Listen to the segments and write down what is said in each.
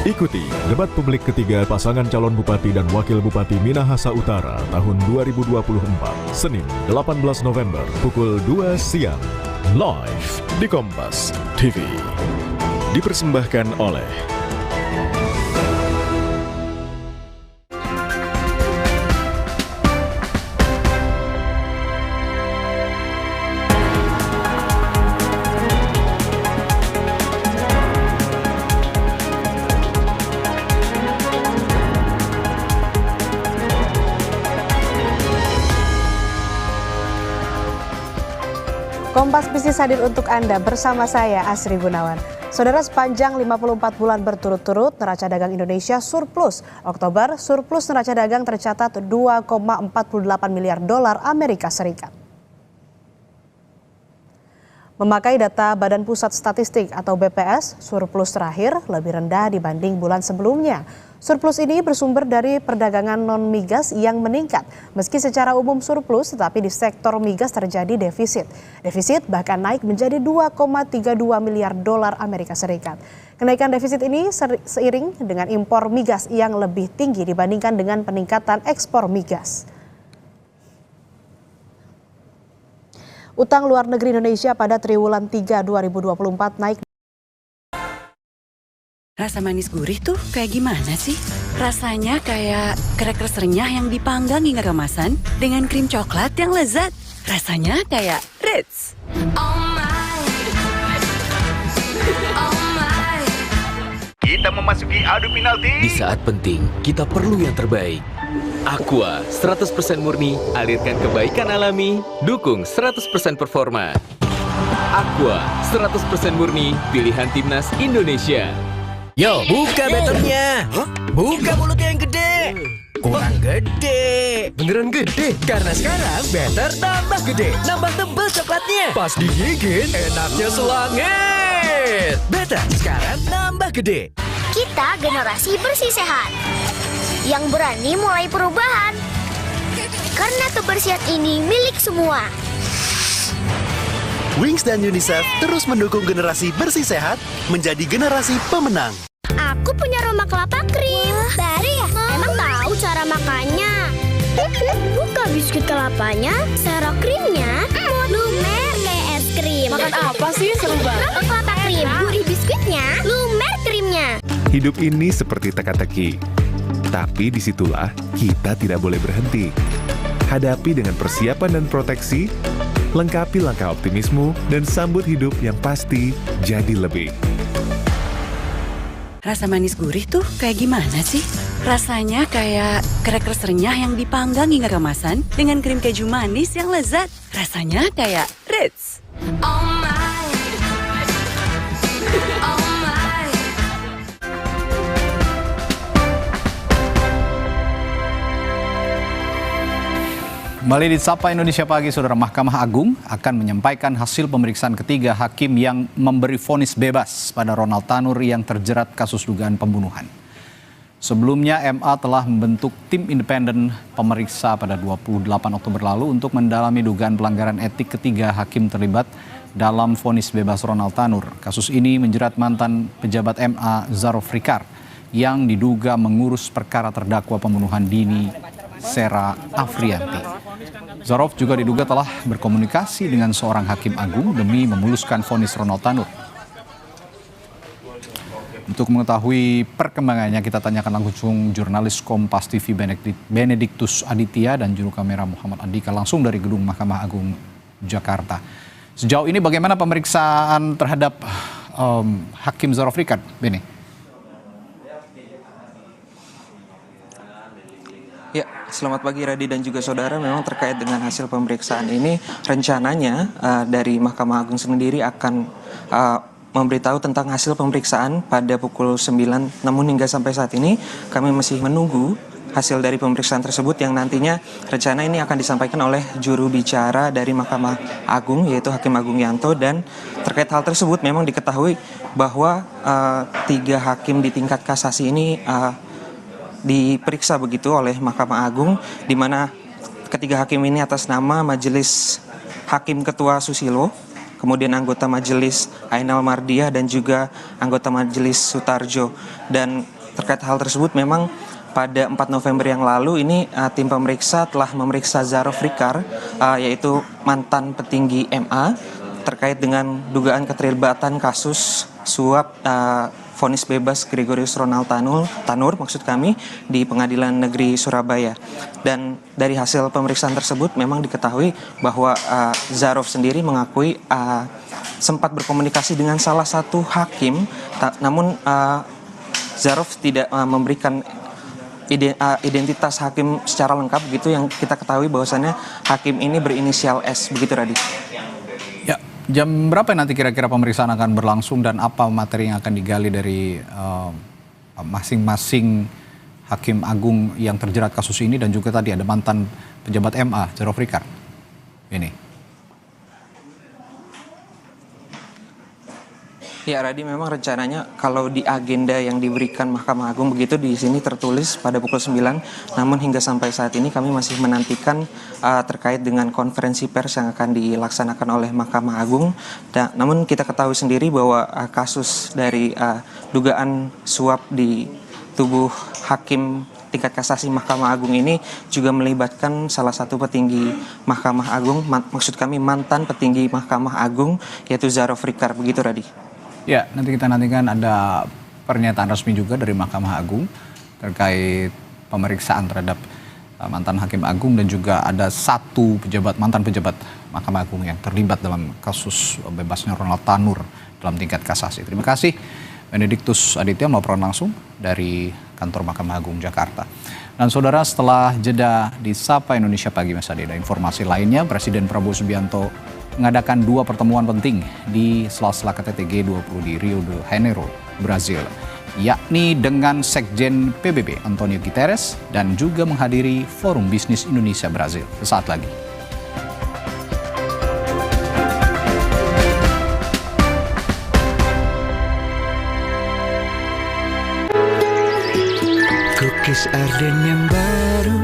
Ikuti debat publik ketiga pasangan calon Bupati dan Wakil Bupati Minahasa Utara tahun 2024, Senin 18 November pukul 2 siang, live di Kompas TV. Dipersembahkan oleh Kompas Bisnis hadir untuk Anda bersama saya Asri Gunawan. Saudara, sepanjang 54 bulan berturut-turut neraca dagang Indonesia surplus. Oktober surplus neraca dagang tercatat 2,48 miliar dolar Amerika Serikat. Memakai data Badan Pusat Statistik atau BPS, surplus terakhir lebih rendah dibanding bulan sebelumnya. Surplus ini bersumber dari perdagangan non-migas yang meningkat. Meski secara umum surplus, tetapi di sektor migas terjadi defisit. Defisit bahkan naik menjadi 2,32 miliar dolar Amerika Serikat. Kenaikan defisit ini seiring dengan impor migas yang lebih tinggi dibandingkan dengan peningkatan ekspor migas. Utang luar negeri Indonesia pada triwulan 3 2024 naik. Rasa manis gurih tuh kayak gimana sih? Rasanya kayak crackers renyah yang dipanggang hingga kemasan dengan krim coklat yang lezat. Rasanya kayak Ritz. Kita memasuki adu penalti. Di saat penting, kita perlu yang terbaik. Aqua 100% murni, alirkan kebaikan alami, dukung 100% performa. Aqua 100% murni, pilihan timnas Indonesia. Yo, buka betternya. Buka mulut yang gede. Kurang gede. Beneran gede? Karena sekarang better tambah gede. Nambah tebal coklatnya. Pas digigit, enaknya selangit. Better sekarang nambah gede. Kita generasi bersih sehat yang berani mulai perubahan. Karena kebersihan ini milik semua. Wings dan UNICEF terus mendukung generasi bersih sehat menjadi generasi pemenang. Aku punya Roma kelapa krim. Baru ya? Emang tahu cara makannya? Buka biskuit kelapanya, serok krimnya, lumer kayak es krim. Makan apa sih? Seru banget. Roma kelapa krim, gurih biskuitnya, lumer krimnya. Hidup ini seperti teka-teki, tapi disitulah kita tidak boleh berhenti. Hadapi dengan persiapan dan proteksi, lengkapi langkah optimismu, dan sambut hidup yang pasti jadi lebih. Rasa manis gurih tuh kayak gimana sih? Rasanya kayak crackers renyah yang dipanggang hingga kemasan dengan krim keju manis yang lezat. Rasanya kayak Ritz. Kembali di Sapa Indonesia Pagi, Saudara. Mahkamah Agung akan menyampaikan hasil pemeriksaan ketiga hakim yang memberi vonis bebas pada Ronald Tanur yang terjerat kasus dugaan pembunuhan. Sebelumnya, MA telah membentuk tim independen pemeriksa pada 28 Oktober lalu untuk mendalami dugaan pelanggaran etik ketiga hakim terlibat dalam vonis bebas Ronald Tanur. Kasus ini menjerat mantan pejabat MA Zarof Rikar yang diduga mengurus perkara terdakwa pembunuhan Dini Sera Afrianti. Zarof juga diduga telah berkomunikasi dengan seorang hakim agung demi memuluskan vonis Ronald Tanur. Untuk mengetahui perkembangannya, kita tanyakan langsung jurnalis Kompas TV Benediktus Aditya dan juru kamera Muhammad Andika langsung dari Gedung Mahkamah Agung Jakarta. Sejauh ini bagaimana pemeriksaan terhadap Hakim Zarof Rikar, Beni? Ya, selamat pagi Radi dan juga saudara. Memang terkait dengan hasil pemeriksaan ini, rencananya dari Mahkamah Agung sendiri akan memberitahu tentang hasil pemeriksaan pada pukul 9. Namun hingga sampai saat ini kami masih menunggu hasil dari pemeriksaan tersebut yang nantinya rencana ini akan disampaikan oleh juru bicara dari Mahkamah Agung, yaitu Hakim Agung Yanto. Dan terkait hal tersebut memang diketahui bahwa 3 hakim di tingkat kasasi ini diperiksa begitu oleh Mahkamah Agung, di mana ketiga hakim ini atas nama Majelis Hakim Ketua Susilo, kemudian anggota Majelis Ainal Mardiah dan juga anggota Majelis Sutarjo. Dan terkait hal tersebut memang pada 4 November yang lalu ini tim pemeriksa telah memeriksa Zarof Rikar, yaitu mantan petinggi MA, terkait dengan dugaan keterlibatan kasus suap vonis bebas Gregorius Ronald Tanur maksud kami di Pengadilan Negeri Surabaya. Dan dari hasil pemeriksaan tersebut memang diketahui bahwa Zarof sendiri mengakui sempat berkomunikasi dengan salah satu hakim, namun Zarof tidak memberikan identitas hakim secara lengkap begitu. Yang kita ketahui bahwasannya hakim ini berinisial S, begitu Radi. Ya, jam berapa nanti kira-kira pemeriksaan akan berlangsung dan apa materi yang akan digali dari masing-masing hakim agung yang terjerat kasus ini, dan juga tadi ada mantan pejabat MA Zarof Rikar ini? Ya Radi, memang rencananya kalau di agenda yang diberikan Mahkamah Agung begitu di sini tertulis pada pukul 9, namun hingga sampai saat ini kami masih menantikan terkait dengan konferensi pers yang akan dilaksanakan oleh Mahkamah Agung. Namun kita ketahui sendiri bahwa kasus dari dugaan suap di tubuh hakim tingkat kasasi Mahkamah Agung ini juga melibatkan salah satu petinggi Mahkamah Agung, maksud kami mantan petinggi Mahkamah Agung, yaitu Zarof Rikar, begitu Radi. Ya, nanti kita nantikan ada pernyataan resmi juga dari Mahkamah Agung terkait pemeriksaan terhadap mantan Hakim Agung, dan juga ada satu mantan pejabat Mahkamah Agung yang terlibat dalam kasus bebasnya Ronald Tanur dalam tingkat kasasi. Terima kasih Benediktus Aditya melaporkan langsung dari kantor Mahkamah Agung Jakarta. Dan saudara, setelah jeda di Sapa Indonesia Pagi Mas Adi, ada informasi lainnya. Presiden Prabowo Subianto mengadakan 2 pertemuan penting di sela-sela KTT G20 di Rio de Janeiro, Brazil, yakni dengan Sekjen PBB Antonio Guterres dan juga menghadiri Forum Bisnis Indonesia Brazil. Sesaat lagi. Cookies Arden yang baru,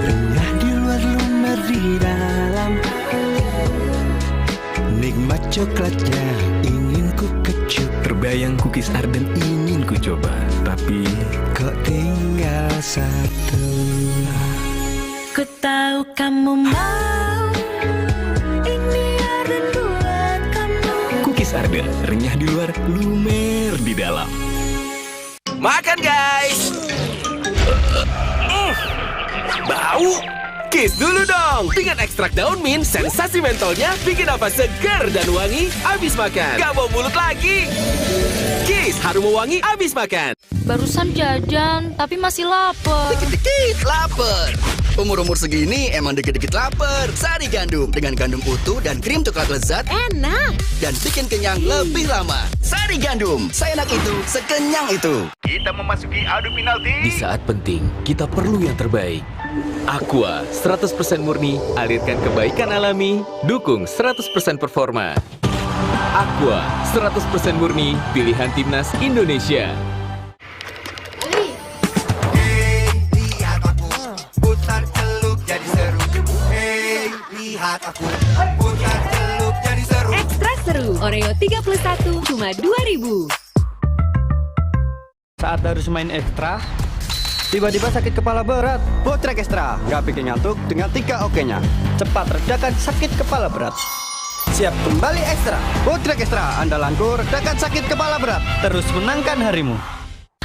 renyah di luar, lumer di dalam. Nikmat coklatnya ingin ku kecup. Terbayang cookies Arden ingin ku coba, tapi kok tinggal satu. Ku tahu kamu mau, ini Arden buat kamu. Cookies Arden, renyah di luar, lumer di dalam. Makan guys. Bau. Kiss dulu dong. Dengan ekstrak daun mint, sensasi mentolnya bikin apa segar dan wangi abis makan. Gak mau mulut lagi. Kiss, harum wangi abis makan. Barusan jajan, tapi masih lapar. Dikit-dikit lapar. Umur-umur segini emang dikit-dikit lapar. Sari gandum dengan gandum utuh dan krim coklat lezat. Enak. Dan bikin kenyang lebih lama. Sari gandum, seenak itu, sekenyang itu. Kita memasuki adu penalti. Di saat penting, kita perlu yang terbaik. Aqua 100% murni, alirkan kebaikan alami, dukung 100% performa. Aqua 100% murni, pilihan timnas Indonesia. Lihat aku, putar celup jadi seru. Hey, lihat aku, putar celup jadi seru. Ekstra seru, Oreo 31 cuma 2.000. Saat harus main ekstra, tiba-tiba sakit kepala berat. Botrek Extra, nggak bikin ngantuk dengan 3 OK-nya. Cepat redakan sakit kepala berat. Siap kembali ekstra. Botrek Extra, andalanku redakan sakit kepala berat. Terus menangkan harimu.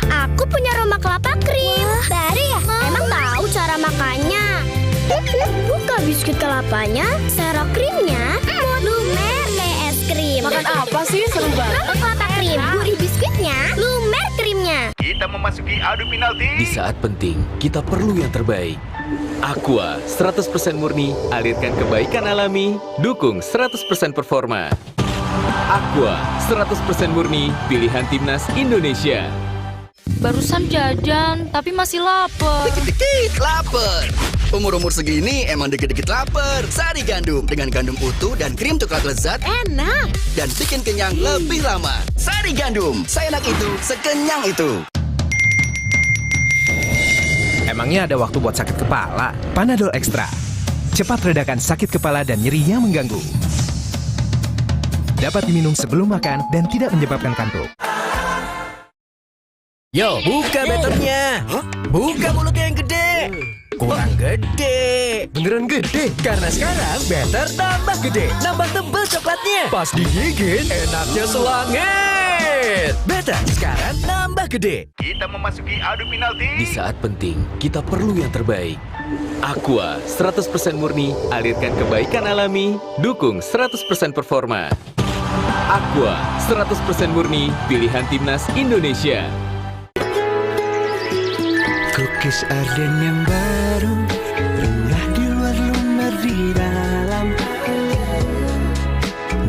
Aku punya Roma kelapa krim. Baru ya? Emang tahu cara makannya? Buka biskuit kelapanya, serok krimnya, lumer kayak es krim. Makan apa sih? Seru banget. Roma kelapa krim, gurih biskuitnya, lumer krimnya. Kita memasuki adu penalti. Di saat penting, kita perlu yang terbaik. Aqua 100% murni, alirkan kebaikan alami, dukung 100% performa. Aqua 100% murni, pilihan timnas Indonesia. Barusan jajan, tapi masih lapar. Dikit-dikit lapar. Umur-umur segini emang dikit-dikit lapar. Sari gandum dengan gandum utuh dan krim coklat lezat. Enak. Dan bikin kenyang lebih lama. Sari gandum, seenak itu, sekenyang itu. Emangnya ada waktu buat sakit kepala? Panadol Extra. Cepat redakan sakit kepala dan nyeri yang mengganggu. Dapat diminum sebelum makan dan tidak menyebabkan kantuk. Yo, buka betonnya. Buka mulut yang gede. Kurang gede. Beneran gede? Karena sekarang better tambah gede. Nambah tebal coklatnya. Pas digigit, enaknya selangit. Better sekarang nambah gede. Kita memasuki adu penalti. Di saat penting, kita perlu yang terbaik. Aqua 100% murni, alirkan kebaikan alami, dukung 100% performa. Aqua 100% murni, pilihan timnas Indonesia. Cookies Arden yang baru, renyah di luar, lumer di dalam.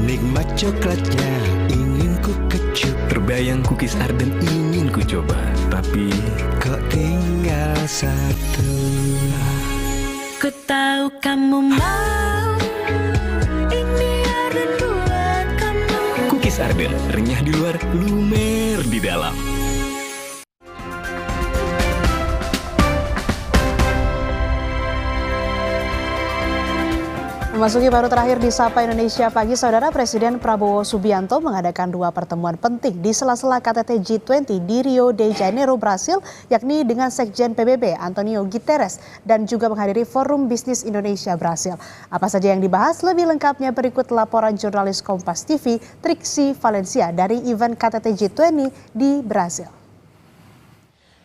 Nikmat coklatnya ingin ku kecup. Terbayang cookies Arden ingin ku coba, tapi kok tinggal satu. Ku tahu kamu mau, ini Arden buat kamu. Cookies Arden, renyah di luar, lumer di dalam. Memasuki baru terakhir di Sapa Indonesia Pagi, Saudara, Presiden Prabowo Subianto mengadakan 2 pertemuan penting di sela-sela KTT G20 di Rio de Janeiro, Brasil, yakni dengan Sekjen PBB Antonio Guterres dan juga menghadiri Forum Bisnis Indonesia Brasil. Apa saja yang dibahas? Lebih lengkapnya berikut laporan jurnalis Kompas TV Triksi Valencia dari event KTT G20 di Brasil.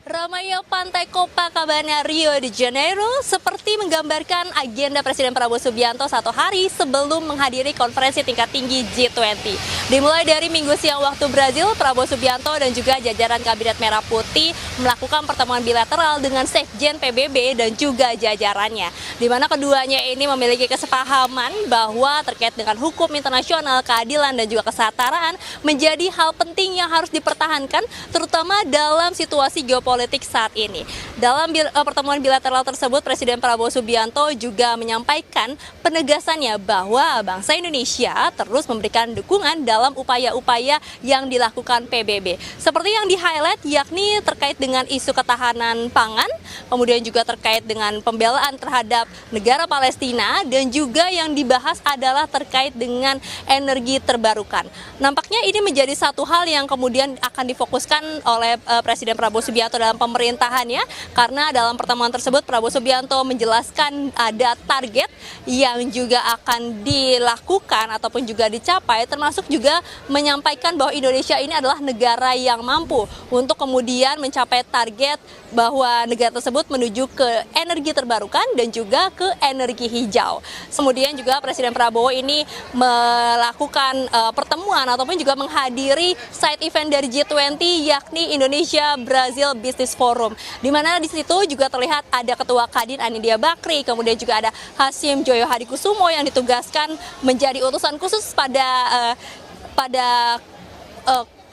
Ramainya Pantai Copacabana Rio de Janeiro seperti menggambarkan agenda Presiden Prabowo Subianto 1 hari sebelum menghadiri konferensi tingkat tinggi G20. Dimulai dari Minggu siang waktu Brazil, Prabowo Subianto dan juga jajaran Kabinet Merah Putih melakukan pertemuan bilateral dengan Sekjen PBB dan juga jajarannya, di mana keduanya ini memiliki kesepahaman bahwa terkait dengan hukum internasional, keadilan dan juga kesetaraan menjadi hal penting yang harus dipertahankan, terutama dalam situasi geopolitik saat ini. Dalam pertemuan bilateral tersebut, Presiden Prabowo Subianto juga menyampaikan penegasannya bahwa bangsa Indonesia terus memberikan dukungan dalam upaya-upaya yang dilakukan PBB. Seperti yang di-highlight yakni terkait dengan isu ketahanan pangan, kemudian juga terkait dengan pembelaan terhadap negara Palestina, dan juga yang dibahas adalah terkait dengan energi terbarukan. Nampaknya ini menjadi satu hal yang kemudian akan difokuskan oleh Presiden Prabowo Subianto dalam pemerintahannya, karena dalam pertemuan tersebut Prabowo Subianto menjelaskan ada target yang juga akan dilakukan ataupun juga dicapai, termasuk juga menyampaikan bahwa Indonesia ini adalah negara yang mampu untuk kemudian mencapai target bahwa negara tersebut menuju ke energi terbarukan dan juga ke energi hijau. Kemudian juga Presiden Prabowo ini melakukan pertemuan ataupun juga menghadiri side event dari G20 yakni Indonesia Brazil Business Forum, di mana di situ juga terlihat ada Ketua Kadin Anindya Bakri, kemudian juga ada Hasyim Joyo Hadikusumo yang ditugaskan menjadi utusan khusus pada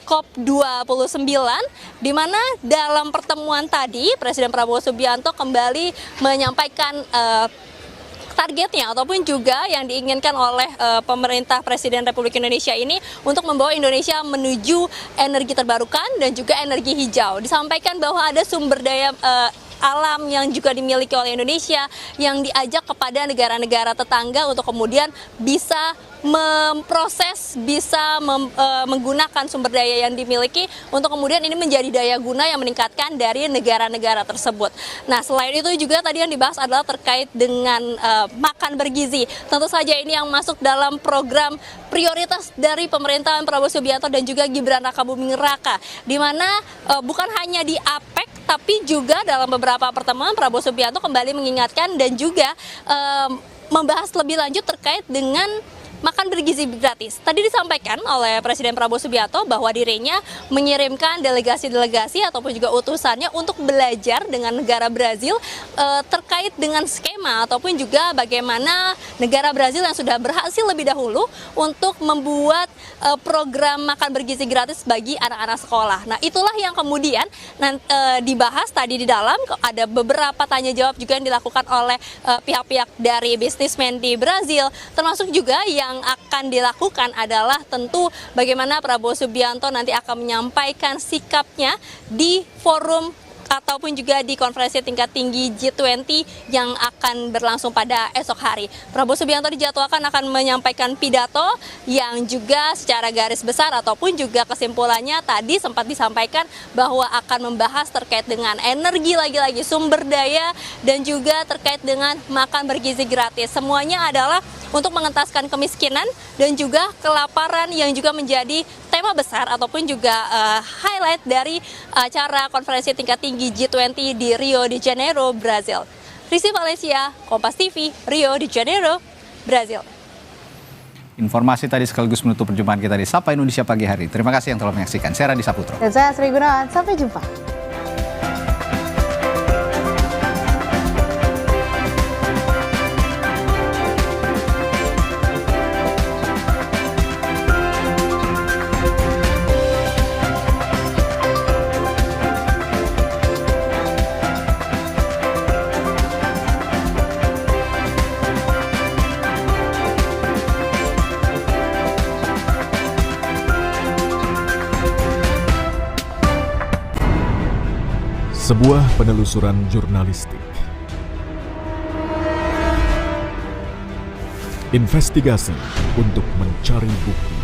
COP29, di mana dalam pertemuan tadi Presiden Prabowo Subianto kembali menyampaikan targetnya ataupun juga yang diinginkan oleh pemerintah Presiden Republik Indonesia ini untuk membawa Indonesia menuju energi terbarukan dan juga energi hijau. Disampaikan bahwa ada sumber daya alam yang juga dimiliki oleh Indonesia yang diajak kepada negara-negara tetangga untuk kemudian bisa memproses, bisa menggunakan sumber daya yang dimiliki untuk kemudian ini menjadi daya guna yang meningkatkan dari negara-negara tersebut. Nah, selain itu juga tadi yang dibahas adalah terkait dengan makan bergizi. Tentu saja ini yang masuk dalam program prioritas dari pemerintahan Prabowo Subianto dan juga Gibran Rakabuming Raka, di mana bukan hanya di APEC tapi juga dalam beberapa pertemuan Prabowo Subianto kembali mengingatkan dan juga membahas lebih lanjut terkait dengan makan bergizi gratis. Tadi disampaikan oleh Presiden Prabowo Subianto bahwa dirinya mengirimkan delegasi-delegasi ataupun juga utusannya untuk belajar dengan negara Brazil terkait dengan skema ataupun juga bagaimana negara Brazil yang sudah berhasil lebih dahulu untuk membuat program makan bergizi gratis bagi anak-anak sekolah. Nah, itulah yang kemudian dibahas tadi di dalam. Ada beberapa tanya jawab juga yang dilakukan oleh pihak-pihak dari bisnismen di Brazil, termasuk juga yang akan dilakukan adalah tentu bagaimana Prabowo Subianto nanti akan menyampaikan sikapnya di forum ataupun juga di konferensi tingkat tinggi G20 yang akan berlangsung pada esok hari. Prabowo Subianto dijadwalkan akan menyampaikan pidato yang juga secara garis besar ataupun juga kesimpulannya tadi sempat disampaikan bahwa akan membahas terkait dengan energi, lagi-lagi sumber daya, dan juga terkait dengan makan bergizi gratis. Semuanya adalah untuk mengentaskan kemiskinan dan juga kelaparan yang juga menjadi tema besar ataupun juga highlight dari acara konferensi tingkat tinggi G20 di Rio de Janeiro, Brazil. Rizky Valencia, Kompas TV, Rio de Janeiro, Brazil. Informasi tadi sekaligus menutup perjumpaan kita di Sapa Indonesia Pagi Hari. Terima kasih yang telah menyaksikan. Saya Radi Saputro. Dan saya Sri Gunawan. Sampai jumpa. Sebuah penelusuran jurnalistik. Investigasi untuk mencari bukti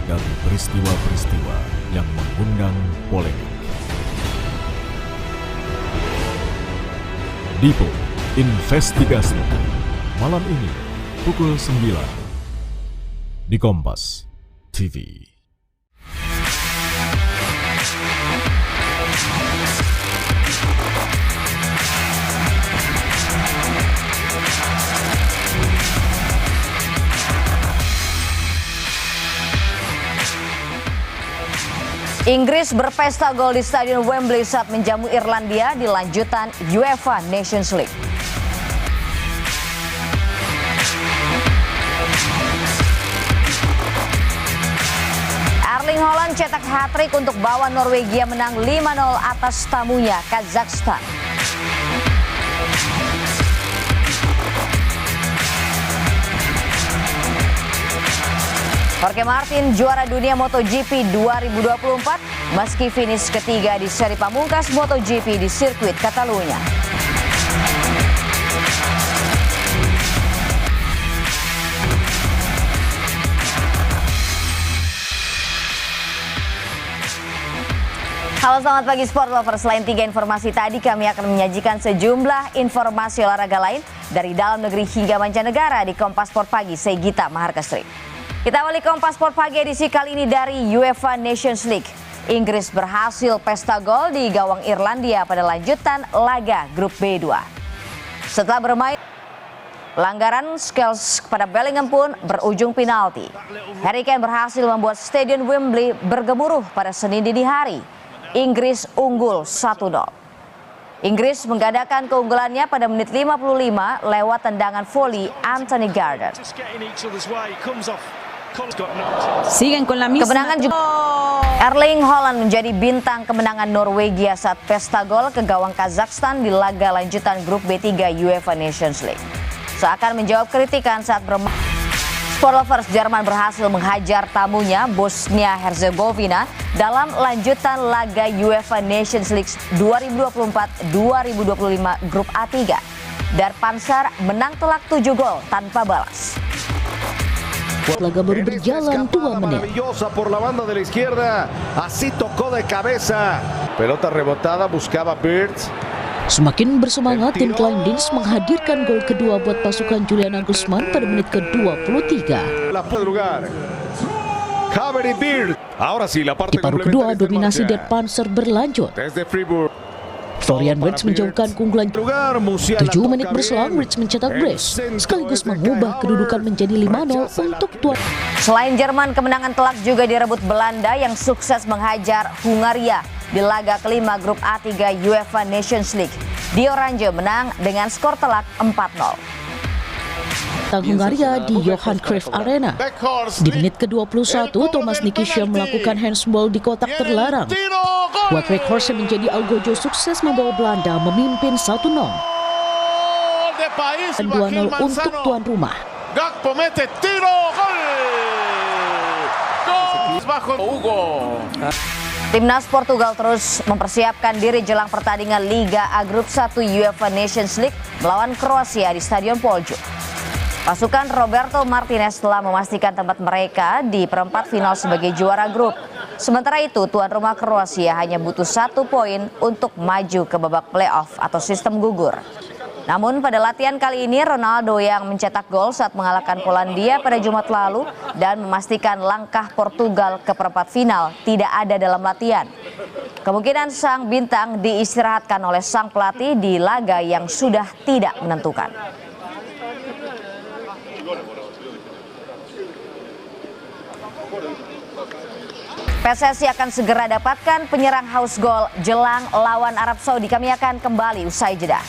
dari peristiwa-peristiwa yang mengundang polemik. Dipo Investigasi malam ini pukul 9 di Kompas TV. Inggris berpesta gol di Stadion Wembley saat menjamu Irlandia di lanjutan UEFA Nations League. Erling Haaland cetak hat-trick untuk bawa Norwegia menang 5-0 atas tamunya Kazakhstan. Jorge Martin juara dunia MotoGP 2024 meski finish ketiga di seri pamungkas MotoGP di sirkuit Catalunya. Halo, selamat pagi Sport Lover. Selain 3 informasi tadi, kami akan menyajikan sejumlah informasi olahraga lain dari dalam negeri hingga mancanegara di Kompas Sport Pagi. Saya Gita Maharkastri. Kita awali Kompas Sport Pagi edisi kali ini dari UEFA Nations League. Inggris berhasil pesta gol di gawang Irlandia pada lanjutan laga grup B2. Setelah bermain, pelanggaran Scales kepada Bellingham pun berujung penalti. Harry Kane berhasil membuat Stadion Wembley bergemuruh pada Senin dini hari. Inggris unggul 1-0. Inggris menggandakan keunggulannya pada menit 55 lewat tendangan voli Anthony Gordon. Kemenangan juga Erling Haaland menjadi bintang kemenangan Norwegia saat pesta gol ke gawang Kazakhstan di laga lanjutan grup B3 UEFA Nations League. Seakan menjawab kritikan saat bermain, Sport Lovers Jerman berhasil menghajar tamunya Bosnia Herzegovina dalam lanjutan laga UEFA Nations League 2024-2025 grup A3. Der Panzer menang telak 7 gol tanpa balas. Laga baru berjalan 2 menit. Por la banda de la izquierda, así tocó de cabeza. Pelota rebotada, buscaba Birds. Semakin bersemangat, tim Kleindings menghadirkan gol kedua buat pasukan Julian Nagelsmann pada menit ke-23. Di paruh kedua, dominasi Der Panzer berlanjut. Florian Wirtz menjauhkan keunggulan. 7 menit berselang, Wirtz mencetak brace, sekaligus mengubah kedudukan menjadi 5-0 untuk tuan. Selain Jerman, kemenangan telak juga direbut Belanda yang sukses menghajar Hungaria di laga kelima grup A3 UEFA Nations League. Die Oranje menang dengan skor telak 4-0. Hungaria di Johan Cruyff Arena. Di menit ke-21, Thomas Nikisha melakukan handsball di kotak terlarang. Wout Weghorst yang menjadi algojo sukses membawa Belanda memimpin 1-0 dan 2-0 untuk tuan rumah. bajo Hugo. Timnas Portugal terus mempersiapkan diri jelang pertandingan Liga A Grup 1 UEFA Nations League melawan Kroasia di Stadion Polju. Pasukan Roberto Martinez telah memastikan tempat mereka di perempat final sebagai juara grup. Sementara itu, tuan rumah Kroasia hanya butuh 1 poin untuk maju ke babak playoff atau sistem gugur. Namun pada latihan kali ini Ronaldo yang mencetak gol saat mengalahkan Polandia pada Jumat lalu dan memastikan langkah Portugal ke perempat final tidak ada dalam latihan. Kemungkinan sang bintang diistirahatkan oleh sang pelatih di laga yang sudah tidak menentukan. PSSI akan segera dapatkan penyerang haus gol jelang lawan Arab Saudi. Kami akan kembali usai jeda.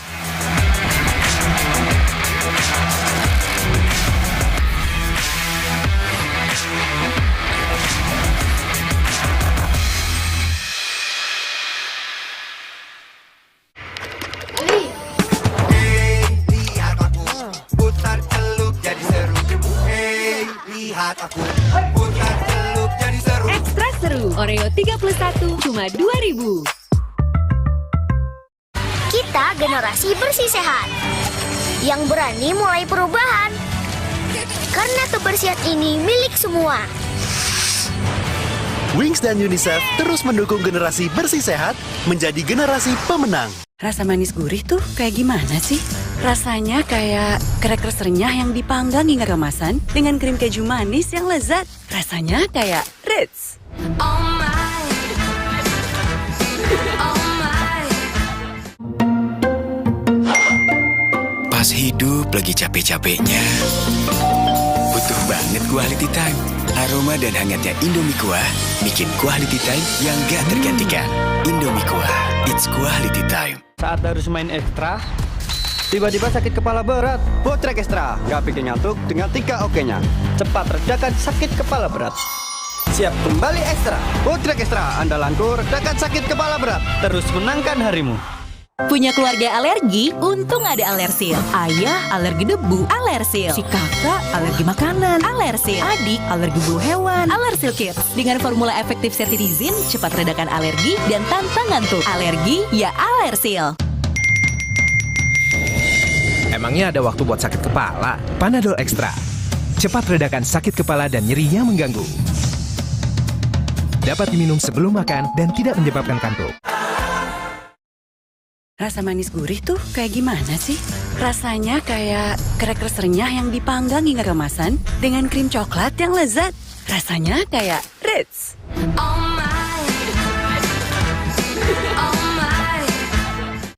Ekstra seru, Oreo 31 cuma 2.000. Kita generasi bersih sehat yang berani mulai perubahan. Karena kebersihan ini milik semua. Wings dan UNICEF terus mendukung generasi bersih sehat menjadi generasi pemenang. Rasa manis gurih tuh kayak gimana sih? Rasanya kayak crackers renyah yang dipanggang hingga kemasan dengan krim keju manis yang lezat. Rasanya kayak Ritz. Pas hidup lagi capek-capeknya, butuh banget quality time. Aroma dan hangatnya Indomie Kuah bikin quality time yang gak tergantikan. Indomie Kuah, it's quality time. Saat harus main ekstra, tiba-tiba sakit kepala berat. Botrek Extra, gak bikin ngantuk dengan 3 OK-nya. Cepat redakan sakit kepala berat. Siap kembali ekstra. Botrek Extra, andalanku redakan sakit kepala berat. Terus menangkan harimu. Punya keluarga alergi? Untung ada Alersil. Ayah alergi debu, Alersil. Si kakak alergi makanan, Alersil. Adik alergi bulu hewan, Alersil Kids. Dengan formula efektif cetirizin, cepat redakan alergi dan tanpa ngantuk. Alergi ya Alersil. Emangnya ada waktu buat sakit kepala? Panadol Extra. Cepat redakan sakit kepala dan nyeri yang mengganggu. Dapat diminum sebelum makan dan tidak menyebabkan kantuk. Rasa manis gurih tuh kayak gimana sih? Rasanya kayak crackers renyah yang dipanggang hingga kemasan dengan krim coklat yang lezat. Rasanya kayak Ritz.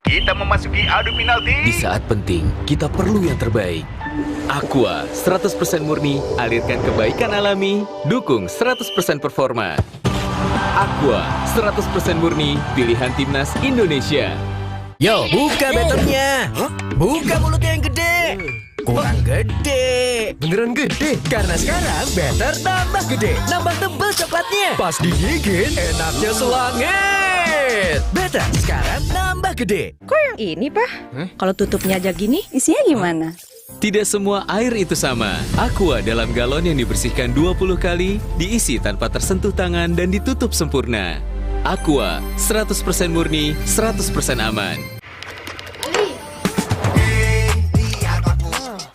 Kita memasuki adu penalti. Di saat penting, kita perlu yang terbaik. Aqua 100% murni, alirkan kebaikan alami, dukung 100% performa. Aqua 100% murni, pilihan timnas Indonesia. Yo, buka betonnya. Buka mulutnya yang gede. Kurang gede. Beneran gede? Karena sekarang better tambah gede. Nambah tebal coklatnya. Pas digigit, enaknya selangit. Better sekarang nambah gede. Kok yang ini, Pak? Kalau tutupnya aja gini, isinya gimana? Tidak semua air itu sama. Aqua dalam galon yang dibersihkan 20 kali, diisi tanpa tersentuh tangan dan ditutup sempurna. Aqua 100% murni, 100% aman. Lihat aku,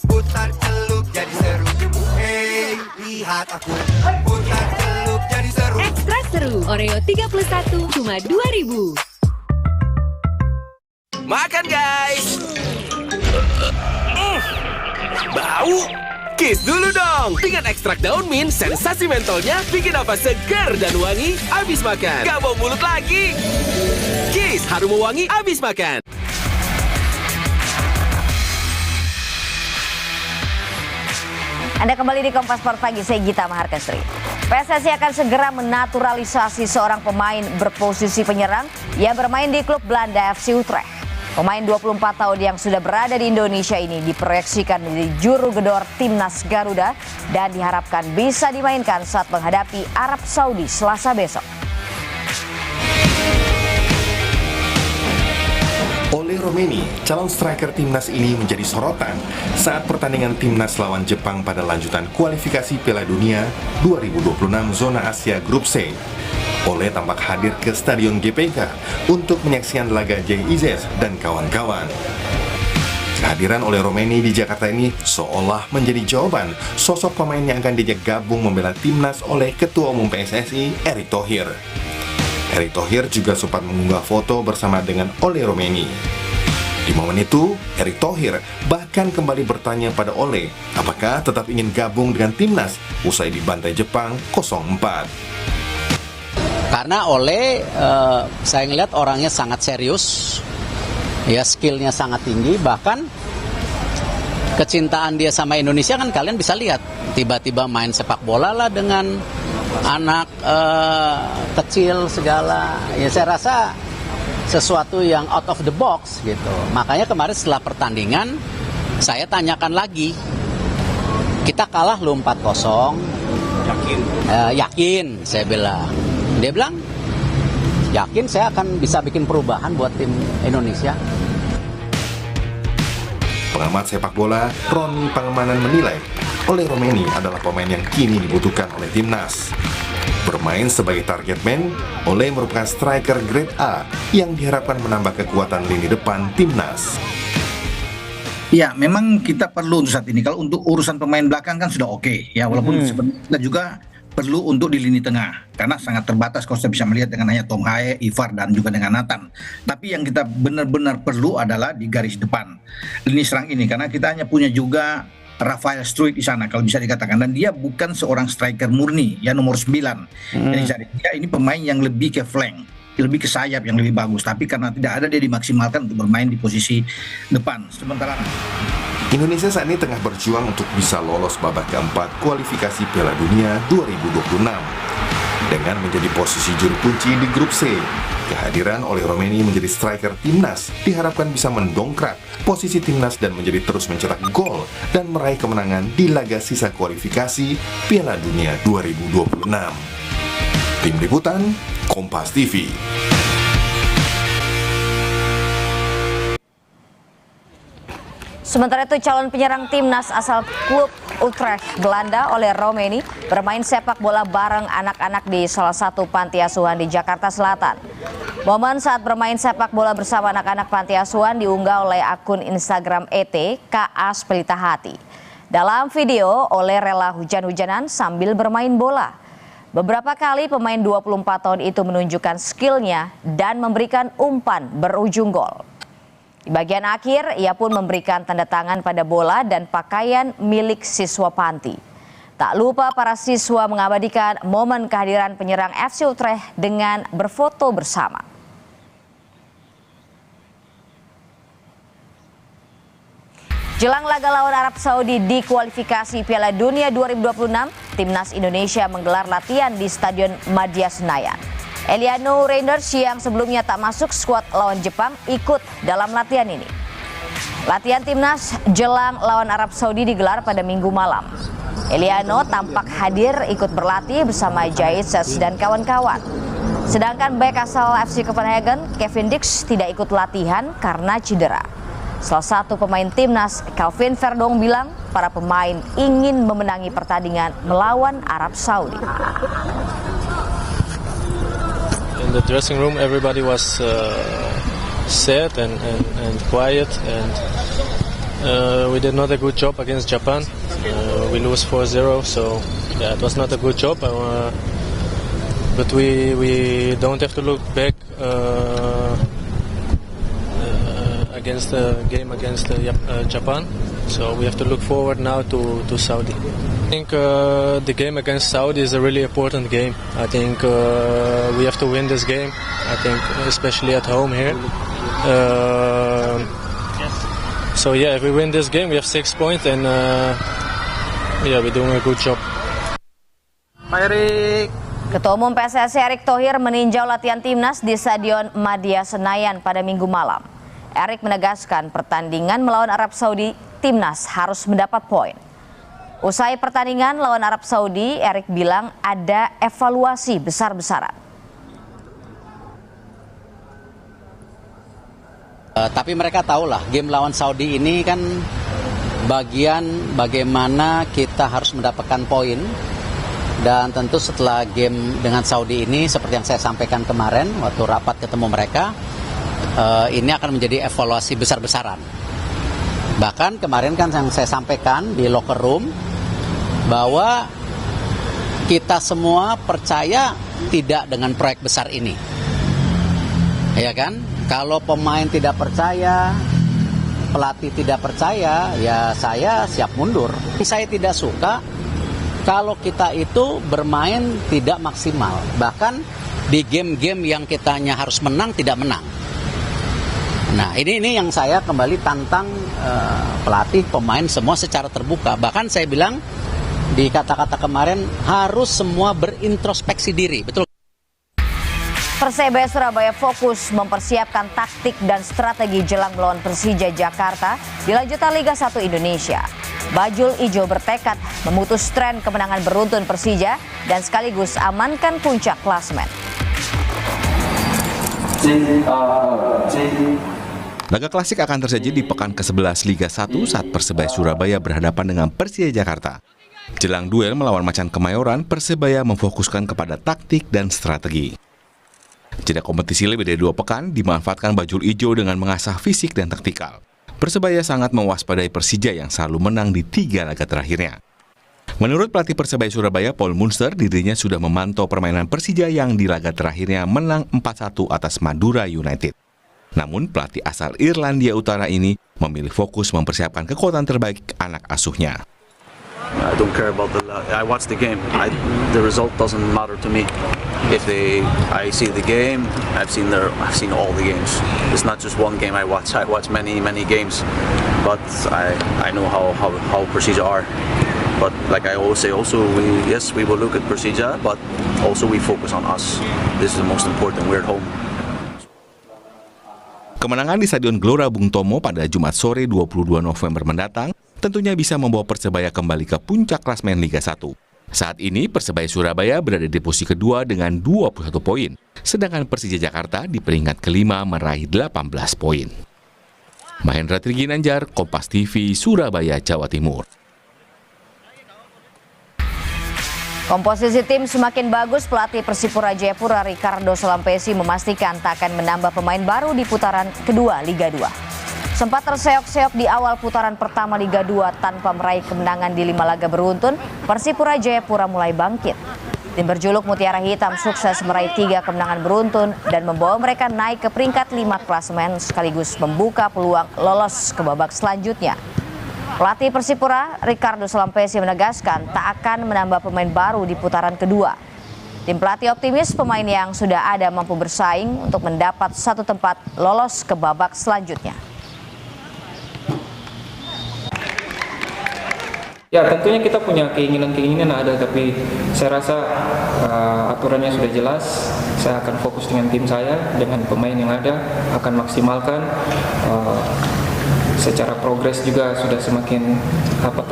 putar celup jadi seru. Hey, lihat aku, putar celup jadi seru. Ekstra seru, Oreo 31 cuma 2.000. Makan guys. Bau. Kiss dulu dong. Dengan ekstrak daun mint, sensasi mentolnya bikin apa segar dan wangi abis makan. Gak bau mulut lagi. Kiss harum wangi abis makan. Anda kembali di Kompas Sport Pagi, saya Gita Maharkestri. PSSI akan segera menaturalisasi seorang pemain berposisi penyerang yang bermain di klub Belanda FC Utrecht. Pemain 24 tahun yang sudah berada di Indonesia ini diproyeksikan menjadi juru gedor timnas Garuda dan diharapkan bisa dimainkan saat menghadapi Arab Saudi Selasa besok. Ole Romeni, calon striker timnas ini menjadi sorotan saat pertandingan timnas lawan Jepang pada lanjutan kualifikasi Piala Dunia 2026 zona Asia Grup C. Ole tampak hadir ke Stadion GBK untuk menyaksikan laga JIZ dan kawan-kawan. Kehadiran Ole Romeni di Jakarta ini seolah menjadi jawaban sosok pemain yang akan diajak gabung membela timnas oleh Ketua Umum PSSI, Erick Thohir. Erick Thohir juga sempat mengunggah foto bersama dengan Ole Romeni. Di momen itu, Erick Thohir bahkan kembali bertanya pada Ole apakah tetap ingin gabung dengan timnas usai dibantai Jepang 0-4. Karena Ole, saya ngeliat orangnya sangat serius, ya skillnya sangat tinggi, bahkan kecintaan dia sama Indonesia kan kalian bisa lihat, tiba-tiba main sepak bola lah dengan anak kecil segala. Ya saya rasa sesuatu yang out of the box gitu. Makanya kemarin setelah pertandingan saya tanyakan lagi, kita kalah lo 4-0. Yakin? Yakin, saya bilang. Dia bilang, yakin saya akan bisa bikin perubahan buat tim Indonesia. Pengamat sepak bola Roni Pangemanan menilai Ole Romeni adalah pemain yang kini dibutuhkan oleh timnas. Bermain sebagai target man, Ole merupakan striker grade A yang diharapkan menambah kekuatan lini depan timnas. Ya, memang kita perlu untuk saat ini. Kalau untuk urusan pemain belakang kan sudah oke. Ya, walaupun sebenarnya kita juga perlu untuk di lini tengah. Karena sangat terbatas kalau saya bisa melihat dengan hanya Tom Haye, Ivar, dan juga dengan Nathan. Tapi yang kita benar-benar perlu adalah di garis depan lini serang ini. Karena kita hanya punya juga Rafael Struijk di sana kalau bisa dikatakan, dan dia bukan seorang striker murni ya, nomor 9. Jadi dia ini pemain yang lebih ke flank, lebih ke sayap yang lebih bagus, tapi karena tidak ada dia dimaksimalkan untuk bermain di posisi depan. Sementara Indonesia saat ini tengah berjuang untuk bisa lolos babak keempat kualifikasi Piala Dunia 2026 dengan menjadi posisi juru kunci di grup C. Kehadiran Ole Romeni menjadi striker timnas diharapkan bisa mendongkrak posisi timnas dan menjadi terus mencetak gol dan meraih kemenangan di laga sisa kualifikasi Piala Dunia 2026. Tim Liputan, Kompas TV. Sementara itu calon penyerang timnas asal klub Utrecht Belanda Ole Romeni bermain sepak bola bareng anak-anak di salah satu panti asuhan di Jakarta Selatan. Momen saat bermain sepak bola bersama anak-anak panti asuhan diunggah oleh akun Instagram ET KAS Pelita Hati. Dalam video, Ole rela hujan-hujanan sambil bermain bola. Beberapa kali pemain 24 tahun itu menunjukkan skillnya dan memberikan umpan berujung gol. Di bagian akhir, ia pun memberikan tanda tangan pada bola dan pakaian milik siswa panti. Tak lupa para siswa mengabadikan momen kehadiran penyerang FC Utrecht dengan berfoto bersama. Jelang laga lawan Arab Saudi di kualifikasi Piala Dunia 2026, Timnas Indonesia menggelar latihan di Stadion Madia Senayan. Eliano Reinders yang sebelumnya tak masuk skuad lawan Jepang ikut dalam latihan ini. Latihan timnas jelang lawan Arab Saudi digelar pada Minggu malam. Eliano tampak hadir ikut berlatih bersama Jaitzes dan kawan-kawan. Sedangkan bek asal FC Copenhagen, Kevin Dix, tidak ikut latihan karena cedera. Salah satu pemain timnas, Calvin Verdong, bilang para pemain ingin memenangi pertandingan melawan Arab Saudi. In the dressing room, everybody was sad and quiet, and we did not a good job against Japan. We lose 4-0, so yeah, it was not a good job. But we don't have to look back against the game against Japan. So we have to look forward now to Saudi. I think the game against Saudi is a really important game. I think we have to win this game. I think especially at home here. So yeah, if we win this game, we have 6 points, and yeah, we're doing a good job. Ketua Umum PSSI Erick Thohir meninjau latihan timnas di Stadion Madia Senayan pada Minggu malam. Erick menegaskan pertandingan melawan Arab Saudi, timnas harus mendapat poin. Usai pertandingan lawan Arab Saudi, Erick bilang ada evaluasi besar-besaran. Tapi mereka tahulah game lawan Saudi ini kan bagian bagaimana kita harus mendapatkan poin. Dan tentu setelah game dengan Saudi ini, seperti yang saya sampaikan kemarin waktu rapat ketemu mereka, ini akan menjadi evaluasi besar-besaran. Bahkan kemarin kan yang saya sampaikan di locker room, bahwa kita semua percaya tidak dengan proyek besar ini. Ya kan? Kalau pemain tidak percaya, pelatih tidak percaya, ya saya siap mundur. Saya tidak suka kalau kita itu bermain tidak maksimal. Bahkan di game-game yang kitanya harus menang, tidak menang. Nah ini yang saya kembali tantang pelatih, pemain, semua secara terbuka. Bahkan saya bilang di kata-kata kemarin harus semua berintrospeksi diri. Betul. Persebaya Surabaya fokus mempersiapkan taktik dan strategi jelang melawan Persija Jakarta di lanjutan Liga 1 Indonesia. Bajul Ijo bertekad memutus tren kemenangan beruntun Persija dan sekaligus amankan puncak klasemen. Laga klasik akan terjadi di pekan ke-11 Liga 1 saat Persebaya Surabaya berhadapan dengan Persija Jakarta. Jelang duel melawan Macan Kemayoran, Persebaya memfokuskan kepada taktik dan strategi. Jeda kompetisi lebih dari 2 pekan dimanfaatkan Bajul Ijo dengan mengasah fisik dan taktikal. Persebaya sangat mewaspadai Persija yang selalu menang di 3 laga terakhirnya. Menurut pelatih Persebaya Surabaya, Paul Munster, dirinya sudah memantau permainan Persija yang di laga terakhirnya menang 4-1 atas Madura United. Namun, pelatih asal Irlandia Utara ini memilih fokus mempersiapkan kekuatan terbaik anak asuhnya. I don't care about I watch the game. The result doesn't matter to me. I see the game. I've seen all the games. It's not just one game I watch. I watch many games. But I know how Persija are. But like I always say, also we will look at Persija, but also we focus on us. This is the most important. We're at home. Kemenangan di Stadion Gelora Bung Tomo pada Jumat sore 22 November mendatang tentunya bisa membawa Persebaya kembali ke puncak klasemen Liga 1. Saat ini Persebaya Surabaya berada di posisi kedua dengan 21 poin, sedangkan Persija Jakarta di peringkat kelima meraih 18 poin. Mahendra Triginanjar, Kompas TV, Surabaya, Jawa Timur. Komposisi tim semakin bagus, pelatih Persipura Jayapura Ricardo Solampesi memastikan tak akan menambah pemain baru di putaran kedua Liga 2. Sempat terseok-seok di awal putaran pertama Liga 2 tanpa meraih kemenangan di 5 laga beruntun, Persipura Jayapura mulai bangkit. Tim berjuluk Mutiara Hitam sukses meraih 3 kemenangan beruntun dan membawa mereka naik ke peringkat 5 klasemen sekaligus membuka peluang lolos ke babak selanjutnya. Pelatih Persipura Ricardo Solampesi menegaskan tak akan menambah pemain baru di putaran kedua. Tim pelatih optimis pemain yang sudah ada mampu bersaing untuk mendapat satu tempat lolos ke babak selanjutnya. Ya tentunya kita punya keinginan ada, tapi saya rasa aturannya sudah jelas. Saya akan fokus dengan tim saya, dengan pemain yang ada, akan maksimalkan. Secara progres juga sudah semakin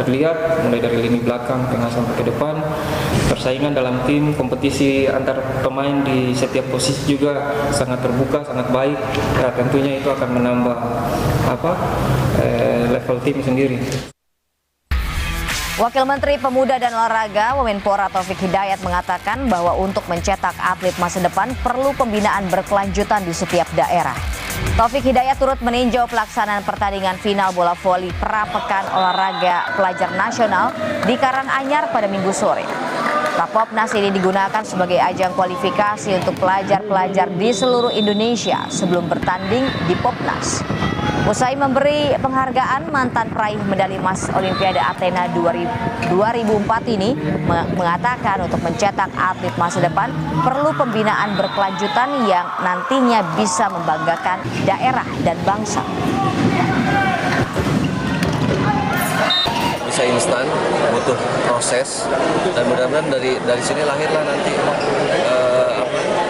terlihat, mulai dari lini belakang, tengah sampai ke depan. Persaingan dalam tim, kompetisi antar pemain di setiap posisi juga sangat terbuka, sangat baik. Ya, tentunya itu akan menambah level tim sendiri. Wakil Menteri Pemuda dan Olahraga Womenpora Taufik Hidayat mengatakan bahwa untuk mencetak atlet masa depan perlu pembinaan berkelanjutan di setiap daerah. Taufik Hidayat turut meninjau pelaksanaan pertandingan final bola voli Prapekan Olahraga Pelajar Nasional di Karanganyar pada Minggu sore. Rapopnas ini digunakan sebagai ajang kualifikasi untuk pelajar-pelajar di seluruh Indonesia sebelum bertanding di Popnas. Usai memberi penghargaan, mantan peraih medali emas Olimpiade Athena 2004 ini mengatakan untuk mencetak atlet masa depan perlu pembinaan berkelanjutan yang nantinya bisa membanggakan daerah dan bangsa. Bisa instan, butuh proses, dan mudah-mudahan dari sini lahirlah nanti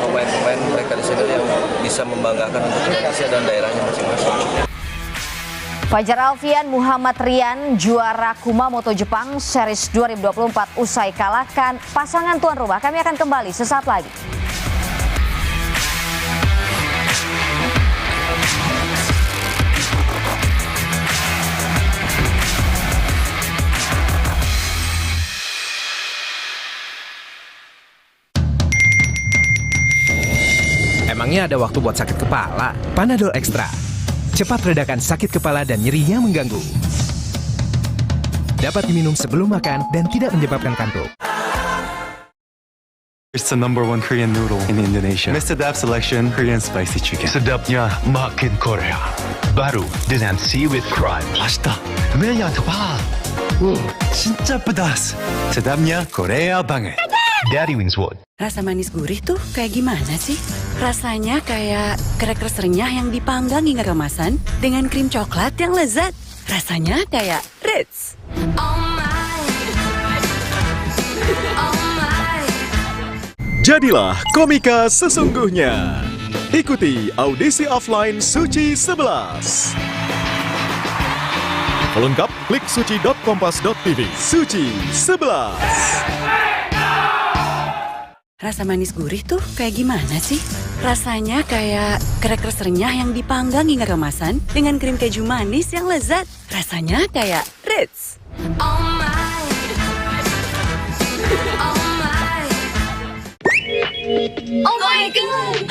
pemain-pemain mereka di sini yang bisa membanggakan untuk Indonesia dan daerahnya masing-masing. Fajar Alfian Muhammad Rian, juara Kumamoto Jepang Series 2024 usai kalahkan pasangan tuan rumah. Kami akan kembali sesaat lagi. Emangnya ada waktu buat sakit kepala? Panadol Extra. Cepat redakan sakit kepala dan nyeri yang mengganggu. Dapat diminum sebelum makan dan tidak menyebabkan kantuk. It's the #1 Korean noodle in Indonesia. Mr. Dap selection Korean spicy chicken. Sedapnya makin Korea. Baru dengan seaweed crunch. 맛있다. 매야 tebal. 진짜 pedas. Sedapnya Korea banget. Daddy Wings Wood. Rasa manis gurih tuh kayak gimana sih? Rasanya kayak crackers renyah yang dipanggang hingga kemasan dengan krim coklat yang lezat. Rasanya kayak Ritz. Jadilah komika sesungguhnya. Ikuti audisi offline Suci 11. Pelengkap, klik suci.kompas.tv. Suci 11. Rasa manis gurih tuh kayak gimana sih? Rasanya kayak crackers renyah yang dipanggang hingga kemasan dengan krim keju manis yang lezat. Rasanya kayak Ritz. Oh my god!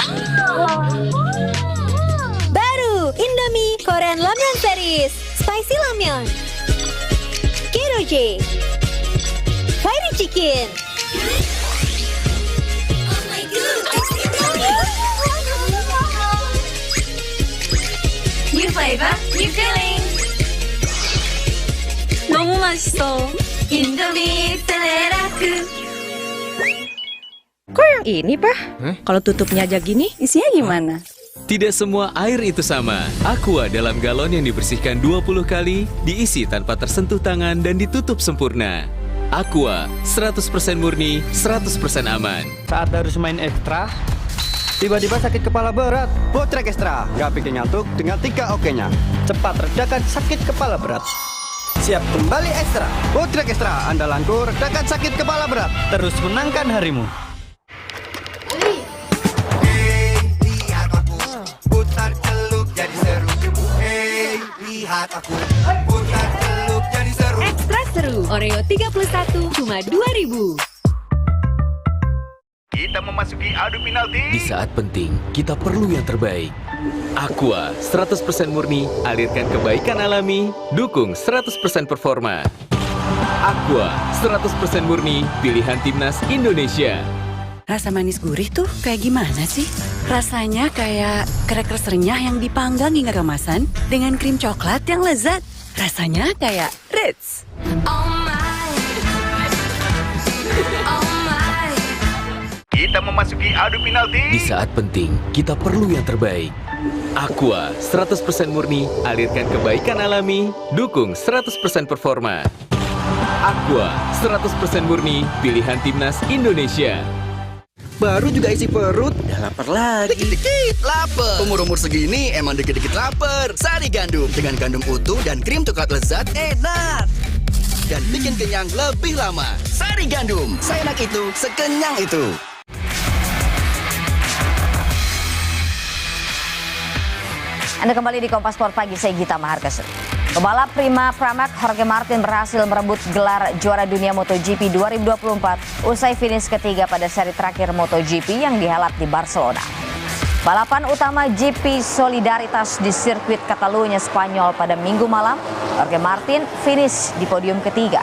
Baru Indomie Korean Ramyeon Series Spicy Ramyeon Kiroje Fiery Chicken. Oh my god! New flavor, new feeling. 너무 맛있어. Indomie Teleraku. Kok yang ini, Pak? Kalau tutupnya aja gini, isinya gimana? Tidak semua air itu sama. Aqua dalam galon yang dibersihkan 20 kali, diisi tanpa tersentuh tangan dan ditutup sempurna. Aqua, 100% murni, 100% aman. Saat harus main ekstra, tiba-tiba sakit kepala berat. Botrek Extra, nggak bikin ngantuk dengan 3 OK-nya. Cepat redakan sakit kepala berat. Siap kembali ekstra. Botrek Extra, andalanku redakan sakit kepala berat. Terus menangkan harimu. Putar celuk jadi seru. Hey, lihat aku. Putar celuk jadi seru. Ekstra seru, Oreo 31 cuma 2.000. Kita memasuki adu penalti. Di saat penting, kita perlu yang terbaik. Aqua, 100% murni, alirkan kebaikan alami, dukung 100% performa. Aqua, 100% murni, pilihan timnas Indonesia. Rasa manis gurih tuh kayak gimana sih? Rasanya kayak crackers renyah yang dipanggang hingga kemasan dengan krim coklat yang lezat. Rasanya kayak Ritz. Kita memasuki adu penalti. Di saat penting, kita perlu yang terbaik. Aqua, 100% murni, alirkan kebaikan alami, dukung 100% performa. Aqua, 100% murni, pilihan timnas Indonesia. Baru juga isi perut, udah lapar lagi. Dikit-dikit lapar. Umur-umur segini emang dikit-dikit lapar. Sari gandum dengan gandum utuh dan krim coklat lezat enak. Dan bikin kenyang lebih lama. Sari gandum, seenak itu, sekenyang itu. Anda kembali di Kompas Sport Pagi, saya Gita Maharkes. Pembalap Prima Pramac Jorge Martin berhasil merebut gelar juara dunia MotoGP 2024 usai finish ketiga pada seri terakhir MotoGP yang dihelat di Barcelona. Balapan utama GP Solidaritas di sirkuit Catalunya Spanyol pada Minggu malam, Jorge Martin finish di podium ketiga.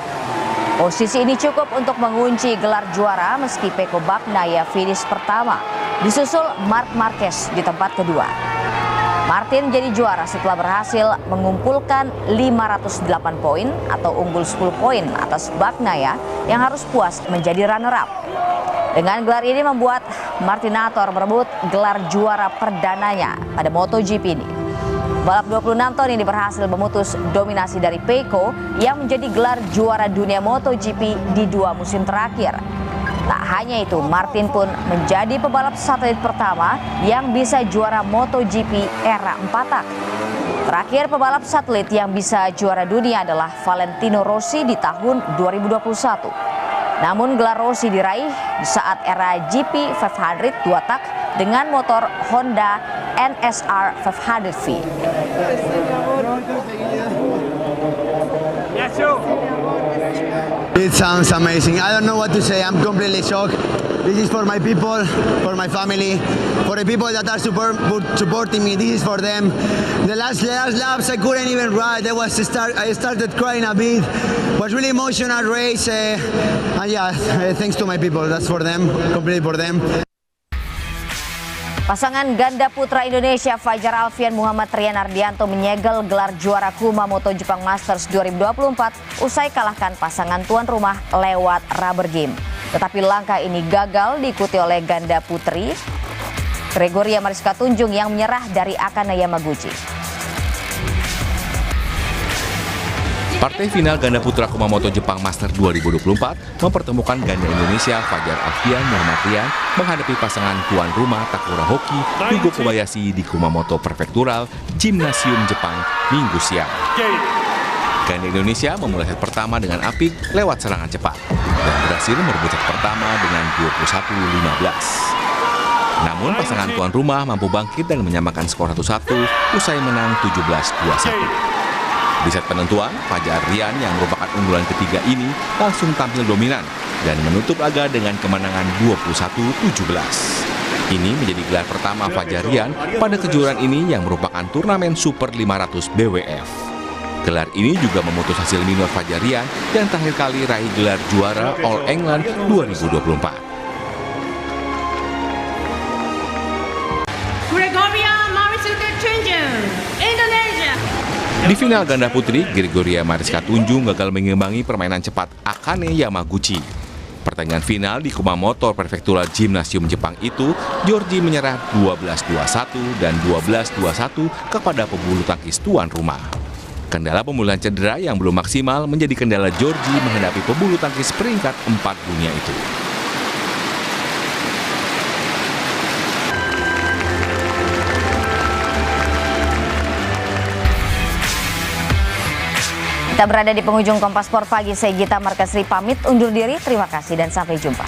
Posisi ini cukup untuk mengunci gelar juara meski Pecco Bagnaia finish pertama, disusul Marc Marquez di tempat kedua. Martin jadi juara setelah berhasil mengumpulkan 508 poin atau unggul 10 poin atas Bagnaia yang harus puas menjadi runner-up. Dengan gelar ini membuat Martinator merebut gelar juara perdananya pada MotoGP ini. Balap 26 tahun ini berhasil memutus dominasi dari Pecco yang menjadi gelar juara dunia MotoGP di 2 musim terakhir. Tak hanya itu, Martin pun menjadi pebalap satelit pertama yang bisa juara MotoGP era 4 tak. Terakhir pebalap satelit yang bisa juara dunia adalah Valentino Rossi di tahun 2021. Namun gelar Rossi diraih saat era GP 500 2 tak dengan motor Honda NSR 500V. It sounds amazing. I don't know what to say. I'm completely shocked. This is for my people, for my family, for the people that are supporting me. This is for them. The last laps I couldn't even ride. I started crying a bit. Was really emotional race. And yeah, thanks to my people. That's for them. Completely for them. Pasangan ganda putra Indonesia Fajar Alfian Muhammad Rian Ardianto menyegel gelar juara Kumamoto Jepang Masters 2024 usai kalahkan pasangan tuan rumah lewat rubber game. Tetapi langkah ini gagal diikuti oleh ganda putri Gregoria Mariska Tunjung yang menyerah dari Akane Yamaguchi. Partai final ganda putra Kumamoto Jepang Master 2024 mempertemukan ganda Indonesia Fajar Alfian Muhammad Rian menghadapi pasangan tuan rumah Takura Hoki Yugo Kobayashi di Kumamoto Prefektural Gymnasium Jepang Minggu siang. Ganda Indonesia memulai set pertama dengan apik lewat serangan cepat dan berhasil merebut set pertama dengan 21-15. Namun pasangan tuan rumah mampu bangkit dan menyamakan skor 1-1 usai menang 17-21. Di set penentuan, Fajar Rian yang merupakan unggulan ketiga ini langsung tampil dominan dan menutup laga dengan kemenangan 21-17. Ini menjadi gelar pertama Fajar Rian pada kejuaraan ini yang merupakan turnamen Super 500 BWF. Gelar ini juga memutus hasil minor Fajar Rian yang terakhir kali raih gelar juara All England 2024. Gregoria Mariska Tunjung, Indonesia. Di final ganda putri, Gregoria Mariska Tunjung gagal mengimbangi permainan cepat Akane Yamaguchi. Pertandingan final di Kumamoto Prefektural Gymnasium Jepang itu, Georgie menyerah 12-21 dan 12-21 kepada pebulu tangkis tuan rumah. Kendala pemulihan cedera yang belum maksimal menjadi kendala Georgie menghadapi pebulu tangkis peringkat 4 dunia itu. Kita berada di penghujung Kompas Sport Pagi. Saya Gita Markasri pamit undur diri. Terima kasih dan sampai jumpa.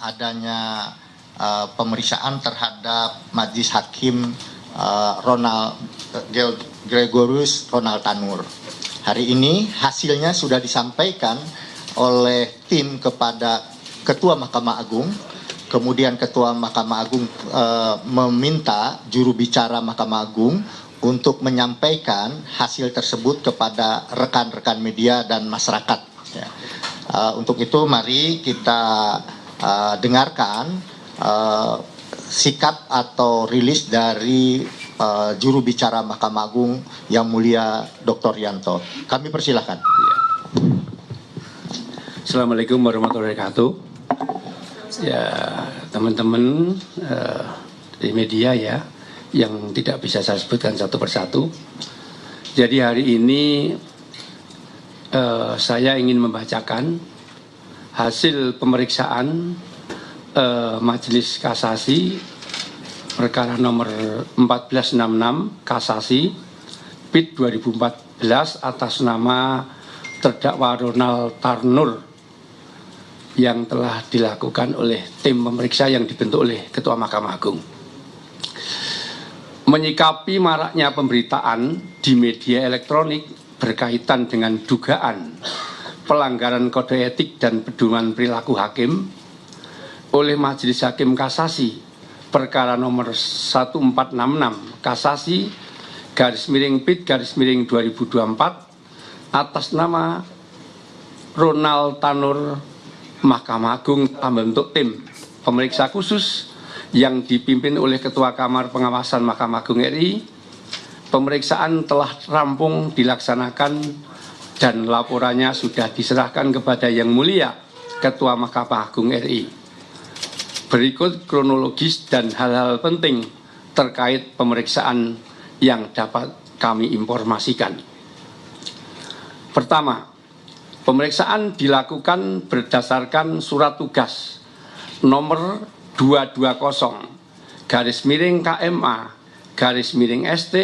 Adanya pemeriksaan terhadap Majelis Hakim Gregorius Ronald Tanur. Hari ini hasilnya sudah disampaikan oleh tim kepada Ketua Mahkamah Agung. Kemudian Ketua Mahkamah Agung meminta juru bicara Mahkamah Agung untuk menyampaikan hasil tersebut kepada rekan-rekan media dan masyarakat. Ya. Untuk itu mari kita dengarkan sikap atau rilis dari juru bicara Mahkamah Agung yang mulia Dr. Rianto. Kami persilahkan. Assalamualaikum warahmatullahi wabarakatuh. Ya, teman-teman di media ya, yang tidak bisa saya sebutkan satu persatu. Jadi hari ini saya ingin membacakan hasil pemeriksaan Majelis Kasasi perkara nomor 1466 Kasasi PIT 2014 atas nama terdakwa Ronald Tanur yang telah dilakukan oleh tim pemeriksa yang dibentuk oleh Ketua Mahkamah Agung. Menyikapi maraknya pemberitaan di media elektronik berkaitan dengan dugaan pelanggaran kode etik dan pedoman perilaku hakim oleh Majelis Hakim Kasasi perkara nomor 1466 Kasasi /PIT /2024 atas nama Ronald Tanur, Mahkamah Agung membentuk tim pemeriksa khusus yang dipimpin oleh Ketua Kamar Pengawasan Mahkamah Agung RI. Pemeriksaan telah rampung dilaksanakan dan laporannya sudah diserahkan kepada Yang Mulia Ketua Mahkamah Agung RI. Berikut kronologis dan hal-hal penting terkait pemeriksaan yang dapat kami informasikan. Pertama, pemeriksaan dilakukan berdasarkan surat tugas nomor 220 /KMA /ST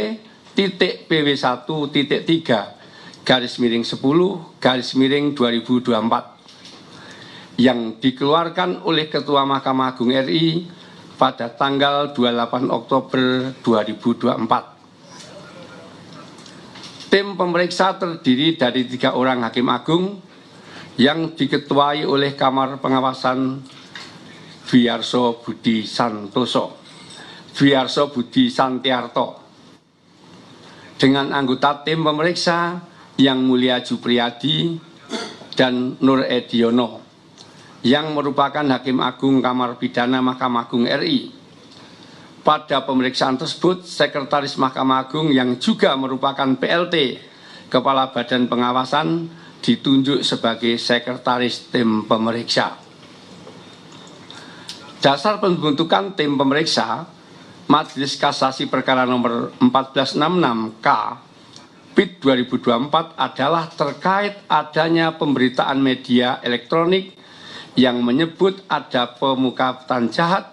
/PW1.3/10/2024 yang dikeluarkan oleh Ketua Mahkamah Agung RI pada tanggal 28 Oktober 2024. Tim pemeriksa terdiri dari 3 orang hakim agung yang diketuai oleh Kamar Pengawasan Biarso Budi Santiarto, dengan anggota tim pemeriksa Yang Mulia Jupriyadi dan Nur Ediono, yang merupakan Hakim Agung Kamar Pidana Mahkamah Agung RI. Pada pemeriksaan tersebut, Sekretaris Mahkamah Agung yang juga merupakan PLT Kepala Badan Pengawasan ditunjuk sebagai Sekretaris Tim Pemeriksa. Dasar pembentukan tim pemeriksa, Majelis Kasasi Perkara nomor 1466 K PIT 2024 adalah terkait adanya pemberitaan media elektronik yang menyebut ada pemufakatan jahat,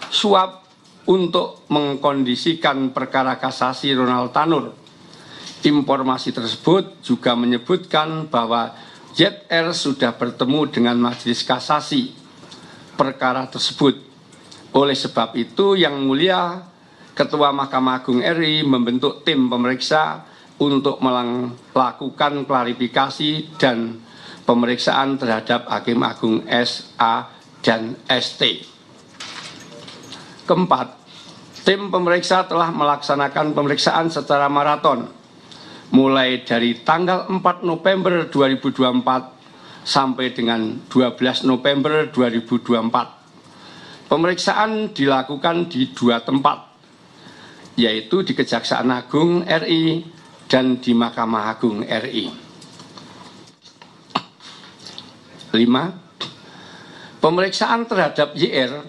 suap untuk mengkondisikan perkara kasasi Ronald Tanur. Informasi tersebut juga menyebutkan bahwa ZR sudah bertemu dengan Majelis Kasasi perkara tersebut. Oleh sebab itu, Yang Mulia Ketua Mahkamah Agung RI membentuk tim pemeriksa untuk melakukan klarifikasi dan pemeriksaan terhadap Hakim Agung SA dan ST. Keempat, tim pemeriksa telah melaksanakan pemeriksaan secara maraton mulai dari tanggal 4 November 2024 sampai dengan 12 November 2024. Pemeriksaan dilakukan di 2 tempat, yaitu di Kejaksaan Agung RI dan di Mahkamah Agung RI. 5. Pemeriksaan terhadap ZR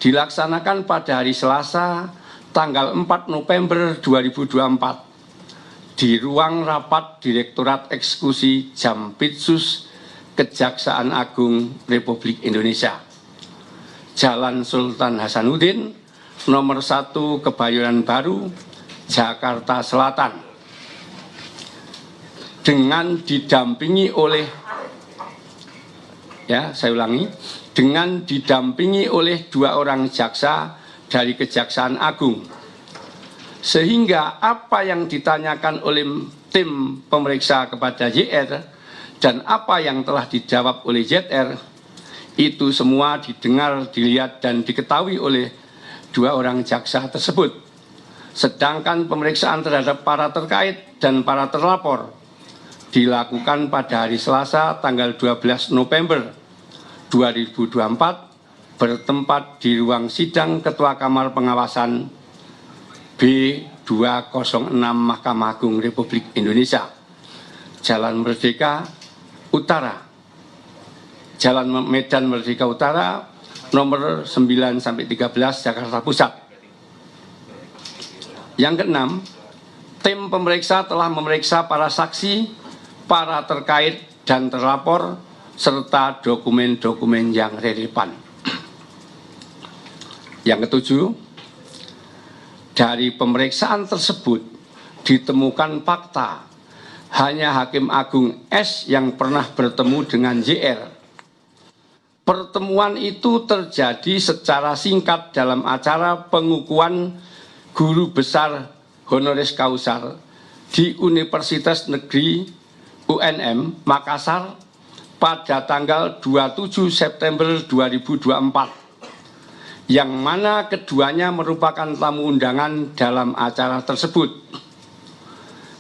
dilaksanakan pada hari Selasa tanggal 4 November 2024 di ruang rapat Direktorat Eksekusi Jampitsus Kejaksaan Agung Republik Indonesia, Jalan Sultan Hasanuddin, nomor 1 Kebayoran Baru, Jakarta Selatan, dengan didampingi oleh, dengan didampingi oleh 2 orang jaksa dari Kejaksaan Agung, sehingga apa yang ditanyakan oleh tim pemeriksa kepada JR dan apa yang telah dijawab oleh ZR itu semua didengar, dilihat dan diketahui oleh 2 orang jaksa tersebut. Sedangkan pemeriksaan terhadap para terkait dan para terlapor dilakukan pada hari Selasa tanggal 12 November 2024 bertempat di ruang sidang Ketua Kamar Pengawasan B206 Mahkamah Agung Republik Indonesia, Jalan Merdeka Utara, Jalan Medan Merdeka Utara, nomor 9-13 Jakarta Pusat. Yang keenam, tim pemeriksa telah memeriksa para saksi, para terkait dan terlapor, serta dokumen-dokumen yang relevan. Yang ketujuh, dari pemeriksaan tersebut ditemukan fakta hanya Hakim Agung S yang pernah bertemu dengan JR. Pertemuan itu terjadi secara singkat dalam acara pengukuhan Guru Besar Honoris Causa di Universitas Negeri UNM Makassar pada tanggal 27 September 2024, yang mana keduanya merupakan tamu undangan dalam acara tersebut.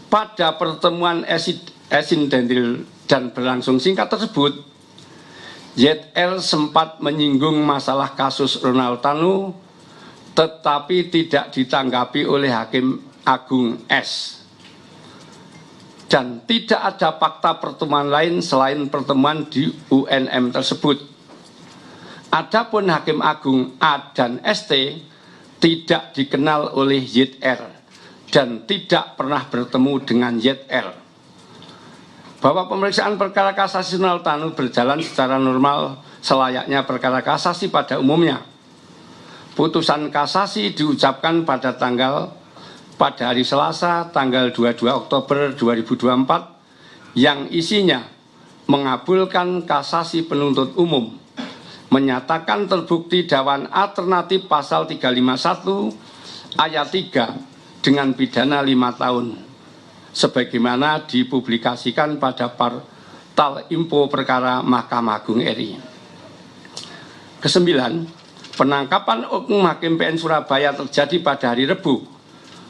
Pada pertemuan esindentil dan berlangsung singkat tersebut, ZR sempat menyinggung masalah kasus Ronald Tanur, tetapi tidak ditanggapi oleh Hakim Agung S. dan tidak ada fakta pertemuan lain selain pertemuan di UNM tersebut. Adapun Hakim Agung A dan ST tidak dikenal oleh YR dan tidak pernah bertemu dengan YR. Bahwa pemeriksaan perkara kasasi Ronald Tanur berjalan secara normal selayaknya perkara kasasi pada umumnya. Putusan kasasi diucapkan pada hari Selasa tanggal 22 Oktober 2024 yang isinya mengabulkan kasasi penuntut umum, menyatakan terbukti dakwaan alternatif pasal 351 ayat 3 dengan pidana 5 tahun sebagaimana dipublikasikan pada portal info perkara Mahkamah Agung RI. Kesembilan, penangkapan oknum Hakim PN Surabaya terjadi pada hari Rebu,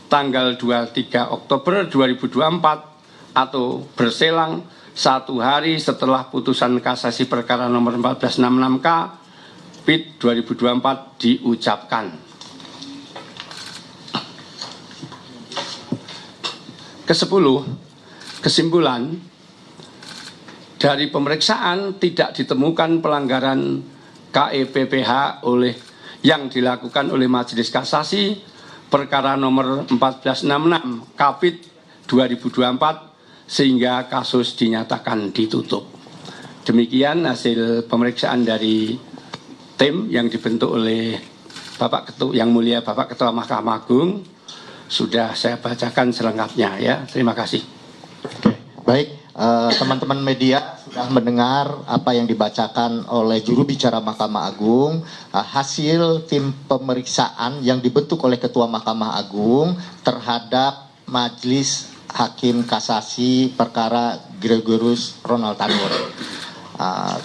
tanggal 23 Oktober 2024 atau berselang 1 hari setelah putusan kasasi perkara nomor 1466K PIT 2024 diucapkan. Kesepuluh, kesimpulan dari pemeriksaan tidak ditemukan pelanggaran KEPPH yang dilakukan oleh Majelis Kasasi perkara nomor 1466 Kapit 2024 sehingga kasus dinyatakan ditutup. Demikian hasil pemeriksaan dari tim yang dibentuk oleh Bapak Ketua Yang Mulia Bapak Ketua Mahkamah Agung. Sudah saya bacakan selengkapnya ya. Terima kasih. Baik, teman-teman media sudah mendengar apa yang dibacakan oleh juru bicara Mahkamah Agung, hasil tim pemeriksaan yang dibentuk oleh Ketua Mahkamah Agung terhadap Majelis Hakim Kasasi perkara Gregorius Ronald Tanur.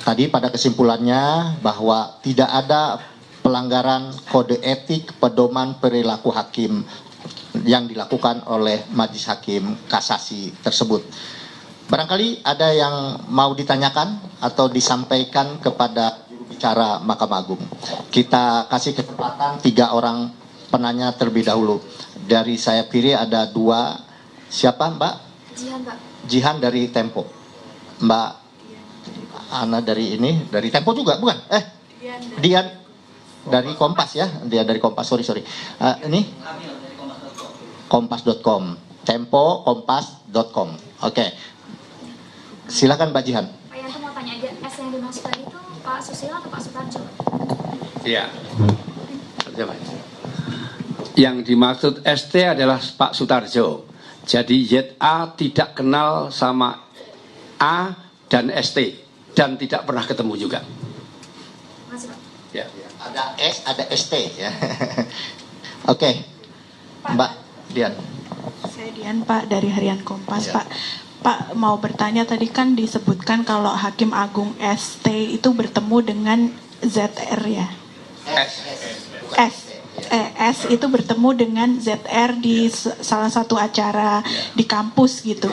Tadi pada kesimpulannya bahwa tidak ada pelanggaran kode etik pedoman perilaku hakim yang dilakukan oleh Majelis Hakim Kasasi tersebut. Barangkali ada yang mau ditanyakan atau disampaikan kepada juru bicara Mahkamah Agung. Kita kasih kesempatan 3 orang penanya terlebih dahulu. Dari saya kiri ada 2. Siapa Mbak? Jihan, Pak. Jihan dari Tempo. Mbak Ana dari Tempo juga bukan? Dian dari Kompas ya. Dia dari Kompas, sorry. Ini kompas.com. Tempo kompas.com. Oke. Silakan Mbak Jihan. Pak Yanto mau tanya aja, S yang dimaksud tadi itu Pak Susilo atau Pak Sutarjo? Iya. Yang dimaksud ST adalah Pak Sutarjo. Jadi ZA tidak kenal sama A dan ST dan tidak pernah ketemu juga. Masih, Pak. Ya. Ada S, ada ST ya. Oke. Mbak Dian. Saya Dian Pak dari Harian Kompas Pak. Pak mau bertanya tadi kan disebutkan kalau Hakim Agung ST itu bertemu dengan ZR ya. S itu bertemu dengan ZR di salah satu acara di kampus gitu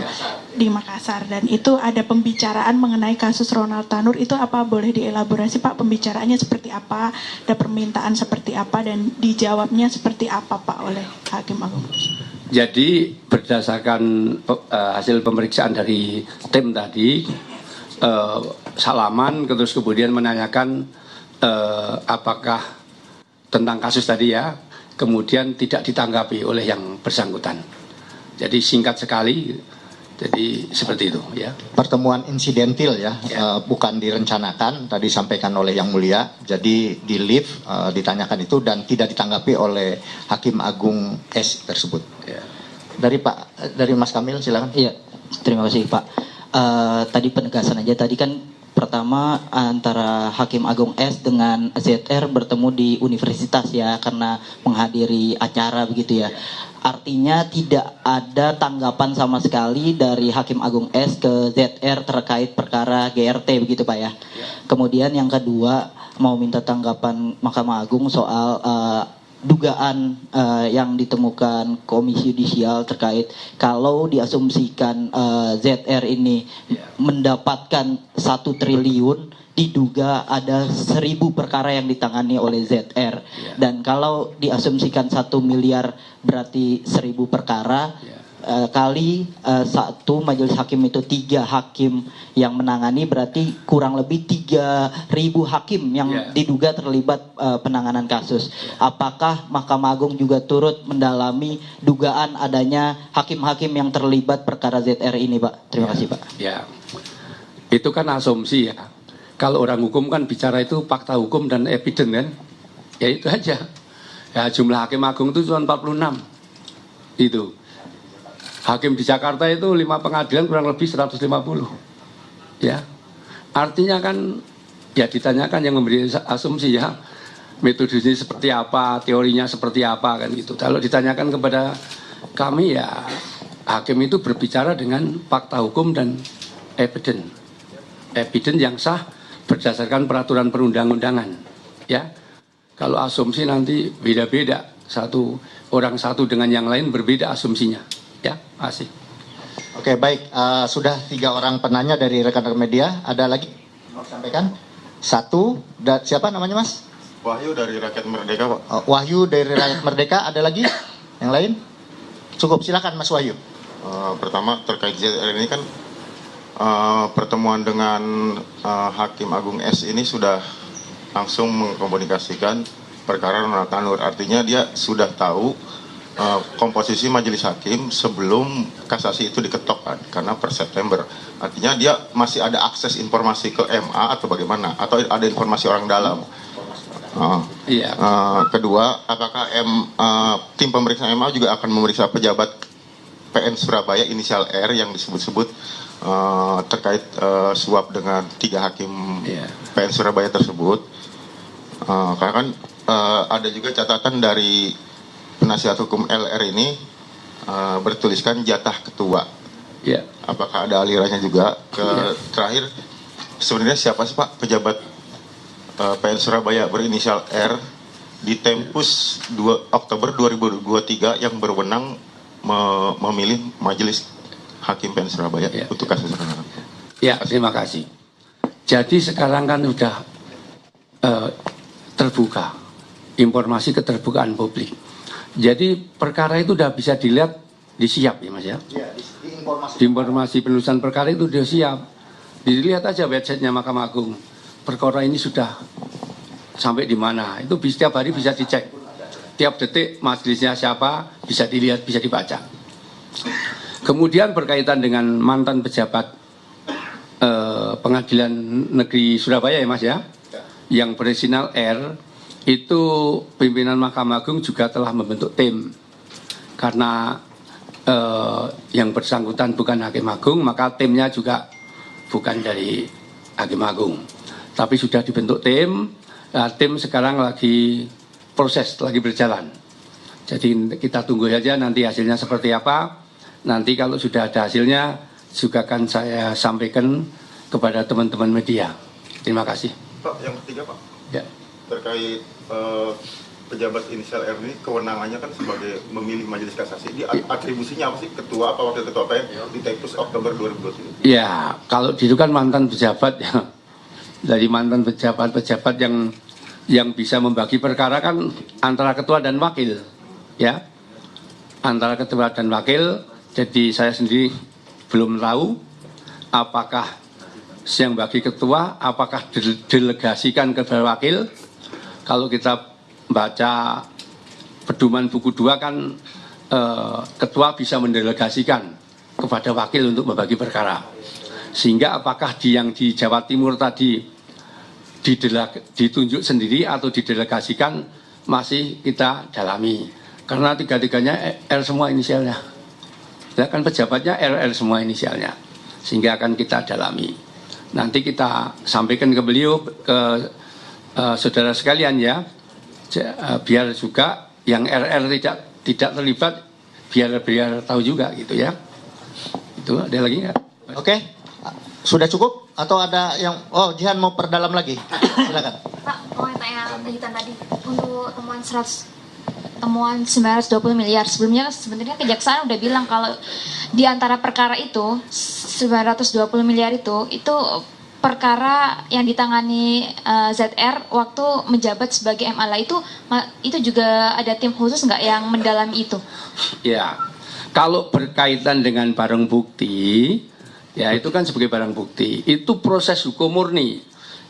di Makassar dan itu ada pembicaraan mengenai kasus Ronald Tanur. Itu apa boleh dielaborasi Pak, pembicaraannya seperti apa, ada permintaan seperti apa dan dijawabnya seperti apa Pak oleh Hakim Agung? Jadi berdasarkan hasil pemeriksaan dari tim tadi, salaman terus kemudian menanyakan apakah tentang kasus tadi ya, kemudian tidak ditanggapi oleh yang bersangkutan. Jadi singkat sekali, jadi seperti itu ya. Pertemuan insidentil ya, bukan direncanakan, tadi sampaikan oleh Yang Mulia. Jadi di lift ditanyakan itu dan tidak ditanggapi oleh Hakim Agung S tersebut. Ya. Dari Mas Kamil silakan. Iya, terima kasih Pak. Tadi penegasan aja, tadi kan pertama antara Hakim Agung S dengan ZR bertemu di universitas ya karena menghadiri acara begitu ya. Artinya tidak ada tanggapan sama sekali dari Hakim Agung S ke ZR terkait perkara GRT begitu Pak ya. Kemudian yang kedua mau minta tanggapan Mahkamah Agung soal dugaan yang ditemukan Komisi Yudisial terkait kalau diasumsikan ZR ini mendapatkan 1 triliun diduga ada 1000 perkara yang ditangani oleh ZR dan kalau diasumsikan 1 miliar berarti 1000 perkara kali satu majelis hakim itu 3 hakim yang menangani, berarti kurang lebih 3.000 hakim yang diduga terlibat penanganan kasus. Apakah Mahkamah Agung juga turut mendalami dugaan adanya hakim-hakim yang terlibat perkara ZR ini, Pak? Terima kasih, Pak. Ya, itu kan asumsi ya. Kalau orang hukum kan bicara itu fakta hukum dan evidence kan, ya itu aja. Ya jumlah hakim agung itu cuma 46. Itu. Hakim di Jakarta itu 5 pengadilan kurang lebih 150. Ya. Artinya kan ya ditanyakan yang memberi asumsi ya. Metodenya seperti apa, teorinya seperti apa kan gitu. Kalau ditanyakan kepada kami ya hakim itu berbicara dengan fakta hukum dan evidence. Evidence yang sah berdasarkan peraturan perundang-undangan. Ya. Kalau asumsi nanti beda-beda, satu orang satu dengan yang lain berbeda asumsinya, ya, asik. Oke, baik, sudah 3 orang penanya dari rekan-rekan media. Ada lagi mau sampaikan? 1, siapa namanya Mas? Wahyu dari Rakyat Merdeka, Pak. Wahyu dari Rakyat Merdeka. Ada lagi? Yang lain? Cukup, silakan Mas Wahyu. Pertama terkait ZR ini kan pertemuan dengan Hakim Agung S ini sudah langsung mengkomunikasikan perkara Ronald Tanur. Artinya dia sudah tahu komposisi majelis hakim sebelum kasasi itu diketok kan, karena per September. Artinya dia masih ada akses informasi ke MA atau bagaimana? Atau ada informasi orang dalam? Iya. Kedua, apakah tim pemeriksa MA juga akan memeriksa pejabat PN Surabaya inisial R yang disebut-sebut terkait suap dengan 3 hakim PN Surabaya tersebut? Karena kan ada juga catatan dari penasihat hukum LR ini bertuliskan jatah ketua. Apakah ada alirannya juga? Terakhir, sebenarnya siapa sih Pak pejabat PN Surabaya berinisial R di Tempus 2 Oktober 2023 yang berwenang memilih majelis hakim PN Surabaya untuk kasus Ronald? Ya, terima kasih. Jadi sekarang kan sudah terbuka, informasi keterbukaan publik. Jadi perkara itu sudah bisa dilihat, disiap ya Mas ya? Di informasi penulisan perkara itu sudah siap. Dilihat aja websitenya Mahkamah Agung. Perkara ini sudah sampai di mana. Itu setiap hari bisa dicek. Tiap detik majelisnya siapa, bisa dilihat, bisa dibaca. Kemudian berkaitan dengan mantan pejabat Pengadilan Negeri Surabaya ya Mas ya? Yang berinisial R, itu pimpinan Mahkamah Agung juga telah membentuk tim. Karena yang bersangkutan bukan Hakim Agung, maka timnya juga bukan dari Hakim Agung. Tapi sudah dibentuk tim, tim sekarang lagi proses, lagi berjalan. Jadi kita tunggu saja nanti hasilnya seperti apa. Nanti kalau sudah ada hasilnya, juga akan saya sampaikan kepada teman-teman media. Terima kasih. Pak, yang ketiga Pak, ya. Terkait pejabat inisial R ini kewenangannya kan sebagai memilih majelis kasasi. Di atribusinya apa sih? Ketua apa wakil ketua apa ya? Di Tempus Oktober 2023. Ya, kalau itu kan mantan pejabat ya. Dari mantan pejabat-pejabat yang bisa membagi perkara kan antara ketua dan wakil, ya. Antara ketua dan wakil. Jadi saya sendiri belum tahu apakah yang bagi ketua, apakah didelegasikan ke wakil. Kalau kita baca pedoman buku 2 kan ketua bisa mendelegasikan kepada wakil untuk membagi perkara. Sehingga apakah yang di Jawa Timur tadi ditunjuk sendiri atau didelegasikan masih kita dalami. Karena tiga-tiganya R semua inisialnya. Ya kan pejabatnya RR semua inisialnya. Sehingga akan kita dalami. Nanti kita sampaikan ke beliau, ke saudara sekalian ya, biar juga yang RR tidak terlibat, biar tahu juga gitu ya. Itu ada lagi nggak? Oke, sudah cukup atau ada yang Jihan mau perdalam lagi? Silakan. Pak, mau tanya lanjutan tadi untuk temuan 920 miliar. Sebelumnya sebenarnya kejaksaan udah bilang kalau di antara perkara itu 920 miliar itu perkara yang ditangani ZR waktu menjabat sebagai MA itu juga ada tim khusus nggak yang mendalami itu? Ya, Kalau berkaitan dengan barang bukti, ya itu kan sebagai barang bukti, itu proses hukum murni,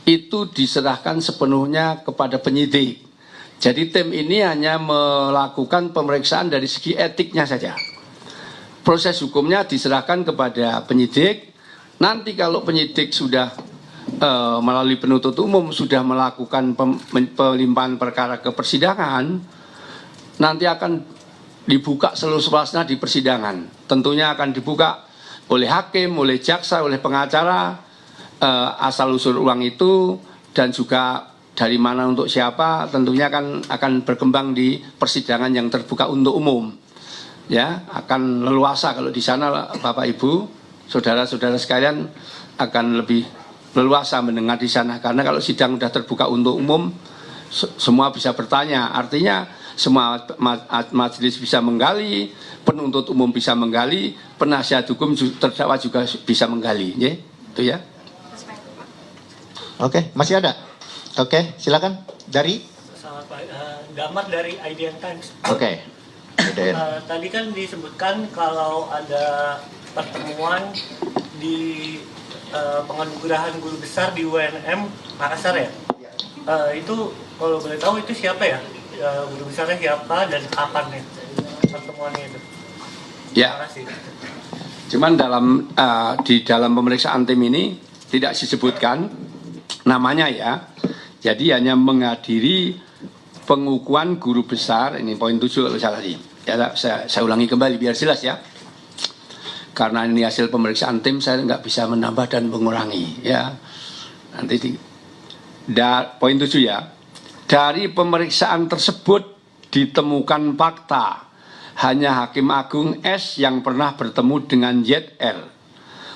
itu diserahkan sepenuhnya kepada penyidik. Jadi tim ini hanya melakukan pemeriksaan dari segi etiknya saja. Proses hukumnya diserahkan kepada penyidik. Nanti kalau penyidik sudah melalui penuntut umum sudah melakukan pelimpahan perkara ke persidangan, nanti akan dibuka seluas-luasnya di persidangan. Tentunya akan dibuka oleh hakim, oleh jaksa, oleh pengacara, asal-usul uang itu, dan juga dari mana untuk siapa, tentunya akan berkembang di persidangan yang terbuka untuk umum. Ya, akan leluasa kalau di sana Bapak Ibu, saudara-saudara sekalian akan lebih leluasa mendengar di sana, karena kalau sidang sudah terbuka untuk umum, semua bisa bertanya. Artinya semua majelis bisa menggali, penuntut umum bisa menggali, penasihat hukum terdakwa juga bisa menggali. Ya, itu ya. Oke, masih ada? Oke, silakan. Dari? Selamat pagi, Damar dari IDN Times. Oke. Tadi kan disebutkan kalau ada pertemuan di penganugerahan guru besar di UNM Makassar ya. Itu kalau boleh tahu itu siapa ya? Guru besarnya siapa dan kapan ya pertemuannya itu? Ya. Terima kasih. Cuman di dalam pemeriksaan tim ini tidak disebutkan namanya ya. Jadi hanya menghadiri pengukuhan guru besar, ini poin 7 kalau salah sih. Ya, saya ulangi kembali biar jelas ya. Karena ini hasil pemeriksaan tim, saya nggak bisa menambah dan mengurangi ya. Nanti poin 7 ya. Dari pemeriksaan tersebut ditemukan fakta hanya Hakim Agung S yang pernah bertemu dengan ZR.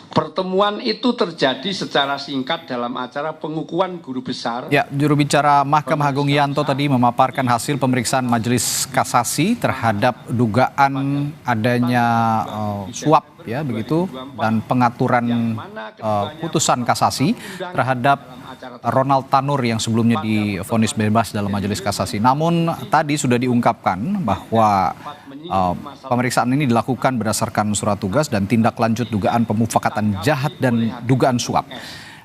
Pertemuan itu terjadi secara singkat dalam acara pengukuhan guru besar. Ya, juru bicara Mahkamah Agung Yanto tadi memaparkan hasil pemeriksaan Majelis Kasasi terhadap dugaan adanya suap ya begitu dan pengaturan putusan kasasi terhadap Ronald Tanur yang sebelumnya divonis bebas dalam Majelis Kasasi. Namun tadi sudah diungkapkan bahwa pemeriksaan ini dilakukan berdasarkan surat tugas dan tindak lanjut dugaan pemufakatan jahat dan dugaan suap.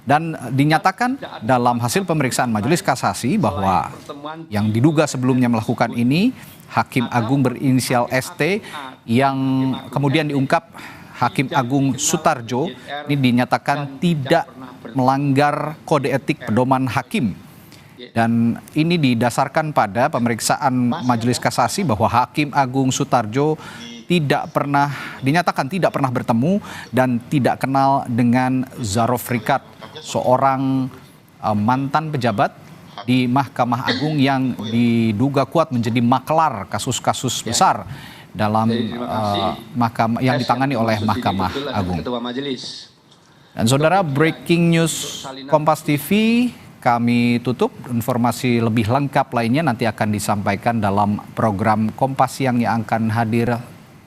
Dan dinyatakan dalam hasil pemeriksaan Majelis Kasasi bahwa yang diduga sebelumnya melakukan ini Hakim Agung berinisial ST yang kemudian diungkap Hakim Agung Sutarjo ini dinyatakan tidak melanggar kode etik pedoman hakim. Dan ini didasarkan pada pemeriksaan Majelis Kasasi bahwa Hakim Agung Sutarjo dinyatakan tidak pernah bertemu dan tidak kenal dengan Zarof Rikat, seorang mantan pejabat di Mahkamah Agung yang diduga kuat menjadi makelar kasus-kasus besar dalam mahkamah yang ditangani oleh Mahkamah Agung. Dan saudara, breaking news Kompas TV kami tutup. Informasi lebih lengkap lainnya nanti akan disampaikan dalam program Kompas Siang yang akan hadir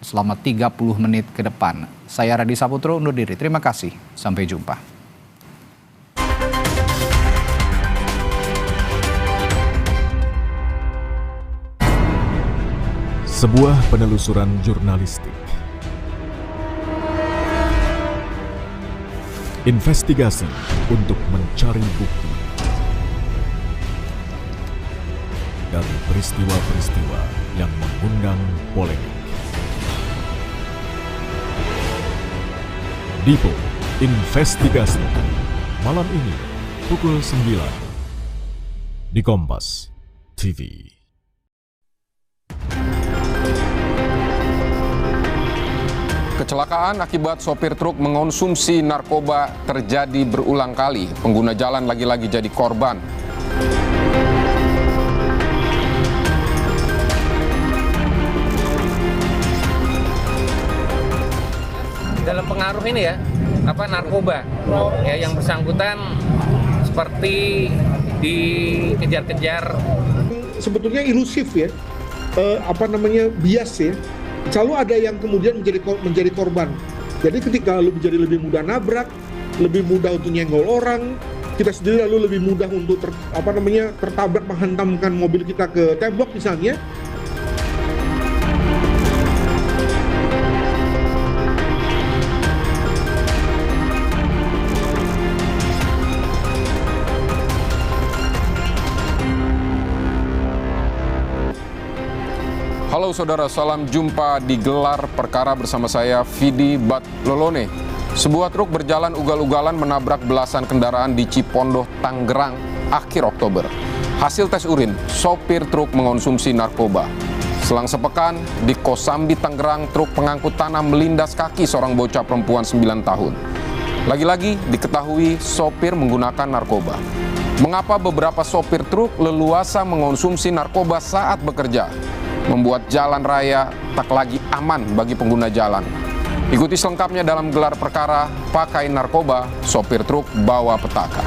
selama 30 menit ke depan. Saya Radi Saputro undur diri. Terima kasih. Sampai jumpa. Sebuah penelusuran jurnalistik. Investigasi untuk mencari bukti dari peristiwa-peristiwa yang mengundang polemik. Dipo Investigasi malam ini pukul 9 di Kompas TV. Kecelakaan akibat sopir truk mengonsumsi narkoba terjadi berulang kali. Pengguna jalan lagi-lagi jadi korban. Dalam pengaruh ini ya, narkoba ya, yang bersangkutan seperti dikejar-kejar. Sebetulnya ilusif ya, bias ya. Selalu ada yang kemudian menjadi korban. Jadi ketika lu menjadi lebih mudah nabrak, lebih mudah untuk nyenggol orang, kita sendiri lalu lebih mudah untuk tertabrak, menghantamkan mobil kita ke tembok misalnya. Halo saudara, salam jumpa di Gelar Perkara bersama saya Vidi Batlolone. Sebuah truk berjalan ugal-ugalan menabrak belasan kendaraan di Cipondoh, Tangerang akhir Oktober. Hasil tes urin, sopir truk mengonsumsi narkoba. Selang sepekan, di Kosambi, Tangerang, truk pengangkut tanah melindas kaki seorang bocah perempuan 9 tahun. Lagi-lagi diketahui sopir menggunakan narkoba. Mengapa beberapa sopir truk leluasa mengonsumsi narkoba saat bekerja? Membuat jalan raya tak lagi aman bagi pengguna jalan. Ikuti selengkapnya dalam Gelar Perkara Pakai Narkoba, Sopir Truk Bawa Petaka.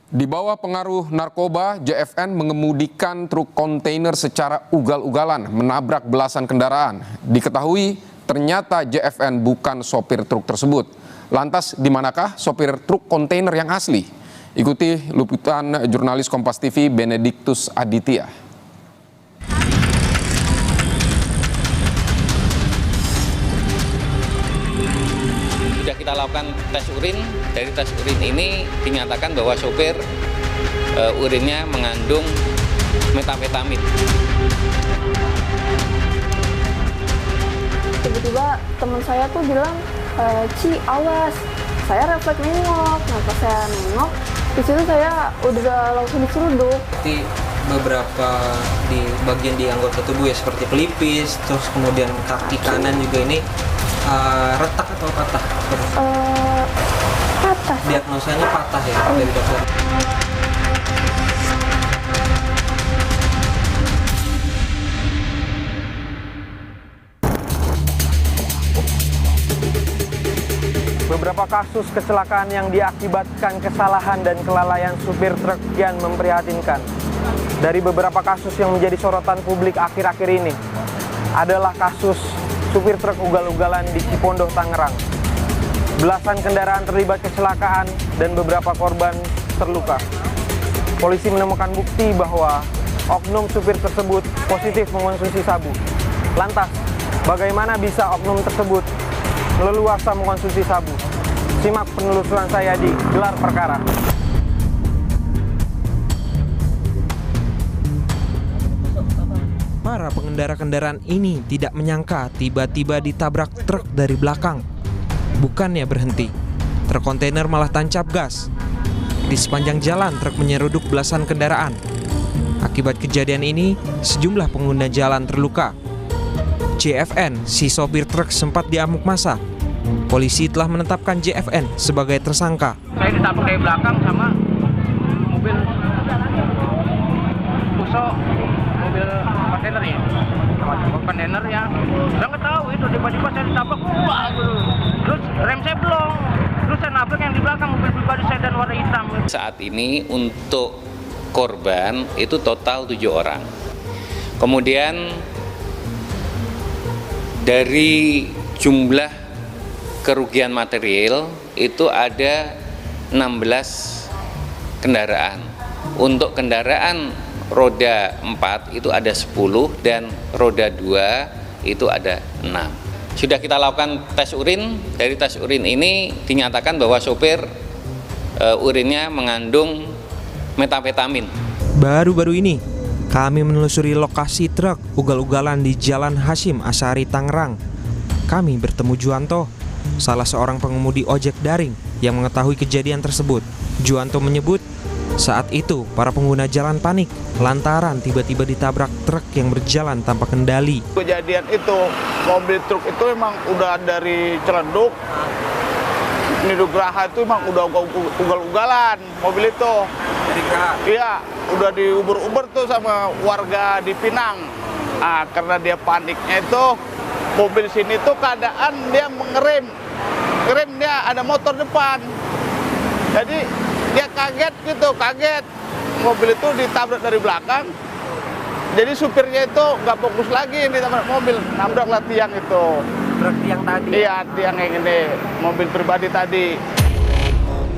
Di bawah pengaruh narkoba, JFN mengemudikan truk kontainer secara ugal-ugalan menabrak belasan kendaraan. Diketahui ternyata JFN bukan sopir truk tersebut. Lantas di manakah sopir truk kontainer yang asli? Ikuti liputan jurnalis Kompas TV Benediktus Aditya. Sudah kita lakukan tes urin. Dari tes urin ini dinyatakan bahwa sopir urinnya mengandung metamfetamin. Tiba-tiba teman saya tuh bilang, Ci, awas. Saya refleks nengok. Nah, pas saya nengok, di situ saya udah langsung diseruduk. Di beberapa di bagian di anggota tubuh ya, seperti pelipis, terus kemudian kaki kanan juga ini retak atau patah? Patah. Diagnosanya patah ya dari dokter. Beberapa kasus kecelakaan yang diakibatkan kesalahan dan kelalaian supir truk kian memprihatinkan. Dari beberapa kasus yang menjadi sorotan publik akhir-akhir ini adalah kasus supir truk ugal-ugalan di Cipondoh, Tangerang. Belasan kendaraan terlibat kecelakaan dan beberapa korban terluka. Polisi menemukan bukti bahwa oknum supir tersebut positif mengonsumsi sabu. Lantas, bagaimana bisa oknum tersebut leluasa mengkonsumsi sabu? Simak penelusuran saya di Gelar Perkara. Para pengendara kendaraan ini tidak menyangka tiba-tiba ditabrak truk dari belakang. Bukannya berhenti, truk kontainer malah tancap gas. Di sepanjang jalan, truk menyeruduk belasan kendaraan. Akibat kejadian ini, sejumlah pengguna jalan terluka. JFN, si sopir truk, sempat diamuk massa. Polisi telah menetapkan JFN sebagai tersangka. Saya ditabrak dari belakang sama mobil Fuso, mobil kontainer ya. Kontainer ya. Saya nggak tahu itu, tiba-tiba saya ditabrak, wah gitu. Terus rem saya belum. Terus saya nabrak yang di belakang, mobil pribadi saya dan warna hitam. Saat ini untuk korban itu total 7 orang. Kemudian dari jumlah kerugian material itu ada 16 kendaraan. Untuk kendaraan roda 4 itu ada 10 dan roda 2 itu ada 6. Sudah kita lakukan tes urin. Dari tes urin ini dinyatakan bahwa sopir urinnya mengandung metamfetamin. Baru-baru ini kami menelusuri lokasi truk ugal-ugalan di Jalan Hasyim Asyari, Tangerang. Kami bertemu Juanto, salah seorang pengemudi ojek daring yang mengetahui kejadian tersebut. Juanto menyebut saat itu para pengguna jalan panik lantaran tiba-tiba ditabrak truk yang berjalan tanpa kendali. Kejadian itu mobil truk itu memang udah dari Ciledug, Nidugraha itu memang udah ugal-ugalan mobil itu. Iya, udah diuber-uber tuh sama warga di Pinang. Nah, karena dia paniknya itu mobil sini tuh keadaan dia mengerem. Ngerem dia ada motor depan. Jadi dia kaget gitu, kaget. Mobil itu ditabrak dari belakang. Jadi supirnya itu nggak fokus lagi ditabrak mobil, nabraklah tiang itu. Truk tiang tadi? Iya, tiang yang ini, mobil pribadi tadi.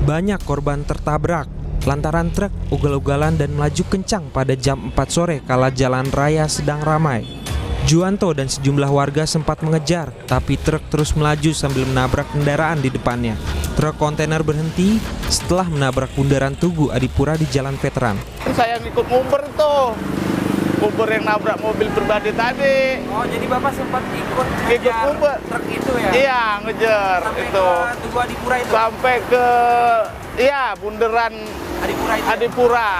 Banyak korban tertabrak lantaran truk ugal-ugalan dan melaju kencang pada jam 4 sore kala jalan raya sedang ramai. Juwanto dan sejumlah warga sempat mengejar, tapi truk terus melaju sambil menabrak kendaraan di depannya. Truk kontainer berhenti setelah menabrak bundaran Tugu Adipura di Jalan Veteran. Saya ngikut Uber tuh. Uber yang nabrak mobil pribadi tadi. Oh, jadi Bapak sempat ikut Uber truk itu ya? Iya, ngejar sampai itu. Ke Tugu Adipura itu? Sampai ke bundaran Adipura.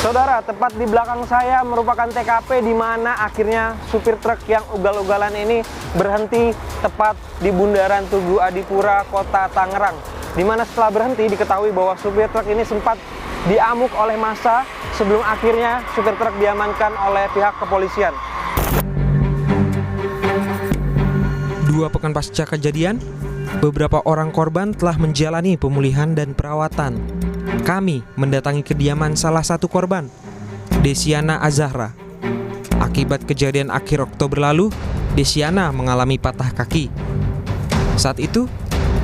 Saudara, tepat di belakang saya merupakan TKP di mana akhirnya supir truk yang ugal-ugalan ini berhenti tepat di bundaran Tugu Adipura, Kota Tangerang. Di mana setelah berhenti diketahui bahwa supir truk ini sempat diamuk oleh massa sebelum akhirnya supir truk diamankan oleh pihak kepolisian. 2 pekan pasca kejadian, beberapa orang korban telah menjalani pemulihan dan perawatan. Kami mendatangi kediaman salah satu korban, Desiana Azahra. Akibat kejadian akhir Oktober lalu, Desiana mengalami patah kaki. Saat itu,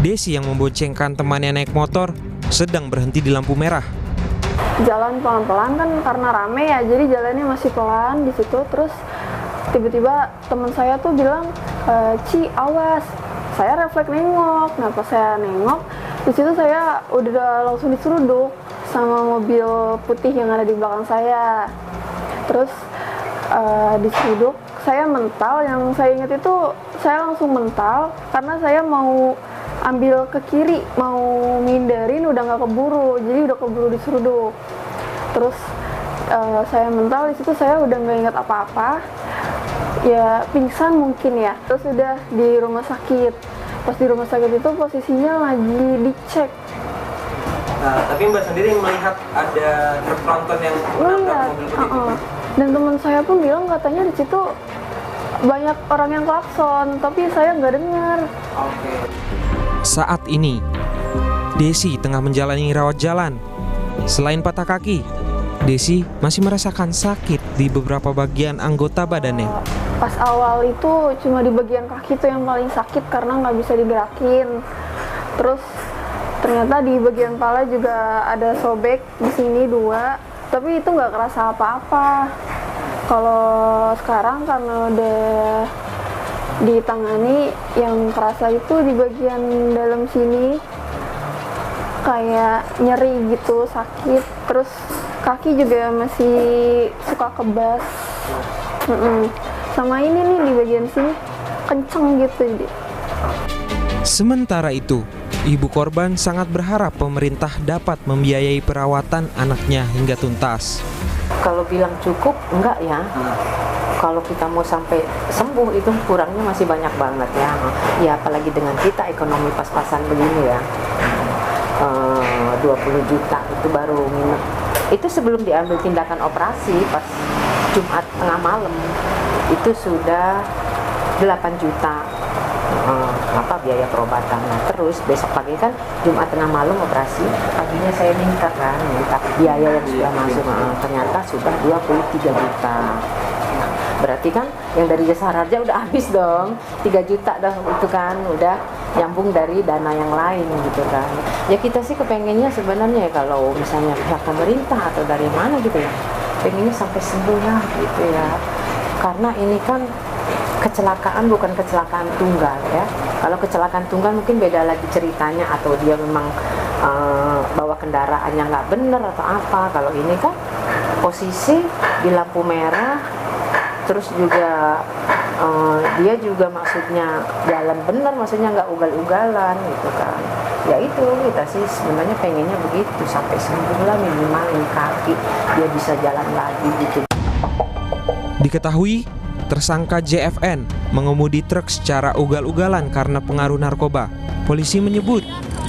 Desi yang memboncengkan temannya naik motor sedang berhenti di lampu merah. Jalan pelan-pelan kan karena rame ya, jadi jalannya masih pelan di situ. Terus tiba-tiba teman saya tuh bilang, "Ci, awas." Saya refleks nengok. Nah, pas saya nengok, di situ saya udah langsung diseruduk sama mobil putih yang ada di belakang saya. Terus diseruduk, saya mental. Yang saya ingat itu saya langsung mental karena saya mau ambil ke kiri, mau ngindarin udah nggak keburu, jadi udah keburu diseruduk. Terus saya mental, di situ saya udah nggak ingat apa-apa. Ya pingsan mungkin ya. Terus udah di rumah sakit. Pas di rumah sakit itu posisinya lagi dicek. Nah, tapi Mbak sendiri melihat ada truk tronton yang menabrak mobil itu. Dan teman saya pun bilang katanya di situ banyak orang yang klakson, tapi saya nggak dengar. Oke. Saat ini, Desi tengah menjalani rawat jalan. Selain patah kaki, Desi masih merasakan sakit di beberapa bagian anggota badannya. Pas awal itu cuma di bagian kaki tuh yang paling sakit karena nggak bisa digerakin. Terus ternyata di bagian kepala juga ada sobek di sini 2, tapi itu nggak kerasa apa-apa. Kalau sekarang karena udah ditangani, yang kerasa itu di bagian dalam sini kayak nyeri gitu, sakit. Terus kaki juga masih suka kebas. Sama ini nih di bagian sini kenceng gitu. Sementara itu, ibu korban sangat berharap pemerintah dapat membiayai perawatan anaknya hingga tuntas. Kalau bilang cukup, enggak ya. Kalau kita mau sampai sembuh itu kurangnya masih banyak banget ya. Ya apalagi dengan kita ekonomi pas-pasan begini ya. 20 juta itu baru nginep. Itu sebelum diambil tindakan operasi pas Jumat tengah malam itu sudah 8 juta biaya perobatan. Nah, terus besok pagi kan Jumat tengah malam operasi, paginya saya minta biaya yang sudah masuk, ternyata sudah 23 juta. Berarti kan yang dari jasa harja udah habis dong, 3 juta dong itu kan udah nyambung dari dana yang lain gitu kan. Ya kita sih kepengennya sebenarnya ya kalau misalnya pihak pemerintah atau dari mana gitu ya, pengennya sampai sembuh lah gitu ya. Karena ini kan kecelakaan bukan kecelakaan tunggal ya. Kalau kecelakaan tunggal mungkin beda lagi ceritanya, atau dia memang bawa kendaraannya nggak bener atau apa. Kalau ini kan posisi di lampu merah, terus juga dia juga maksudnya jalan bener, maksudnya nggak ugal-ugalan gitu kan. Ya itu kita sih sebenarnya pengennya begitu, sampai sembuh lah minimal ini kaki dia bisa jalan lagi gitu. Diketahui tersangka JFN mengemudi truk secara ugal-ugalan karena pengaruh narkoba. Polisi menyebut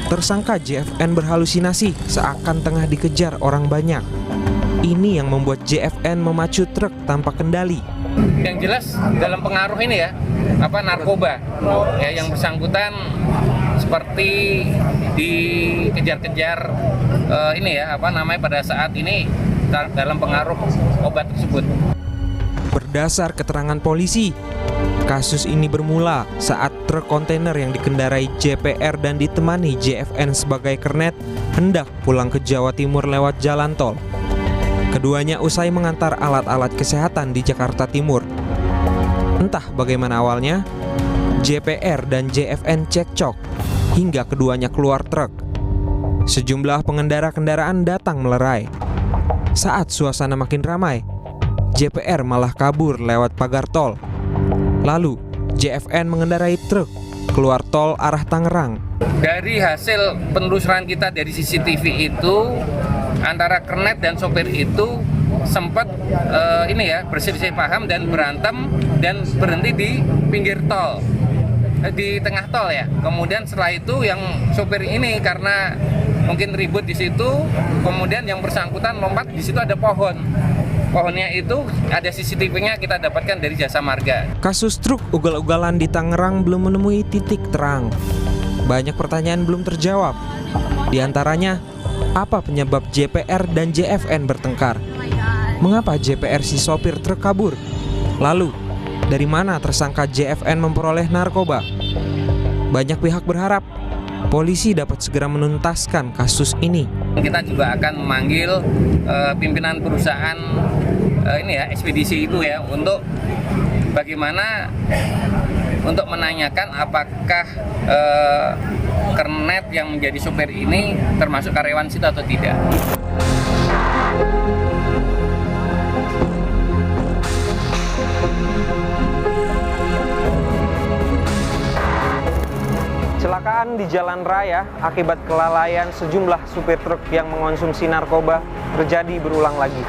tersangka JFN berhalusinasi seakan tengah dikejar orang banyak. Ini yang membuat JFN memacu truk tanpa kendali. Yang jelas dalam pengaruh ini ya, narkoba. Ya, yang bersangkutan seperti dikejar-kejar pada saat ini dalam pengaruh obat tersebut. Berdasar keterangan polisi, kasus ini bermula saat truk kontainer yang dikendarai JPR dan ditemani JFN sebagai kernet hendak pulang ke Jawa Timur lewat jalan tol. Keduanya usai mengantar alat-alat kesehatan di Jakarta Timur. Entah bagaimana awalnya, JPR dan JFN cekcok hingga keduanya keluar truk. Sejumlah pengendara kendaraan datang melerai. Saat suasana makin ramai, JPR malah kabur lewat pagar tol. Lalu, JFN mengendarai truk keluar tol arah Tangerang. Dari hasil penelusuran kita dari CCTV itu, antara kernet dan sopir itu sempat berselisih paham dan berantem dan berhenti di pinggir tol, di tengah tol ya. Kemudian setelah itu yang sopir ini karena mungkin ribut di situ, kemudian yang bersangkutan lompat, di situ ada pohon. Pohonnya itu ada CCTV-nya kita dapatkan dari Jasa Marga. Kasus truk ugal-ugalan di Tangerang belum menemui titik terang. Banyak pertanyaan belum terjawab. Di antaranya, apa penyebab JPR dan JFN bertengkar? Mengapa JPR si sopir truk kabur? Lalu, dari mana tersangka JFN memperoleh narkoba? Banyak pihak berharap polisi dapat segera menuntaskan kasus ini. Kita juga akan memanggil pimpinan perusahaan ekspedisi itu ya, untuk bagaimana untuk menanyakan apakah kernet yang menjadi sopir ini termasuk karyawan situ atau tidak. Kecelakaan di jalan raya akibat kelalaian sejumlah supir truk yang mengonsumsi narkoba terjadi berulang lagi.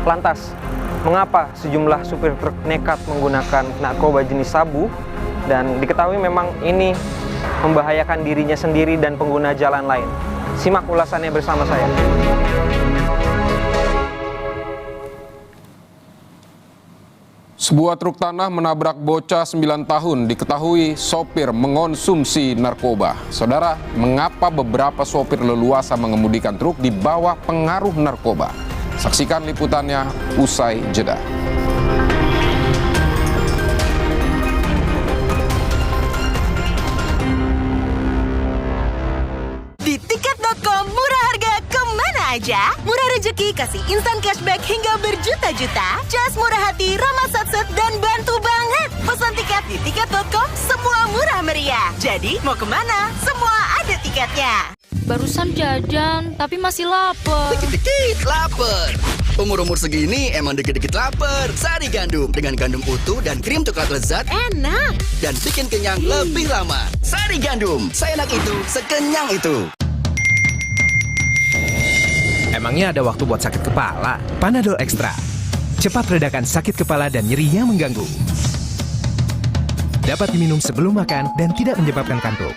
Lantas, mengapa sejumlah supir truk nekat menggunakan narkoba jenis sabu? Dan diketahui memang ini membahayakan dirinya sendiri dan pengguna jalan lain. Simak ulasannya bersama saya. Sebuah truk tanah menabrak bocah 9 tahun, diketahui sopir mengonsumsi narkoba. Saudara, mengapa beberapa sopir leluasa mengemudikan truk di bawah pengaruh narkoba? Saksikan liputannya usai jeda. Di tiket.com murah harga kemana aja? Murah rezeki kasih instan cashback hingga berjuta-juta. Jas murah hati, ramah satset dan bantu banget. Pesan tiket di tiket.com semua murah meriah. Jadi mau kemana? Semua ada tiketnya. Barusan jajan, tapi masih lapar. Dikit-dikit lapar. Umur-umur segini emang dikit-dikit lapar. Sari gandum dengan gandum utuh dan krim coklat lezat. Enak. Dan bikin kenyang lebih lama. Sari gandum, seenak itu, sekenyang itu. Emangnya ada waktu buat sakit kepala? Panadol Extra. Cepat redakan sakit kepala dan nyeri yang mengganggu. Dapat diminum sebelum makan dan tidak menyebabkan kantuk.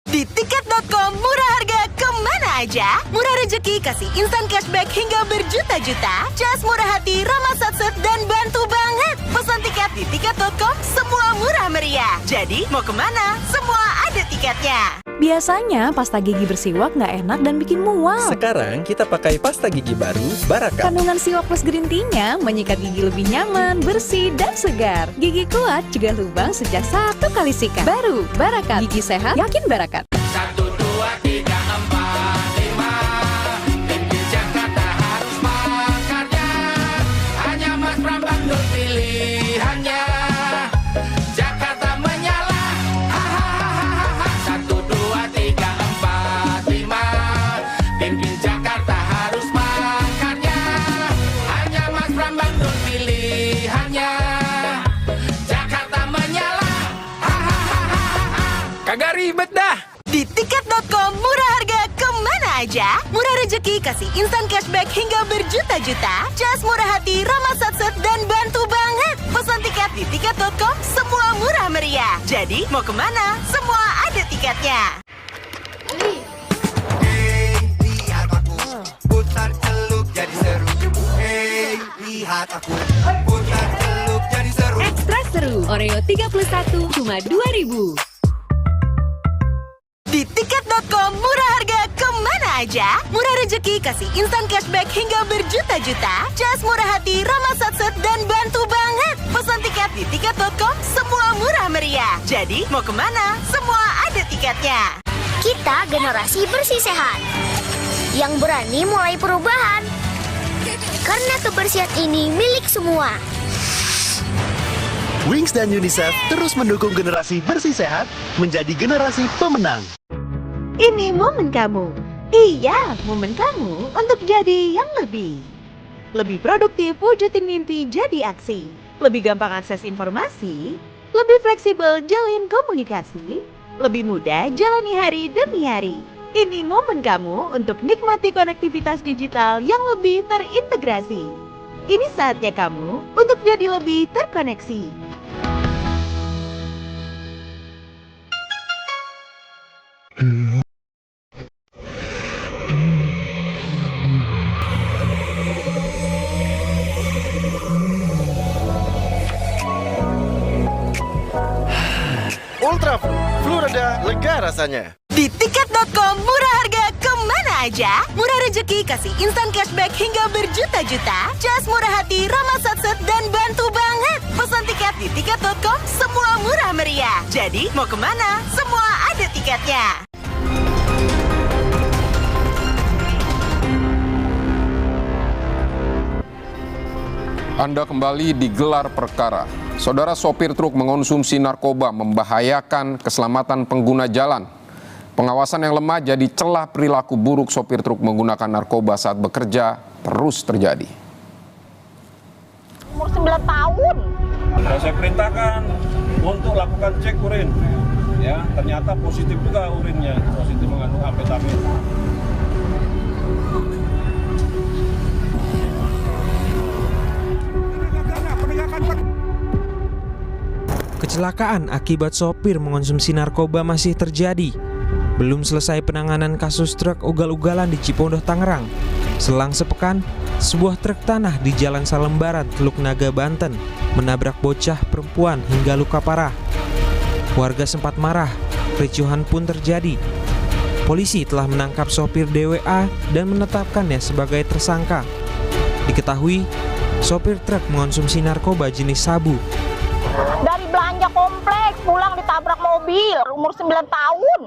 Di tiket.com murah harga kemana aja? Murah rezeki kasih instan cashback hingga berjuta-juta. Jas murah hati, ramah satset dan bantu banget. Pesan tiket di tiket.com semua murah meriah. Jadi mau kemana? Semua ada tiketnya. Biasanya pasta gigi bersiwak nggak enak dan bikin mual. Sekarang kita pakai pasta gigi baru Baraka. Kandungan siwak plus green tea-nya menyikat gigi lebih nyaman, bersih, dan segar. Gigi kuat juga lubang sejak 1 kali sikat. Baru Baraka, gigi sehat, yakin Baraka. 1, 2, 3, 4, 5. Tim Jakarta harus makarnya. Hanya Mas Pram Bandung pilihannya. Jakarta menyala. Hahaha. 1, 2, 3, 4, 5. Pimpin Jakarta harus makarnya. Hanya Mas Pram Bandung pilihannya. Jakarta menyala. Hahaha. Kagak ribet dah. Di tiket.com murah harga kemana aja? Murah rezeki kasih instan cashback hingga berjuta-juta. Jas murah hati, ramah satset dan bantu banget. Pesan tiket di tiket.com semua murah meriah. Jadi mau kemana? Semua ada tiketnya. Lihat aku putar celup jadi seru. Hey, lihat aku putar celup jadi seru. Ekstra seru, Oreo 31 cuma 2.000. Di tiket.com murah harga kemana aja? Murah rezeki kasih instan cashback hingga berjuta-juta. Jas murah hati, ramah satset dan bantu banget. Pesan tiket di tiket.com semua murah meriah. Jadi mau kemana? Semua ada tiketnya. Kita generasi bersih sehat. yang berani mulai perubahan. Karena kebersihan ini milik semua. Wings dan UNICEF terus mendukung generasi bersih sehat menjadi generasi pemenang. Ini momen kamu. Iya, momen kamu untuk jadi yang lebih. Lebih produktif wujudin mimpi jadi aksi. Lebih gampang akses informasi. Lebih fleksibel jalin komunikasi. Lebih mudah jalani hari demi hari. Ini momen kamu untuk nikmati konektivitas digital yang lebih terintegrasi. Ini saatnya kamu untuk jadi lebih terkoneksi. Ultra Flu reda lega rasanya. Di tiket.com murah harga kemana aja? Murah rezeki kasih instan cashback hingga berjuta-juta. Cas murah hati, ramah satset, dan bantu banget. Pesan tiket di tiket.com semua murah meriah. Jadi mau kemana? Semua ada tiketnya. Anda kembali di Gelar Perkara. Saudara, sopir truk mengonsumsi narkoba membahayakan keselamatan pengguna jalan. Pengawasan yang lemah jadi celah perilaku buruk sopir truk menggunakan narkoba saat bekerja terus terjadi. Umur 9 tahun. Saya perintahkan untuk lakukan cek urin. Ya, ternyata positif juga urinnya, positif mengandung amfetamin. Kecelakaan akibat sopir mengonsumsi narkoba masih terjadi. Belum selesai penanganan kasus truk ugal-ugalan di Cipondoh, Tangerang. Selang sepekan, sebuah truk tanah di Jalan Salembaran, Teluk Naga, Banten, menabrak bocah perempuan hingga luka parah. Warga sempat marah, kericuhan pun terjadi. Polisi telah menangkap sopir DWA dan menetapkannya sebagai tersangka. Diketahui, sopir truk mengonsumsi narkoba jenis sabu. Dari belanja kompleks pulang ditabrak mobil, umur 9 tahun.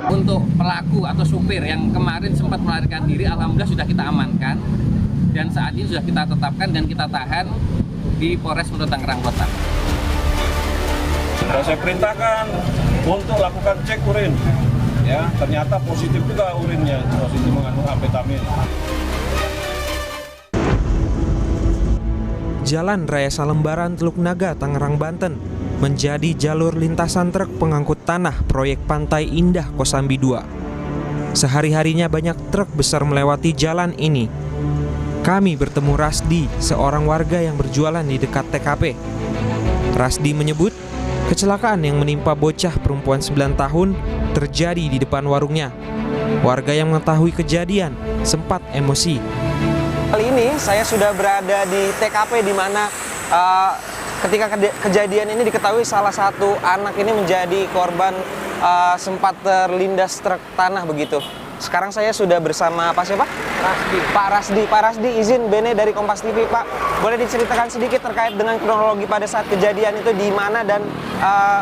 Untuk pelaku atau supir yang kemarin sempat melarikan diri, alhamdulillah sudah kita amankan dan saat ini sudah kita tetapkan dan kita tahan di Polres Metro Tangerang Kota. Saya perintahkan untuk lakukan cek urin. Ya, ternyata positif juga urinnya, positif mengandung amfetamin. Jalan Raya Salembaran, Teluk Naga, Tangerang, Banten menjadi jalur lintasan truk pengangkut tanah proyek Pantai Indah Kosambi 2. Sehari-harinya banyak truk besar melewati jalan ini. Kami bertemu Rasdi, seorang warga yang berjualan di dekat TKP. Rasdi menyebut kecelakaan yang menimpa bocah perempuan 9 tahun terjadi di depan warungnya. Warga yang mengetahui kejadian sempat emosi. Kali ini saya sudah berada di TKP di mana ketika kejadian ini diketahui salah satu anak ini menjadi korban sempat terlindas truk tanah begitu. Sekarang saya sudah bersama Pak siapa? Rasdi. Pak Rasdi. Pak Rasdi, izin Bene dari Kompas TV, Pak. Boleh diceritakan sedikit terkait dengan kronologi pada saat kejadian itu di mana dan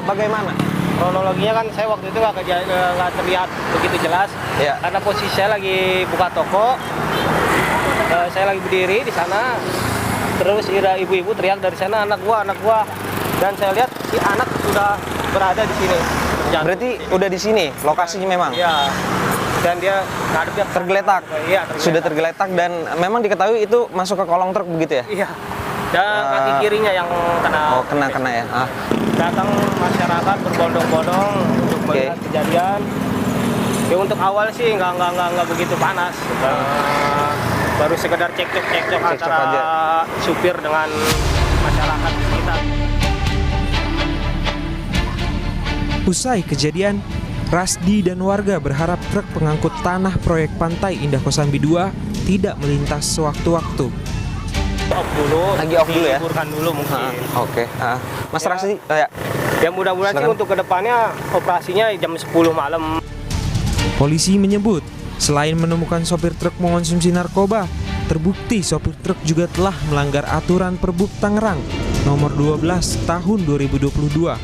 bagaimana? Kronologinya kan saya waktu itu nggak terlihat begitu jelas, ya. Karena posisi saya lagi buka toko. Saya lagi berdiri di sana, terus ada ibu-ibu teriak dari sana, anak gua, dan saya lihat si anak sudah berada di sini. Berarti udah di sini lokasinya memang? Iya. Dan dia ngadepnya tergeletak. Iya, tergeletak. Sudah tergeletak dan memang diketahui itu masuk ke kolong truk begitu ya? Iya. Dan kaki kirinya yang kena. Oh, kena ya. Datang masyarakat berbondong-bondong untuk melihat kejadian. Ya untuk awal sih nggak begitu panas. Baru sekedar cekcok antara aja supir dengan masyarakat di sekitar. Usai kejadian, Rasdi dan warga berharap truk pengangkut tanah proyek Pantai Indah Kosambi 2 tidak melintas sewaktu-waktu. Lagi off dulu ya? Liburkan dulu mungkin. Oke. Mas ya, Rasdi, ya mudah-mudahan sih untuk kedepannya operasinya jam 10 malam. Polisi menyebut, selain menemukan sopir truk mengonsumsi narkoba, terbukti sopir truk juga telah melanggar aturan Perbub Tangerang nomor 12 tahun 2022.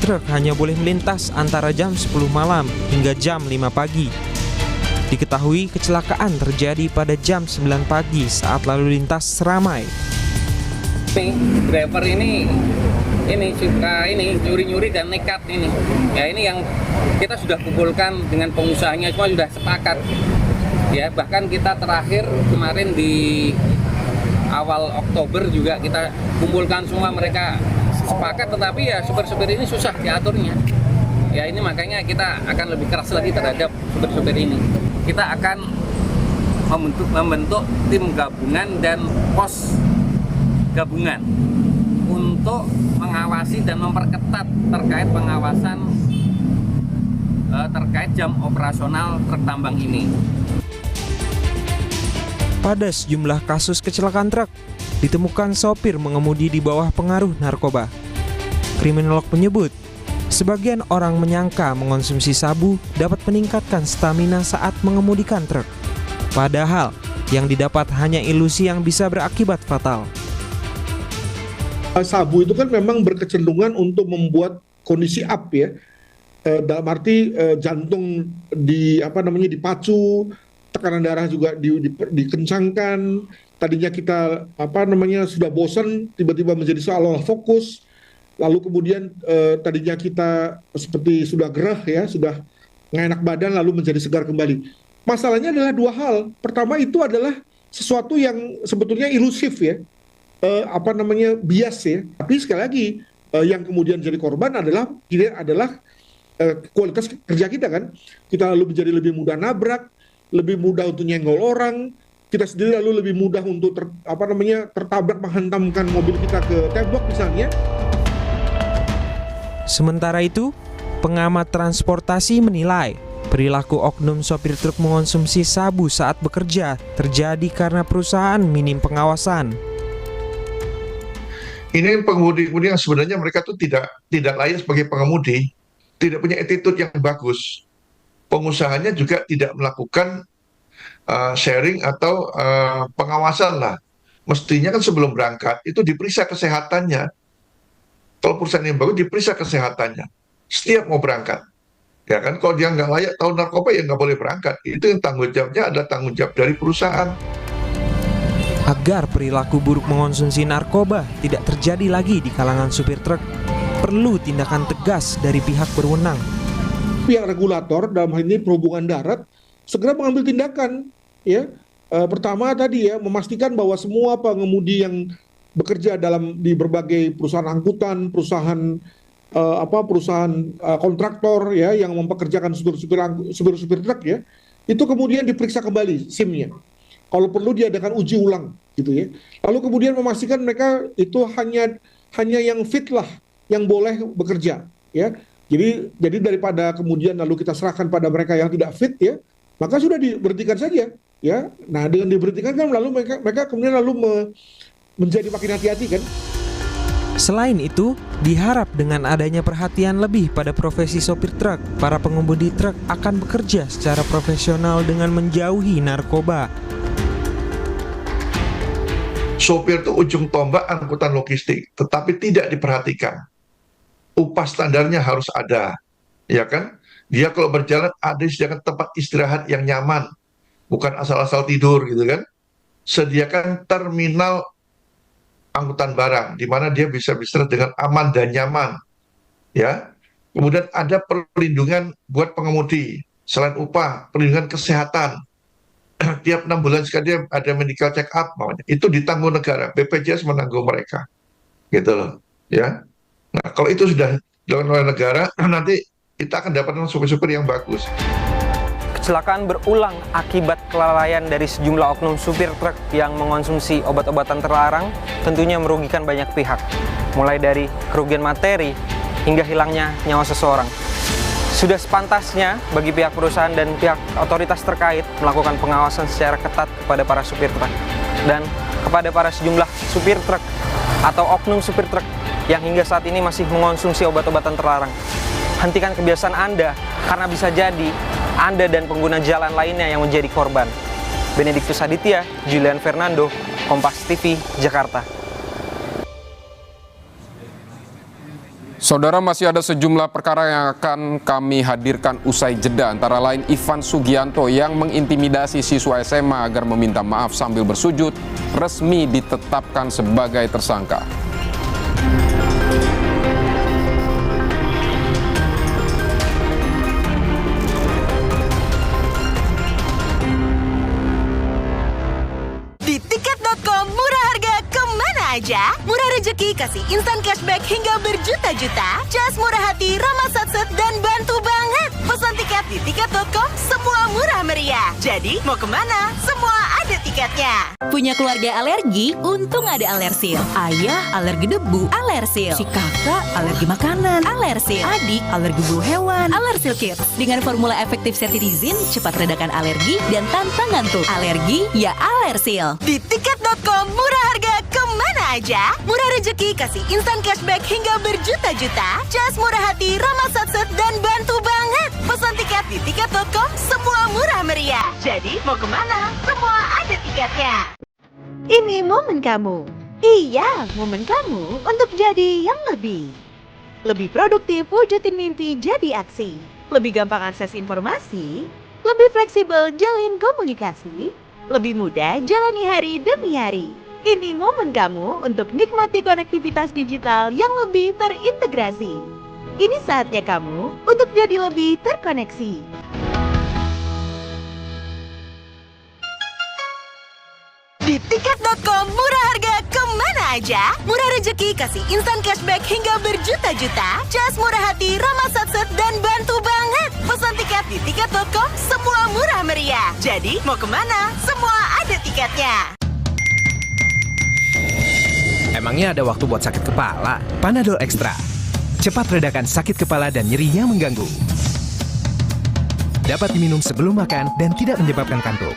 Truk hanya boleh melintas antara jam 10 malam hingga jam 5 pagi. Diketahui kecelakaan terjadi pada jam 9 pagi saat lalu lintas ramai. Driver ini suka nyuri-nyuri dan nekat ini. Ya, ini yang kita sudah kumpulkan dengan pengusahanya, semua sudah sepakat. Ya, bahkan kita terakhir kemarin di awal Oktober juga kita kumpulkan semua, mereka sepakat, tetapi ya supir-supir ini susah diaturnya. Ya, ini makanya kita akan lebih keras lagi terhadap supir-supir ini. Kita akan membentuk tim gabungan dan pos gabungan untuk mengawasi dan memperketat terkait pengawasan terkait jam operasional truk tambang ini. Pada sejumlah kasus kecelakaan truk, ditemukan sopir mengemudi di bawah pengaruh narkoba. Kriminolog menyebut, sebagian orang menyangka mengonsumsi sabu dapat meningkatkan stamina saat mengemudikan truk. Padahal, yang didapat hanya ilusi yang bisa berakibat fatal. Sabu itu kan memang berkecenderungan untuk membuat kondisi up ya, dalam arti jantung dipacu, tekanan darah juga dikencangkan. Tadinya kita sudah bosan, tiba-tiba menjadi seolah-olah fokus. Lalu kemudian tadinya kita seperti sudah gerah ya, sudah nggak enak badan, lalu menjadi segar kembali. Masalahnya adalah dua hal. Pertama itu adalah sesuatu yang sebetulnya ilusif ya. Bias ya. Tapi sekali lagi yang kemudian jadi korban adalah kualitas kerja kita kan. Kita lalu menjadi lebih mudah nabrak, lebih mudah untuk nyenggol orang. Kita sendiri lalu lebih mudah untuk tertabrak, menghantamkan mobil kita ke tembok misalnya. Sementara itu, pengamat transportasi menilai perilaku oknum sopir truk mengonsumsi sabu saat bekerja terjadi karena perusahaan minim pengawasan. Ini pengemudi-pengemudi yang sebenarnya mereka tuh tidak layak sebagai pengemudi, tidak punya attitude yang bagus. Pengusahanya juga tidak melakukan sharing atau pengawasan lah. Mestinya kan sebelum berangkat itu diperiksa kesehatannya. Kalau perusahaan yang bagus diperiksa kesehatannya setiap mau berangkat. Ya kan, kalau dia nggak layak tahu narkoba ya nggak boleh berangkat. Itu yang tanggung jawabnya adalah tanggung jawab dari perusahaan. Agar perilaku buruk mengonsumsi narkoba tidak terjadi lagi di kalangan supir truk, perlu tindakan tegas dari pihak berwenang. Pihak regulator dalam hal ini Perhubungan Darat segera mengambil tindakan. Ya, pertama tadi ya memastikan bahwa semua pengemudi yang bekerja di berbagai perusahaan angkutan, perusahaan kontraktor ya yang mempekerjakan supir-supir truk ya, itu kemudian diperiksa kembali SIM-nya. Kalau perlu diadakan uji ulang gitu ya. Lalu kemudian memastikan mereka itu hanya yang fit lah yang boleh bekerja ya. Jadi daripada kemudian lalu kita serahkan pada mereka yang tidak fit ya, maka sudah diberhentikan saja ya. Nah, dengan diberhentikan kan lalu mereka kemudian menjadi makin hati-hati kan. Selain itu, diharap dengan adanya perhatian lebih pada profesi sopir truk, para pengemudi truk akan bekerja secara profesional dengan menjauhi narkoba. Sopir itu ujung tombak angkutan logistik, tetapi tidak diperhatikan. Upah standarnya harus ada, ya kan? Dia kalau berjalan ada disediakan tempat istirahat yang nyaman, bukan asal-asal tidur gitu kan. Sediakan terminal angkutan barang, di mana dia bisa beristirahat dengan aman dan nyaman, ya. Kemudian ada perlindungan buat pengemudi, selain upah, perlindungan kesehatan. Tiap 6 bulan sekali dia ada medical check up, itu ditanggung negara, BPJS menanggung mereka, gitu loh, ya. Nah, kalau itu sudah dilakukan oleh negara, nanti kita akan dapatkan supir-supir yang bagus. Kecelakaan berulang akibat kelalaian dari sejumlah oknum supir truk yang mengonsumsi obat-obatan terlarang tentunya merugikan banyak pihak, mulai dari kerugian materi hingga hilangnya nyawa seseorang. Sudah sepantasnya bagi pihak perusahaan dan pihak otoritas terkait melakukan pengawasan secara ketat kepada para supir truk dan kepada para sejumlah supir truk atau oknum supir truk yang hingga saat ini masih mengonsumsi obat-obatan terlarang. Hentikan kebiasaan Anda karena bisa jadi Anda dan pengguna jalan lainnya yang menjadi korban. Benediktus Aditya, Julian Fernando, Kompas TV, Jakarta. Saudara, masih ada sejumlah perkara yang akan kami hadirkan usai jeda, antara lain Ivan Sugianto yang mengintimidasi siswa SMA agar meminta maaf sambil bersujud, resmi ditetapkan sebagai tersangka. Di tiket.com murah harga kemana aja? Murah rezeki kasih instan cashback hingga berjuta-juta. Cas murah hati, ramah satset dan bantu banget. Pesan tiket di tiket.com semua murah meriah. Jadi mau kemana? Semua ada tiketnya. Punya keluarga alergi? Untung ada Alersil. Ayah alergi debu, Alersil. Si kakak alergi makanan, Alersil. Adik alergi bulu hewan, Alersil Kids. Dengan formula efektif cetirizin, cepat redakan alergi dan tanpa ngantuk. Alergi ya Alersil. Di tiket.com murah harga kemana aja? Murah rezeki kasih instan cashback hingga berjuta-juta. Cas murah hati, ramah satset dan bantu banget. Pesan tiket di tiket.com semua murah meriah. Jadi mau kemana? Semua ada tiketnya. Ini momen kamu. Iya, momen kamu untuk jadi yang lebih. Lebih produktif wujudin mimpi jadi aksi. Lebih gampang akses informasi. Lebih fleksibel jalin komunikasi. Lebih mudah jalani hari demi hari. Ini momen kamu untuk nikmati konektivitas digital yang lebih terintegrasi. Ini saatnya kamu untuk jadi lebih terkoneksi. Di tiket.com murah harga kemana aja? Murah rezeki kasih instan cashback hingga berjuta-juta. Cas murah hati, ramah satset dan bantu banget. Pesan tiket di tiket.com semua murah meriah. Jadi mau kemana? Semua ada tiketnya. Emangnya ada waktu buat sakit kepala? Panadol Extra. Cepat redakan sakit kepala dan nyeri yang mengganggu. Dapat diminum sebelum makan dan tidak menyebabkan kantuk.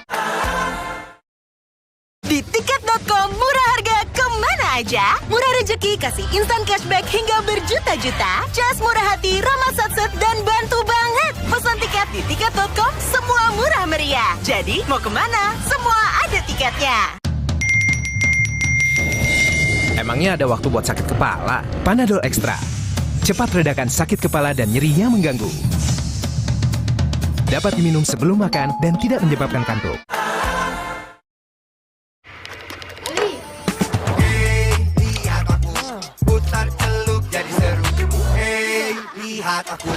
Di tiket.com murah harga kemana aja? Murah rezeki kasih instan cashback hingga berjuta-juta. Cas murah hati, ramah satset dan bantu banget. Pesan tiket di tiket.com semua murah meriah. Jadi mau kemana? Semua ada tiketnya. Emangnya ada waktu buat sakit kepala? Panadol Extra. Cepat redakan sakit kepala dan nyeri yang mengganggu. Dapat diminum sebelum makan dan tidak menyebabkan kantuk. Putar celup jadi seru. Hey, lihat aku.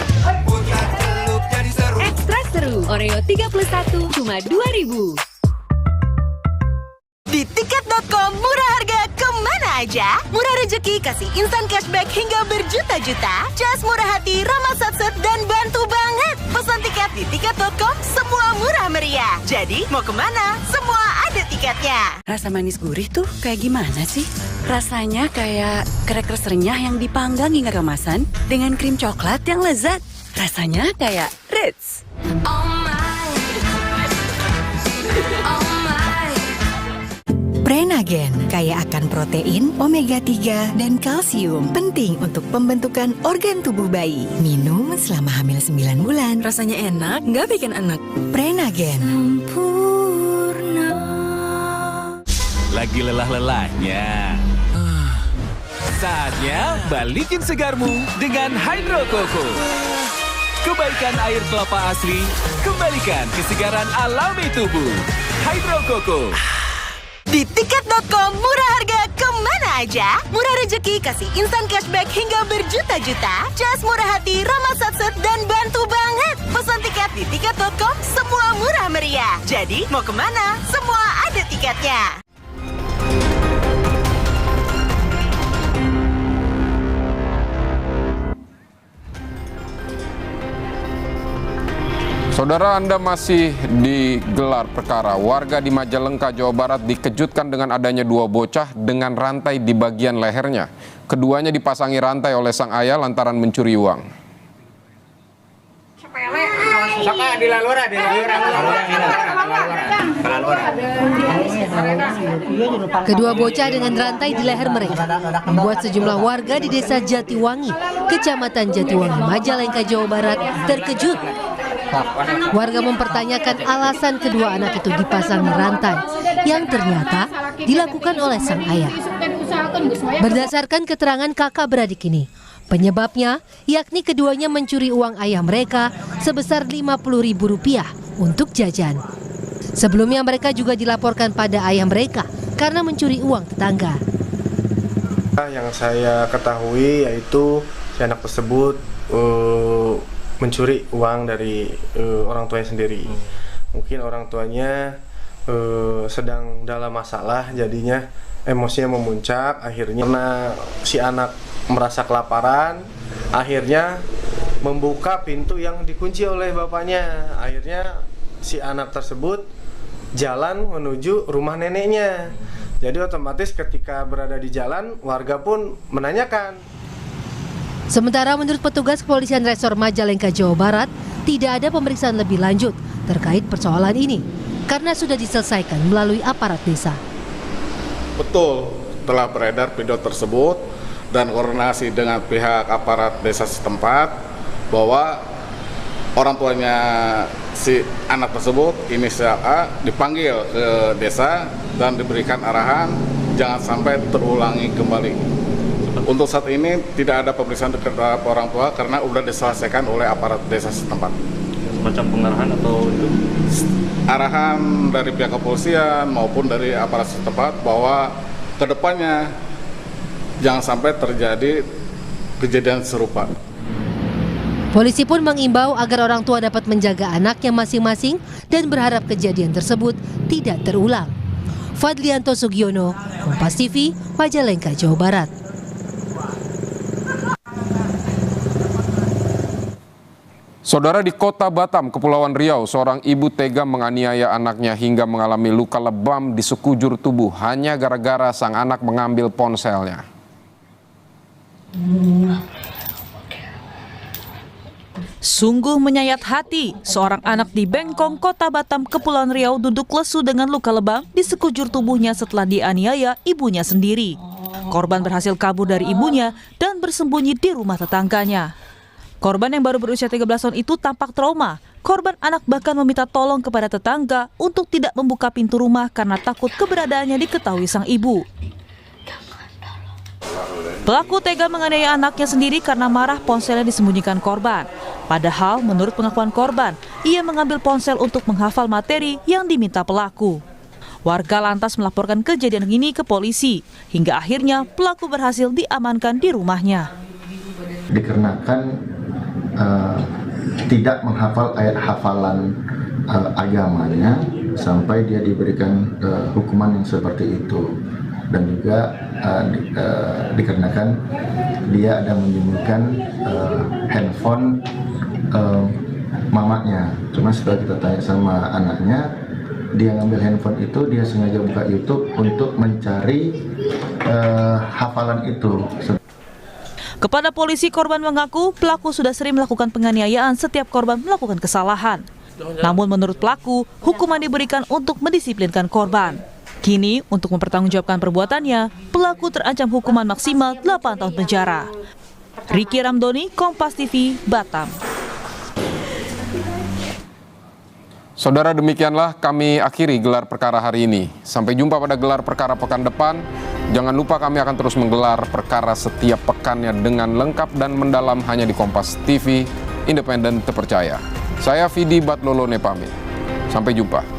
Putar celup jadi seru. Ekstra seru, Oreo 31 cuma 2.000. Di tiket.com murah harga kemana aja? Murah rezeki kasih instan cashback hingga berjuta-juta. Cas murah hati, ramah satset dan bantu banget. Pesan tiket di tiket.com semua murah meriah. Jadi mau kemana? Semua ada tiketnya. Rasa manis gurih tuh kayak gimana sih? Rasanya kayak crackers renyah yang dipanggang hingga kemasan dengan krim coklat yang lezat. Rasanya kayak Ritz. Prenagen kaya akan protein, omega 3, dan kalsium. Penting untuk pembentukan organ tubuh bayi. Minum selama hamil 9 bulan. Rasanya enak, nggak bikin enak. Prenagen. Sempurna. Lagi lelah-lelahnya. Saatnya balikin segarmu dengan Hydro Coco. Kebaikan air kelapa asli, kembalikan kesegaran alami tubuh. Hydro Coco. Di tiket.com murah harga kemana aja? Murah rezeki kasih instan cashback hingga berjuta-juta. Cas murah hati, ramah satset dan bantu banget. Pesan tiket di tiket.com semua murah meriah. Jadi mau kemana? Semua ada tiketnya. Saudara, Anda masih digelar perkara. Warga di Majalengka, Jawa Barat dikejutkan dengan adanya dua bocah dengan rantai di bagian lehernya. Keduanya dipasangi rantai oleh sang ayah lantaran mencuri uang. Kedua bocah dengan rantai di leher mereka membuat sejumlah warga di Desa Jatiwangi, Kecamatan Jatiwangi, Majalengka, Jawa Barat terkejut. Warga mempertanyakan alasan kedua anak itu dipasangi rantai yang ternyata dilakukan oleh sang ayah. Berdasarkan keterangan kakak beradik ini, Penyebabnya yakni keduanya mencuri uang ayah mereka sebesar Rp50.000 untuk jajan. Sebelumnya mereka juga dilaporkan pada ayah mereka karena mencuri uang tetangga. Yang saya ketahui yaitu si anak tersebut mencuri uang dari orang tuanya sendiri. Mungkin orang tuanya sedang dalam masalah, jadinya emosinya memuncak. Akhirnya karena si anak merasa kelaparan, akhirnya membuka pintu yang dikunci oleh bapaknya. Akhirnya si anak tersebut jalan menuju rumah neneknya. Jadi otomatis ketika berada di jalan, warga pun menanyakan. Sementara menurut petugas kepolisian Resor Majalengka, Jawa Barat, tidak ada pemeriksaan lebih lanjut terkait persoalan ini karena sudah diselesaikan melalui aparat desa. Betul, telah beredar video tersebut dan koordinasi dengan pihak aparat desa setempat bahwa orang tuanya si anak tersebut inisial A dipanggil ke desa dan diberikan arahan jangan sampai terulangi kembali. Untuk saat ini tidak ada pemeriksaan terhadap orang tua karena sudah diselesaikan oleh aparat desa setempat. Semacam pengarahan atau itu? Arahan dari pihak kepolisian maupun dari aparat setempat bahwa kedepannya jangan sampai terjadi kejadian serupa. Polisi pun mengimbau agar orang tua dapat menjaga anaknya masing-masing dan berharap kejadian tersebut tidak terulang. Fadlianto Sugiono, Kompas TV, Majalengka, Jawa Barat. Saudara, di Kota Batam, Kepulauan Riau, seorang ibu tega menganiaya anaknya hingga mengalami luka lebam di sekujur tubuh hanya gara-gara sang anak mengambil ponselnya. Sungguh menyayat hati, seorang anak di Bengkong, Kota Batam, Kepulauan Riau duduk lesu dengan luka lebam di sekujur tubuhnya setelah dianiaya ibunya sendiri. Korban berhasil kabur dari ibunya dan bersembunyi di rumah tetangganya. Korban yang baru berusia 13 tahun itu tampak trauma. Korban anak bahkan meminta tolong kepada tetangga untuk tidak membuka pintu rumah karena takut keberadaannya diketahui sang ibu. Pelaku tega menganiaya anaknya sendiri karena marah ponselnya disembunyikan korban. Padahal menurut pengakuan korban, ia mengambil ponsel untuk menghafal materi yang diminta pelaku. Warga lantas melaporkan kejadian ini ke polisi, hingga akhirnya pelaku berhasil diamankan di rumahnya. Dikarenakan tidak menghafal ayat hafalan agamanya sampai dia diberikan hukuman yang seperti itu, dan juga dikarenakan dia ada menyembunyikan handphone mamanya. Cuma setelah kita tanya sama anaknya, dia ngambil handphone itu, dia sengaja buka YouTube untuk mencari hafalan itu. Kepada polisi, korban mengaku pelaku sudah sering melakukan penganiayaan setiap korban melakukan kesalahan. Namun menurut pelaku, hukuman diberikan untuk mendisiplinkan korban. Kini, untuk mempertanggungjawabkan perbuatannya, pelaku terancam hukuman maksimal 8 tahun penjara. Riki Ramdoni, Kompas TV, Batam. Saudara, demikianlah kami akhiri gelar perkara hari ini. Sampai jumpa pada gelar perkara pekan depan. Jangan lupa kami akan terus menggelar perkara setiap pekannya dengan lengkap dan mendalam hanya di Kompas TV, independen terpercaya. Saya Vidi Batlolone pamit. Sampai jumpa.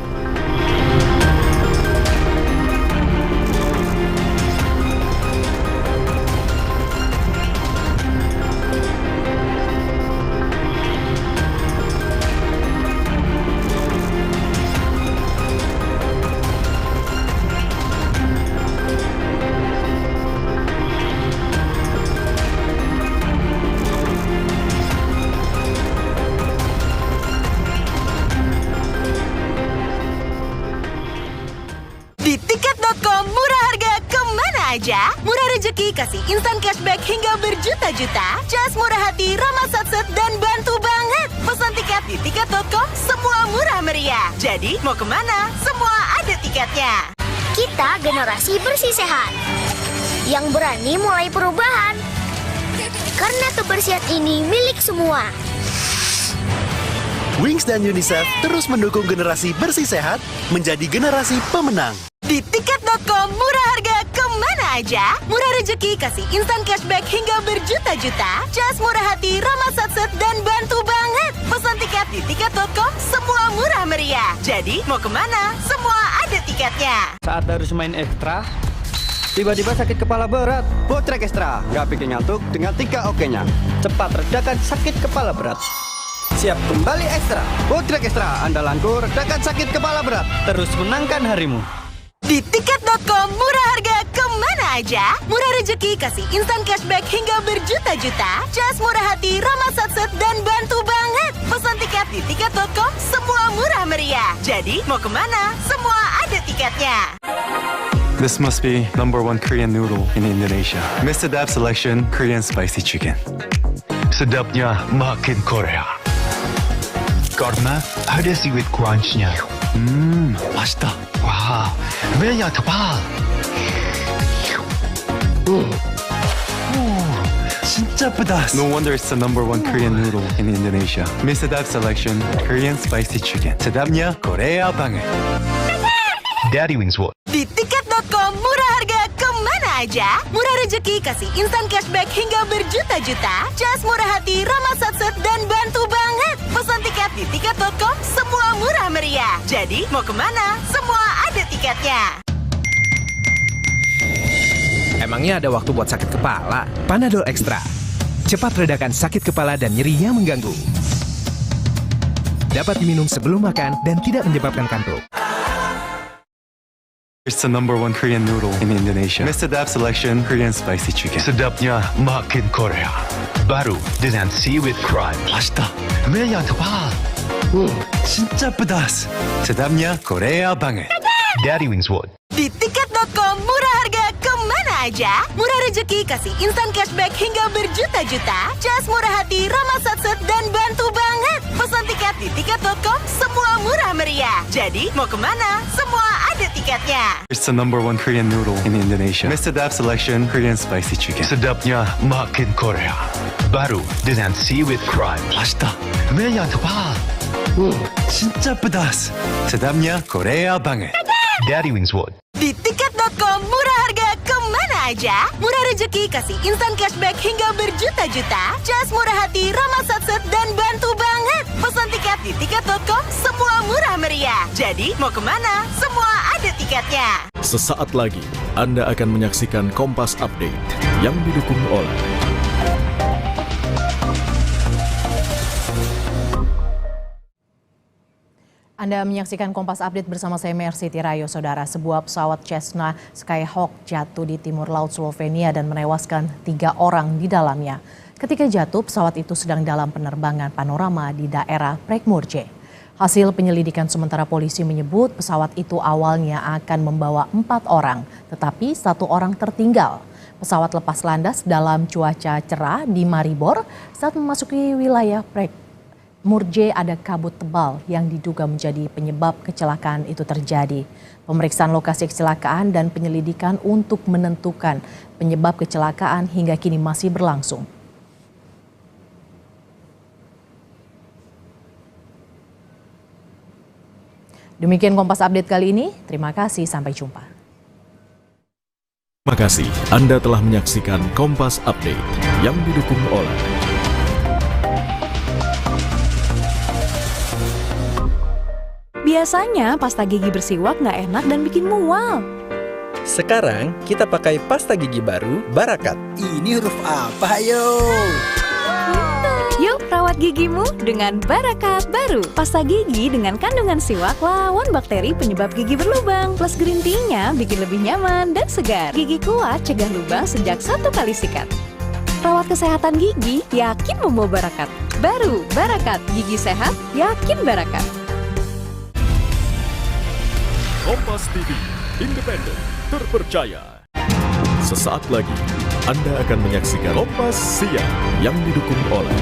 Murah rezeki kasih instan cashback hingga berjuta-juta. Jas murah hati, ramah satset, dan bantu banget. Pesan tiket di tiket.com, semua murah meriah. Jadi mau kemana? Semua ada tiketnya. Kita generasi bersih sehat yang berani mulai perubahan. Karena kebersihan ini milik semua. Wings dan UNICEF terus mendukung generasi bersih sehat menjadi generasi pemenang. Di tiket.com, murah harga kemana aja. Murah rezeki kasih instan cashback hingga berjuta-juta. Jas Murah Hati, Rama Satset, dan bantu banget. Pesan tiket di tiket.com, semua murah meriah. Jadi mau kemana? Semua ada tiketnya. Saat harus main ekstra, tiba-tiba sakit kepala berat. Botrek Extra, nggak bikin ngantuk dengan 3 OK-nya. Cepat redakan sakit kepala berat. Siap kembali ekstra. Botrek Extra, andalanku redakan sakit kepala berat. Terus menangkan harimu. Di tiket.com, murah harga kemana aja. Murah rezeki kasih instan cashback hingga berjuta-juta. Jas Murah Hati, Rama Satset, dan bantu banget. Pesan tiket di tiket.com, semua murah meriah. Jadi mau kemana? Semua ada tiketnya. This must be #1 Korean noodle in Indonesia. Mr. Dab selection Korean spicy chicken. Sedapnya makin Korea. Karena ada seaweed crunch-nya. 맛있다. 와, 면이 tebal. 진짜 pedas. No wonder it's the #1 Korean noodle in Indonesia. Mr. Dab selection Korean spicy chicken. sedapnya Korea banget. Daddy Wings World. Di tiket.com, murah harga kemana aja. Murah rezeki kasih instan cashback hingga berjuta-juta. Jas Murah Hati, Rama Satset, dan bantu banget. Pesan tiket di tiket.com, semua murah meriah. Jadi mau kemana? Semua ada tiketnya. Emangnya ada waktu buat sakit kepala? Panadol Extra. Cepat redakan sakit kepala dan nyeri yang mengganggu. Dapat diminum sebelum makan dan tidak menyebabkan kantuk. It's the #1 Korean noodle in Indonesia. Mr. Dab selection Korean spicy chicken. sedapnya makin Korea. Baru dengan seaweed crunch. 맛있다. 면이 tebal. 진짜 pedas. sedapnya Korea banget. Daddy Wings World. Di tiket.com, murah harga kemana aja. Murah rezeki kasih instan cashback hingga berjuta-juta. Jas Murah Hati, Rama Satset, dan bantu banget. Pesan tiket di tiket.com, semua murah meriah. Jadi mau kemana? Semua ada tiketnya. It's the #1 Korean noodle in Indonesia. Mr. Dab selection Korean spicy chicken. sedapnya makin Korea. Baru dengan seaweed crunch. 맛있다. 면이 tebal. 진짜 pedas. sedapnya Korea banget. Daddy Wings World. Di tiket.com, murah harga kemana aja. Murah rezeki kasih instan cashback hingga berjuta-juta. Jas Murah Hati, Rama Satset, dan bantu banget. Pesan tiket di tiket.com, semua murah meriah. Jadi mau kemana? Semua ada tiketnya. Sesaat lagi, Anda akan menyaksikan Kompas Update yang didukung oleh Anda menyaksikan Kompas Update bersama saya Mercy Tirayo, Saudara. Sebuah pesawat Cessna Skyhawk jatuh di timur laut Slovenia dan menewaskan 3 orang di dalamnya. Ketika jatuh, pesawat itu sedang dalam penerbangan panorama di daerah Prekmurje. Hasil penyelidikan sementara polisi menyebut pesawat itu awalnya akan membawa 4 orang, tetapi 1 orang tertinggal. Pesawat lepas landas dalam cuaca cerah di Maribor saat memasuki wilayah Prekmurje ada kabut tebal yang diduga menjadi penyebab kecelakaan itu terjadi. Pemeriksaan lokasi kecelakaan dan penyelidikan untuk menentukan penyebab kecelakaan hingga kini masih berlangsung. Demikian Kompas Update kali ini. Terima kasih, sampai jumpa. Terima kasih Anda telah menyaksikan Kompas Update yang didukung oleh Biasanya pasta gigi bersiwak nggak enak dan bikin mual. Sekarang kita pakai pasta gigi baru Barakat. Ini huruf apa yo? Yuk rawat gigimu dengan Barakat baru. Pasta gigi dengan kandungan siwak lawan bakteri penyebab gigi berlubang. Plus green tea-nya bikin lebih nyaman dan segar. Gigi kuat cegah lubang sejak 1 kali sikat. Rawat kesehatan gigi, yakin membawa Barakat. Baru Barakat, gigi sehat, yakin Barakat. Kompas TV, independen, terpercaya. Sesaat lagi, Anda akan menyaksikan Kompas Siang yang didukung oleh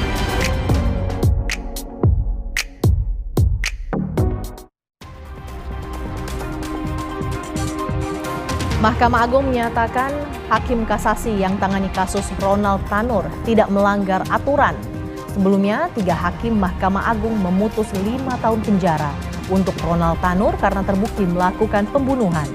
Mahkamah Agung menyatakan Hakim Kasasi yang tangani kasus Ronald Tanur tidak melanggar aturan. Sebelumnya, 3 hakim Mahkamah Agung memutus 5 tahun penjara untuk Ronald Tanur karena terbukti melakukan pembunuhan.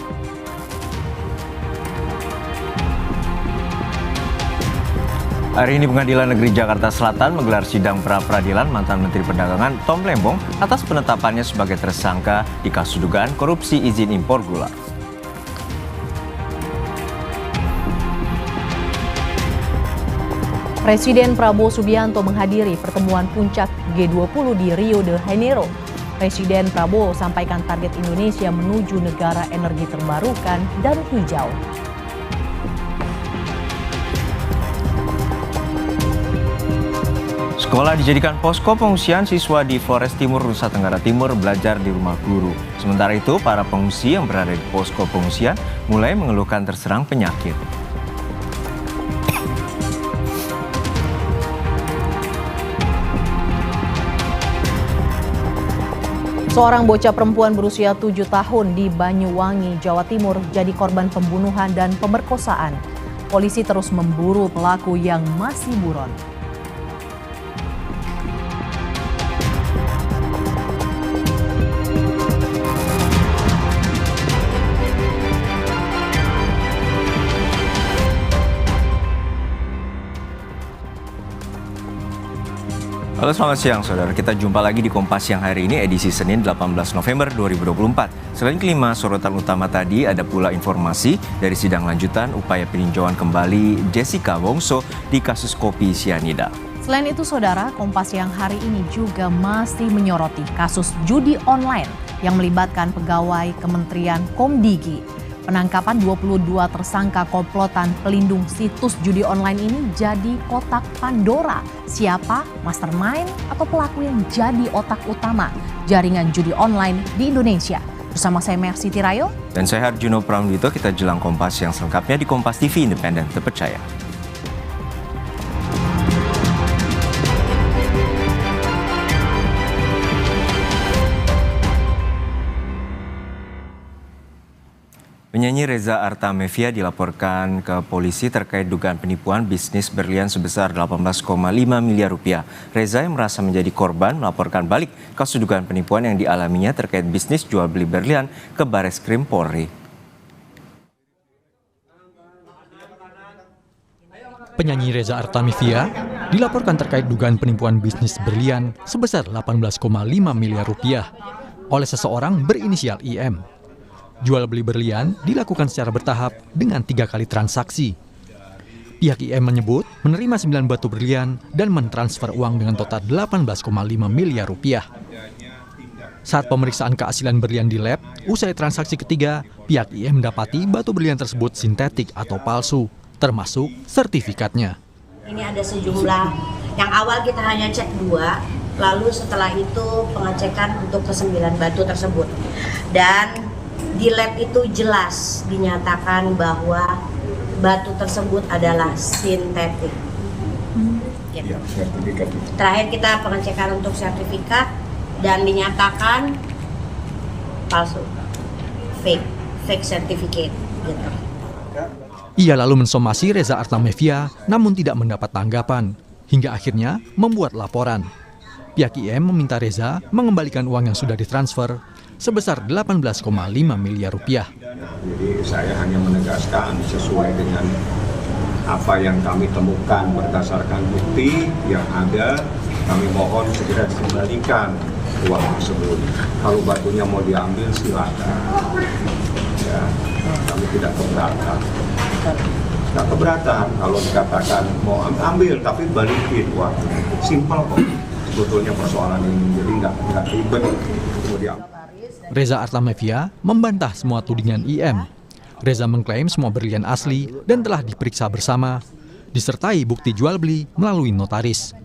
Hari ini Pengadilan Negeri Jakarta Selatan menggelar sidang pra-peradilan mantan Menteri Perdagangan Tom Lembong atas penetapannya sebagai tersangka di kasus dugaan korupsi izin impor gula. Presiden Prabowo Subianto menghadiri pertemuan puncak G20 di Rio de Janeiro. Presiden Prabowo sampaikan target Indonesia menuju negara energi terbarukan dan hijau. Sekolah dijadikan posko pengungsian siswa di Flores Timur, Nusa Tenggara Timur belajar di rumah guru. Sementara itu, para pengungsi yang berada di posko pengungsian mulai mengeluhkan terserang penyakit. Seorang bocah perempuan berusia 7 tahun di Banyuwangi, Jawa Timur jadi korban pembunuhan dan pemerkosaan. Polisi terus memburu pelaku yang masih buron. Halo, selamat siang saudara. Kita jumpa lagi di Kompas Siang hari ini, edisi Senin 18 November 2024. Selain kelima sorotan utama tadi, ada pula informasi dari sidang lanjutan upaya peninjauan kembali Jessica Wongso di kasus kopi sianida. Selain itu saudara, Kompas Siang hari ini juga masih menyoroti kasus judi online yang melibatkan pegawai Kementerian Komdigi. Penangkapan 22 tersangka komplotan pelindung situs judi online ini jadi kotak Pandora. Siapa mastermind atau pelaku yang jadi otak utama jaringan judi online di Indonesia? Bersama saya Mercy Tirayo. Dan saya Harjuno Pramdito, kita jelang Kompas yang selengkapnya di Kompas TV Independen Terpercaya. Penyanyi Reza Artamevia dilaporkan ke polisi terkait dugaan penipuan bisnis berlian sebesar 18,5 miliar rupiah. Reza yang merasa menjadi korban melaporkan balik kasus dugaan penipuan yang dialaminya terkait bisnis jual beli berlian ke Bareskrim Polri. Penyanyi Reza Artamevia dilaporkan terkait dugaan penipuan bisnis berlian sebesar 18,5 miliar rupiah oleh seseorang berinisial IM. Jual beli berlian dilakukan secara bertahap dengan 3 kali transaksi. Pihak IM menyebut menerima 9 batu berlian dan mentransfer uang dengan total 18,5 miliar rupiah. Saat pemeriksaan keasilan berlian di lab, usai transaksi ketiga, pihak IM mendapati batu berlian tersebut sintetik atau palsu, termasuk sertifikatnya. Ini ada sejumlah, yang awal kita hanya cek 2, lalu setelah itu pengecekan untuk ke-9 batu tersebut. Dan di lab itu jelas dinyatakan bahwa batu tersebut adalah sintetik. Gitu. Terakhir kita pengecekan untuk sertifikat dan dinyatakan palsu, fake certificate. Gitu. Ia lalu mensomasi Reza Artamevia namun tidak mendapat tanggapan, hingga akhirnya membuat laporan. Pihak IM meminta Reza mengembalikan uang yang sudah ditransfer sebesar 18,5 miliar rupiah. Jadi saya hanya menegaskan sesuai dengan apa yang kami temukan berdasarkan bukti yang ada, kami mohon segera dikembalikan uang tersebut. Kalau batunya mau diambil silakan. Ya, kami tidak keberatan. Tidak keberatan kalau dikatakan mau ambil tapi balikin uangnya. Simpel kok sebetulnya persoalan ini, jadi nggak ribet kemudian. Reza Artamevia membantah semua tudingan IM. Reza mengklaim semua berlian asli dan telah diperiksa bersama, disertai bukti jual beli melalui notaris.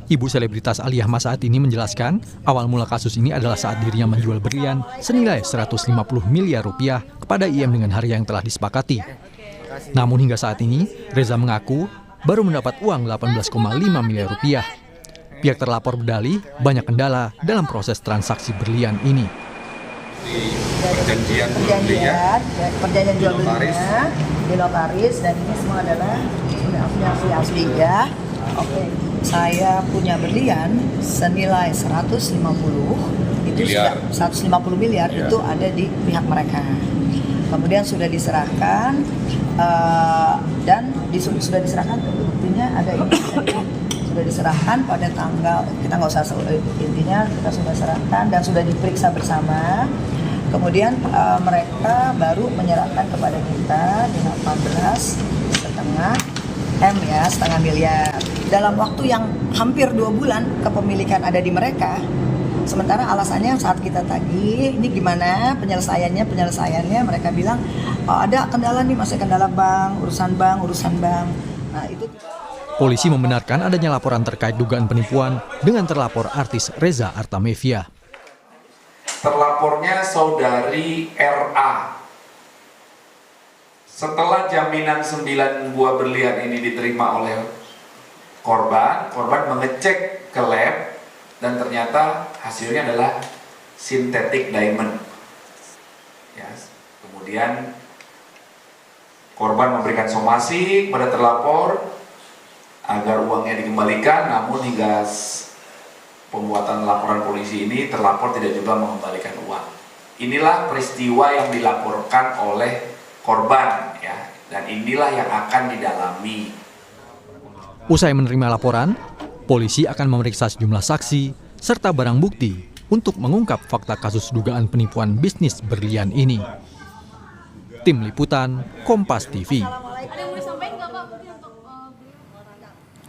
Ibu selebritas Aliyah Masaat ini menjelaskan, awal mula kasus ini adalah saat dirinya menjual berlian senilai 150 miliar rupiah kepada IM dengan harga yang telah disepakati. Namun hingga saat ini, Reza mengaku baru mendapat uang 18,5 miliar rupiah. Pihak terlapor berdalih banyak kendala dalam proses transaksi berlian ini. Perjanjian jual belinya di notaris, dan ini semua adalah asli ya. Oke, saya punya berlian senilai 150 miliar ya. Itu ada di pihak mereka. Kemudian sudah diserahkan dan sudah diserahkan buktinya sebelumnya ada ini sudah diserahkan pada tanggal, kita nggak usah intinya kita sudah serahkan dan sudah diperiksa bersama. Kemudian mereka baru menyerahkan kepada kita 18,5 M ya, setengah miliar. Dalam waktu yang hampir 2 bulan kepemilikan ada di mereka. Sementara alasannya saat kita tagih, ini gimana penyelesaiannya mereka bilang ada kendala nih, masih kendala bank, urusan bank. Nah, itu Polisi membenarkan adanya laporan terkait dugaan penipuan dengan terlapor artis Reza Artamevia. Terlapornya saudari RA. Setelah jaminan 9 buah berlian ini diterima oleh korban mengecek ke lab dan ternyata hasilnya adalah synthetic diamond. Ya, kemudian korban memberikan somasi kepada terlapor agar uangnya dikembalikan, namun hingga pembuatan laporan polisi ini terlapor tidak juga mengembalikan uang. Inilah peristiwa yang dilaporkan oleh korban, ya, dan inilah yang akan didalami. Usai menerima laporan, polisi akan memeriksa sejumlah saksi serta barang bukti untuk mengungkap fakta kasus dugaan penipuan bisnis berlian ini. Tim Liputan, Kompas TV.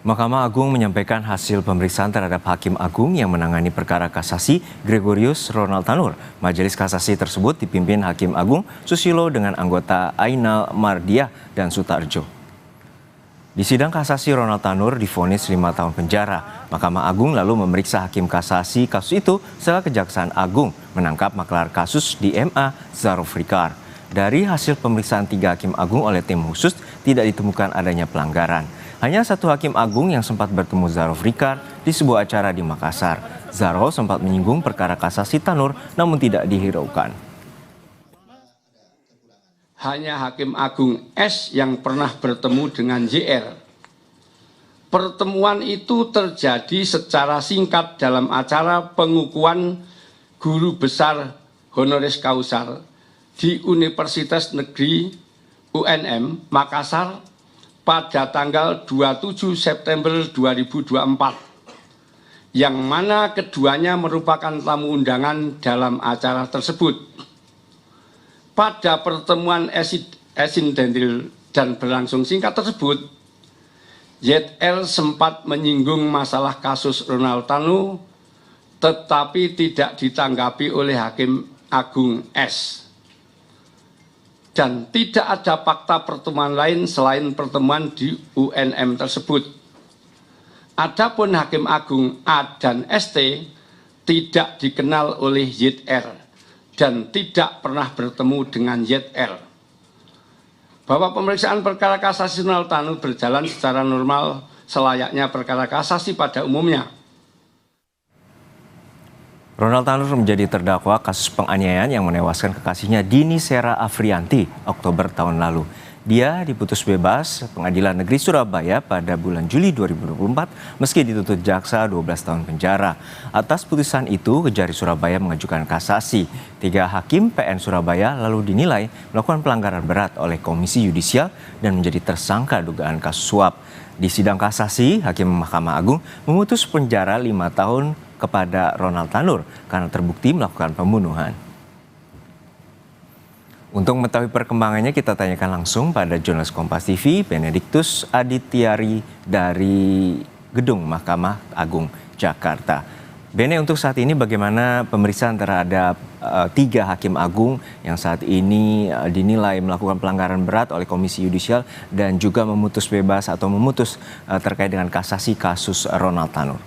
Mahkamah Agung menyampaikan hasil pemeriksaan terhadap Hakim Agung yang menangani perkara kasasi Gregorius Ronald Tanur. Majelis kasasi tersebut dipimpin Hakim Agung Susilo dengan anggota Ainal Mardiah dan Sutarjo. Di sidang kasasi Ronald Tanur divonis 5 tahun penjara. Mahkamah Agung lalu memeriksa hakim kasasi kasus itu setelah Kejaksaan Agung menangkap maklar kasus di MA Zarofrikar. Dari hasil pemeriksaan 3 hakim agung oleh tim khusus tidak ditemukan adanya pelanggaran. Hanya 1 hakim agung yang sempat bertemu Zarofrikar di sebuah acara di Makassar. Zaro sempat menyinggung perkara kasasi Tanur namun tidak dihiraukan. Hanya Hakim Agung S yang pernah bertemu dengan JR. Pertemuan itu terjadi secara singkat dalam acara pengukuhan guru besar honoris causa di Universitas Negeri UNM Makassar pada tanggal 27 September 2024, yang mana keduanya merupakan tamu undangan dalam acara tersebut. Pada pertemuan esindentil dan berlangsung singkat tersebut, ZL sempat menyinggung masalah kasus Ronald Tanur, tetapi tidak ditanggapi oleh Hakim Agung S. Dan tidak ada fakta pertemuan lain selain pertemuan di UNM tersebut. Adapun Hakim Agung A dan ST tidak dikenal oleh ZR dan tidak pernah bertemu dengan ZL. Bahwa pemeriksaan perkara kasasi Ronald Tanur berjalan secara normal selayaknya perkara kasasi pada umumnya. Ronald Tanur menjadi terdakwa kasus penganiayaan yang menewaskan kekasihnya Dini Sera Afrianti Oktober tahun lalu. Dia diputus bebas Pengadilan Negeri Surabaya pada bulan Juli 2024 meski dituntut jaksa 12 tahun penjara. Atas putusan itu, Kejari Surabaya mengajukan kasasi. 3 hakim PN Surabaya lalu dinilai melakukan pelanggaran berat oleh Komisi Yudisial dan menjadi tersangka dugaan kasus suap. Di sidang kasasi, Hakim Mahkamah Agung memutus penjara 5 tahun kepada Ronald Tanur karena terbukti melakukan pembunuhan. Untuk mengetahui perkembangannya, kita tanyakan langsung pada jurnalis Kompas TV, Benediktus Adityari dari Gedung Mahkamah Agung Jakarta. Bene, untuk saat ini bagaimana pemeriksaan terhadap 3 hakim agung yang saat ini dinilai melakukan pelanggaran berat oleh Komisi Yudisial dan juga memutus bebas atau memutus terkait dengan kasasi kasus Ronald Tanur?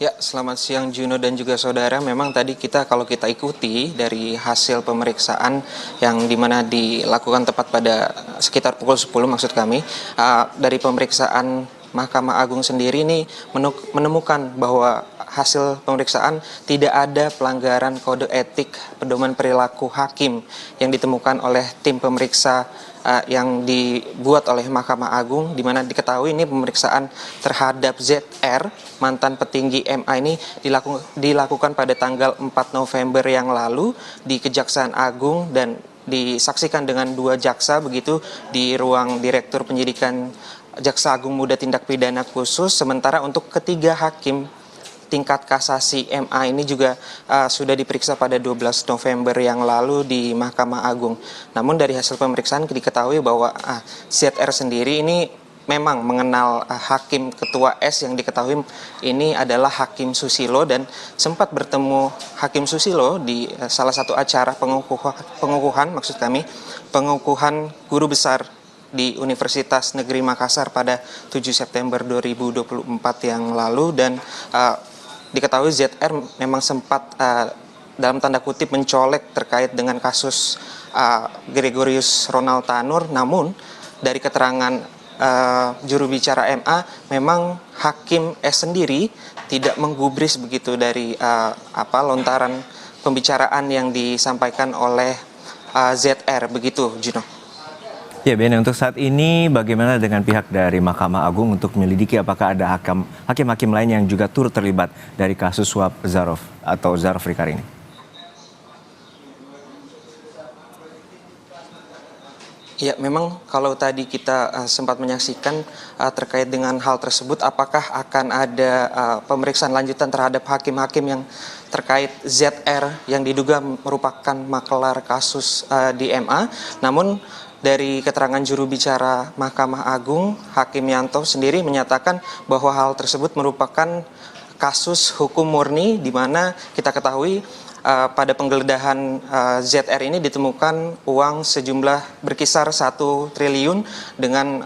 Ya, selamat siang Juno dan juga saudara. Memang tadi kalau kita ikuti dari hasil pemeriksaan yang dimana dilakukan tepat pada sekitar pukul 10 maksud kami, dari pemeriksaan Mahkamah Agung sendiri ini menemukan bahwa hasil pemeriksaan tidak ada pelanggaran kode etik pedoman perilaku hakim yang ditemukan oleh tim pemeriksa yang dibuat oleh Mahkamah Agung, di mana diketahui ini pemeriksaan terhadap ZR, mantan petinggi MA ini dilakukan pada tanggal 4 November yang lalu di Kejaksaan Agung, dan disaksikan dengan 2 jaksa begitu di ruang Direktur Penyidikan Jaksa Agung Muda Tindak Pidana Khusus. Sementara untuk ketiga hakim tingkat kasasi MA ini juga sudah diperiksa pada 12 November yang lalu di Mahkamah Agung. Namun dari hasil pemeriksaan diketahui bahwa ZR sendiri ini memang mengenal Hakim Ketua S yang diketahui ini adalah Hakim Susilo, dan sempat bertemu Hakim Susilo di salah satu acara pengukuhan guru besar di Universitas Negeri Makassar pada 7 September 2024 yang lalu. Dan diketahui ZR memang sempat dalam tanda kutip mencolek terkait dengan kasus Gregorius Ronald Tanur. Namun dari keterangan juru bicara MA, memang Hakim S sendiri tidak menggubris begitu dari lontaran pembicaraan yang disampaikan oleh ZR begitu, Juno. Ya, Ben, untuk saat ini bagaimana dengan pihak dari Mahkamah Agung untuk menyelidiki apakah ada hakim-hakim lain yang juga turut terlibat dari kasus suap Zarov Rikar ini? Ya, memang kalau tadi kita sempat menyaksikan terkait dengan hal tersebut, apakah akan ada pemeriksaan lanjutan terhadap hakim-hakim yang terkait ZR yang diduga merupakan makelar kasus di MA. Namun dari keterangan juru bicara Mahkamah Agung, Hakim Yanto sendiri menyatakan bahwa hal tersebut merupakan kasus hukum murni, di mana kita ketahui pada penggeledahan ZR ini ditemukan uang sejumlah berkisar 1 triliun dengan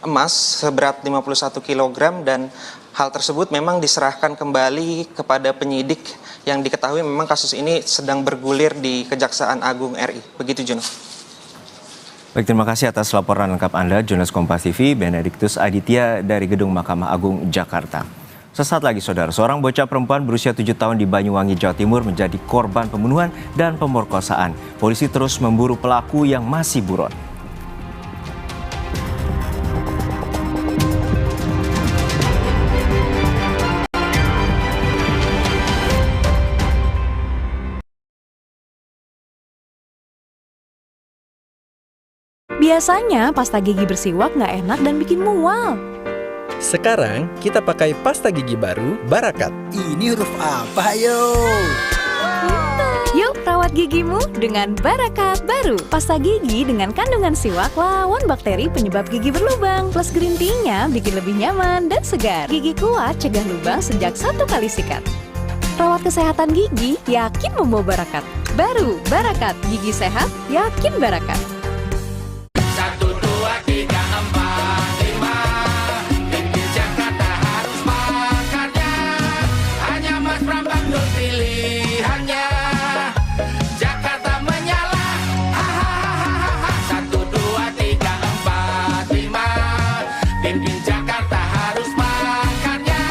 emas seberat 51 kg, dan hal tersebut memang diserahkan kembali kepada penyidik yang diketahui memang kasus ini sedang bergulir di Kejaksaan Agung RI. Begitu, Juno. Baik, terima kasih atas laporan lengkap Anda, jurnalis Kompas TV, Benediktus Aditya dari Gedung Mahkamah Agung, Jakarta. Sesaat lagi, saudara, seorang bocah perempuan berusia 7 tahun di Banyuwangi, Jawa Timur menjadi korban pembunuhan dan pemerkosaan. Polisi terus memburu pelaku yang masih buron. Biasanya pasta gigi bersiwak nggak enak dan bikin mual. Sekarang kita pakai pasta gigi baru Barakat. Ini huruf apa, ayo? Yuk rawat gigimu dengan Barakat baru. Pasta gigi dengan kandungan siwak lawan bakteri penyebab gigi berlubang. Plus green tea-nya bikin lebih nyaman dan segar. Gigi kuat cegah lubang sejak 1 kali sikat. Rawat kesehatan gigi, yakin membawa Barakat. Baru Barakat, gigi sehat, yakin Barakat. 1, 2, 3, 4, 5. Pinggir Jakarta harus makannya. Hanya Mas Brambang Nur pilihannya. Jakarta menyala. Hahaha. 1, 2, 3, 4, 5. Pinggir Jakarta harus makannya.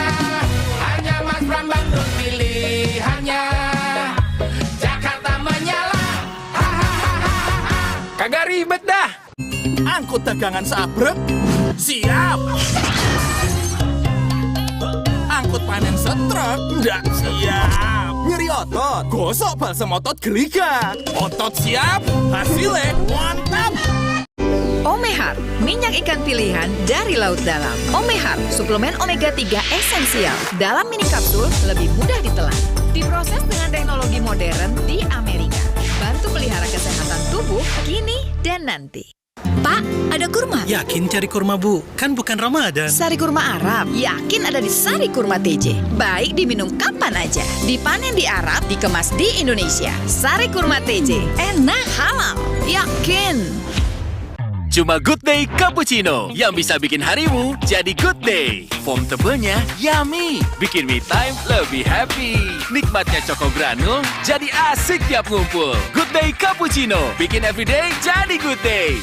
Hanya Mas Brambang Nur pilihannya. Jakarta menyala. Hahaha. Kagak ribet dah. Angkut dagangan sabrek, siap. Angkut panen setrek, ndak siap. Nyeri otot, gosok balsem otot Geliga. Otot siap, hasilnya mantap. Omehar, minyak ikan pilihan dari laut dalam. Omehar, suplemen omega 3 esensial. Dalam mini kapsul, lebih mudah ditelan. Diproses dengan teknologi modern di Amerika. Bantu pelihara kesehatan tubuh kini dan nanti. Pak, ada kurma. Yakin cari kurma, Bu? Kan bukan Ramadan. Sari kurma Arab, yakin ada di Sari Kurma TJ. Baik diminum kapan aja. Dipanen di Arab, dikemas di Indonesia. Sari Kurma TJ, enak, halal, yakin. Cuma Good Day Cappuccino yang bisa bikin harimu jadi good day. Foam tebelnya yummy, bikin me time lebih happy. Nikmatnya Choco Granul jadi asik tiap ngumpul. Good Day Cappuccino, bikin everyday jadi good day.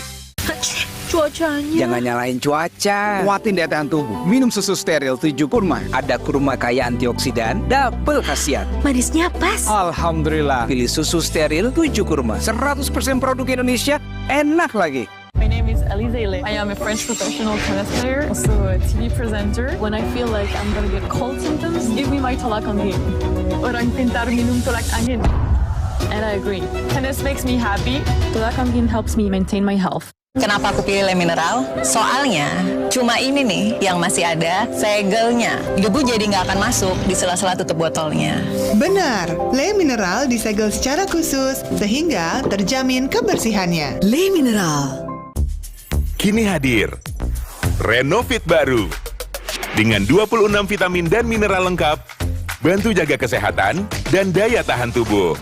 Cuacanya. Jangan nyalain cuaca. Kuatin daya tahan tubuh. Minum susu steril 7 kurma. Ada kurma kaya antioksidan, double khasiat. Manisnya pas. Alhamdulillah. Pilih susu steril 7 kurma. 100% produk Indonesia, enak lagi. My name is Alize Ile. I am a French professional tennis player, also a TV presenter. When I feel like I'm gonna get cold symptoms, give me my tolak angin. Orang pintar minum tolak angin. and I agree. Tennis makes me happy. Belakangan helps me maintain my health. Kenapa aku pilih Le Mineral? Soalnya cuma ini nih yang masih ada segelnya. Debu jadi nggak akan masuk di sela-sela tutup botolnya. Benar, Le Mineral disegel secara khusus sehingga terjamin kebersihannya. Le Mineral. Kini hadir Renovit baru dengan 26 vitamin dan mineral lengkap, bantu jaga kesehatan dan daya tahan tubuh.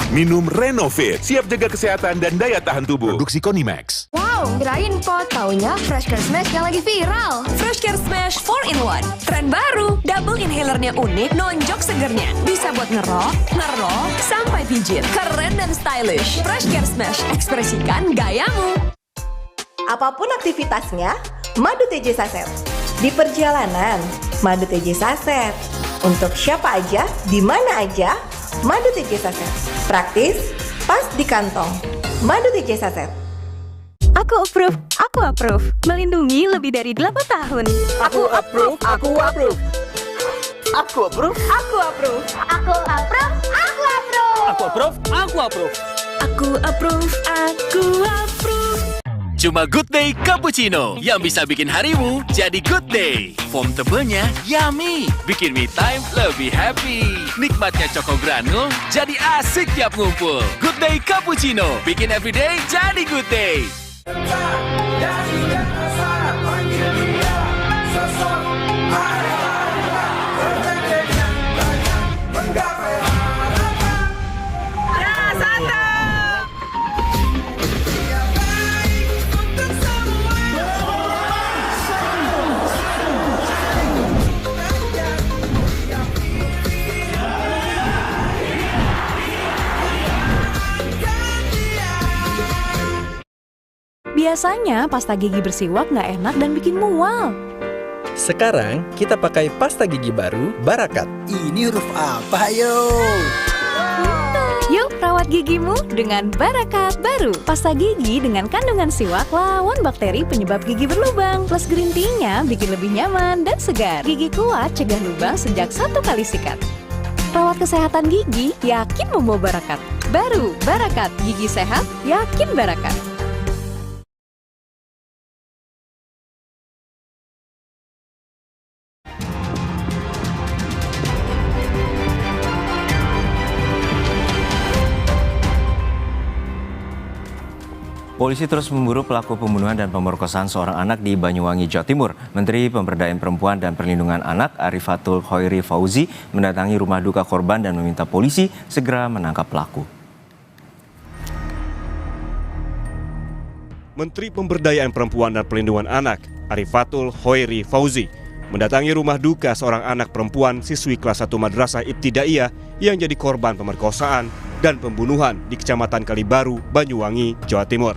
Minum Renovit, siap jaga kesehatan dan daya tahan tubuh. Produksi Konimax. Wow, kirain po, taunya Fresh Care Smash yang lagi viral. Fresh Care Smash 4-in-1. Tren baru, double inhalernya unik, nonjok segernya. Bisa buat ngerok, sampai pijit. Keren dan stylish. Fresh Care Smash, ekspresikan gayamu. Apapun aktivitasnya, madu TJ Saset. Di perjalanan, madu TJ Saset. Untuk siapa aja, di mana aja, madu TJ Saset. Praktis, pas di kantong. Madu TJ Saset. Aku approve. Melindungi lebih dari 8 tahun. Aku approve. Cuma Good Day Cappuccino yang bisa bikin harimu jadi good day. Foam tebelnya yummy, bikin me time lebih happy. Nikmatnya Choco Granul jadi asik tiap ngumpul. Good Day Cappuccino, bikin everyday jadi good day. Biasanya pasta gigi bersiwak nggak enak dan bikin mual. Sekarang kita pakai pasta gigi baru Barakat. Ini huruf apa, yo? Yuk rawat gigimu dengan Barakat baru. Pasta gigi dengan kandungan siwak lawan bakteri penyebab gigi berlubang. Plus green tea-nya bikin lebih nyaman dan segar. Gigi kuat cegah lubang sejak 1 kali sikat. Rawat kesehatan gigi, yakin membawa Barakat. Baru Barakat, gigi sehat, yakin Barakat. Polisi terus memburu pelaku pembunuhan dan pemerkosaan seorang anak di Banyuwangi, Jawa Timur. Menteri Pemberdayaan Perempuan dan Perlindungan Anak Arifatul Khoiri Fauzi mendatangi rumah duka korban dan meminta polisi segera menangkap pelaku. Menteri Pemberdayaan Perempuan dan Perlindungan Anak Arifatul Khoiri Fauzi mendatangi rumah duka seorang anak perempuan siswi kelas 1 Madrasah Ibtidaiyah yang jadi korban pemerkosaan dan pembunuhan di Kecamatan Kalibaru, Banyuwangi, Jawa Timur.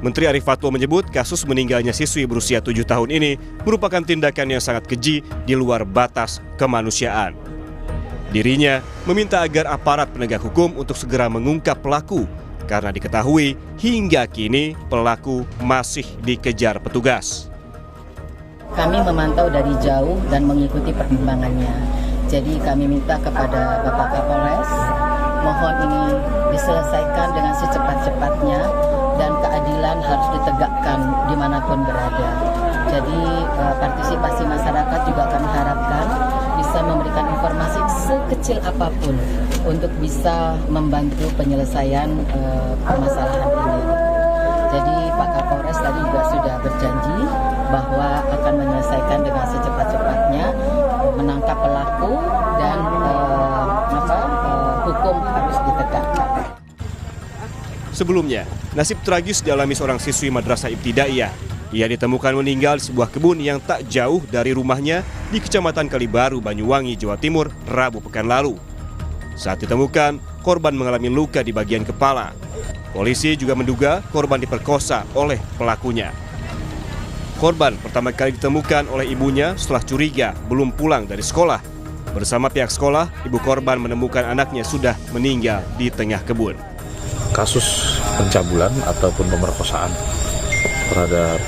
Menteri Arifatul menyebut kasus meninggalnya siswi berusia 7 tahun ini merupakan tindakan yang sangat keji di luar batas kemanusiaan. Dirinya meminta agar aparat penegak hukum untuk segera mengungkap pelaku karena diketahui hingga kini pelaku masih dikejar petugas. Kami memantau dari jauh dan mengikuti perkembangannya. Jadi kami minta kepada Bapak Kapolres, mohon ini diselesaikan dengan secepat-cepatnya dan keadilan harus ditegakkan dimanapun berada. Jadi partisipasi masyarakat juga kami harapkan bisa memberikan informasi sekecil apapun untuk bisa membantu penyelesaian permasalahan ini. Jadi Pak Kapolres tadi juga sudah berjanji bahwa akan menyelesaikan dengan secepat-cepatnya, menangkap pelaku dan hukum harus ditegakkan. Sebelumnya, nasib tragis dialami seorang siswi Madrasah Ibtidaiyah. Ia ditemukan meninggal di sebuah kebun yang tak jauh dari rumahnya di Kecamatan Kalibaru, Banyuwangi, Jawa Timur, Rabu pekan lalu. Saat ditemukan, korban mengalami luka di bagian kepala. Polisi juga menduga korban diperkosa oleh pelakunya. Korban pertama kali ditemukan oleh ibunya setelah curiga belum pulang dari sekolah. Bersama pihak sekolah, ibu korban menemukan anaknya sudah meninggal di tengah kebun. Kasus pencabulan ataupun pemerkosaan terhadap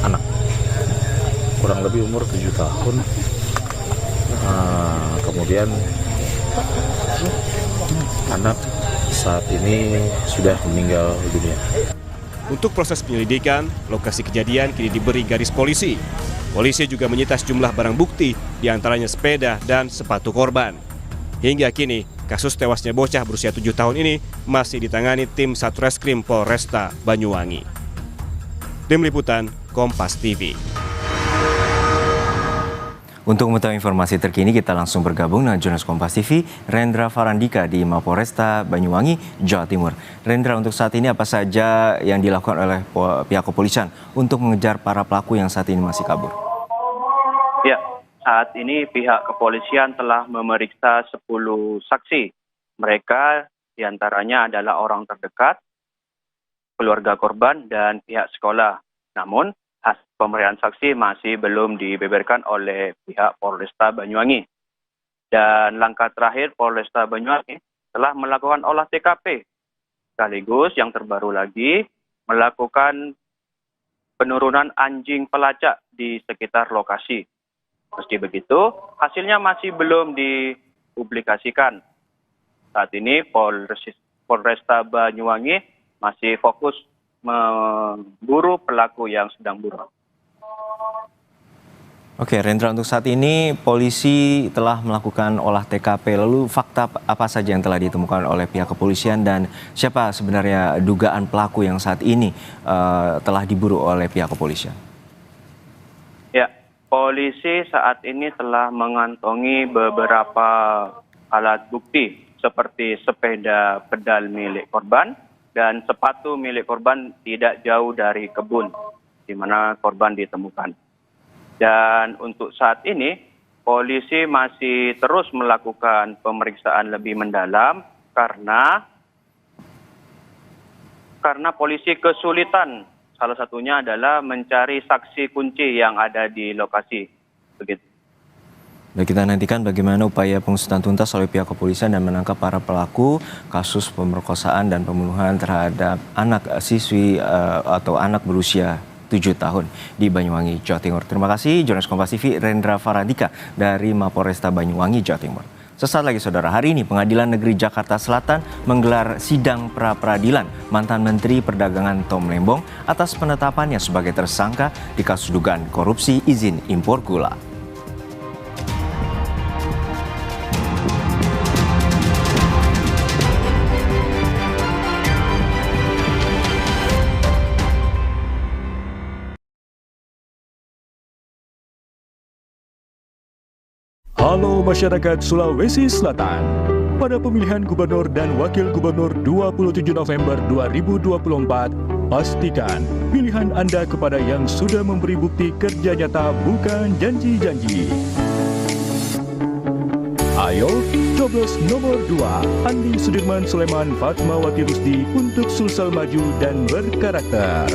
anak kurang lebih umur 7 tahun. Kemudian anak saat ini sudah meninggal dunia. Untuk proses penyelidikan, lokasi kejadian kini diberi garis polisi. Polisi juga menyita sejumlah barang bukti, diantaranya sepeda dan sepatu korban. Hingga kini, kasus tewasnya bocah berusia 7 tahun ini masih ditangani tim Satreskrim Polresta Banyuwangi. Tim Liputan, Kompas TV. Untuk mengetahui informasi terkini, kita langsung bergabung dengan jurnalis Kompas TV, Rendra Farandika di Mapolresta Banyuwangi, Jawa Timur. Rendra, untuk saat ini apa saja yang dilakukan oleh pihak kepolisian untuk mengejar para pelaku yang saat ini masih kabur? Ya, saat ini pihak kepolisian telah memeriksa 10 saksi. Mereka diantaranya adalah orang terdekat, keluarga korban, dan pihak sekolah. Namun, hasil pemeriksaan saksi masih belum dibeberkan oleh pihak Polresta Banyuwangi. Dan langkah terakhir Polresta Banyuwangi telah melakukan olah TKP. Sekaligus yang terbaru lagi melakukan penurunan anjing pelacak di sekitar lokasi. Meski begitu, hasilnya masih belum dipublikasikan. Saat ini Polresta Banyuwangi masih fokus memburu pelaku yang sedang buron. Oke, Rendra, untuk saat ini polisi telah melakukan olah TKP. Lalu fakta apa saja yang telah ditemukan oleh pihak kepolisian dan siapa sebenarnya dugaan pelaku yang saat ini telah diburu oleh pihak kepolisian? Ya, polisi saat ini telah mengantongi beberapa alat bukti seperti sepeda pedal milik korban dan sepatu milik korban tidak jauh dari kebun di mana korban ditemukan. Dan untuk saat ini, polisi masih terus melakukan pemeriksaan lebih mendalam karena polisi kesulitan. Salah satunya adalah mencari saksi kunci yang ada di lokasi. Begitu. Baik, kita nantikan bagaimana upaya pengusutan tuntas oleh pihak kepolisian dan menangkap para pelaku kasus pemerkosaan dan pembunuhan terhadap anak siswi atau anak berusia 7 tahun di Banyuwangi, Jawa Timur. Terima kasih jurnalis Kompas TV Rendra Farandika dari Mapolresta Banyuwangi, Jawa Timur. Sesaat lagi saudara, hari ini Pengadilan Negeri Jakarta Selatan menggelar sidang pra-peradilan mantan Menteri Perdagangan Tom Lembong atas penetapannya sebagai tersangka di kasus dugaan korupsi izin impor gula. Halo masyarakat Sulawesi Selatan. Pada pemilihan gubernur dan wakil gubernur 27 November 2024, pastikan pilihan Anda kepada yang sudah memberi bukti kerja nyata, bukan janji-janji. Ayo, coblos nomor 2, Andi Sudirman Sulaiman Fatmawati Rusdi untuk Sulsel maju dan berkarakter.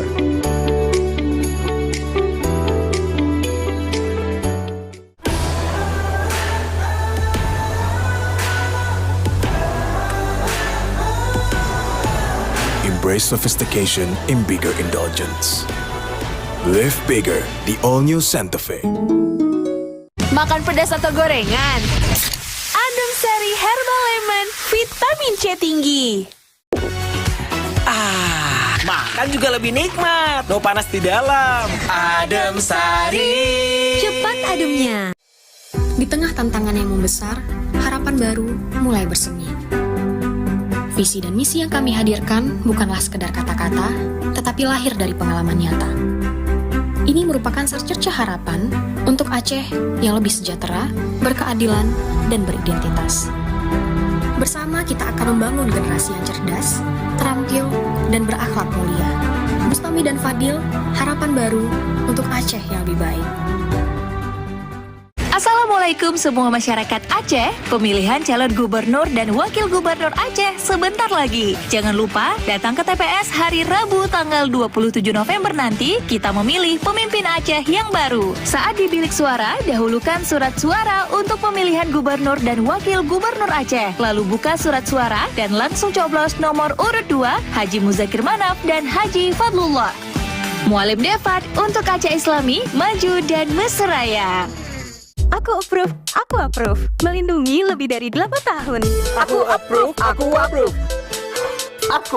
Embrace sophistication in bigger indulgence. Live bigger, the all-new Santa Fe. Makan pedas atau gorengan? Adem Sari Herbal Lemon, vitamin C tinggi. Makan juga lebih nikmat, no panas di dalam. Adem Sari. Cepat ademnya. Di tengah tantangan yang membesar, harapan baru mulai bersemi. Visi dan misi yang kami hadirkan bukanlah sekedar kata-kata, tetapi lahir dari pengalaman nyata. Ini merupakan secercah harapan untuk Aceh yang lebih sejahtera, berkeadilan, dan beridentitas. Bersama kita akan membangun generasi yang cerdas, terampil, dan berakhlak mulia. Bustami dan Fadil, harapan baru untuk Aceh yang lebih baik. Assalamualaikum semua masyarakat Aceh. Pemilihan calon gubernur dan wakil gubernur Aceh sebentar lagi. Jangan lupa datang ke TPS hari Rabu tanggal 27 November nanti. Kita memilih pemimpin Aceh yang baru. Saat di bilik suara, dahulukan surat suara untuk pemilihan gubernur dan wakil gubernur Aceh. Lalu buka surat suara dan langsung coblos nomor urut 2 Haji Muzakir Manaf dan Haji Fadlullah. Mualim Devat untuk Aceh Islami, maju dan mesra. Aku approve. Melindungi lebih dari 8 tahun. Aku approve. Aku approve. Aku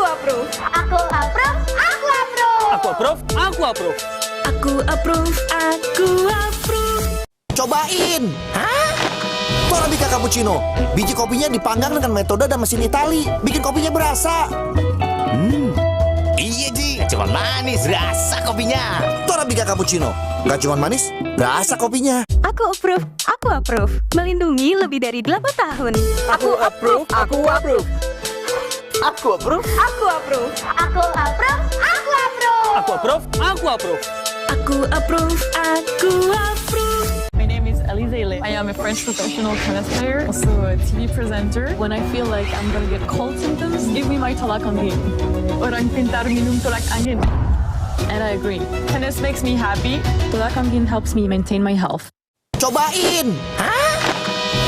approve. Cobain. Torabika cappuccino. Biji kopinya dipanggang dengan metode dan mesin Itali. Bikin kopinya berasa. Iya Ji, cuma manis rasa kopinya. Torabika cappuccino. Gak cuma manis, rasa kopinya. Aku approve. Melindungi lebih dari 8 tahun. Aku approve. My name is Elise. I am a French professional tennis player, also a TV presenter. When I feel like I'm gonna get cold symptoms, give me my tolak angin. Orang pintar minum tolak angin. And I agree. Tennis makes me happy. Tolak angin helps me maintain my health. Cobain.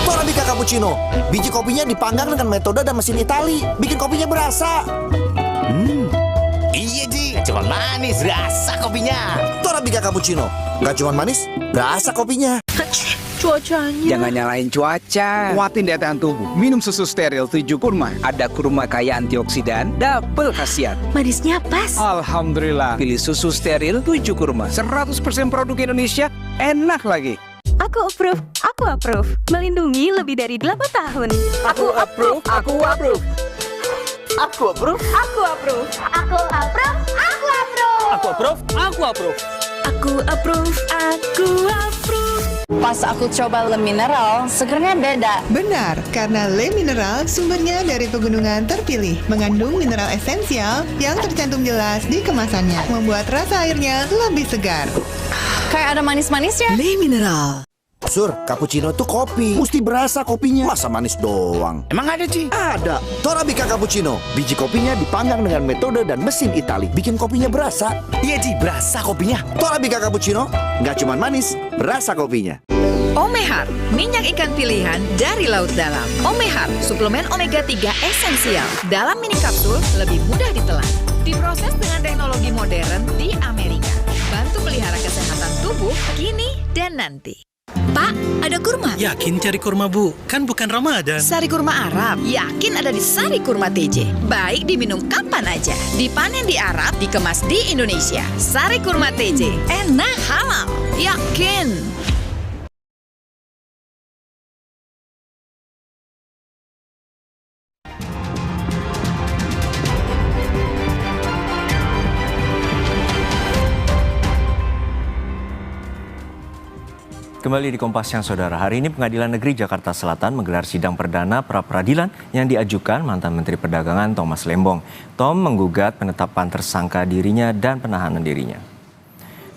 Torabika cappuccino. Biji kopinya dipanggang dengan metode dan mesin Itali. Bikin kopinya berasa. Iya Ji, cuma manis rasa kopinya. Torabika cappuccino. Gak cuma manis, rasa kopinya. Cuacanya. Jangan nyalain cuaca. Kuatin daya tahan tubuh. Minum susu steril 7 kurma. Ada kurma kaya antioksidan, double khasiat. Manisnya pas. Alhamdulillah. Pilih susu steril 7 kurma. 100% produk Indonesia, enak lagi. Aku approve. Melindungi lebih dari 8 tahun. Aku approve. Pas aku coba Le Mineral, segernya beda. Benar, karena Le Mineral sumbernya dari pegunungan terpilih, mengandung mineral esensial yang tercantum jelas di kemasannya, membuat rasa airnya lebih segar. Kayak ada manis-manisnya. Le Mineral. Sur, cappuccino tuh kopi. Mesti berasa kopinya. Masa manis doang? Emang ada Ji? Ada. Torabika cappuccino. Biji kopinya dipanggang dengan metode dan mesin Itali. Bikin kopinya berasa. Iya Ji, berasa kopinya. Torabika cappuccino. Nggak cuma manis, berasa kopinya. Omehar, minyak ikan pilihan dari laut dalam. Omehar, suplemen omega 3 esensial. Dalam mini kapsul, lebih mudah ditelan. Diproses dengan teknologi modern di Amerika. Bantu pelihara kesehatan tubuh kini dan nanti. Pak, ada kurma. Yakin cari kurma Bu? Kan bukan Ramadan. Sari kurma Arab, yakin ada di Sari Kurma TJ. Baik diminum kapan aja. Dipanen di Arab, dikemas di Indonesia. Sari Kurma TJ, enak, halal, yakin. Kembali di Kompas Siang Saudara, hari ini Pengadilan Negeri Jakarta Selatan menggelar sidang perdana pra-peradilan yang diajukan mantan Menteri Perdagangan Thomas Lembong. Tom menggugat penetapan tersangka dirinya dan penahanan dirinya.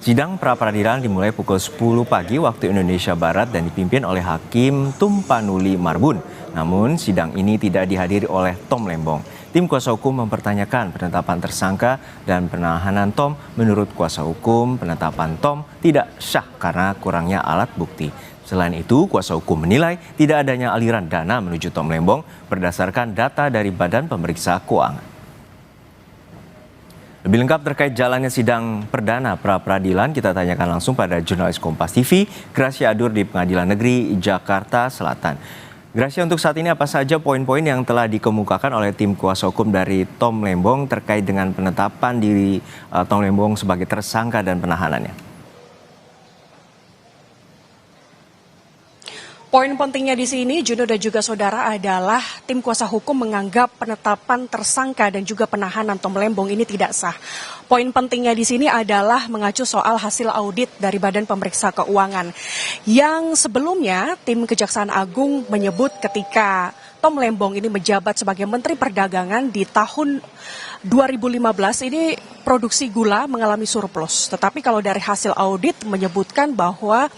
Sidang pra-peradilan dimulai pukul 10 pagi waktu Indonesia Barat dan dipimpin oleh Hakim Tumpanuli Marbun. Namun sidang ini tidak dihadiri oleh Tom Lembong. Tim kuasa hukum mempertanyakan penetapan tersangka dan penahanan Tom. Menurut kuasa hukum, penetapan Tom tidak sah karena kurangnya alat bukti. Selain itu, kuasa hukum menilai tidak adanya aliran dana menuju Tom Lembong berdasarkan data dari Badan Pemeriksa Keuangan. Lebih lengkap terkait jalannya sidang perdana pra-peradilan, kita tanyakan langsung pada jurnalis Kompas TV, Gracia Adur di Pengadilan Negeri Jakarta Selatan. Gracia, untuk saat ini apa saja poin-poin yang telah dikemukakan oleh tim kuasa hukum dari Tom Lembong terkait dengan penetapan diri Tom Lembong sebagai tersangka dan penahanannya? Poin pentingnya di sini, Juno dan juga saudara, adalah tim kuasa hukum menganggap penetapan tersangka dan juga penahanan Tom Lembong ini tidak sah. Poin pentingnya di sini adalah mengacu soal hasil audit dari Badan Pemeriksa Keuangan yang sebelumnya tim Kejaksaan Agung menyebut ketika Tom Lembong ini menjabat sebagai Menteri Perdagangan di tahun 2015 ini produksi gula mengalami surplus. Tetapi kalau dari hasil audit menyebutkan bahwa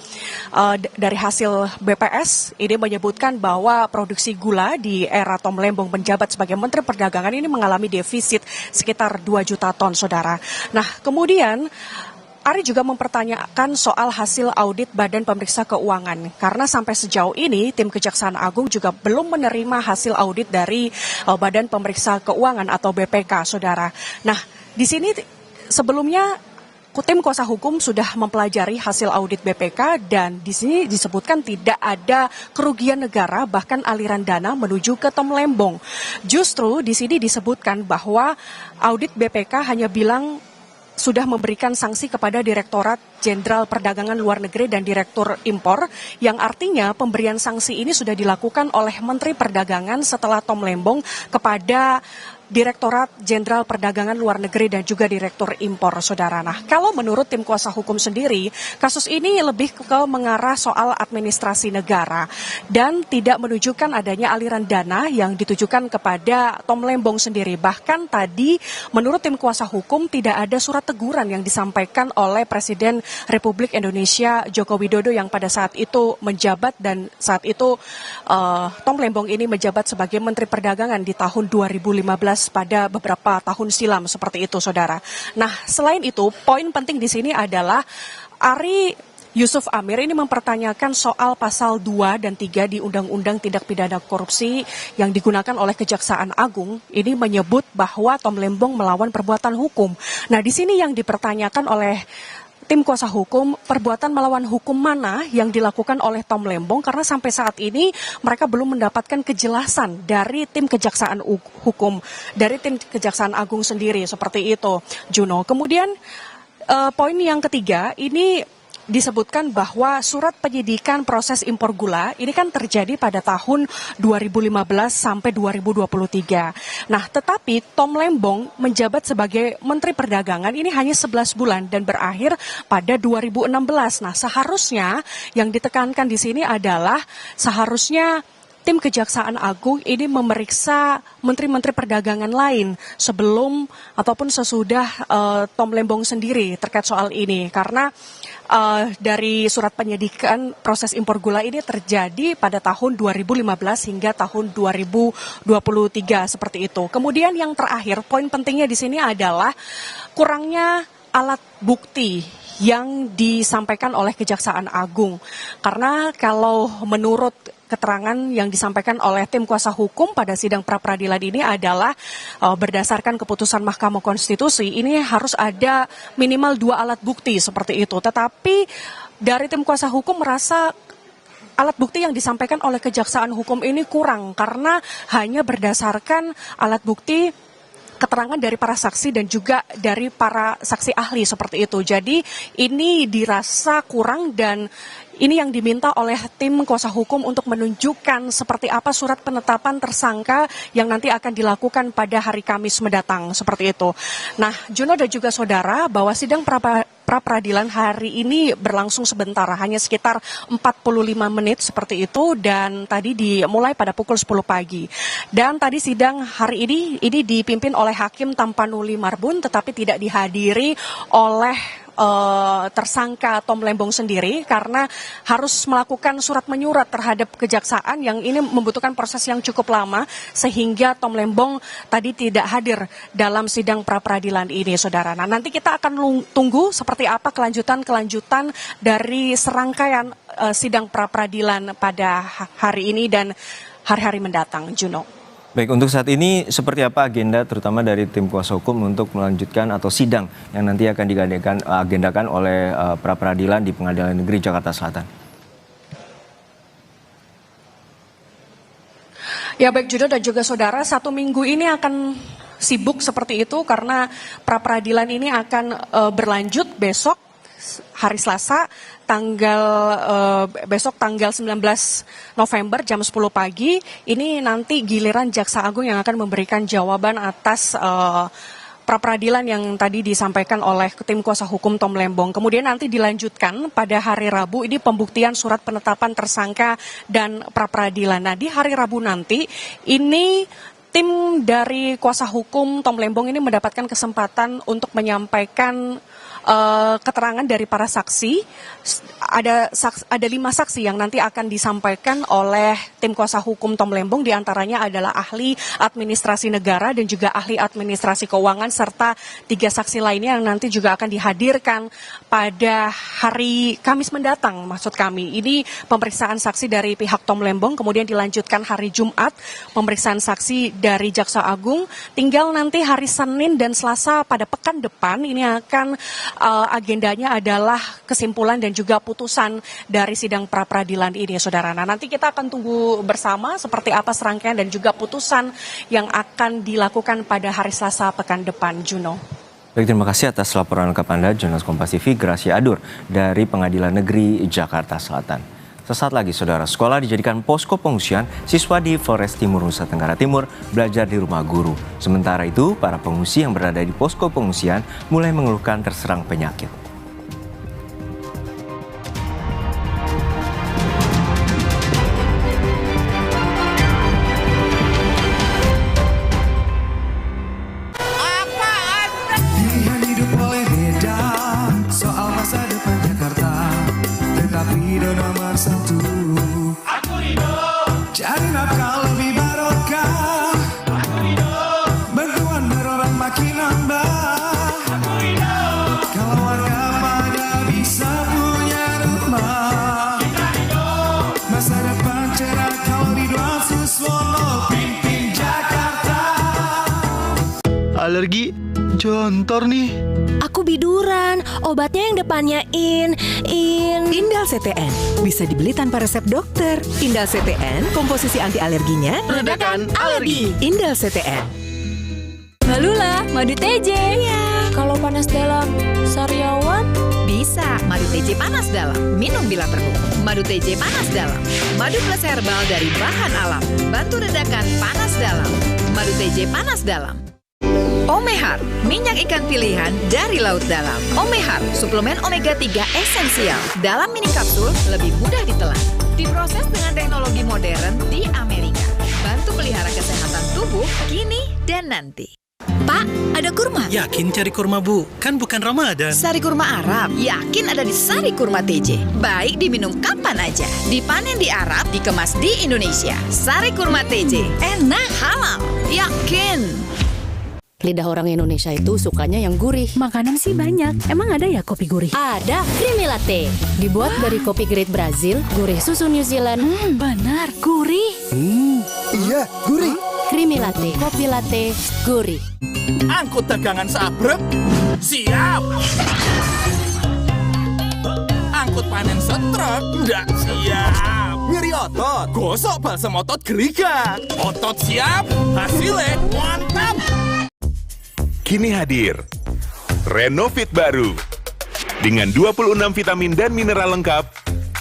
dari hasil BPS ini menyebutkan bahwa produksi gula di era Tom Lembong menjabat sebagai Menteri Perdagangan ini mengalami defisit sekitar 2 juta ton, saudara. Nah, kemudian Ari juga mempertanyakan soal hasil audit Badan Pemeriksa Keuangan karena sampai sejauh ini tim Kejaksaan Agung juga belum menerima hasil audit dari Badan Pemeriksa Keuangan atau BPK, saudara. Nah, di sini sebelumnya tim kuasa hukum sudah mempelajari hasil audit BPK dan di sini disebutkan tidak ada kerugian negara bahkan aliran dana menuju ke Tom Lembong. Justru di sini disebutkan bahwa audit BPK hanya bilang sudah memberikan sanksi kepada Direktorat Jenderal Perdagangan Luar Negeri dan Direktur Impor, yang artinya pemberian sanksi ini sudah dilakukan oleh Menteri Perdagangan setelah Tom Lembong kepada Direktorat Jenderal Perdagangan Luar Negeri dan juga Direktur Impor, saudara. Nah, kalau menurut tim kuasa hukum sendiri, kasus ini lebih ke mengarah soal administrasi negara dan tidak menunjukkan adanya aliran dana yang ditujukan kepada Tom Lembong sendiri. Bahkan tadi, menurut tim kuasa hukum, tidak ada surat teguran yang disampaikan oleh Presiden Republik Indonesia Joko Widodo yang pada saat itu menjabat dan saat itu Tom Lembong ini menjabat sebagai Menteri Perdagangan di tahun 2015 pada beberapa tahun silam seperti itu, saudara. Nah, selain itu, poin penting di sini adalah Ari Yusuf Amir ini mempertanyakan soal pasal 2 dan 3 di Undang-Undang Tindak Pidana Korupsi yang digunakan oleh Kejaksaan Agung. Ini menyebut bahwa Tom Lembong melawan perbuatan hukum. Nah, di sini yang dipertanyakan oleh tim kuasa hukum, perbuatan melawan hukum mana yang dilakukan oleh Tom Lembong, karena sampai saat ini mereka belum mendapatkan kejelasan dari tim Kejaksaan Hukum, dari tim Kejaksaan Agung sendiri, seperti itu, Juno. Kemudian poin yang ketiga, ini disebutkan bahwa surat penyidikan proses impor gula ini kan terjadi pada tahun 2015 sampai 2023. Nah, tetapi Tom Lembong menjabat sebagai Menteri Perdagangan ini hanya 11 bulan dan berakhir pada 2016. Nah, seharusnya yang ditekankan di sini adalah seharusnya tim Kejaksaan Agung ini memeriksa menteri-menteri perdagangan lain sebelum ataupun sesudah Tom Lembong sendiri terkait soal ini, karena dari surat penyidikan proses impor gula ini terjadi pada tahun 2015 hingga tahun 2023 seperti itu. Kemudian yang terakhir, poin pentingnya di sini adalah kurangnya alat bukti yang disampaikan oleh Kejaksaan Agung. Karena kalau menurut keterangan yang disampaikan oleh tim kuasa hukum pada sidang pra-peradilan ini adalah berdasarkan keputusan Mahkamah Konstitusi, ini harus ada minimal 2 alat bukti seperti itu. Tetapi dari tim kuasa hukum merasa alat bukti yang disampaikan oleh Kejaksaan Hukum ini kurang karena hanya berdasarkan alat bukti keterangan dari para saksi dan juga dari para saksi ahli seperti itu. Jadi ini dirasa kurang dan ini yang diminta oleh tim kuasa hukum untuk menunjukkan seperti apa surat penetapan tersangka yang nanti akan dilakukan pada hari Kamis mendatang, seperti itu. Nah, Juno dan juga saudara, bahwa sidang pra-peradilan hari ini berlangsung sebentar, hanya sekitar 45 menit seperti itu, dan tadi dimulai pada pukul 10 pagi. Dan tadi sidang hari ini dipimpin oleh Hakim Tampanuli Marbun, tetapi tidak dihadiri oleh tersangka Tom Lembong sendiri karena harus melakukan surat menyurat terhadap kejaksaan yang ini membutuhkan proses yang cukup lama sehingga Tom Lembong tadi tidak hadir dalam sidang pra-peradilan ini, saudara. Nah, nanti kita akan tunggu seperti apa kelanjutan dari serangkaian sidang pra-peradilan pada hari ini dan hari-hari mendatang, Juno. Baik, untuk saat ini seperti apa agenda terutama dari tim kuasa hukum untuk melanjutkan atau sidang yang nanti akan diagendakan oleh pra-peradilan di Pengadilan Negeri Jakarta Selatan? Ya baik, Juno dan juga saudara, 1 minggu ini akan sibuk seperti itu karena pra-peradilan ini akan berlanjut besok hari Selasa besok tanggal 19 November jam 10 pagi. Ini nanti giliran Jaksa Agung yang akan memberikan jawaban atas pra-peradilan yang tadi disampaikan oleh tim kuasa hukum Tom Lembong. Kemudian nanti dilanjutkan pada hari Rabu ini pembuktian surat penetapan tersangka dan pra-peradilan. Nah, di hari Rabu nanti ini tim dari kuasa hukum Tom Lembong ini mendapatkan kesempatan untuk menyampaikan keterangan dari para saksi. Ada 5 saksi yang nanti akan disampaikan oleh tim kuasa hukum Tom Lembong, diantaranya adalah ahli administrasi negara dan juga ahli administrasi keuangan serta 3 saksi lainnya yang nanti juga akan dihadirkan pada hari Kamis mendatang. Maksud kami ini pemeriksaan saksi dari pihak Tom Lembong, kemudian dilanjutkan hari Jumat pemeriksaan saksi dari Jaksa Agung. Tinggal nanti hari Senin dan Selasa pada pekan depan ini akan agendanya adalah kesimpulan dan juga putusan dari sidang pra-peradilan ini, saudara. Nah, nanti kita akan tunggu bersama seperti apa serangkaian dan juga putusan yang akan dilakukan pada hari Selasa pekan depan, Juno. Baik, terima kasih atas laporan lengkap Anda, jurnalis Kompas TV Gracia Adur dari Pengadilan Negeri Jakarta Selatan. Sesaat lagi, saudara, sekolah dijadikan posko pengungsian, siswa di Flores Timur, Nusa Tenggara Timur belajar di rumah guru. Sementara itu, para pengungsi yang berada di posko pengungsian mulai mengeluhkan terserang penyakit. Alergi jontor nih. Aku biduran, obatnya yang depannya Indal CTN. Bisa dibeli tanpa resep dokter. Indal CTN, komposisi anti alerginya redakan alergi. Indal CTN. Mbak Lula, madu TJ. Iya. Kalau panas dalam, sariawan? Bisa, madu TJ panas dalam. Minum bila perlu. Madu TJ panas dalam. Madu plus herbal dari bahan alam. Bantu redakan panas dalam. Madu TJ panas dalam. Omehar, minyak ikan pilihan dari laut dalam. Omehar, suplemen omega 3 esensial. Dalam mini kapsul, lebih mudah ditelan. Diproses dengan teknologi modern di Amerika. Bantu pelihara kesehatan tubuh kini dan nanti. Pak, ada kurma? Yakin cari kurma, Bu? Kan bukan Ramadan. Sari kurma Arab, yakin ada di Sari Kurma TJ. Baik diminum kapan aja. Dipanen di Arab, dikemas di Indonesia. Sari Kurma TJ, enak, halal, yakin. Lidah orang Indonesia itu sukanya yang gurih. Makanan sih banyak. Emang ada ya kopi gurih? Ada Creamy Latte. Dibuat dari kopi grade Brazil, gurih susu New Zealand. Benar, gurih. Iya, gurih. Creamy Latte, kopi latte, gurih. Angkut dagangan sabrek, siap. Angkut panen setrek, nggak siap. Nyeri otot, gosok balsam otot Geliga. Otot siap, hasilnya mantap. Kini hadir Renovit baru dengan 26 vitamin dan mineral lengkap,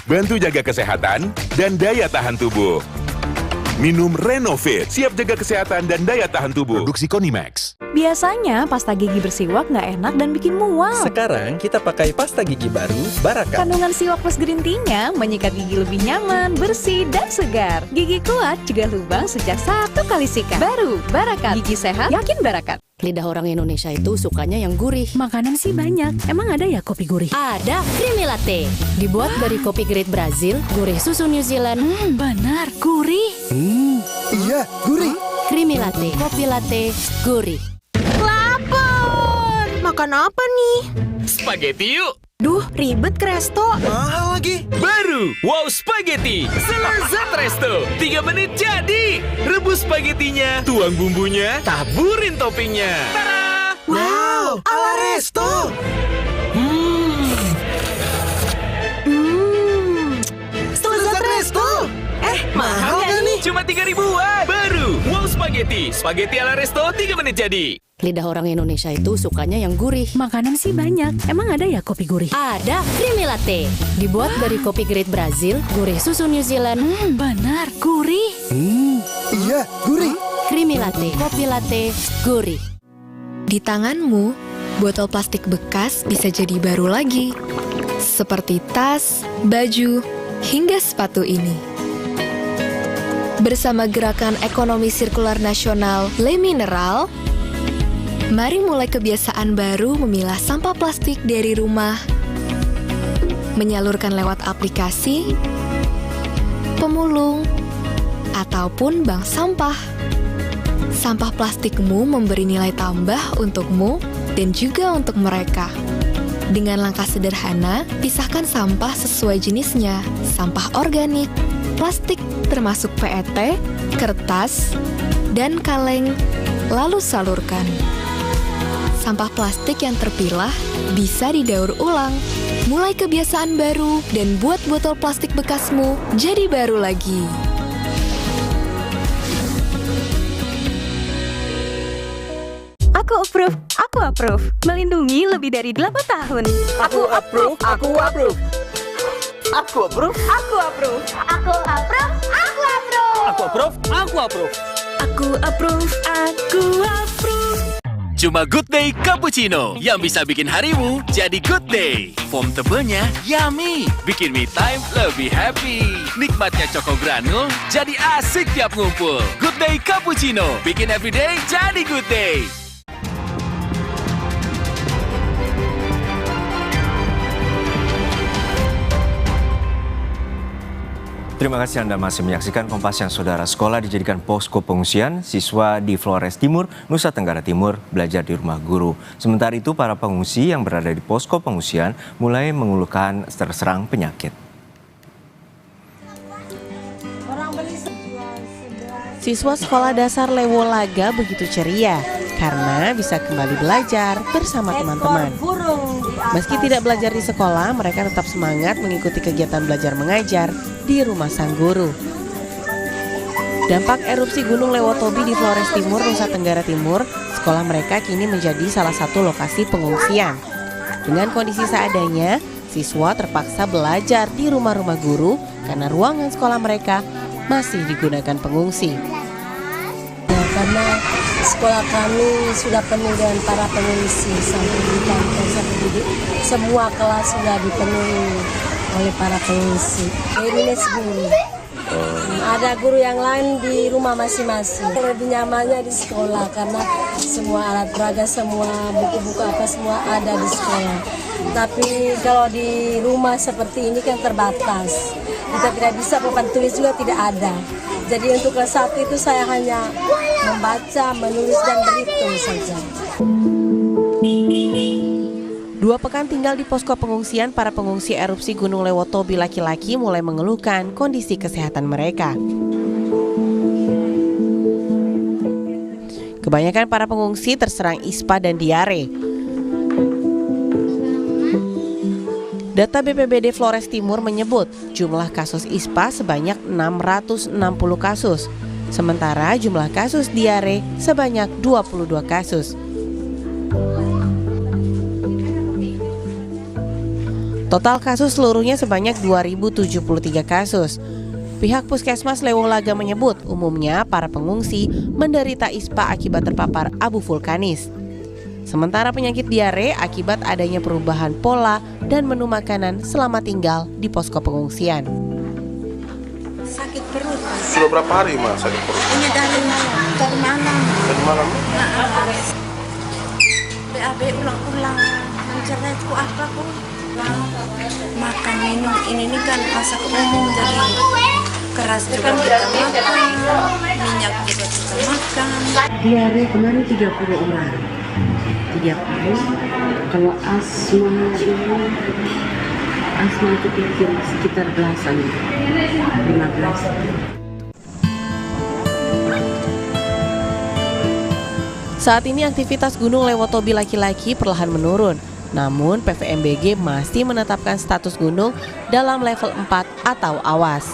bantu jaga kesehatan dan daya tahan tubuh. Minum Renovit, siap jaga kesehatan dan daya tahan tubuh. Produksi Konimax. Biasanya pasta gigi bersiwak nggak enak dan bikin mual. Sekarang kita pakai pasta gigi baru Baraka. Kandungan siwak plus green tea-nya menyikat gigi lebih nyaman, bersih, dan segar. Gigi kuat juga lubang sejak 1 kali sikat. Baru Barakat, gigi sehat, yakin Barakat. Lidah orang Indonesia itu sukanya yang gurih. Makanan sih banyak. Emang ada ya kopi gurih? Ada Creamy Latte. Dibuat dari kopi grade Brazil, gurih susu New Zealand. Benar, gurih. Iya, gurih. Creamy Latte, kopi latte, gurih. Lapar! Makan apa nih? Spaghetti yuk. Duh, ribet ke resto. Mahal lagi. Baru Wow Spaghetti, selezat resto. 3 menit jadi. Rebus spagettinya, tuang bumbunya, taburin toppingnya. Tara! Wow, ala resto. Selezat resto. Mahal gak nih? Cuma 3 ribuan. Baru Wow Spaghetti, spaghetti ala resto 3 menit jadi. Lidah orang Indonesia itu sukanya yang gurih. Makanan sih banyak. Emang ada ya kopi gurih? Ada Creamy Latte. Dibuat dari kopi grade Brazil, gurih susu New Zealand. Benar, gurih. Iya, gurih. Creamy Latte, kopi latte, gurih. Di tanganmu, botol plastik bekas bisa jadi baru lagi. Seperti tas, baju, hingga sepatu ini. Bersama Gerakan Ekonomi Sirkular Nasional Le Mineral, mari mulai kebiasaan baru memilah sampah plastik dari rumah, menyalurkan lewat aplikasi, pemulung, ataupun bank sampah. Sampah plastikmu memberi nilai tambah untukmu dan juga untuk mereka. Dengan langkah sederhana, pisahkan sampah sesuai jenisnya, sampah organik, plastik termasuk PET, kertas, dan kaleng, lalu salurkan. Sampah plastik yang terpilah bisa didaur ulang. Mulai kebiasaan baru dan buat botol plastik bekasmu jadi baru lagi. Aku approve. Melindungi lebih dari 8 tahun. Aku approve. Aku approve. Cuma Good Day Cappuccino yang bisa bikin harimu jadi good day. Foam tebelnya yummy, bikin me time lebih happy. Nikmatnya Choco Granul jadi asik tiap ngumpul. Good Day Cappuccino, bikin everyday jadi good day. Terima kasih Anda masih menyaksikan Kompas yang Saudara. Sekolah dijadikan posko pengungsian, siswa di Flores Timur, Nusa Tenggara Timur belajar di rumah guru. Sementara itu para pengungsi yang berada di posko pengungsian mulai mengeluhkan terserang penyakit. Siswa sekolah dasar Lewolaga begitu ceria karena bisa kembali belajar bersama teman-teman. Meski tidak belajar di sekolah, mereka tetap semangat mengikuti kegiatan belajar mengajar di rumah sang guru. Dampak erupsi Gunung Lewotobi di Flores Timur, Nusa Tenggara Timur, sekolah mereka kini menjadi salah satu lokasi pengungsian. Dengan kondisi seadanya, siswa terpaksa belajar di rumah-rumah guru karena ruangan sekolah mereka masih digunakan pengungsi. Karena sekolah kami sudah penuh dengan para pengungsi sampai di kantor, sampai di semua kelas sudah dipenuhi oleh para pengungsi. Minus guru. Ada guru yang lain di rumah masing-masing. Lebih nyamannya di sekolah karena semua alat peraga, semua buku-buku apa semua ada di sekolah. Tapi kalau di rumah seperti ini kan terbatas. Kita tidak bisa, papan tulis juga tidak ada. Jadi untuk kelas 1 itu saya hanya membaca, menulis dan berhitung saja. 2 pekan tinggal di posko pengungsian, para pengungsi erupsi Gunung Lewotobi laki-laki mulai mengeluhkan kondisi kesehatan mereka. Kebanyakan para pengungsi terserang ispa dan diare. Data BPBD Flores Timur menyebut jumlah kasus ispa sebanyak 660 kasus, sementara jumlah kasus diare sebanyak 22 kasus. Total kasus seluruhnya sebanyak 2.073 kasus. Pihak Puskesmas Lewolaga menyebut umumnya para pengungsi menderita ispa akibat terpapar abu vulkanis. Sementara penyakit diare akibat adanya perubahan pola dan menu makanan selama tinggal di posko pengungsian. Sakit perut. Sudah berapa hari Mas sakit perut? Ini dari malam. Dari malam? BAB ulang-ulang. Mencerna itu apa kok? Makan minum ini kan masak umum jadi keras juga kita makan. Minyak juga kita makan. Diare kemarin 30 orang. 30. Kalau asma itu pikir sekitar belasan, 15. Saat ini aktivitas Gunung Lewotobi laki-laki perlahan menurun. Namun PVMBG masih menetapkan status gunung dalam level 4 atau awas.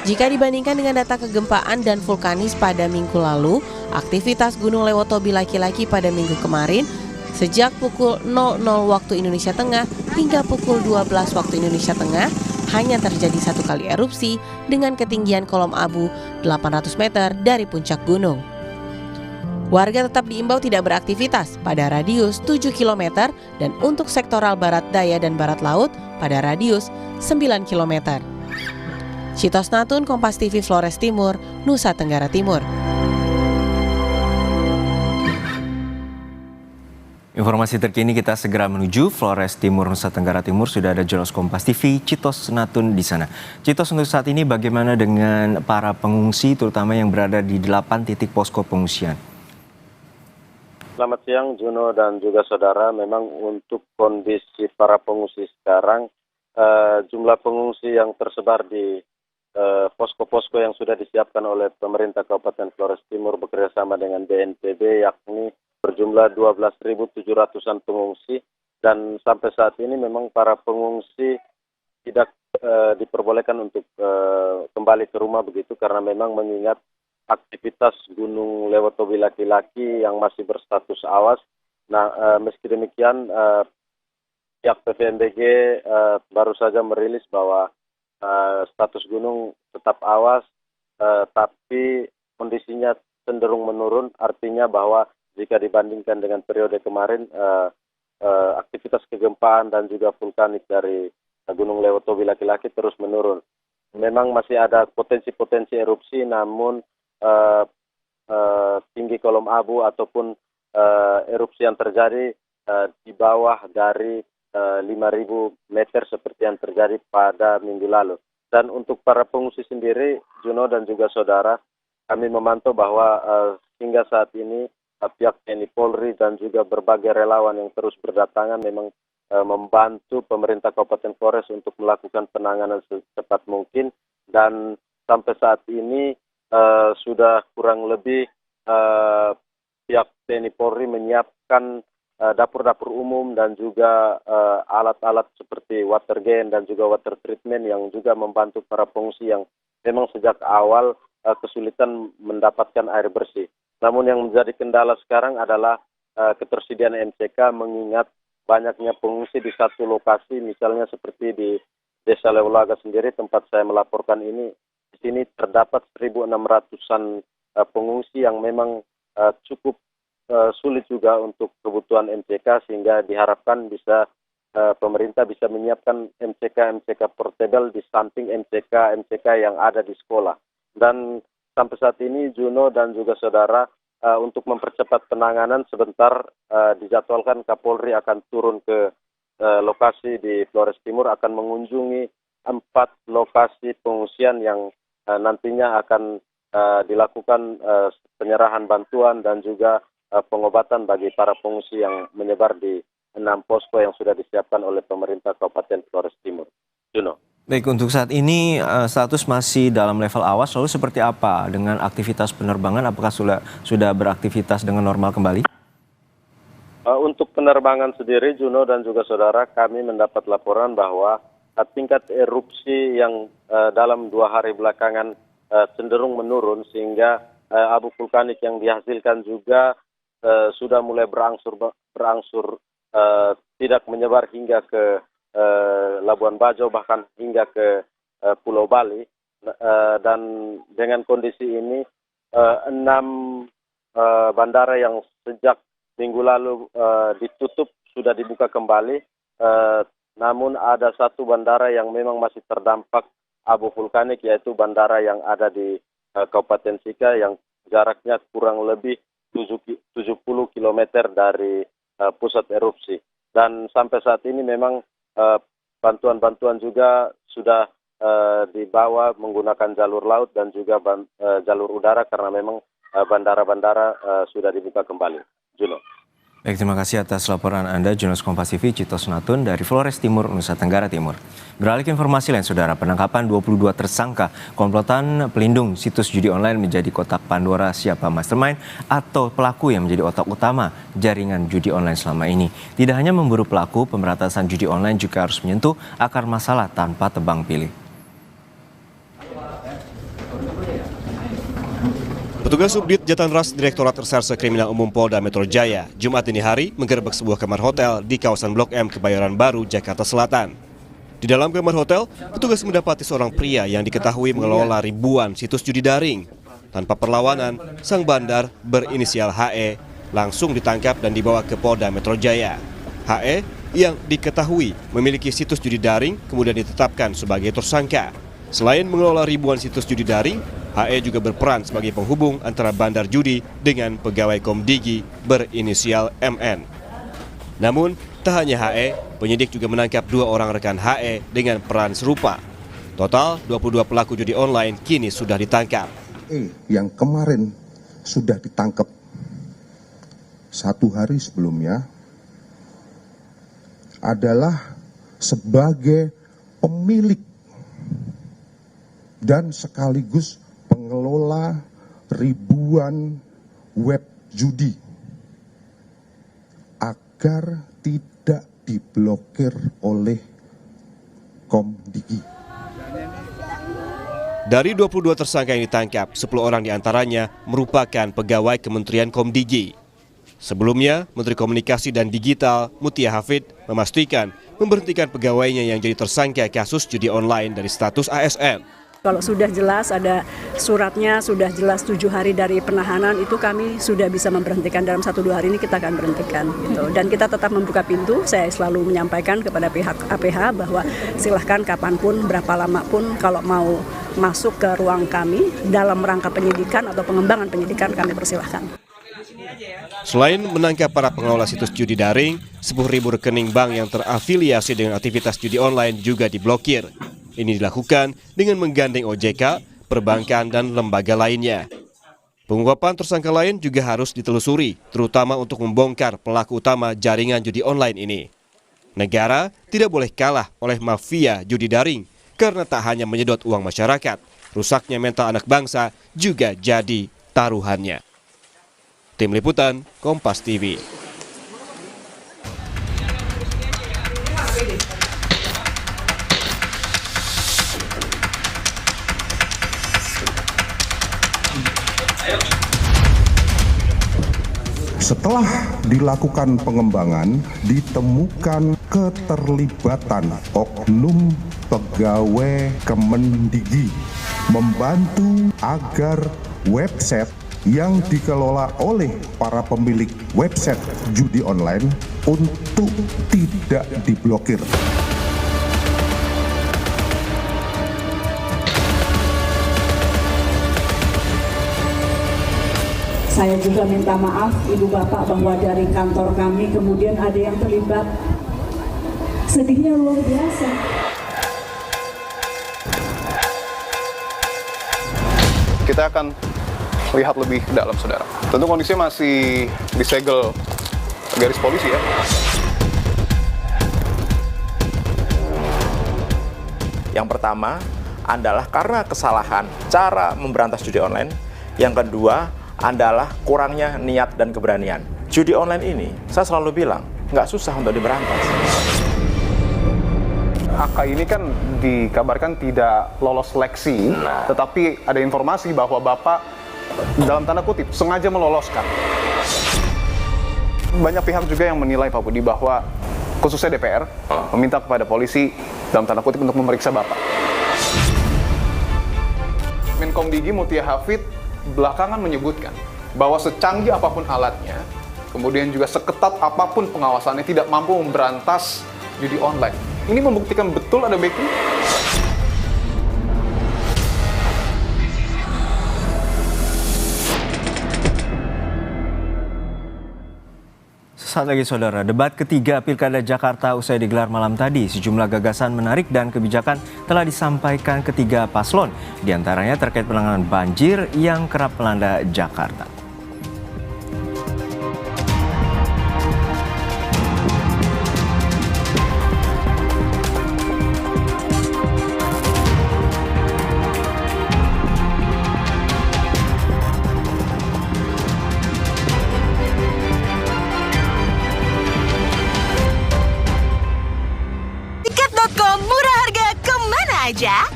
Jika dibandingkan dengan data kegempaan dan vulkanis pada minggu lalu, aktivitas Gunung Lewotobi laki-laki pada minggu kemarin sejak pukul 00 waktu Indonesia Tengah hingga pukul 12 waktu Indonesia Tengah hanya terjadi 1 kali erupsi dengan ketinggian kolom abu 800 meter dari puncak gunung. Warga tetap diimbau tidak beraktivitas pada radius 7 km dan untuk sektoral barat daya dan barat laut pada radius 9 km. Citos Natun, Kompas TV Flores Timur, Nusa Tenggara Timur. Informasi terkini kita segera menuju Flores Timur, Nusa Tenggara Timur. Sudah ada jurnalis Kompas TV, Citos Natun di sana. Citos, untuk saat ini bagaimana dengan para pengungsi terutama yang berada di 8 titik posko pengungsian? Selamat siang Juno dan juga saudara. Memang untuk kondisi para pengungsi sekarang, jumlah pengungsi yang tersebar di posko-posko yang sudah disiapkan oleh pemerintah Kabupaten Flores Timur bekerjasama dengan BNPB, yakni berjumlah 12.700-an pengungsi, dan sampai saat ini memang para pengungsi tidak diperbolehkan untuk kembali ke rumah begitu, karena memang mengingat aktivitas Gunung Lewotobi laki-laki yang masih berstatus awas. Nah, meski demikian pihak PVMBG baru saja merilis bahwa status gunung tetap awas, tapi kondisinya cenderung menurun, artinya bahwa jika dibandingkan dengan periode kemarin, aktivitas kegempaan dan juga vulkanik dari Gunung Lewotobi laki-laki terus menurun. Memang masih ada potensi-potensi erupsi, namun tinggi kolom abu ataupun erupsi yang terjadi di bawah dari 5.000 meter seperti yang terjadi pada minggu lalu. Dan untuk para pengungsi sendiri, Juno dan juga saudara, kami memantau bahwa hingga saat ini pihak TNI Polri dan juga berbagai relawan yang terus berdatangan memang membantu pemerintah Kabupaten Flores untuk melakukan penanganan secepat mungkin, dan sampai saat ini sudah kurang lebih pihak TNI Polri menyiapkan dapur-dapur umum dan juga alat-alat seperti water gun dan juga water treatment yang juga membantu para pengungsi yang memang sejak awal kesulitan mendapatkan air bersih. Namun yang menjadi kendala sekarang adalah ketersediaan MCK, mengingat banyaknya pengungsi di satu lokasi, misalnya seperti di Desa Lewolaga sendiri tempat saya melaporkan ini. Di sini terdapat 1.600-an pengungsi yang memang cukup sulit juga untuk kebutuhan MCK, sehingga diharapkan bisa pemerintah bisa menyiapkan MCK portable di samping MCK yang ada di sekolah. Dan sampai saat ini Juno dan juga saudara, untuk mempercepat penanganan sebentar dijadwalkan Kapolri akan turun ke lokasi di Flores Timur, akan mengunjungi 4 lokasi pengungsian yang nantinya akan dilakukan penyerahan bantuan dan juga pengobatan bagi para pengungsi yang menyebar di 6 posko yang sudah disiapkan oleh pemerintah Kabupaten Flores Timur. Juno. Baik, untuk saat ini status masih dalam level awas, lalu seperti apa dengan aktivitas penerbangan? Apakah sudah beraktivitas dengan normal kembali? Untuk penerbangan sendiri, Juno dan juga saudara, kami mendapat laporan bahwa tingkat erupsi yang dalam 2 hari belakangan cenderung menurun, sehingga abu vulkanik yang dihasilkan juga sudah mulai berangsur tidak menyebar hingga ke Labuan Bajo, bahkan hingga ke Pulau Bali. Dan dengan kondisi ini 6 bandara yang sejak minggu lalu ditutup sudah dibuka kembali, namun ada 1 bandara yang memang masih terdampak abu vulkanik, yaitu bandara yang ada di Kabupaten Sika yang jaraknya kurang lebih 70 km dari pusat erupsi. Dan sampai saat ini memang bantuan-bantuan juga sudah dibawa menggunakan jalur laut dan juga jalur udara, karena memang bandara-bandara sudah dibuka kembali. Juno. Baik, terima kasih atas laporan Anda, Jurnalis Kompas TV Cito Sunatun dari Flores Timur, Nusa Tenggara Timur. Beralih ke informasi lain, saudara, penangkapan 22 tersangka komplotan pelindung situs judi online menjadi kotak Pandora siapa mastermind atau pelaku yang menjadi otak utama jaringan judi online selama ini. Tidak hanya memburu pelaku, pemberantasan judi online juga harus menyentuh akar masalah tanpa tebang pilih. Petugas Subdit Jatanras Direktorat Reserse Kriminal Umum Polda Metro Jaya Jumat dini hari menggerebek sebuah kamar hotel di kawasan Blok M Kebayoran Baru, Jakarta Selatan. Di dalam kamar hotel, petugas mendapati seorang pria yang diketahui mengelola ribuan situs judi daring. Tanpa perlawanan, sang bandar berinisial HE langsung ditangkap dan dibawa ke Polda Metro Jaya. HE yang diketahui memiliki situs judi daring kemudian ditetapkan sebagai tersangka. Selain mengelola ribuan situs judi daring, HE juga berperan sebagai penghubung antara bandar judi dengan pegawai Komdigi berinisial MN. Namun, tak hanya HE, penyidik juga menangkap 2 orang rekan HE dengan peran serupa. Total, 22 pelaku judi online kini sudah ditangkap. Yang kemarin sudah ditangkap 1 hari sebelumnya adalah sebagai pemilik dan sekaligus pengelola ribuan web judi agar tidak diblokir oleh Komdigi. Dari 22 tersangka yang ditangkap, 10 orang diantaranya merupakan pegawai Kementerian Komdigi. Sebelumnya, Menteri Komunikasi dan Digital Mutia Hafid memastikan memberhentikan pegawainya yang jadi tersangka kasus judi online dari status ASN. Kalau sudah jelas ada suratnya, sudah jelas 7 hari dari penahanan, itu kami sudah bisa memberhentikan. Dalam 1-2 hari ini kita akan berhentikan. Gitu. Dan kita tetap membuka pintu, saya selalu menyampaikan kepada pihak APH bahwa silahkan kapanpun, berapa lama pun kalau mau masuk ke ruang kami dalam rangka penyidikan atau pengembangan penyidikan kami persilahkan. Selain menangkap para pengelola situs judi daring, 10.000 rekening bank yang terafiliasi dengan aktivitas judi online juga diblokir. Ini dilakukan dengan menggandeng OJK, perbankan, dan lembaga lainnya. Pengungkapan tersangka lain juga harus ditelusuri, terutama untuk membongkar pelaku utama jaringan judi online ini. Negara tidak boleh kalah oleh mafia judi daring, karena tak hanya menyedot uang masyarakat, rusaknya mental anak bangsa juga jadi taruhannya. Tim Liputan, Kompas TV. Setelah dilakukan pengembangan, ditemukan keterlibatan oknum pegawai Kemendigi membantu agar website yang dikelola oleh para pemilik website judi online untuk tidak diblokir. Saya juga minta maaf Ibu Bapak bahwa dari kantor kami kemudian ada yang terlibat. Sedihnya luar biasa. Kita akan lihat lebih ke dalam, saudara. Tentu kondisinya masih disegel garis polisi ya. Yang pertama adalah karena kesalahan cara memberantas judi online. Yang kedua adalah kurangnya niat dan keberanian. Judi online ini, saya selalu bilang, nggak susah untuk diberantas. AK ini kan dikabarkan tidak lolos seleksi, tetapi ada informasi bahwa Bapak, dalam tanda kutip, sengaja meloloskan. Banyak pihak juga yang menilai Pak Budi bahwa, khususnya DPR, meminta kepada polisi, dalam tanda kutip, untuk memeriksa Bapak. Menkomdigi Mutia Hafid belakangan menyebutkan bahwa secanggih apapun alatnya, kemudian juga seketat apapun pengawasannya tidak mampu memberantas judi online. Ini membuktikan betul ada backing. Saat lagi saudara, debat ketiga Pilkada Jakarta usai digelar malam tadi. Sejumlah gagasan menarik dan kebijakan telah disampaikan ketiga paslon. Di antaranya terkait penanganan banjir yang kerap melanda Jakarta.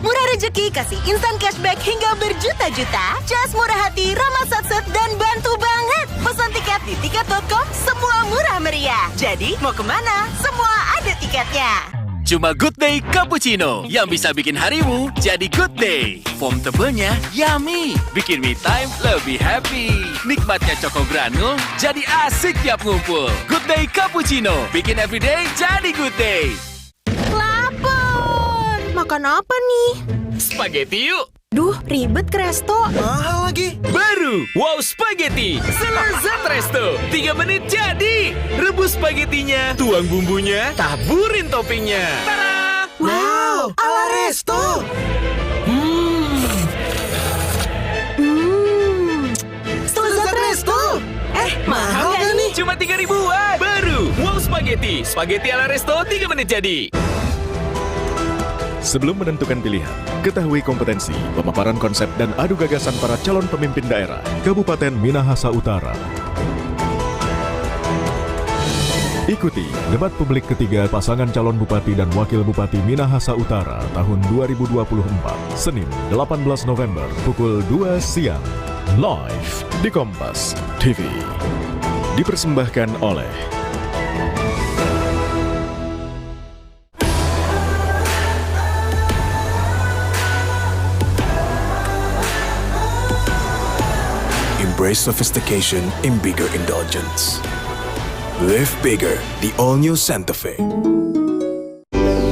Murah rezeki kasih instan cashback hingga berjuta-juta. Cas murah hati, ramah satset dan bantu banget. Pesan tiket di tiket.com, semua murah meriah. Jadi mau kemana? Semua ada tiketnya. Cuma Good Day Cappuccino yang bisa bikin harimu jadi good day. Foam tebelnya yummy, bikin me time lebih happy. Nikmatnya coko granul jadi asik tiap ngumpul. Good Day Cappuccino, bikin everyday jadi good day. Makan apa nih? Spaghetti yuk! Duh, ribet ke resto. Mahal lagi. Baru Wow Spaghetti selezat resto. 3 menit jadi. Rebus spagettinya, tuang bumbunya, taburin toppingnya. Tada! Wow, ala resto. Selezat resto. Mahal gak nih? Cuma 3.000-an. Baru Wow Spaghetti. Spaghetti ala resto 3 menit jadi. Sebelum menentukan pilihan, ketahui kompetensi, pemaparan konsep dan adu gagasan para calon pemimpin daerah Kabupaten Minahasa Utara. Ikuti debat publik ketiga pasangan calon Bupati dan Wakil Bupati Minahasa Utara tahun 2024, Senin 18 November pukul 2 siang, live di Kompas TV. Dipersembahkan oleh Embrace sophistication in bigger indulgence. Live bigger, the all-new Santa Fe.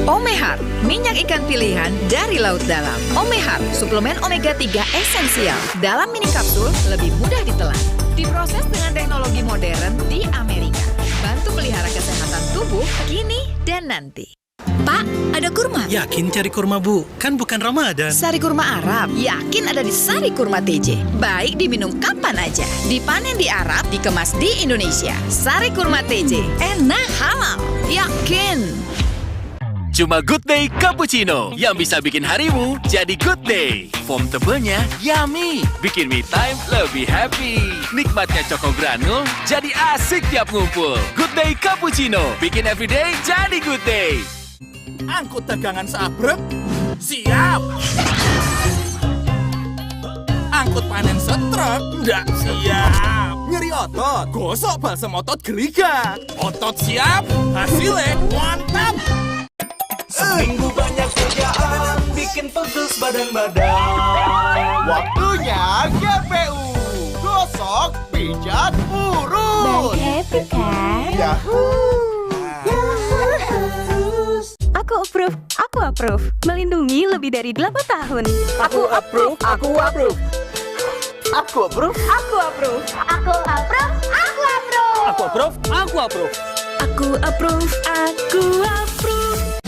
Omehar, minyak ikan pilihan dari laut dalam. Omehar, suplemen omega 3 esensial. Dalam mini kapsul, lebih mudah ditelan. Diproses dengan teknologi modern di Amerika. Bantu pelihara kesehatan tubuh kini dan nanti. Pak, ada kurma? Yakin cari kurma, Bu? Kan bukan Ramadan. Sari kurma Arab? Yakin ada di Sari Kurma TJ. Baik diminum kapan aja. Dipanen di Arab, dikemas di Indonesia. Sari Kurma TJ. Enak, halal. Yakin. Cuma Good Day Cappuccino yang bisa bikin harimu jadi good day. Foam tebelnya yummy, bikin me time lebih happy. Nikmatnya Choco Granul jadi asik tiap ngumpul. Good Day Cappuccino, bikin everyday jadi good day. Angkut dagangan seabrek, siap. Angkut panen setrek, ndak siap. Nyeri otot, gosok balsam otot Geliga. Otot siap, hasilnya mantap. Seminggu banyak kerjaan, bikin pegel badan-badan. Waktunya GPU, gosok, pijat, urut. Happy kan? Yahoo! Aku approve. Melindungi lebih dari 8 tahun. Aku approve. Aku approve.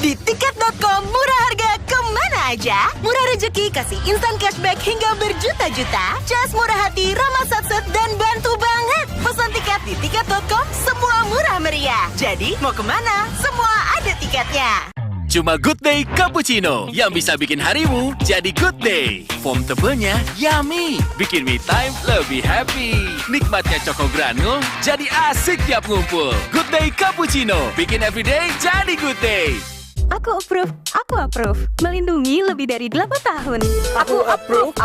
Di tiket.com murah harga kemana aja? Murah rezeki kasih instan cashback hingga berjuta-juta. Just murah hati, ramah satset dan bantu banget. Pesan tiket di tiket.com semua murah meriah. Jadi mau kemana? Semua ada tiketnya. Cuma Good Day Cappuccino yang bisa bikin harimu jadi good day. Foam tebelnya yummy, bikin me time lebih happy. Nikmatnya Choco Granul jadi asik tiap ngumpul. Good Day Cappuccino, bikin everyday jadi good day. Aku approve. Melindungi lebih dari 8 tahun. Aku approve.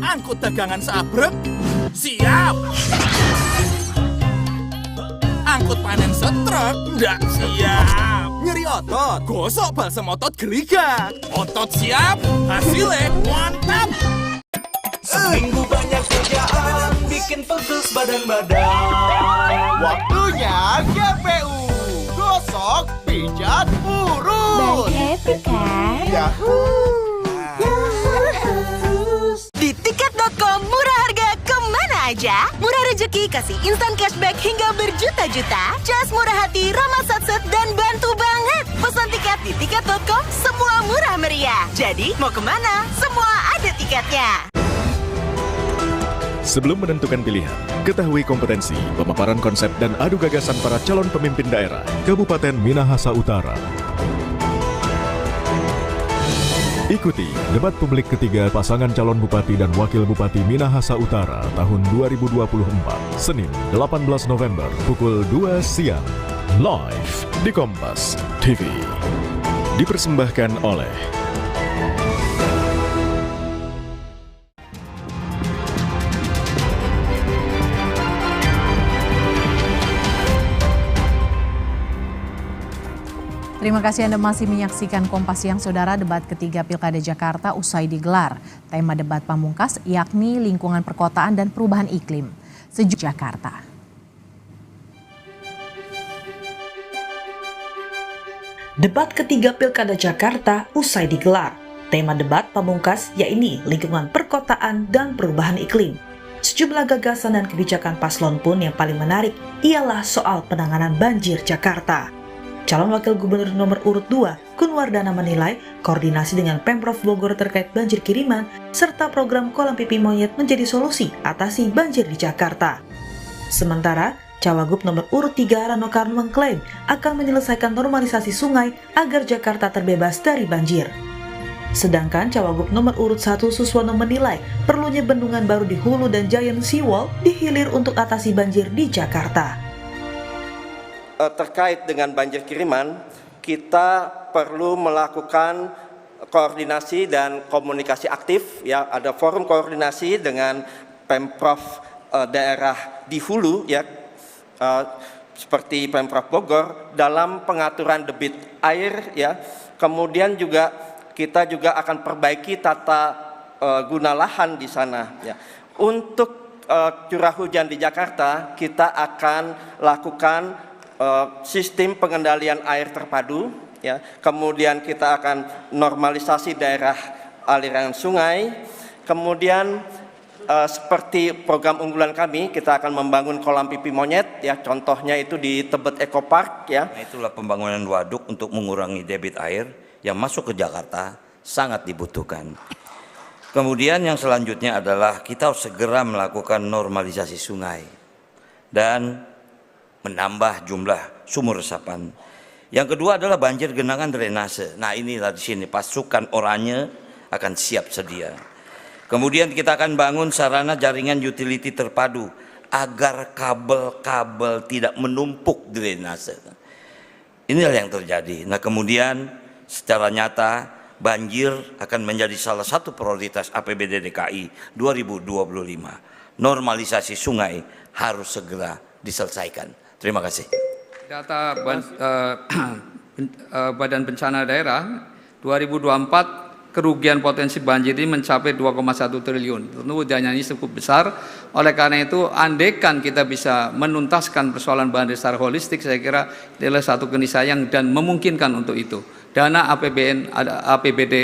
Angkut dagangan seabrek, siap. Angkut panen setrek, ndak siap. Nyeri otot, gosok balsam otot Geliga. Otot siap, hasilnya mantap. Seminggu banyak kerjaan, bikin pegel badan-badan. Waktunya GPU, gosok, pijat, urut. Happy kan? Yahoo! Di tiket.com murah harga kemana aja? Murah rezeki kasih instan cashback hingga berjuta-juta. Just murah hati, ramah satset dan bantu banget. Pesan tiket di tiket.com semua murah meriah. Jadi mau kemana? Semua ada tiketnya. Sebelum menentukan pilihan, ketahui kompetensi, pemaparan konsep dan adu gagasan para calon pemimpin daerah Kabupaten Minahasa Utara. Ikuti debat publik ketiga pasangan calon Bupati dan Wakil Bupati Minahasa Utara tahun 2024, Senin 18 November pukul 2 siang, live di Kompas TV. Dipersembahkan oleh Terima kasih Anda masih menyaksikan Kompas Siang, Saudara. Debat ketiga Pilkada Jakarta usai digelar. Tema debat pamungkas yakni lingkungan perkotaan dan perubahan iklim. Sejuk Jakarta. Debat ketiga Pilkada Jakarta usai digelar. Tema debat pamungkas yakni lingkungan perkotaan dan perubahan iklim. Sejumlah gagasan dan kebijakan paslon pun yang paling menarik ialah soal penanganan banjir Jakarta. Calon Wakil Gubernur nomor urut 2, Kun Wardana menilai koordinasi dengan Pemprov Bogor terkait banjir kiriman serta program kolam pipi monyet menjadi solusi atasi banjir di Jakarta. Sementara, Cawagup nomor urut 3 Rano Karno mengklaim akan menyelesaikan normalisasi sungai agar Jakarta terbebas dari banjir. Sedangkan Cawagup nomor urut 1 Suswono menilai perlunya bendungan baru di Hulu dan Giant Seawall di hilir untuk atasi banjir di Jakarta. Terkait dengan banjir kiriman, kita perlu melakukan koordinasi dan komunikasi aktif. Ya, ada forum koordinasi dengan Pemprov daerah di Hulu, ya, seperti Pemprov Bogor dalam pengaturan debit air, ya. Kemudian juga kita juga akan perbaiki tata guna lahan di sana. Ya. Untuk curah hujan di Jakarta, kita akan lakukan sistem pengendalian air terpadu, ya. Kemudian kita akan normalisasi daerah aliran sungai. Kemudian seperti program unggulan kami, kita akan membangun kolam pipi monyet, ya. Contohnya itu di Tebet Eco Park, ya. Nah, itulah pembangunan waduk untuk mengurangi debit air yang masuk ke Jakarta sangat dibutuhkan. Kemudian yang selanjutnya adalah kita harus segera melakukan normalisasi sungai dan menambah jumlah sumur resapan. Yang kedua adalah banjir genangan drainase. Nah, inilah di sini pasukan oranye akan siap sedia. Kemudian kita akan bangun sarana jaringan utility terpadu agar kabel-kabel tidak menumpuk drainase. Inilah yang terjadi. Nah, kemudian secara nyata banjir akan menjadi salah satu prioritas APBD DKI 2025. Normalisasi sungai harus segera diselesaikan. Terima kasih. Data Badan Bencana Daerah 2024 kerugian potensi banjir ini mencapai 2,1 triliun. Tentu dananya ini cukup besar. Oleh karena itu, andaikan kita bisa menuntaskan persoalan banjir secara holistik, saya kira adalah satu keniscayaan dan memungkinkan untuk itu. Dana APBD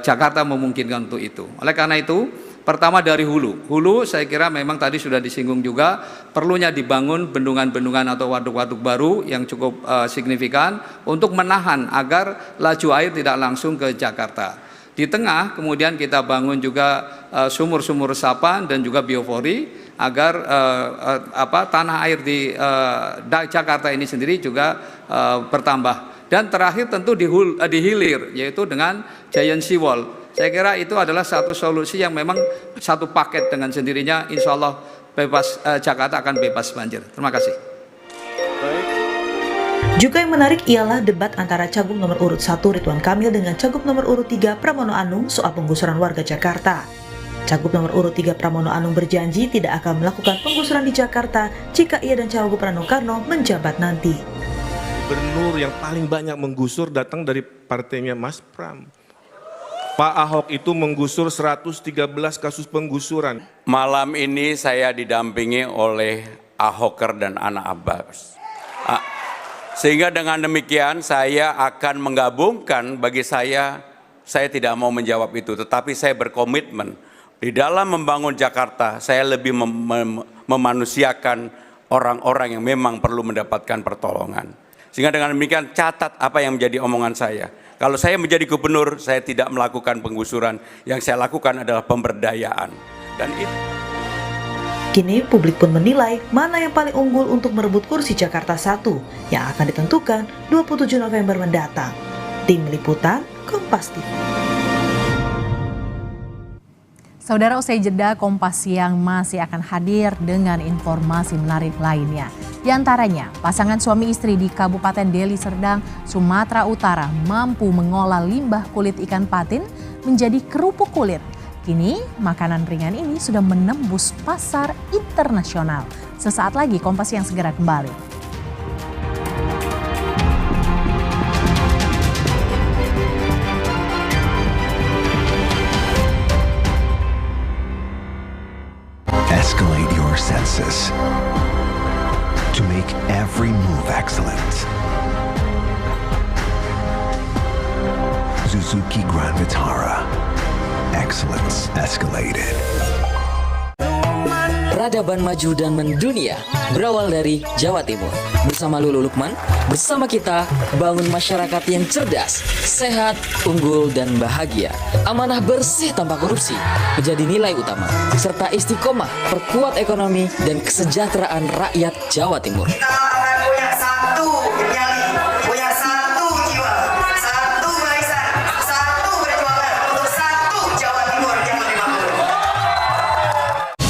Jakarta memungkinkan untuk itu. Oleh karena itu, pertama dari hulu. Hulu saya kira memang tadi sudah disinggung juga, perlunya dibangun bendungan-bendungan atau waduk-waduk baru yang cukup signifikan untuk menahan agar laju air tidak langsung ke Jakarta. Di tengah kemudian kita bangun juga sumur-sumur resapan dan juga biofori agar tanah air di Jakarta ini sendiri juga bertambah. Dan terakhir tentu di hilir, yaitu dengan Giant Seawall. Saya kira itu adalah satu solusi yang memang satu paket dengan sendirinya, insya Allah Jakarta akan bebas banjir. Terima kasih. Juga yang menarik ialah debat antara Cagup nomor urut 1 Ridwan Kamil dengan Cagup nomor urut 3 Pramono Anung soal penggusuran warga Jakarta. Cagup nomor urut 3 Pramono Anung berjanji tidak akan melakukan penggusuran di Jakarta jika ia dan Cagup Rano Karno menjabat nanti. Gubernur yang paling banyak menggusur datang dari partainya Mas Pram. Pak Ahok itu menggusur 113 kasus penggusuran. Malam ini saya didampingi oleh Ahoker dan Ana Abbas. Sehingga dengan demikian saya akan menggabungkan, bagi saya tidak mau menjawab itu. Tetapi saya berkomitmen di dalam membangun Jakarta, saya lebih memanusiakan orang-orang yang memang perlu mendapatkan pertolongan. Sehingga dengan demikian catat apa yang menjadi omongan saya. Kalau saya menjadi gubernur, saya tidak melakukan penggusuran. Yang saya lakukan adalah pemberdayaan. Dan itu. Kini publik pun menilai mana yang paling unggul untuk merebut kursi Jakarta 1 yang akan ditentukan 27 November mendatang. Tim Liputan, Kompas TV. Saudara, usai jeda, Kompas Siang masih akan hadir dengan informasi menarik lainnya. Di antaranya, pasangan suami istri di Kabupaten Deli Serdang, Sumatera Utara mampu mengolah limbah kulit ikan patin menjadi kerupuk kulit. Kini, makanan ringan ini sudah menembus pasar internasional. Sesaat lagi, Kompas Siang segera kembali. Escalate your senses to make every move excellent. Suzuki Grand Vitara. Excellence escalated. peradaban maju dan mendunia berawal dari Jawa Timur. Bersama Lulu Lukman, bersama kita bangun masyarakat yang cerdas, sehat, unggul, dan bahagia. Amanah bersih tanpa korupsi menjadi nilai utama, serta istiqomah perkuat ekonomi dan kesejahteraan rakyat Jawa Timur. Kita akan punya satu nyali, punya satu jiwa, satu barisan, satu perjuangan untuk satu Jawa Timur yang lebih makmur.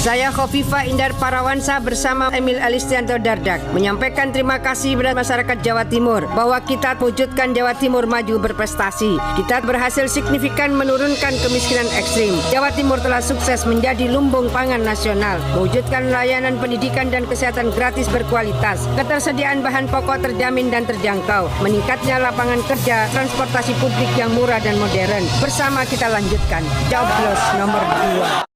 Saya Khofifah Indar Parawansa bersama Emil Alistianto Dardak menyampaikan terima kasih kepada masyarakat Jawa Timur bahwa kita wujudkan Jawa Timur maju berprestasi. Kita berhasil signifikan menurunkan kemiskinan ekstrim. Jawa Timur telah sukses menjadi lumbung pangan nasional, mewujudkan layanan pendidikan dan kesehatan gratis berkualitas, ketersediaan bahan pokok terjamin dan terjangkau, meningkatnya lapangan kerja, transportasi publik yang murah dan modern. Bersama kita lanjutkan. Coblos nomor 2.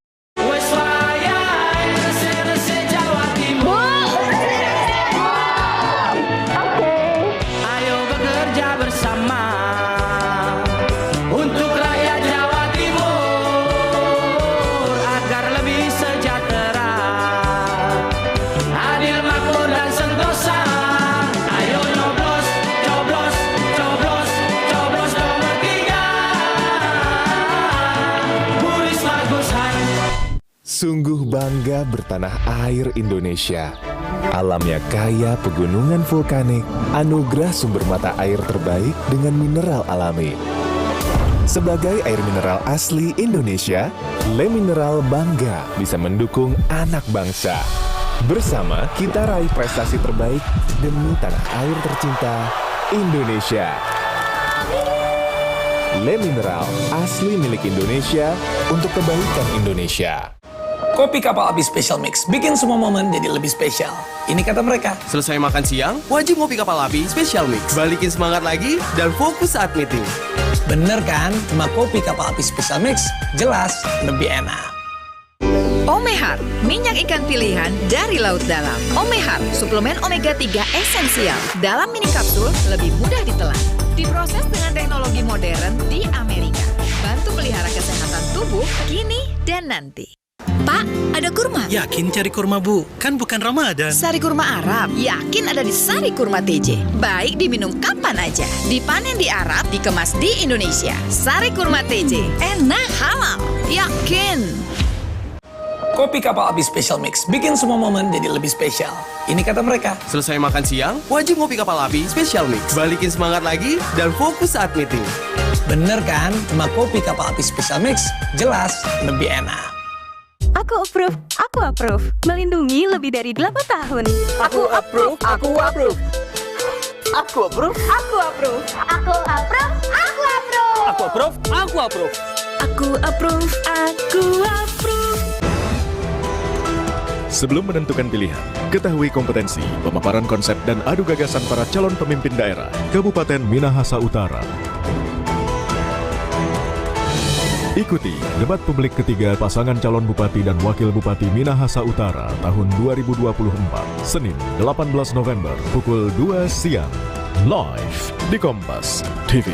Sungguh bangga bertanah air Indonesia. Alamnya kaya pegunungan vulkanik, anugerah sumber mata air terbaik dengan mineral alami. Sebagai air mineral asli Indonesia, Le Mineral bangga bisa mendukung anak bangsa. Bersama kita raih prestasi terbaik demi tanah air tercinta, Indonesia. Le Mineral asli milik Indonesia untuk kebaikan Indonesia. Kopi Kapal Api Special Mix bikin semua momen jadi lebih spesial. Ini kata mereka. Selesai makan siang, wajib ngopi Kapal Api Special Mix. Balikin semangat lagi dan fokus saat meeting. Bener kan? Cuma kopi Kapal Api Special Mix jelas lebih enak. Omehar, minyak ikan pilihan dari laut dalam. Omehar, suplemen omega 3 esensial. Dalam mini kapsul, lebih mudah ditelan. Diproses dengan teknologi modern di Amerika. Bantu pelihara kesehatan tubuh kini dan nanti. Pak, ada kurma. Yakin cari kurma, Bu? Kan bukan Ramadan. Sari kurma Arab, yakin ada di Sari Kurma TJ. Baik diminum kapan aja. Dipanen di Arab, dikemas di Indonesia. Sari Kurma TJ, enak, halal, yakin. Kopi Kapal Api Special Mix bikin semua momen jadi lebih spesial. Ini kata mereka. Selesai makan siang, wajib ngopi Kapal Api Special Mix. Balikin semangat lagi dan fokus saat meeting. Bener kan? Cuma kopi Kapal Api Special Mix jelas lebih enak. Aku approve. Melindungi lebih dari 8 tahun. Aku approve. Aku approve. Sebelum menentukan pilihan, ketahui kompetensi, pemaparan konsep dan adu gagasan para calon pemimpin daerah Kabupaten Minahasa Utara. Ikuti debat publik ketiga pasangan calon Bupati dan Wakil Bupati Minahasa Utara tahun 2024, Senin 18 November pukul 2 siang, live di Kompas TV.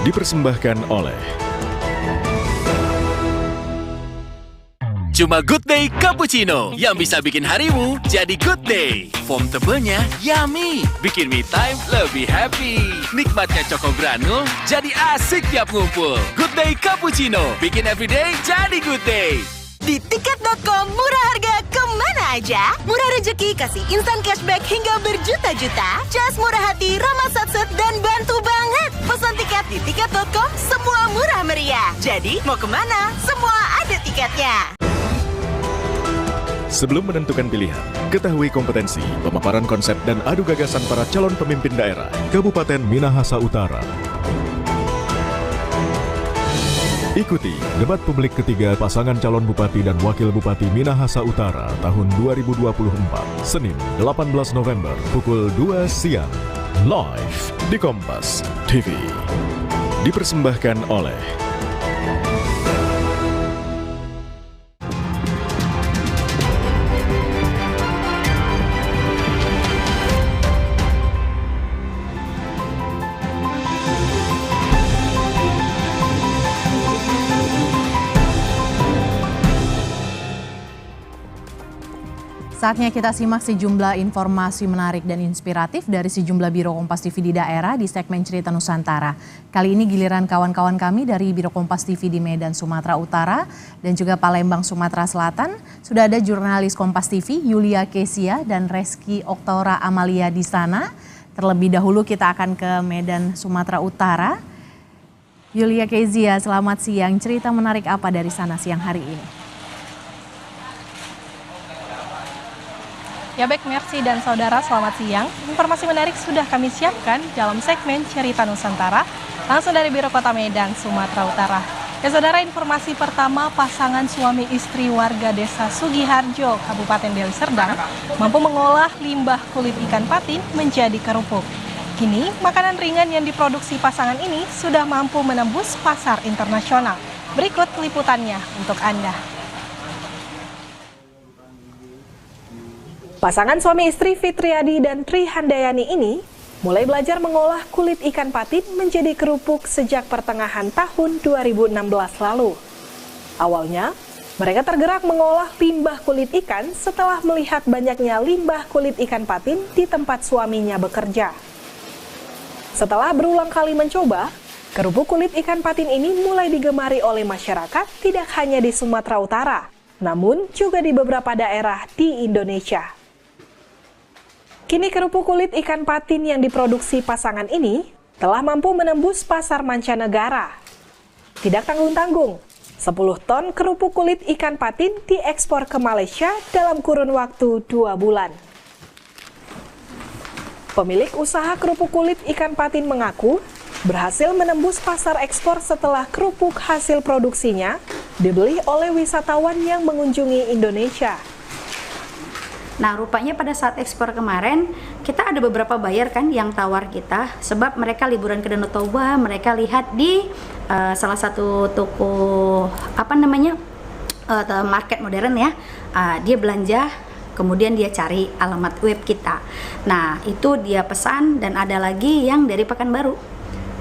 Dipersembahkan oleh Cuma Good Day Cappuccino yang bisa bikin harimu jadi good day. Foam tebelnya yummy, bikin me time lebih happy. Nikmatnya Choco Granul jadi asik tiap ngumpul. Good Day Cappuccino, bikin everyday jadi good day. Di tiket.com murah harga kemana aja? Murah rezeki kasih instan cashback hingga berjuta-juta. Jas murah hati, ramah satset, dan bantu banget. Pesan tiket di tiket.com semua murah meriah. Jadi mau kemana? Semua ada tiketnya. Sebelum menentukan pilihan, ketahui kompetensi, pemaparan konsep dan adu gagasan para calon pemimpin daerah Kabupaten Minahasa Utara. Ikuti debat publik ketiga pasangan calon Bupati dan Wakil Bupati Minahasa Utara tahun 2024, Senin 18 November pukul 2 siang, live di Kompas TV. Dipersembahkan oleh Saatnya kita simak sejumlah informasi menarik dan inspiratif dari sejumlah Biro Kompas TV di daerah di segmen Cerita Nusantara. Kali ini giliran kawan-kawan kami dari Biro Kompas TV di Medan, Sumatera Utara dan juga Palembang, Sumatera Selatan. Sudah ada jurnalis Kompas TV Yulia Kezia dan Reski Oktora Amalia di sana. Terlebih dahulu kita akan ke Medan, Sumatera Utara. Yulia Kezia, selamat siang. Cerita menarik apa dari sana siang hari ini? Ya baik, Mercy dan saudara, selamat siang. Informasi menarik sudah kami siapkan dalam segmen Cerita Nusantara, langsung dari Biro Kota Medan, Sumatera Utara. Ya saudara, informasi pertama, pasangan suami istri warga desa Sugiharjo, Kabupaten Deli Serdang, mampu mengolah limbah kulit ikan patin menjadi kerupuk. Kini, makanan ringan yang diproduksi pasangan ini sudah mampu menembus pasar internasional. Berikut liputannya untuk Anda. Pasangan suami istri Fitriadi dan Tri Handayani ini mulai belajar mengolah kulit ikan patin menjadi kerupuk sejak pertengahan tahun 2016 lalu. Awalnya, mereka tergerak mengolah limbah kulit ikan setelah melihat banyaknya limbah kulit ikan patin di tempat suaminya bekerja. Setelah berulang kali mencoba, kerupuk kulit ikan patin ini mulai digemari oleh masyarakat tidak hanya di Sumatera Utara, namun juga di beberapa daerah di Indonesia. Kini kerupuk kulit ikan patin yang diproduksi pasangan ini telah mampu menembus pasar mancanegara. Tidak tanggung-tanggung, 10 ton kerupuk kulit ikan patin diekspor ke Malaysia dalam kurun waktu 2 bulan. Pemilik usaha kerupuk kulit ikan patin mengaku berhasil menembus pasar ekspor setelah kerupuk hasil produksinya dibeli oleh wisatawan yang mengunjungi Indonesia. Nah, rupanya pada saat ekspor kemarin, kita ada beberapa buyer kan yang tawar kita, sebab mereka liburan ke Danau Toba, mereka lihat di salah satu toko, market modern ya, dia belanja, kemudian dia cari alamat web kita. Nah, itu dia pesan dan ada lagi yang dari Pekanbaru.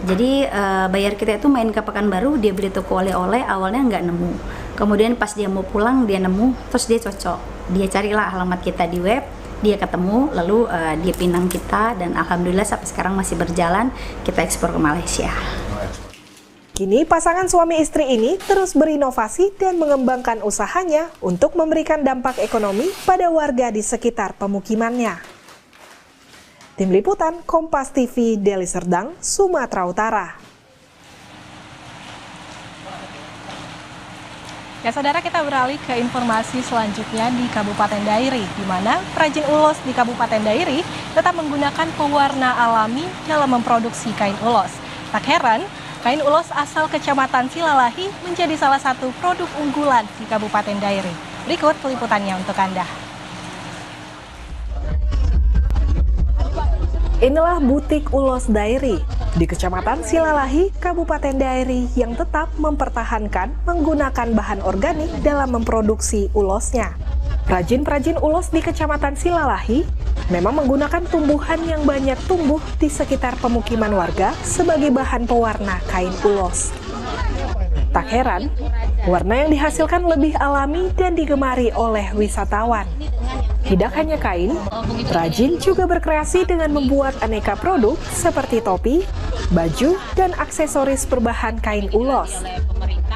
Jadi buyer kita itu main ke Pekanbaru, dia beli toko oleh-oleh, awalnya nggak nemu. Kemudian pas dia mau pulang, dia nemu, terus dia cocok. Dia carilah alamat kita di web, dia ketemu, lalu dia pinang kita, dan alhamdulillah sampai sekarang masih berjalan, kita ekspor ke Malaysia. Kini pasangan suami istri ini terus berinovasi dan mengembangkan usahanya untuk memberikan dampak ekonomi pada warga di sekitar pemukimannya. Tim Liputan Kompas TV Deli Serdang, Sumatera Utara. Ya saudara, kita beralih ke informasi selanjutnya di Kabupaten Dairi, di mana perajin ulos di Kabupaten Dairi tetap menggunakan pewarna alami dalam memproduksi kain ulos. Tak heran, kain ulos asal Kecamatan Silalahi menjadi salah satu produk unggulan di Kabupaten Dairi. Berikut liputannya untuk Anda. Inilah butik ulos Dairi di Kecamatan Silalahi, Kabupaten Dairi yang tetap mempertahankan menggunakan bahan organik dalam memproduksi ulosnya. Perajin-perajin ulos di Kecamatan Silalahi memang menggunakan tumbuhan yang banyak tumbuh di sekitar pemukiman warga sebagai bahan pewarna kain ulos. Tak heran, warna yang dihasilkan lebih alami dan digemari oleh wisatawan. Tidak hanya kain, perajin juga berkreasi dengan membuat aneka produk seperti topi, baju, dan aksesoris berbahan kain ulos.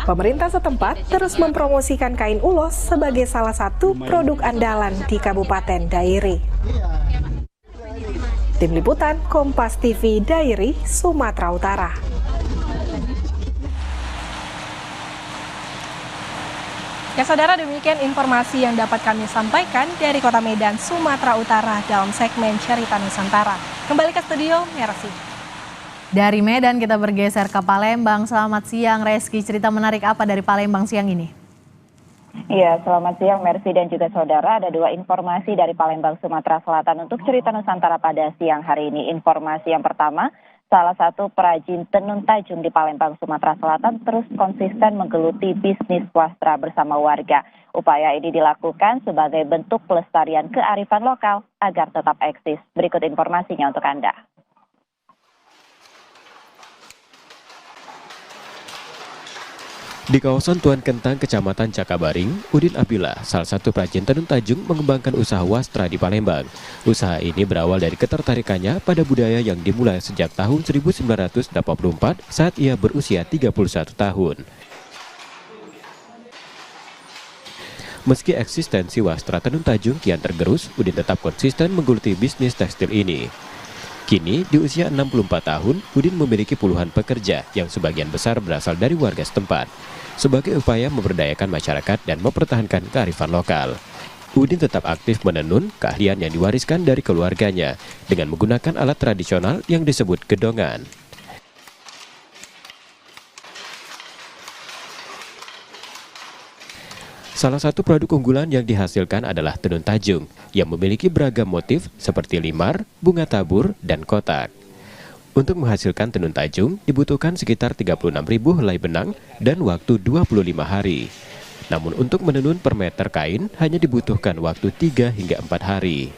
Pemerintah setempat terus mempromosikan kain ulos sebagai salah satu produk andalan di Kabupaten Dairi. Tim Liputan Kompas TV Dairi, Sumatera Utara. Ya saudara, demikian informasi yang dapat kami sampaikan dari Kota Medan, Sumatera Utara dalam segmen Cerita Nusantara. Kembali ke studio, Mercy. Dari Medan kita bergeser ke Palembang. Selamat siang Reski, cerita menarik apa dari Palembang siang ini? Iya, selamat siang Mercy dan juga saudara. Ada 2 informasi dari Palembang, Sumatera Selatan untuk Cerita Nusantara pada siang hari ini. Informasi yang pertama, salah satu perajin tenun tajam di Palembang, Sumatera Selatan terus konsisten menggeluti bisnis swasta bersama warga. Upaya ini dilakukan sebagai bentuk pelestarian kearifan lokal agar tetap eksis. Berikut informasinya untuk Anda. Di kawasan Tuan Kentang, Kecamatan Cakabaring, Udin Abdillah, salah satu perajin tenun tajung, mengembangkan usaha wastra di Palembang. Usaha ini berawal dari ketertarikannya pada budaya yang dimulai sejak tahun 1984 saat ia berusia 31 tahun. Meski eksistensi wastra tenun tajung kian tergerus, Udin tetap konsisten menggeluti bisnis tekstil ini. Kini, di usia 64 tahun, Udin memiliki puluhan pekerja yang sebagian besar berasal dari warga setempat. Sebagai upaya memberdayakan masyarakat dan mempertahankan kearifan lokal, Udin tetap aktif menenun keahlian yang diwariskan dari keluarganya dengan menggunakan alat tradisional yang disebut gedongan. Salah satu produk unggulan yang dihasilkan adalah tenun tajung yang memiliki beragam motif seperti limar, bunga tabur, dan kotak. Untuk menghasilkan tenun tajung dibutuhkan sekitar 36.000 helai benang dan waktu 25 hari. Namun untuk menenun per meter kain hanya dibutuhkan waktu 3 hingga 4 hari.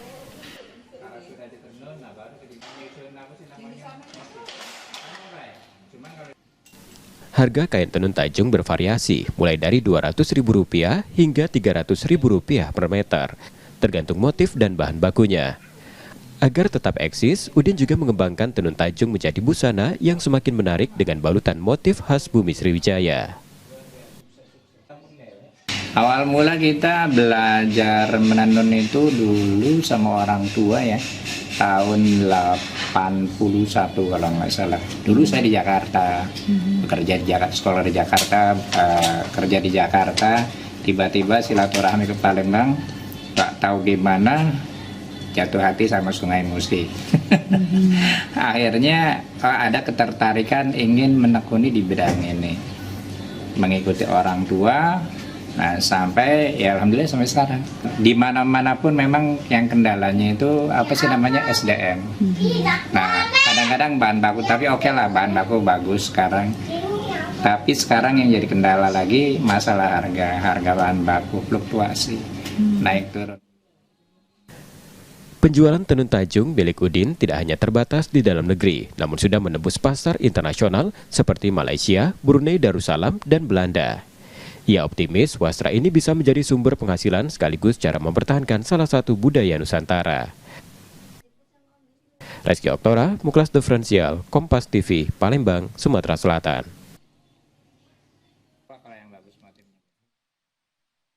Harga kain tenun tajung bervariasi, mulai dari Rp200.000 hingga Rp300.000 per meter, tergantung motif dan bahan bakunya. Agar tetap eksis, Udin juga mengembangkan tenun tajung menjadi busana yang semakin menarik dengan balutan motif khas bumi Sriwijaya. Awal mula kita belajar menenun itu dulu sama orang tua ya, tahun 81 kalau nggak salah. Dulu saya di Jakarta, bekerja di Jakarta, sekolah di Jakarta, kerja di Jakarta. Tiba-tiba silaturahmi ke Palembang, tak tahu gimana jatuh hati sama Sungai Musi. Akhirnya ada ketertarikan ingin menekuni di bidang ini, mengikuti orang tua. Nah, sampai ya alhamdulillah sampai sekarang. Di mana-mana pun memang yang kendalanya itu apa sih namanya SDM. Nah, kadang-kadang bahan baku, tapi oke lah bahan baku bagus sekarang. Tapi sekarang yang jadi kendala lagi masalah harga bahan baku fluktuasi, naik turun. Penjualan tenun tajung milik Udin tidak hanya terbatas di dalam negeri, namun sudah menembus pasar internasional seperti Malaysia, Brunei Darussalam, dan Belanda. Ia optimis wastra ini bisa menjadi sumber penghasilan sekaligus cara mempertahankan salah satu budaya Nusantara. Reski Oktora, Muklas Diferensial, Kompas TV, Palembang, Sumatera Selatan.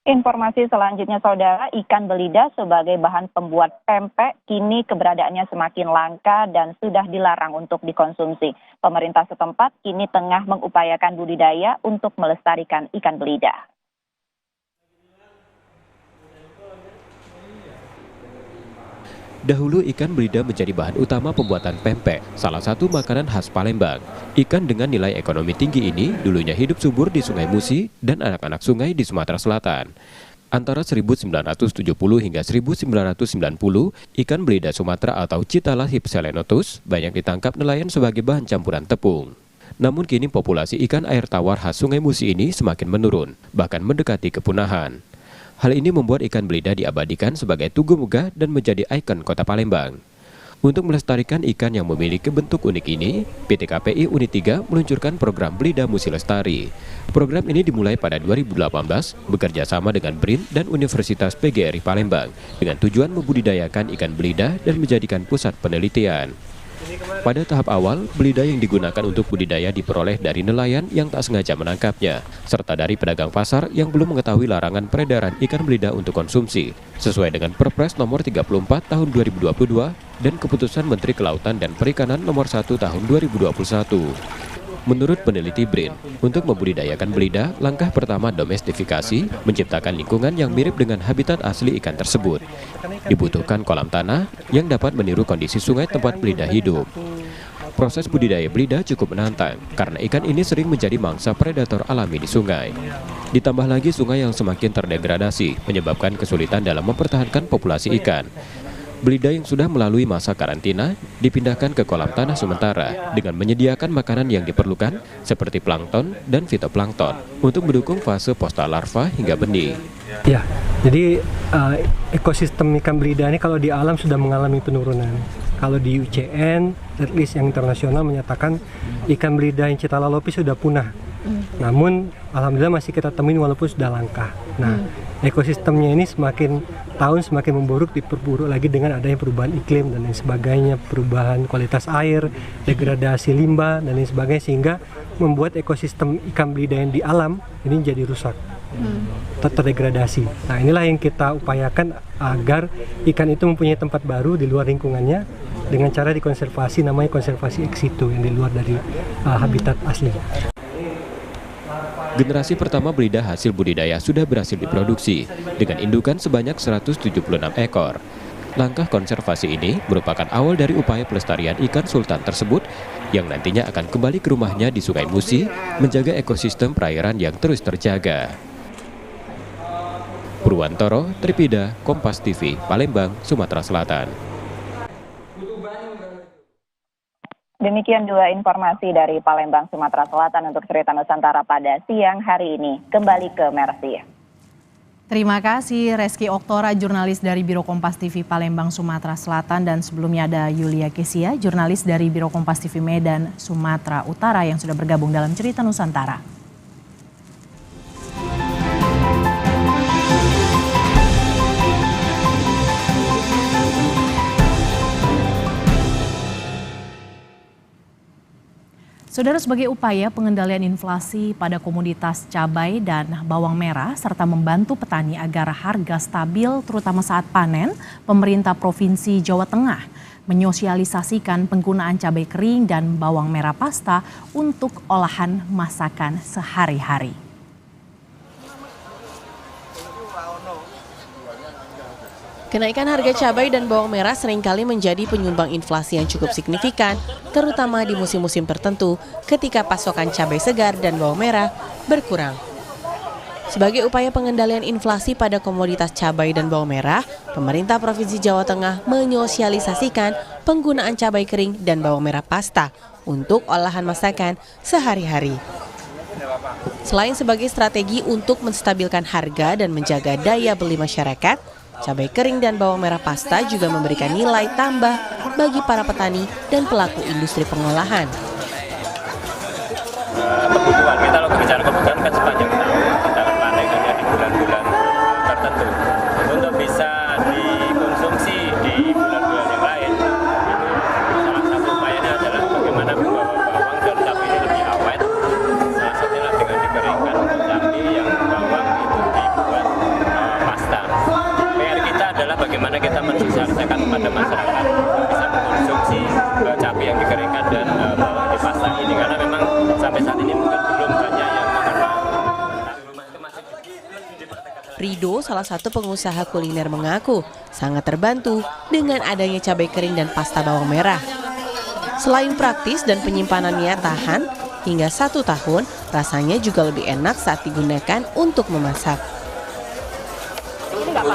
Informasi selanjutnya, saudara, ikan belida sebagai bahan pembuat pempek kini keberadaannya semakin langka dan sudah dilarang untuk dikonsumsi. Pemerintah setempat kini tengah mengupayakan budidaya untuk melestarikan ikan belida. Dahulu ikan belida menjadi bahan utama pembuatan pempek, salah satu makanan khas Palembang. Ikan dengan nilai ekonomi tinggi ini dulunya hidup subur di Sungai Musi dan anak-anak sungai di Sumatera Selatan. Antara 1970 hingga 1990, ikan belida Sumatera atau Citala hypselenotus banyak ditangkap nelayan sebagai bahan campuran tepung. Namun kini populasi ikan air tawar khas Sungai Musi ini semakin menurun, bahkan mendekati kepunahan. Hal ini membuat ikan belida diabadikan sebagai tugu megah dan menjadi ikon kota Palembang. Untuk melestarikan ikan yang memiliki bentuk unik ini, PT KPI Unit 3 meluncurkan program Belida Musi Lestari. Program ini dimulai pada 2018, bekerja sama dengan BRIN dan Universitas PGRI Palembang, dengan tujuan membudidayakan ikan belida dan menjadikan pusat penelitian. Pada tahap awal, belida yang digunakan untuk budidaya diperoleh dari nelayan yang tak sengaja menangkapnya, serta dari pedagang pasar yang belum mengetahui larangan peredaran ikan belida untuk konsumsi, sesuai dengan Perpres nomor 34 tahun 2022 dan Keputusan Menteri Kelautan dan Perikanan nomor 1 tahun 2021. Menurut peneliti BRIN, untuk membudidayakan belida, langkah pertama domestifikasi, menciptakan lingkungan yang mirip dengan habitat asli ikan tersebut. Dibutuhkan kolam tanah yang dapat meniru kondisi sungai tempat belida hidup. Proses budidaya belida cukup menantang, karena ikan ini sering menjadi mangsa predator alami di sungai. Ditambah lagi sungai yang semakin terdegradasi, menyebabkan kesulitan dalam mempertahankan populasi ikan. Belida yang sudah melalui masa karantina dipindahkan ke kolam tanah sementara dengan menyediakan makanan yang diperlukan seperti plankton dan fitoplankton untuk mendukung fase posta larva hingga benih. Ya, jadi ekosistem ikan belida ini kalau di alam sudah mengalami penurunan. Kalau di UCN, at least yang internasional menyatakan ikan belida yang Citala lopis sudah punah. namun alhamdulillah masih kita temuin walaupun sudah langka. Nah, ekosistemnya ini semakin memburuk, diperburuk lagi dengan adanya perubahan iklim dan lain sebagainya, perubahan kualitas air, degradasi limbah dan lain sebagainya, sehingga membuat ekosistem ikan belida yang di alam ini jadi rusak, terdegradasi. Nah, inilah yang kita upayakan agar ikan itu mempunyai tempat baru di luar lingkungannya dengan cara dikonservasi, namanya konservasi ex situ, yang di luar dari habitat asli. Generasi pertama belida hasil budidaya sudah berhasil diproduksi dengan indukan sebanyak 176 ekor. Langkah konservasi ini merupakan awal dari upaya pelestarian ikan sultan tersebut yang nantinya akan kembali ke rumahnya di Sungai Musi, menjaga ekosistem perairan yang terus terjaga. Purwantoro, Tripida, Kompas TV, Palembang, Sumatera Selatan. Demikian dua informasi dari Palembang, Sumatera Selatan untuk Cerita Nusantara pada siang hari ini. Kembali ke Mercy. Terima kasih Reski Oktora, jurnalis dari Biro Kompas TV Palembang, Sumatera Selatan, dan sebelumnya ada Yulia Kesia, jurnalis dari Biro Kompas TV Medan, Sumatera Utara yang sudah bergabung dalam Cerita Nusantara. Saudara, sebagai upaya pengendalian inflasi pada komoditas cabai dan bawang merah serta membantu petani agar harga stabil terutama saat panen, pemerintah Provinsi Jawa Tengah menyosialisasikan penggunaan cabai kering dan bawang merah pasta untuk olahan masakan sehari-hari. Kenaikan harga cabai dan bawang merah seringkali menjadi penyumbang inflasi yang cukup signifikan, terutama di musim-musim tertentu ketika pasokan cabai segar dan bawang merah berkurang. Sebagai upaya pengendalian inflasi pada komoditas cabai dan bawang merah, pemerintah Provinsi Jawa Tengah menyosialisasikan penggunaan cabai kering dan bawang merah pasta untuk olahan masakan sehari-hari. Selain sebagai strategi untuk menstabilkan harga dan menjaga daya beli masyarakat, cabai kering dan bawang merah pasta juga memberikan nilai tambah bagi para petani dan pelaku industri pengolahan. Kebutuhan kita, kalau bicara kebutuhan kan sepanjang tahun kita akan panennya di bulan-bulan tertentu untuk bisa dikonsumsi di bulan-bulan yang lain. Itu salah satu upayanya adalah bagaimana membawa bawang dan cabai ini lebih awet. Salah satunya dengan dikeringkan untuk cabai yang bawang itu dibuat pasta. Adalah bagaimana kita mensosialisasikan kepada masyarakat bisa mengkonsumsi cabai yang dikeringkan dan bawang di pasta ini, karena memang sampai saat ini mungkin belum banyak yang mengenal. Rido, salah satu pengusaha kuliner, mengaku sangat terbantu dengan adanya cabai kering dan pasta bawang merah. Selain praktis dan penyimpanannya tahan hingga 1 tahun, rasanya juga lebih enak saat digunakan untuk memasak.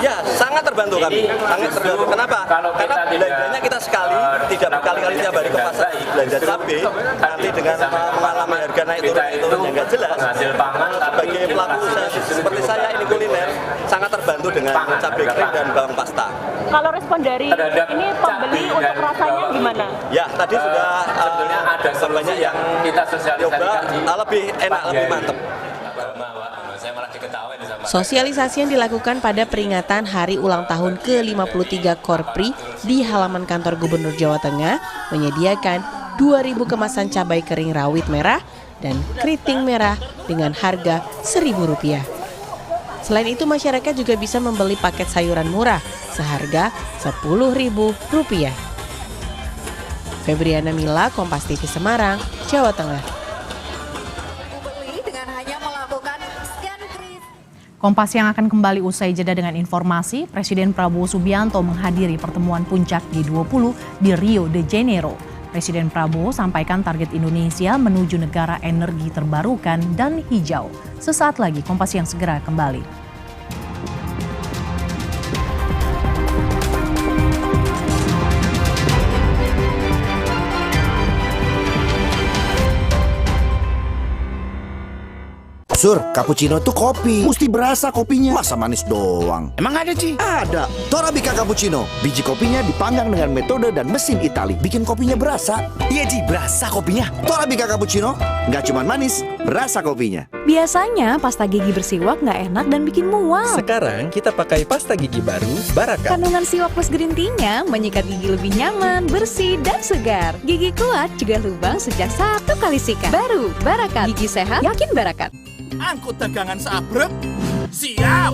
Ya, sangat terbantu kami. Sangat terbantu. Kenapa? Karena belanjanya kita sekali, tidak berkali-kali tiap hari ke pasar belanja cabai. Nanti dengan mengalami harga naik turun yang nggak jelas. Sebagai pelaku usaha seperti saya ini kuliner, sangat terbantu dengan cabai kering dan bawang pasta. Kalau respon dari ini pembeli untuk rasanya gimana? Ya, tadi sudah ada banyak yang kita sosialisasikan, lebih enak, lebih mantap. Sosialisasi yang dilakukan pada peringatan Hari Ulang Tahun ke-53 Korpri di halaman kantor Gubernur Jawa Tengah menyediakan 2.000 kemasan cabai kering rawit merah dan keriting merah dengan harga Rp1.000. Selain itu, masyarakat juga bisa membeli paket sayuran murah seharga Rp10.000. Febriana Mila, Kompas TV Semarang, Jawa Tengah. Kompas yang akan kembali usai jeda dengan informasi, Presiden Prabowo Subianto menghadiri pertemuan puncak G20 di Rio de Janeiro. Presiden Prabowo sampaikan target Indonesia menuju negara energi terbarukan dan hijau. Sesaat lagi Kompas yang segera kembali. Sur, cappuccino tuh kopi. Mesti berasa kopinya. Masa manis doang? Emang ada, Ci? Ada. Torabika Cappuccino. Biji kopinya dipanggang dengan metode dan mesin Itali. Bikin kopinya berasa. Iya, Ci. Berasa kopinya. Torabika Cappuccino. Nggak cuma manis, berasa kopinya. Biasanya pasta gigi bersiwak nggak enak dan bikin mual. Sekarang kita pakai pasta gigi baru Barakat. Kandungan siwak plus green tea-nya menyikat gigi lebih nyaman, bersih, dan segar. Gigi kuat juga lubang sejak 1 kali sikat. Baru Barakat, gigi sehat, yakin Barakat. Angkut dagangan seabrek, siap.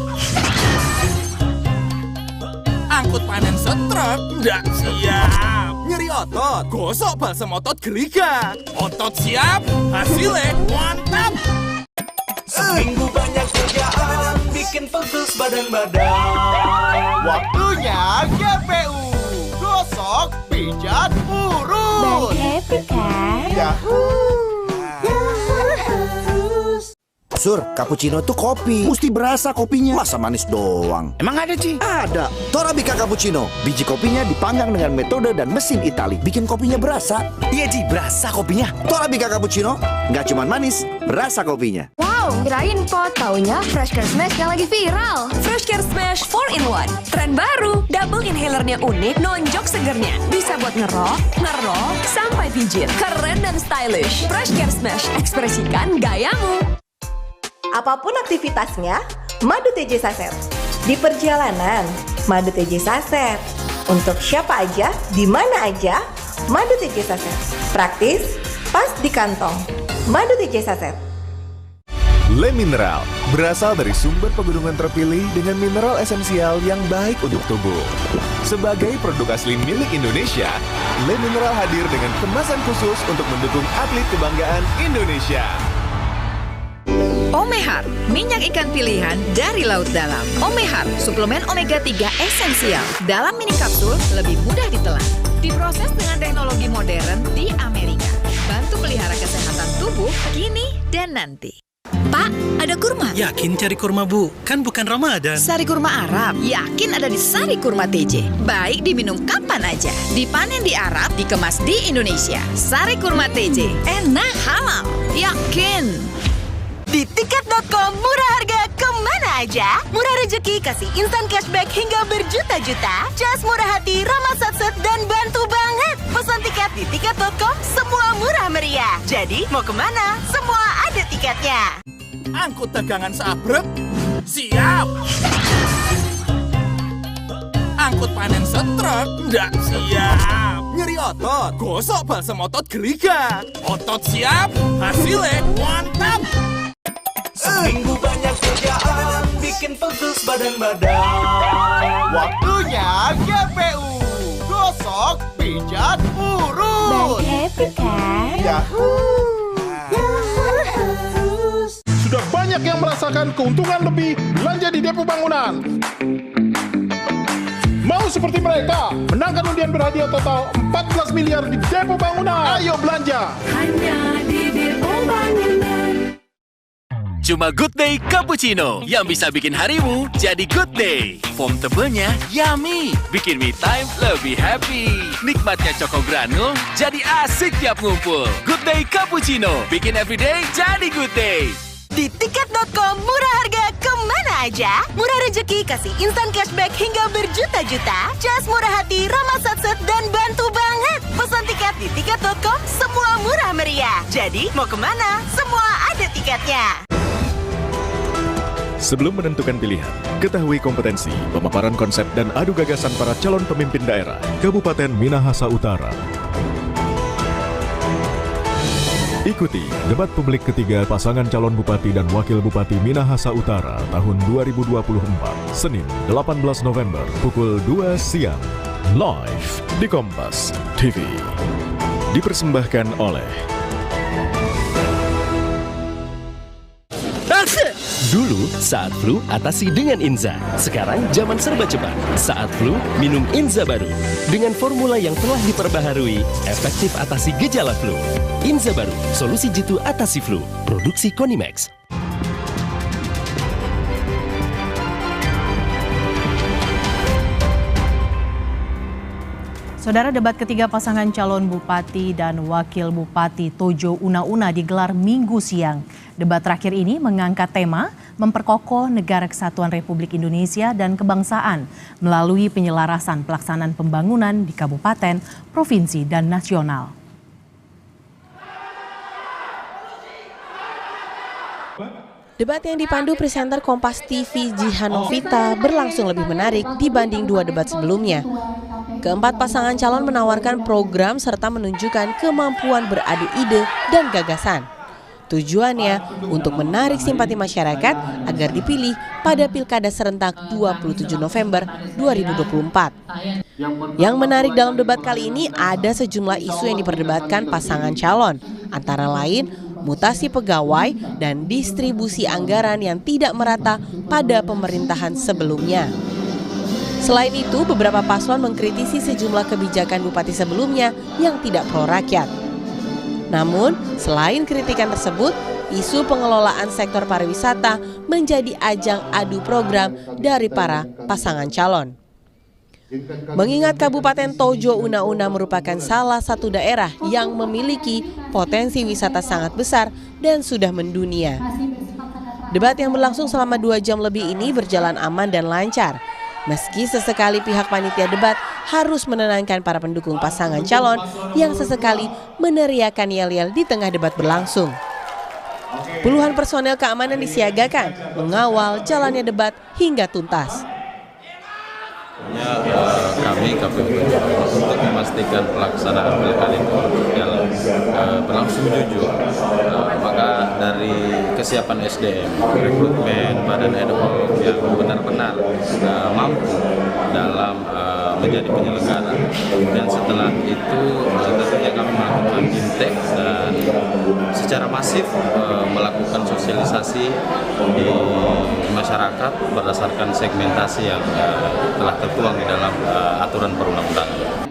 Angkut panen setrek, nggak siap. Nyeri otot, gosok balsam otot Geliga. Otot siap, hasilnya mantap. Seminggu banyak kerjaan, bikin pegel badan-badan. Waktunya GPU, gosok, pijat, urut. Happy kan? Yahoo! Sur, cappuccino tuh kopi. Mesti berasa kopinya. Masa manis doang? Emang ada, Ci? Ada. Torabika Cappuccino. Biji kopinya dipanggang dengan metode dan mesin Itali. Bikin kopinya berasa. Iya, Ci. Berasa kopinya. Torabika Cappuccino. Nggak cuma manis, berasa kopinya. Wow, kirain pot. Taunya Fresh Care Smash yang lagi viral. Fresh Care Smash 4-in-1. Tren baru. Double inhalernya unik, nonjok segernya. Bisa buat ngerok, sampai pijit. Keren dan stylish. Fresh Care Smash. Ekspresikan gayamu. Apapun aktivitasnya, madu TJ Saset. Di perjalanan, madu TJ Saset. Untuk siapa aja, di mana aja, madu TJ Saset. Praktis, pas di kantong. Madu TJ Saset. Le Mineral berasal dari sumber pegunungan terpilih dengan mineral esensial yang baik untuk tubuh. Sebagai produk asli milik Indonesia, Le Mineral hadir dengan kemasan khusus untuk mendukung atlet kebanggaan Indonesia. Omehar, minyak ikan pilihan dari laut dalam. Omehar, suplemen omega 3 esensial. Dalam mini kapsul, lebih mudah ditelan. Diproses dengan teknologi modern di Amerika. Bantu pelihara kesehatan tubuh kini dan nanti. Pak, ada kurma? Yakin cari kurma, Bu? Kan bukan Ramadan. Sari kurma Arab, yakin ada di Sari Kurma TJ. Baik diminum kapan aja. Dipanen di Arab, dikemas di Indonesia. Sari Kurma TJ, enak halal, yakin. Di tiket.com murah harga kemana aja? Murah rezeki kasih instan cashback hingga berjuta-juta. Jas murah hati, ramah satset dan bantu banget. Pesan tiket di tiket.com semua murah meriah. Jadi mau kemana? Semua ada tiketnya. Angkut dagangan seabrek, siap. Angkut panen setrek, nggak siap. Nyeri otot, gosok balsam otot Geliga. Otot siap, hasilnya mantap. Seminggu banyak kerjaan, bikin pegel badan-badan. Waktunya GPU, gosok, pijat, urut. Happy kan? Yahoo! Sudah banyak yang merasakan keuntungan lebih belanja di Depo Bangunan. Mau seperti mereka, menangkan undian berhadiah total 14 miliar di Depo Bangunan. Ayo belanja. Hanya di Depo Bangunan. Cuma Good Day Cappuccino yang bisa bikin harimu jadi good day. Foam tebelnya yummy, bikin me time lebih happy. Nikmatnya Choco Granul jadi asik tiap ngumpul. Good Day Cappuccino, bikin everyday jadi good day. Di tiket.com murah harga kemana aja? Murah rezeki kasih instan cashback hingga berjuta-juta. Jas murah hati, ramah satset dan bantu banget. Pesan tiket di tiket.com semua murah meriah. Jadi mau kemana? Semua ada tiketnya. Sebelum menentukan pilihan, ketahui kompetensi, pemaparan konsep dan adu gagasan para calon pemimpin daerah Kabupaten Minahasa Utara. Ikuti debat publik ketiga pasangan calon Bupati dan Wakil Bupati Minahasa Utara tahun 2024, Senin 18 November pukul 2 siang, live di Kompas TV. Dipersembahkan oleh Dulu, saat flu, atasi dengan Inza. Sekarang, zaman serba cepat. Saat flu, minum Inza baru. Dengan formula yang telah diperbaharui, efektif atasi gejala flu. Inza baru, solusi jitu atasi flu. Produksi Konimax. Saudara, debat ketiga pasangan calon Bupati dan Wakil Bupati Tojo Una-Una digelar Minggu siang. Debat terakhir ini mengangkat tema memperkokoh Negara Kesatuan Republik Indonesia dan kebangsaan melalui penyelarasan pelaksanaan pembangunan di kabupaten, provinsi, dan nasional. Debat yang dipandu presenter Kompas TV Jihan Novita berlangsung lebih menarik dibanding 2 debat sebelumnya. Keempat pasangan calon menawarkan program serta menunjukkan kemampuan beradu ide dan gagasan. Tujuannya untuk menarik simpati masyarakat agar dipilih pada Pilkada serentak 27 November 2024. Yang menarik dalam debat kali ini ada sejumlah isu yang diperdebatkan pasangan calon, antara lain mutasi pegawai dan distribusi anggaran yang tidak merata pada pemerintahan sebelumnya. Selain itu, beberapa paslon mengkritisi sejumlah kebijakan bupati sebelumnya yang tidak pro rakyat. Namun, selain kritikan tersebut, isu pengelolaan sektor pariwisata menjadi ajang adu program dari para pasangan calon. Mengingat Kabupaten Tojo Una-Una merupakan salah satu daerah yang memiliki potensi wisata sangat besar dan sudah mendunia. Debat yang berlangsung selama 2 jam lebih ini berjalan aman dan lancar. Meski sesekali pihak panitia debat harus menenangkan para pendukung pasangan calon yang sesekali meneriakan yel-yel di tengah debat berlangsung. Puluhan personel keamanan disiagakan mengawal jalannya debat hingga tuntas. Kami KPU untuk memastikan pelaksanaan pilkada itu berlangsung jujur, maka dari kesiapan SDM, rekrutmen, badan ad hoc yang benar-benar mampu dalam menjadi penyelenggara, dan setelah itu tentunya kami melakukan intek dan secara masif melakukan sosialisasi di masyarakat berdasarkan segmentasi yang telah tertuang di dalam aturan perundang-undangan.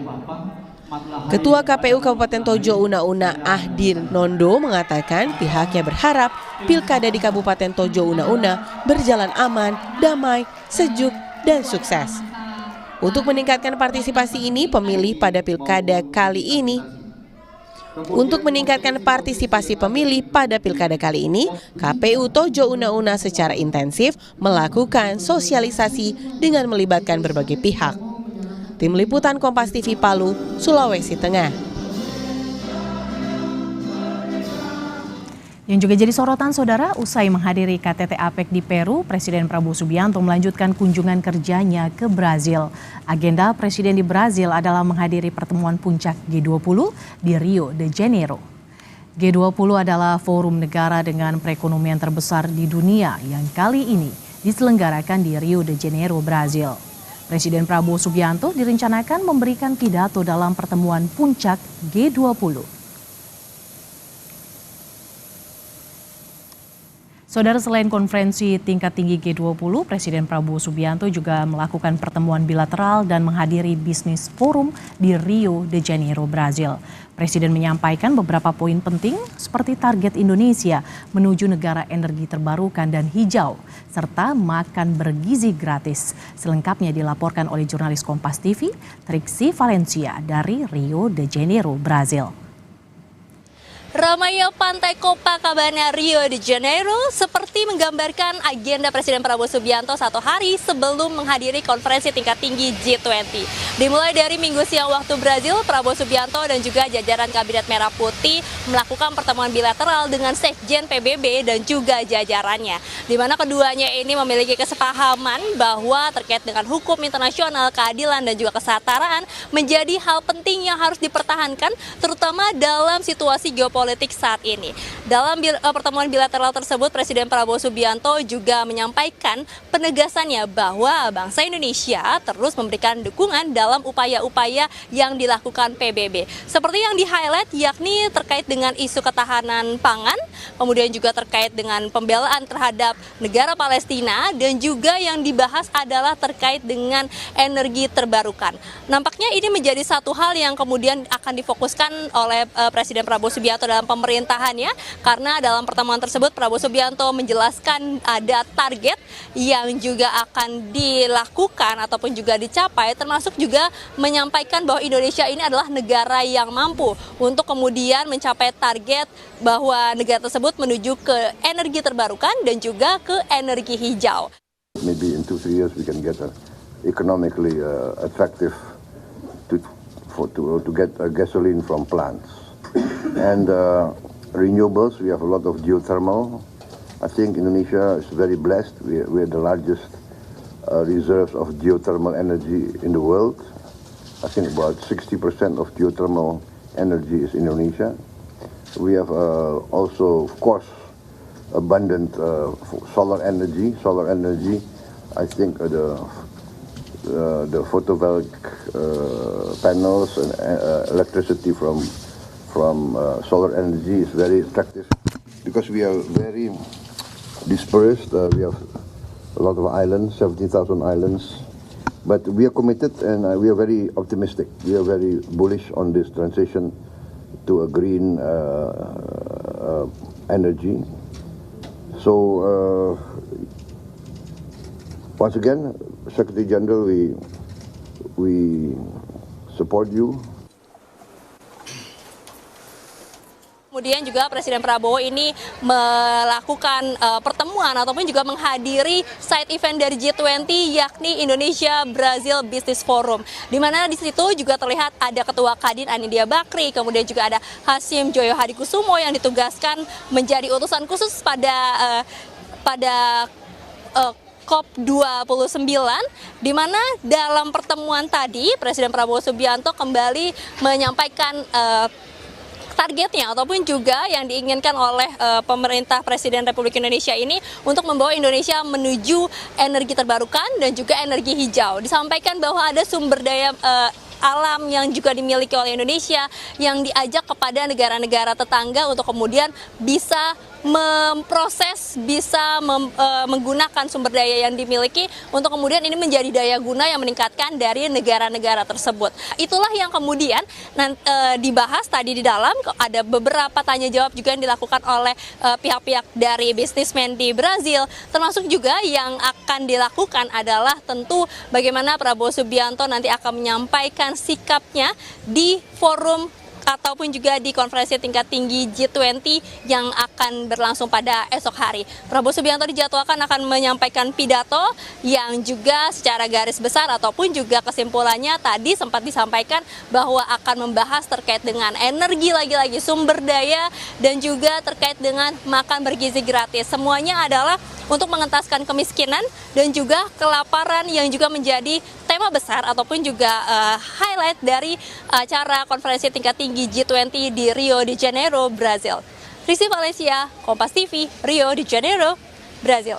Ketua KPU Kabupaten Tojo Una-Una Ahdil Nondo mengatakan pihaknya berharap pilkada di Kabupaten Tojo Una-Una berjalan aman, damai, sejuk, dan sukses. Untuk meningkatkan partisipasi ini, pemilih pada pilkada kali ini KPU Tojo Una-Una secara intensif melakukan sosialisasi dengan melibatkan berbagai pihak. Tim Liputan Kompas TV Palu, Sulawesi Tengah. Yang juga jadi sorotan saudara, usai menghadiri KTT APEC di Peru, Presiden Prabowo Subianto melanjutkan kunjungan kerjanya ke Brazil. Agenda Presiden di Brazil adalah menghadiri pertemuan puncak G20 di Rio de Janeiro. G20 adalah forum negara dengan perekonomian terbesar di dunia yang kali ini diselenggarakan di Rio de Janeiro, Brazil. Presiden Prabowo Subianto direncanakan memberikan pidato dalam pertemuan puncak G20. Saudara, selain konferensi tingkat tinggi G20, Presiden Prabowo Subianto juga melakukan pertemuan bilateral dan menghadiri bisnis forum di Rio de Janeiro, Brazil. Presiden menyampaikan beberapa poin penting seperti target Indonesia menuju negara energi terbarukan dan hijau, serta makan bergizi gratis. Selengkapnya dilaporkan oleh jurnalis Kompas TV, Triksi Valencia dari Rio de Janeiro, Brazil. Ramainya Pantai Copacabana Rio de Janeiro seperti menggambarkan agenda Presiden Prabowo Subianto 1 hari sebelum menghadiri konferensi tingkat tinggi G20. Dimulai dari Minggu siang waktu Brazil, Prabowo Subianto dan juga jajaran Kabinet Merah Putih melakukan pertemuan bilateral dengan Sekjen PBB dan juga jajarannya. Di mana keduanya ini memiliki kesepahaman bahwa terkait dengan hukum internasional, keadilan dan juga kesetaraan menjadi hal penting yang harus dipertahankan terutama dalam situasi geopolitik saat ini. Dalam pertemuan bilateral tersebut, Presiden Prabowo Subianto juga menyampaikan penegasannya bahwa bangsa Indonesia terus memberikan dukungan dalam upaya-upaya yang dilakukan PBB. Seperti yang di-highlight yakni terkait dengan isu ketahanan pangan, kemudian juga terkait dengan pembelaan terhadap negara Palestina, dan juga yang dibahas adalah terkait dengan energi terbarukan. Nampaknya ini menjadi satu hal yang kemudian akan difokuskan oleh Presiden Prabowo Subianto dalam pemerintahannya, karena dalam pertemuan tersebut Prabowo Subianto menjelaskan ada target yang juga akan dilakukan ataupun juga dicapai, termasuk juga menyampaikan bahwa Indonesia ini adalah negara yang mampu untuk kemudian mencapai target bahwa negara tersebut menuju ke energi terbarukan dan juga ke energi hijau. Maybe in 2-3 years we can get economically attractive to get gasoline from plants. And renewables, we have a lot of geothermal I think Indonesia is very blessed. We're the largest reserves of geothermal energy in the world. I think about 60% of geothermal energy is in Indonesia. We have also, of course, abundant solar energy. Solar energy, I think the photovoltaic panels and electricity from solar energy is very attractive because we are very dispersed. We have a lot of islands, 17,000 islands, but we are committed and we are very optimistic. We are very bullish on this transition to a green energy. So once again, Secretary General, we support you. Kemudian juga Presiden Prabowo ini melakukan pertemuan ataupun juga menghadiri side event dari G20 yakni Indonesia Brazil Business Forum. Di mana di situ juga terlihat ada Ketua Kadin Anindya Bakri, kemudian juga ada Hasyim Joyo Hadikusumo yang ditugaskan menjadi utusan khusus pada COP29, di mana dalam pertemuan tadi Presiden Prabowo Subianto kembali menyampaikan targetnya ataupun juga yang diinginkan oleh pemerintah Presiden Republik Indonesia ini untuk membawa Indonesia menuju energi terbarukan dan juga energi hijau. Disampaikan bahwa ada sumber daya alam yang juga dimiliki oleh Indonesia yang diajak kepada negara-negara tetangga untuk kemudian bisa memproses, bisa menggunakan sumber daya yang dimiliki untuk kemudian ini menjadi daya guna yang meningkatkan dari negara-negara tersebut. Itulah yang kemudian dibahas tadi di dalam. Ada beberapa tanya jawab juga yang dilakukan oleh pihak-pihak dari bisnismen di Brazil, termasuk juga yang akan dilakukan adalah tentu bagaimana Prabowo Subianto nanti akan menyampaikan sikapnya di forum ataupun juga di konferensi tingkat tinggi G20 yang akan berlangsung pada esok hari. Prabowo Subianto dijadwalkan akan menyampaikan pidato yang juga secara garis besar ataupun juga kesimpulannya tadi sempat disampaikan bahwa akan membahas terkait dengan energi, lagi-lagi sumber daya, dan juga terkait dengan makan bergizi gratis. Semuanya adalah untuk mengentaskan kemiskinan dan juga kelaparan yang juga menjadi tema besar ataupun juga highlight dari acara konferensi tingkat tinggi G20 di Rio de Janeiro, Brazil. Rizky Valencia, Kompas TV, Rio de Janeiro, Brazil.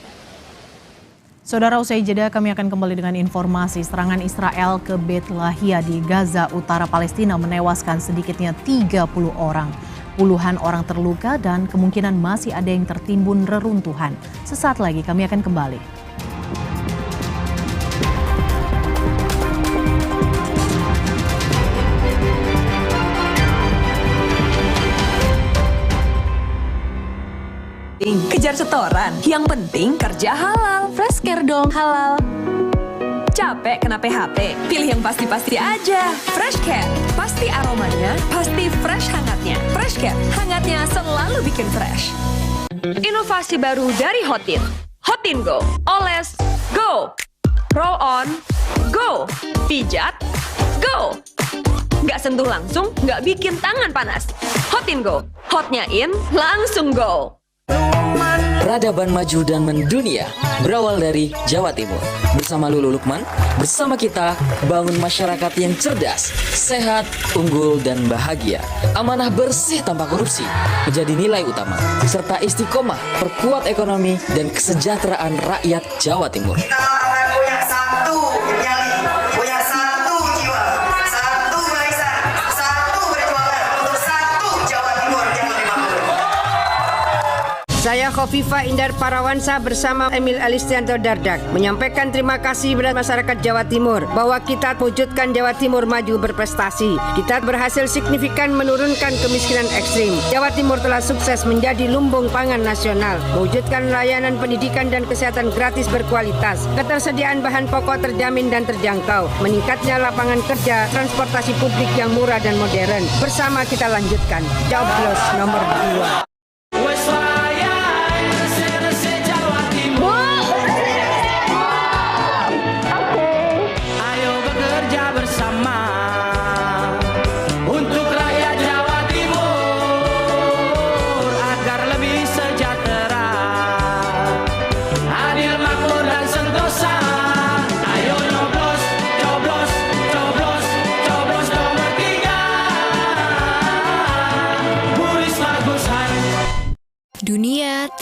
Saudara, usai jeda kami akan kembali dengan informasi serangan Israel ke Beit Lahia di Gaza Utara Palestina menewaskan sedikitnya 30 orang. Puluhan orang terluka dan kemungkinan masih ada yang tertimbun reruntuhan. Sesaat lagi kami akan kembali. Kejar setoran, yang penting kerja halal. Freshcare dong halal. Capek kena PHP? Pilih yang pasti-pasti aja. Freshcare, pasti aromanya, pasti fresh hangatnya. Freshcare, hangatnya selalu bikin fresh. Inovasi baru dari Hotin. Hotin Go, oles, go. Roll on, go. Pijat, go. Nggak sentuh langsung, nggak bikin tangan panas. Hotin Go, hotnya in, langsung go. Peradaban maju dan mendunia berawal dari Jawa Timur. Bersama Lulu Lukman, bersama kita bangun masyarakat yang cerdas, sehat, unggul, dan bahagia. Amanah bersih tanpa korupsi menjadi nilai utama, serta istiqomah perkuat ekonomi dan kesejahteraan rakyat Jawa Timur. Kita akan punya satu nyali, punya satu jiwa, satu barisan, satu perjuangan untuk satu Jawa Timur yang lebih makmur. Saya Khofifah Indar Parawansa bersama Emil Alistianto Dardak menyampaikan terima kasih kepada masyarakat Jawa Timur bahwa kita wujudkan Jawa Timur maju berprestasi. Kita berhasil signifikan menurunkan kemiskinan ekstrim. Jawa Timur telah sukses menjadi lumbung pangan nasional, mewujudkan layanan pendidikan dan kesehatan gratis berkualitas, ketersediaan bahan pokok terjamin dan terjangkau, meningkatnya lapangan kerja, transportasi publik yang murah dan modern. Bersama kita lanjutkan. Coblos nomor 2.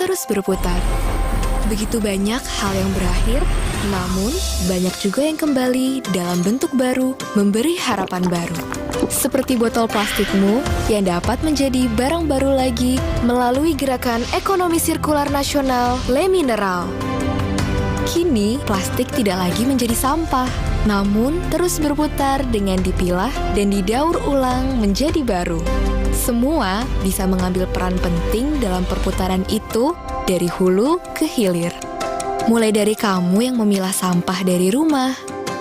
terus berputar. Begitu banyak hal yang berakhir, namun banyak juga yang kembali dalam bentuk baru, memberi harapan baru. Seperti botol plastikmu yang dapat menjadi barang baru lagi melalui gerakan ekonomi sirkular nasional Le Mineral. Kini, plastik tidak lagi menjadi sampah, namun terus berputar dengan dipilah dan didaur ulang menjadi baru. Semua bisa mengambil peran penting dalam perputaran itu dari hulu ke hilir. Mulai dari kamu yang memilah sampah dari rumah,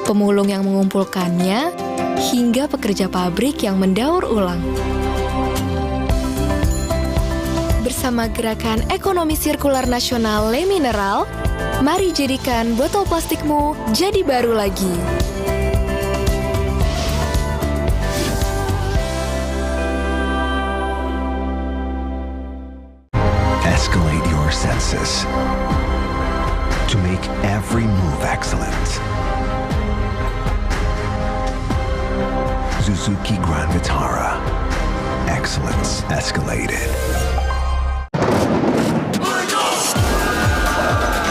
pemulung yang mengumpulkannya, hingga pekerja pabrik yang mendaur ulang. Bersama gerakan ekonomi sirkular nasional Le Mineral, mari jadikan botol plastikmu jadi baru lagi. Escalate your senses to make every move excellent. Suzuki Grand Vitara. Excellence escalated.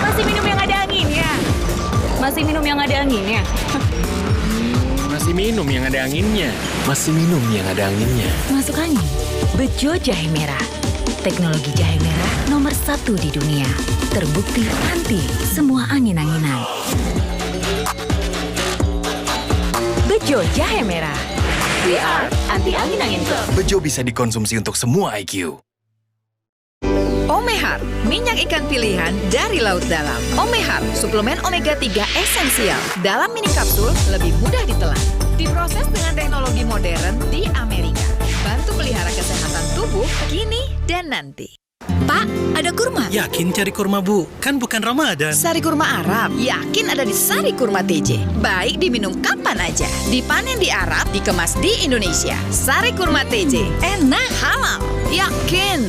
Masih minum yang ada anginnya? Masih minum yang ada anginnya? Masih minum yang ada anginnya. Masih minum yang ada anginnya. Masuk angin. Bejo Jahe Merah. Teknologi jahe merah nomor 1 di dunia. Terbukti anti semua angin-anginan. Bejo Jahe Merah. We are anti angin-angin club. Bejo bisa dikonsumsi untuk semua IQ. Omehar, minyak ikan pilihan dari laut dalam. Omehar, suplemen omega 3 esensial. Dalam mini kapsul, lebih mudah ditelan. Diproses dengan teknologi modern di Amerika. Bantu pelihara kesehatan tubuh kini dan nanti. Pak, ada kurma? Yakin cari kurma, Bu? Kan bukan Ramadan. Sari kurma Arab, yakin ada di Sari Kurma TJ. Baik diminum kapan aja. Dipanen di Arab, dikemas di Indonesia. Sari Kurma TJ, enak, halal, yakin.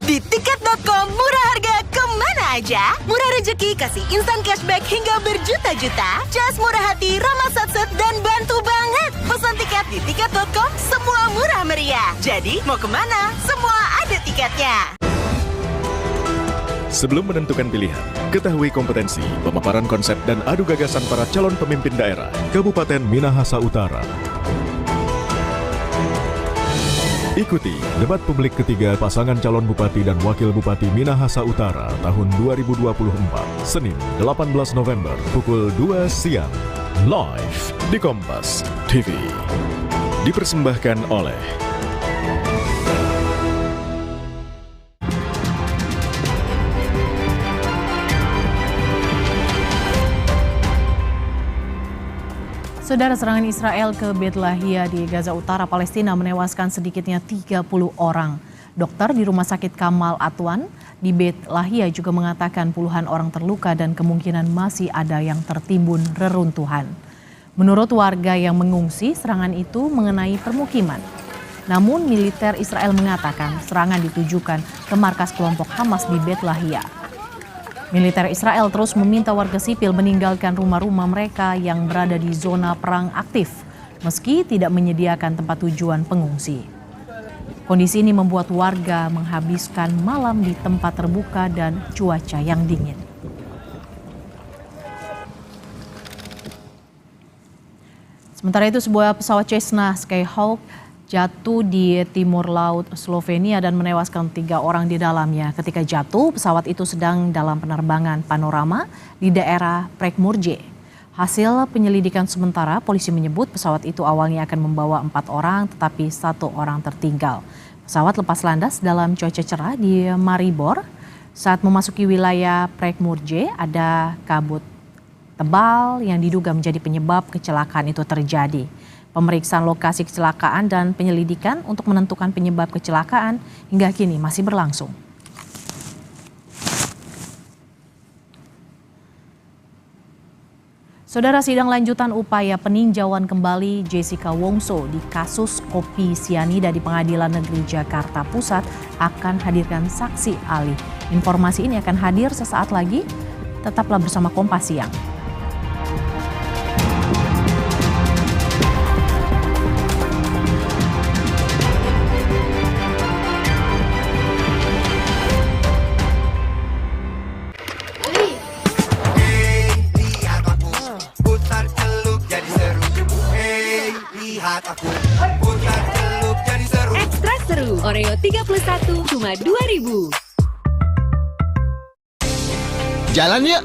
Di tiket.com murah harga kemana aja? Murah rezeki kasih instan cashback hingga berjuta-juta. Jas murah hati, ramah satset dan bantu banget. Pesan tiket di tiket.com semua murah meriah. Jadi mau kemana? Semua ada tiketnya. Sebelum menentukan pilihan, ketahui kompetensi, pemaparan konsep dan adu gagasan para calon pemimpin daerah Kabupaten Minahasa Utara. Ikuti debat publik ketiga pasangan calon Bupati dan Wakil Bupati Minahasa Utara tahun 2024, Senin 18 November pukul 2 siang, live di Kompas TV. Dipersembahkan oleh Saudara, serangan Israel ke Beit Lahia di Gaza Utara, Palestina menewaskan sedikitnya 30 orang. Dokter di Rumah Sakit Kamal Atwan di Beit Lahia juga mengatakan puluhan orang terluka dan kemungkinan masih ada yang tertimbun reruntuhan. Menurut warga yang mengungsi, serangan itu mengenai permukiman. Namun militer Israel mengatakan serangan ditujukan ke markas kelompok Hamas di Beit Lahia. Militer Israel terus meminta warga sipil meninggalkan rumah-rumah mereka yang berada di zona perang aktif, meski tidak menyediakan tempat tujuan pengungsi. Kondisi ini membuat warga menghabiskan malam di tempat terbuka dan cuaca yang dingin. Sementara itu, sebuah pesawat Cessna Skyhawk jatuh di timur laut Slovenia dan menewaskan 3 orang di dalamnya. Ketika jatuh, pesawat itu sedang dalam penerbangan panorama di daerah Prekmurje. Hasil penyelidikan sementara, polisi menyebut pesawat itu awalnya akan membawa 4 orang, tetapi 1 orang tertinggal. Pesawat lepas landas dalam cuaca cerah di Maribor. Saat memasuki wilayah Prekmurje, ada kabut tebal yang diduga menjadi penyebab kecelakaan itu terjadi. Pemeriksaan lokasi kecelakaan dan penyelidikan untuk menentukan penyebab kecelakaan hingga kini masih berlangsung. Saudara, sidang lanjutan upaya peninjauan kembali Jessica Wongso di kasus kopi sianida di Pengadilan Negeri Jakarta Pusat akan hadirkan saksi ahli. Informasi ini akan hadir sesaat lagi. Tetaplah bersama Kompas Siang. Oreo 31 cuma 2.000. Jalan yuk.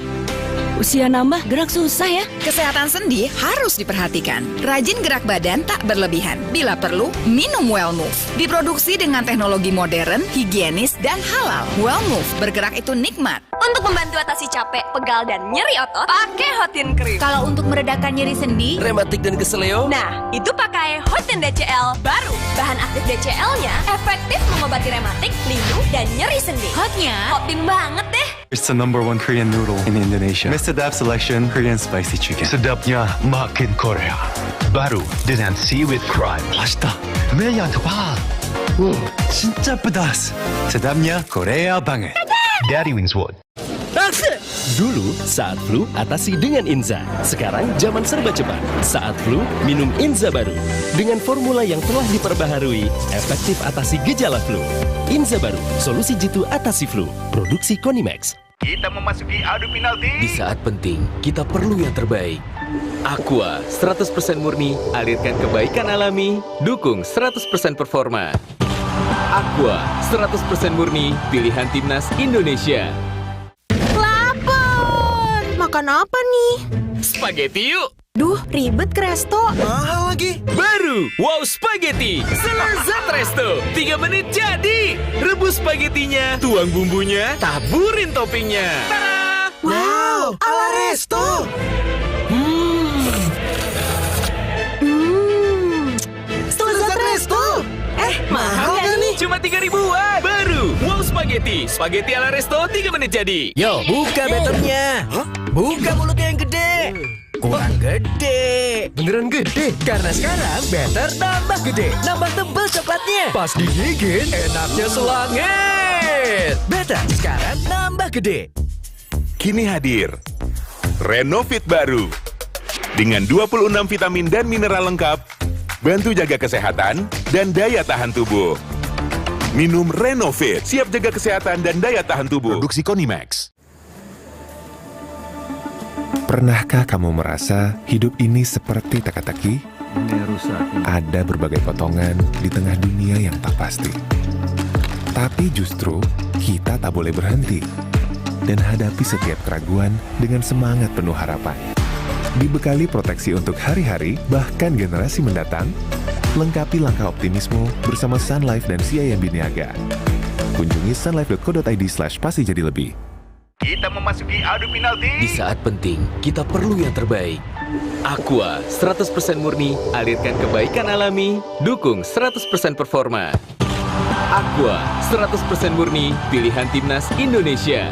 Usia nambah, gerak susah ya. Kesehatan sendi harus diperhatikan. Rajin gerak badan tak berlebihan. Bila perlu, minum Well Move. Diproduksi dengan teknologi modern, higienis, dan halal. Well Move, bergerak itu nikmat. Untuk membantu atasi capek, pegal, dan nyeri otot, pakai Hotin Cream. Kalau untuk meredakan nyeri sendi, rematik dan keseleo, nah, itu pakai Hotin DCL baru. Bahan aktif DCL-nya efektif mengobati rematik, linu, dan nyeri sendi. hotnya Hotin banget deh. It's the #1 Korean noodle in Indonesia. Mr. Dap Selection Korean Spicy Chicken. Sedapnya makin Korea. Baru dengan seaweed crunch. 맛있다. 면 yang tebal. 진짜 pedas. sedapnya Korea banget. Daddy Wings Wood. Dulu, saat flu, atasi dengan Inza. Sekarang, zaman serba cepat. Saat flu, minum Inza baru. Dengan formula yang telah diperbaharui, efektif atasi gejala flu. Inza baru, solusi jitu atasi flu. Produksi Konimax. Kita memasuki adu penalti. Di saat penting, kita perlu yang terbaik. Aqua, 100% murni, alirkan kebaikan alami, dukung 100% performa. Aqua, 100% murni, pilihan timnas Indonesia. Makan apa nih? Spaghetti yuk! Duh, ribet ke resto. Mahal lagi. Baru, Wow Spaghetti. Selezat resto. 3 menit jadi. Rebus spagettinya, tuang bumbunya, taburin toppingnya. Tada! Wow, ala resto. Selezat resto. Mahal gak nih? Cuma 3.000-an. Baru, Wow Spaghetti. Spaghetti ala resto 3 menit jadi. Yo, buka betternya. Buka mulutnya yang gede. Kurang gede. Beneran gede? Karena sekarang better tambah gede. Nambah tebel coklatnya. Pas digigit, enaknya selangit. Better sekarang nambah gede. Kini hadir Renovit baru dengan 26 vitamin dan mineral lengkap, bantu jaga kesehatan dan daya tahan tubuh. Minum Renovit, siap jaga kesehatan dan daya tahan tubuh. Produksi Konimax. Pernahkah kamu merasa hidup ini seperti teka-teki? Ada berbagai potongan di tengah dunia yang tak pasti. Tapi justru kita tak boleh berhenti dan hadapi setiap keraguan dengan semangat penuh harapan. Dibekali proteksi untuk hari-hari, bahkan generasi mendatang, lengkapi langkah optimisme bersama Sun Life dan CIMB Niaga. Kunjungi sunlife.co.id/pasti jadi lebih. Kita memasuki adu penalti. Di saat penting, kita perlu yang terbaik. Aqua, 100% murni, alirkan kebaikan alami, dukung 100% performa. Aqua, 100% murni, pilihan timnas Indonesia.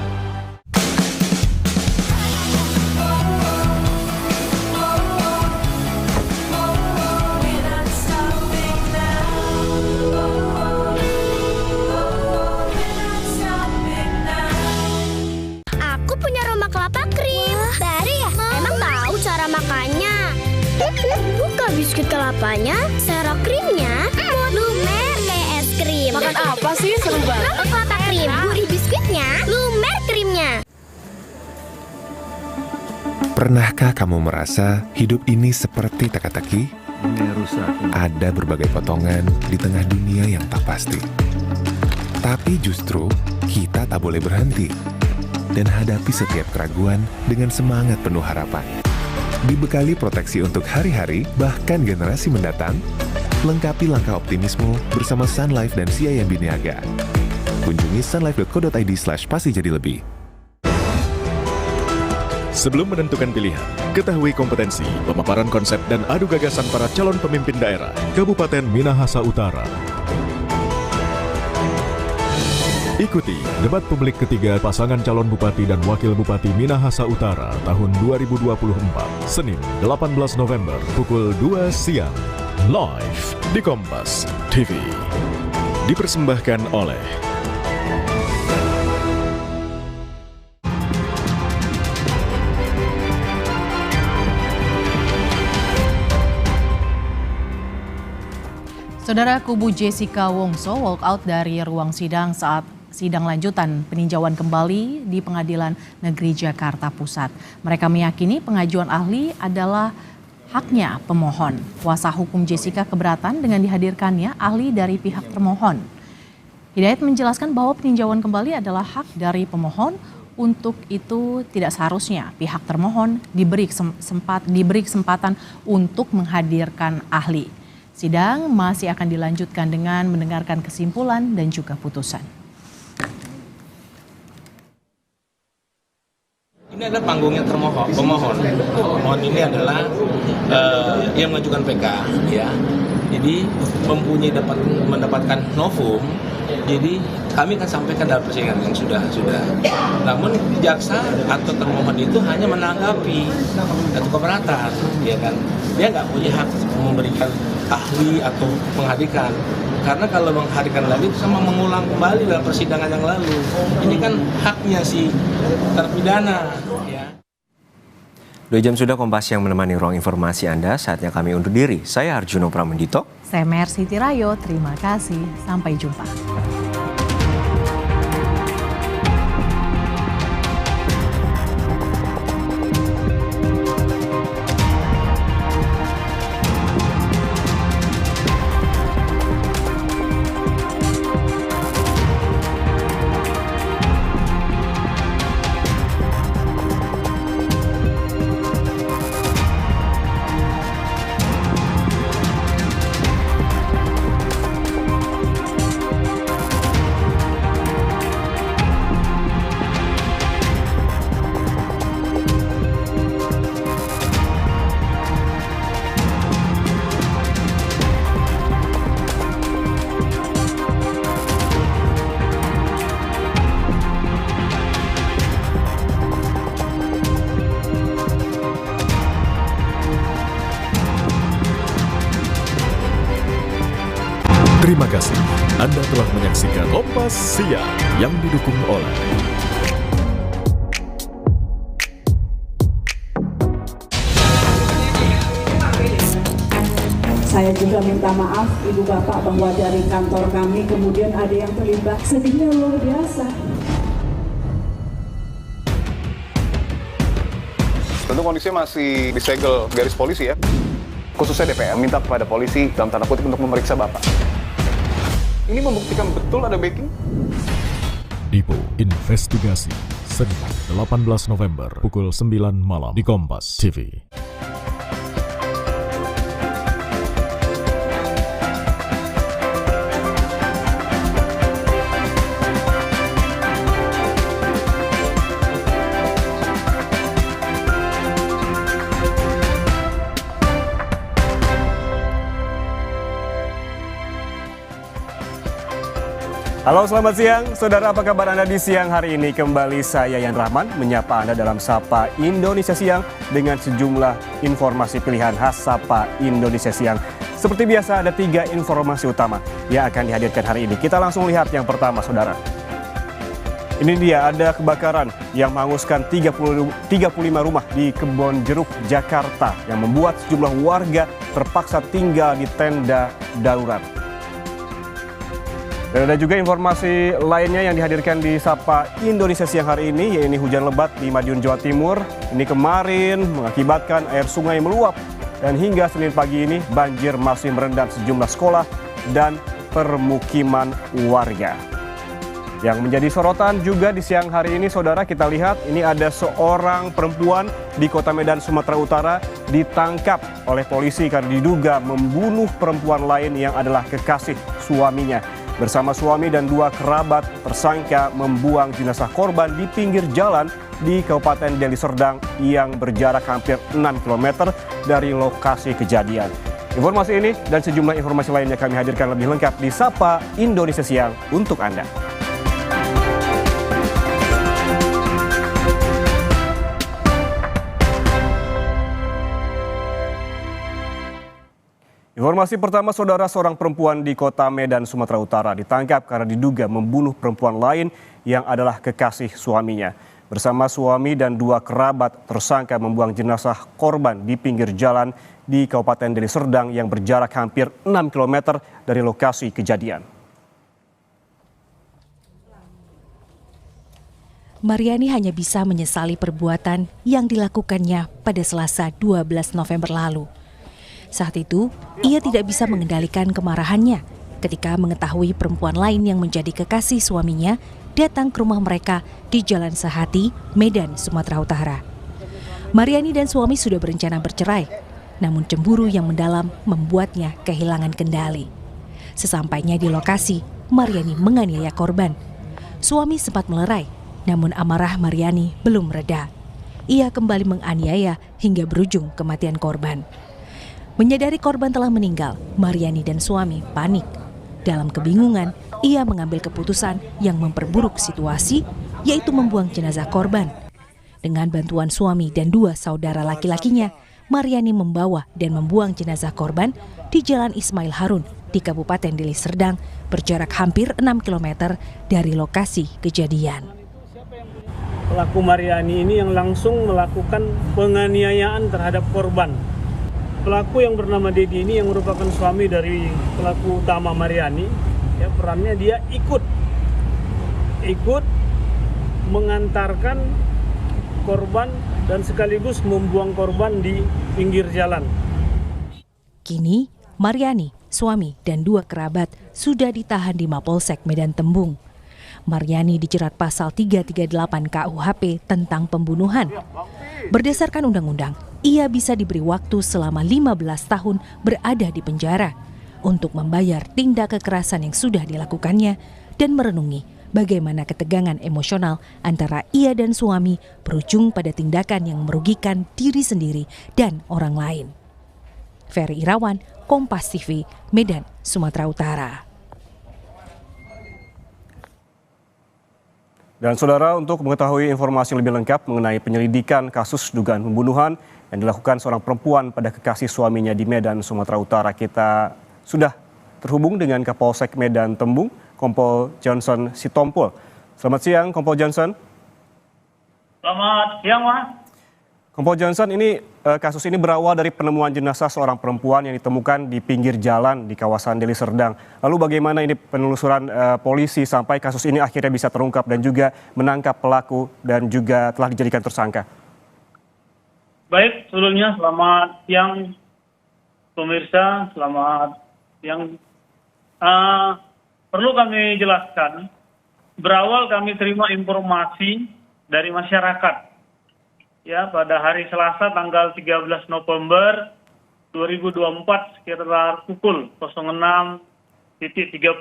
Biskuit kelapanya, serok krimnya, lumer kayak es krim. Makan apa sih? Seru banget. Kelapa krim, gurih biskuitnya, lumer krimnya. Pernahkah kamu merasa hidup ini seperti teka-teki? Ada berbagai potongan di tengah dunia yang tak pasti. Tapi justru kita tak boleh berhenti dan hadapi setiap keraguan dengan semangat penuh harapan. Dibekali proteksi untuk hari-hari, bahkan generasi mendatang, lengkapi langkah optimisme bersama Sun Life dan CIMB Niaga. Kunjungi sunlife.co.id/pasti jadi lebih. Sebelum menentukan pilihan, ketahui kompetensi, pemaparan konsep dan adu gagasan para calon pemimpin daerah Kabupaten Minahasa Utara. Ikuti debat publik ketiga pasangan calon Bupati dan Wakil Bupati Minahasa Utara tahun 2024, Senin 18 November pukul 2 siang, live di Kompas TV. Dipersembahkan oleh Saudara, kubu Jessica Wongso walk out dari ruang sidang saat sidang lanjutan peninjauan kembali di Pengadilan Negeri Jakarta Pusat. Mereka meyakini pengajuan ahli adalah haknya pemohon. Kuasa hukum Jessica keberatan dengan dihadirkannya ahli dari pihak termohon. Hidayat menjelaskan bahwa peninjauan kembali adalah hak dari pemohon. Untuk itu tidak seharusnya pihak termohon diberi kesempatan untuk menghadirkan ahli. Sidang masih akan dilanjutkan dengan mendengarkan kesimpulan dan juga putusan. Ini adalah panggungnya pemohon. Pemohon ini adalah yang mengajukan PK, ya. Jadi mempunyai mendapatkan novum. Jadi kami akan sampaikan dalam persidangan yang sudah. Namun jaksa atau termohon itu hanya menanggapi atau keberatan, ya kan. Dia nggak punya hak memberikan ahli atau menghadirkan. Karena kalau menghadirkan lagi itu sama mengulang kembali dalam persidangan yang lalu. Ini kan haknya si terpidana. Ya. 2 jam sudah Kompas yang menemani ruang informasi Anda. Saatnya kami undur diri. Saya Arjuno Pramendito. Saya Mercy Tirayo. Terima kasih. Sampai jumpa. Terima kasih Anda telah menyaksikan Kompas Siang yang didukung oleh Saya juga minta maaf Ibu Bapak bahwa dari kantor kami kemudian ada yang terlibat, sedihnya luar biasa. Tentu kondisinya masih disegel garis polisi ya. Khususnya DPR minta kepada polisi dalam tanda kutip untuk memeriksa Bapak. Ini membuktikan betul ada backing? Dipo Investigasi, Senin 18 November pukul 9 malam di Kompas TV. Halo, selamat siang. Saudara, apa kabar Anda di siang hari ini? Kembali saya Yan Rahman menyapa Anda dalam Sapa Indonesia Siang dengan sejumlah informasi pilihan khas Sapa Indonesia Siang. Seperti biasa ada 3 informasi utama yang akan dihadirkan hari ini. Kita langsung lihat yang pertama, Saudara. Ini dia, ada kebakaran yang menghanguskan 35 rumah di Kebon Jeruk, Jakarta yang membuat sejumlah warga terpaksa tinggal di tenda darurat. Dan ada juga informasi lainnya yang dihadirkan di Sapa Indonesia Siang hari ini, yaitu hujan lebat di Madiun, Jawa Timur. Ini kemarin mengakibatkan air sungai meluap dan hingga Senin pagi ini banjir masih merendam sejumlah sekolah dan permukiman warga. Yang menjadi sorotan juga di siang hari ini, Saudara, kita lihat ini ada seorang perempuan di Kota Medan, Sumatera Utara ditangkap oleh polisi karena diduga membunuh perempuan lain yang adalah kekasih suaminya. Bersama suami dan 2 kerabat, tersangka membuang jenazah korban di pinggir jalan di Kabupaten Deli Serdang yang berjarak hampir 6 km dari lokasi kejadian. Informasi ini dan sejumlah informasi lainnya kami hadirkan lebih lengkap di Sapa Indonesia Siang untuk Anda. Informasi pertama, Saudara, seorang perempuan di Kota Medan, Sumatera Utara ditangkap karena diduga membunuh perempuan lain yang adalah kekasih suaminya. Bersama suami dan 2 kerabat, tersangka membuang jenazah korban di pinggir jalan di Kabupaten Deli Serdang yang berjarak hampir 6 km dari lokasi kejadian. Mariani hanya bisa menyesali perbuatan yang dilakukannya pada Selasa 12 November lalu. Saat itu, ia tidak bisa mengendalikan kemarahannya ketika mengetahui perempuan lain yang menjadi kekasih suaminya datang ke rumah mereka di Jalan Sehati, Medan, Sumatera Utara. Mariani dan suami sudah berencana bercerai, namun cemburu yang mendalam membuatnya kehilangan kendali. Sesampainya di lokasi, Mariani menganiaya korban. Suami sempat melerai, namun amarah Mariani belum reda. Ia kembali menganiaya hingga berujung kematian korban. Menyadari korban telah meninggal, Mariani dan suami panik. Dalam kebingungan, ia mengambil keputusan yang memperburuk situasi, yaitu membuang jenazah korban. Dengan bantuan suami dan 2 saudara laki-lakinya, Mariani membawa dan membuang jenazah korban di Jalan Ismail Harun di Kabupaten Deli Serdang, berjarak hampir 6 km dari lokasi kejadian. Pelaku Mariani ini yang langsung melakukan penganiayaan terhadap korban. Pelaku yang bernama Dedi ini yang merupakan suami dari pelaku utama Mariani, ya, perannya dia ikut mengantarkan korban dan sekaligus membuang korban di pinggir jalan. Kini, Mariani, suami, dan 2 kerabat sudah ditahan di Mapolsek Medan Tembung. Mariani dijerat pasal 338 KUHP tentang pembunuhan. Berdasarkan undang-undang, ia bisa diberi waktu selama 15 tahun berada di penjara untuk membayar tindak kekerasan yang sudah dilakukannya dan merenungi bagaimana ketegangan emosional antara ia dan suami berujung pada tindakan yang merugikan diri sendiri dan orang lain. Ferry Irawan, Kompas TV, Medan, Sumatera Utara. Dan saudara, untuk mengetahui informasi lebih lengkap mengenai penyelidikan kasus dugaan pembunuhan yang dilakukan seorang perempuan pada kekasih suaminya di Medan, Sumatera Utara, kita sudah terhubung dengan Kapolsek Medan Tembung, Kompol Johnson Sitompul. Selamat siang, Kompol Johnson. Selamat siang, Mas. Kompol Johnson, ini kasus ini berawal dari penemuan jenazah seorang perempuan yang ditemukan di pinggir jalan di kawasan Deli Serdang. Lalu bagaimana ini penelusuran polisi sampai kasus ini akhirnya bisa terungkap dan juga menangkap pelaku dan juga telah dijadikan tersangka? Baik, sebelumnya selamat siang pemirsa, selamat siang. Perlu kami jelaskan, berawal kami terima informasi dari masyarakat. Ya, pada hari Selasa tanggal 13 November 2024 sekitar pukul 06.30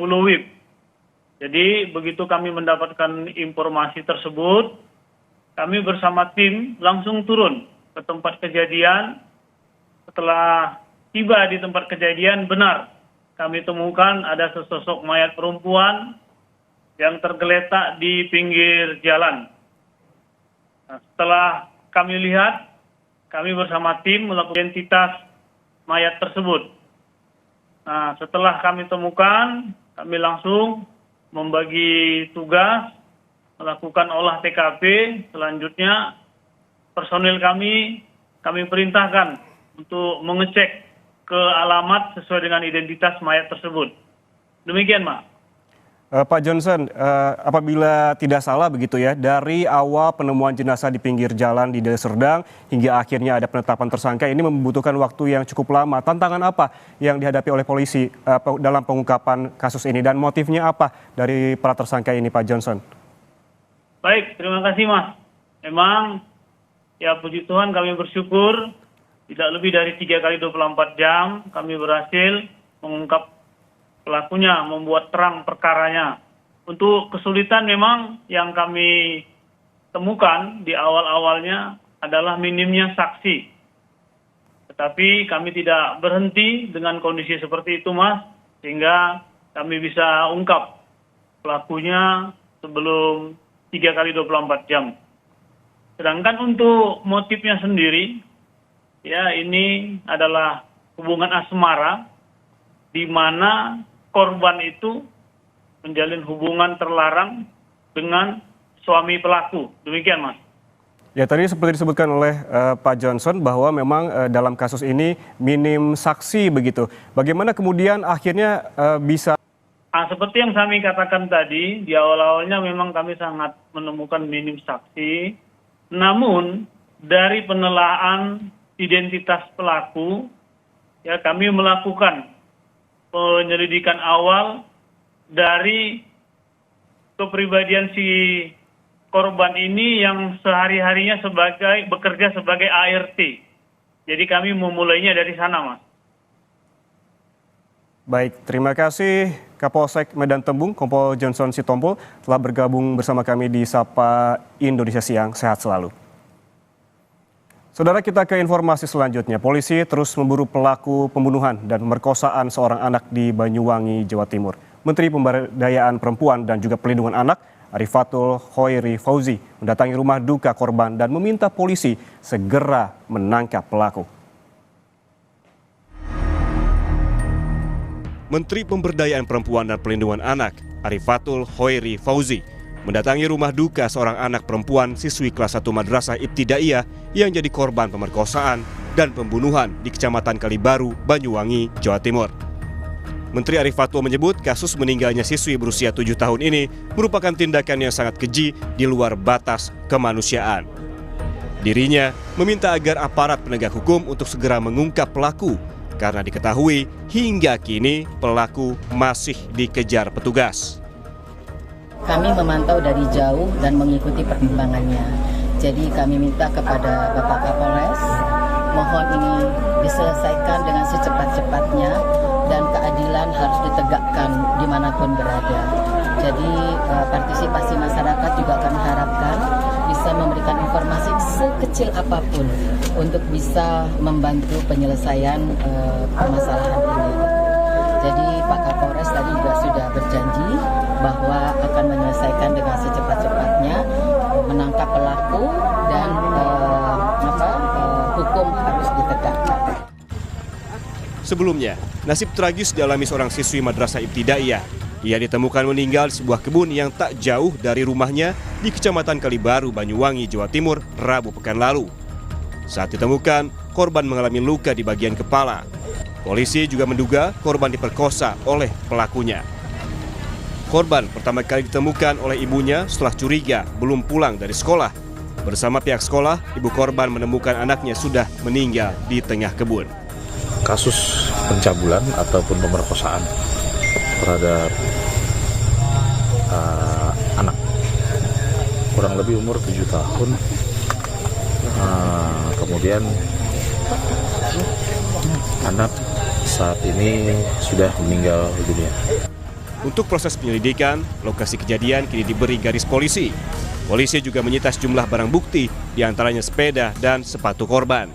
WIB. Jadi begitu kami mendapatkan informasi tersebut, kami bersama tim langsung turun ke tempat kejadian. Setelah tiba di tempat kejadian, benar kami temukan ada sesosok mayat perempuan yang tergeletak di pinggir jalan. Nah, setelah kami lihat, kami bersama tim melakukan identitas mayat tersebut. Nah, setelah kami temukan, kami langsung membagi tugas, melakukan olah TKP. Selanjutnya, personil kami perintahkan untuk mengecek ke alamat sesuai dengan identitas mayat tersebut. Demikian, Mas. Pak Johnson, apabila tidak salah begitu ya, dari awal penemuan jenazah di pinggir jalan di Deli Serdang hingga akhirnya ada penetapan tersangka, ini membutuhkan waktu yang cukup lama. Tantangan apa yang dihadapi oleh polisi dalam pengungkapan kasus ini dan motifnya apa dari para tersangka ini, Pak Johnson? Baik, terima kasih, Mas. Memang ya puji Tuhan kami bersyukur tidak lebih dari 3 kali 24 jam kami berhasil mengungkap pelakunya, membuat terang perkaranya. Untuk kesulitan memang yang kami temukan di awal-awalnya adalah minimnya saksi. Tetapi kami tidak berhenti dengan kondisi seperti itu, Mas, sehingga kami bisa ungkap pelakunya sebelum 3 kali 24 jam. Sedangkan untuk motifnya sendiri, ya ini adalah hubungan asmara di mana korban itu menjalin hubungan terlarang dengan suami pelaku. Demikian, Mas. Ya, tadi seperti disebutkan oleh Pak Johnson bahwa memang dalam kasus ini minim saksi begitu. Bagaimana kemudian akhirnya bisa... Seperti yang kami katakan tadi, di awal-awalnya memang kami sangat menemukan minim saksi. Namun, dari penelaan identitas pelaku, ya kami melakukan penyelidikan awal dari kepribadian si korban ini yang sehari-harinya bekerja sebagai ART. Jadi kami memulainya dari sana, Mas. Baik, terima kasih Kapolsek Medan Tembung, Kompol Johnson Sitompul telah bergabung bersama kami di Sapa Indonesia Siang. Sehat selalu. Saudara, kita ke informasi selanjutnya. Polisi terus memburu pelaku pembunuhan dan pemerkosaan seorang anak di Banyuwangi, Jawa Timur. Menteri Pemberdayaan Perempuan dan juga Pelindungan Anak, Arifatul Khoiri Fauzi, mendatangi rumah duka korban dan meminta polisi segera menangkap pelaku. Menteri Pemberdayaan Perempuan dan Pelindungan Anak, Arifatul Khoiri Fauzi, mendatangi rumah duka seorang anak perempuan siswi kelas 1 Madrasah Ibtidaiyah yang jadi korban pemerkosaan dan pembunuhan di Kecamatan Kalibaru, Banyuwangi, Jawa Timur. Menteri Arifatul menyebut kasus meninggalnya siswi berusia 7 tahun ini merupakan tindakan yang sangat keji di luar batas kemanusiaan. Dirinya meminta agar aparat penegak hukum untuk segera mengungkap pelaku, karena diketahui hingga kini pelaku masih dikejar petugas. Kami memantau dari jauh dan mengikuti perkembangannya. Jadi kami minta kepada Bapak Kapolres, mohon ini diselesaikan dengan secepat-cepatnya dan keadilan harus ditegakkan dimanapun berada. Jadi partisipasi masyarakat juga kami harapkan bisa memberikan informasi sekecil apapun untuk bisa membantu penyelesaian permasalahan ini. Jadi Pak Kapolres tadi juga sudah berjanji bahwa akan menyelesaikan dengan secepat-cepatnya, menangkap pelaku dan hukum harus ditegakkan. Sebelumnya, nasib tragis dialami seorang siswi Madrasah Ibtidaiyah. Ia ditemukan meninggal di sebuah kebun yang tak jauh dari rumahnya di Kecamatan Kalibaru, Banyuwangi, Jawa Timur, Rabu pekan lalu. Saat ditemukan, korban mengalami luka di bagian kepala. Polisi juga menduga korban diperkosa oleh pelakunya. Korban pertama kali ditemukan oleh ibunya setelah curiga belum pulang dari sekolah. Bersama pihak sekolah, ibu korban menemukan anaknya sudah meninggal di tengah kebun. Kasus pencabulan ataupun pemerkosaan terhadap anak kurang lebih umur 7 tahun. Kemudian anak saat ini sudah meninggal dunia. Untuk proses penyelidikan, lokasi kejadian kini diberi garis polisi. Polisi juga menyita sejumlah barang bukti, diantaranya sepeda dan sepatu korban.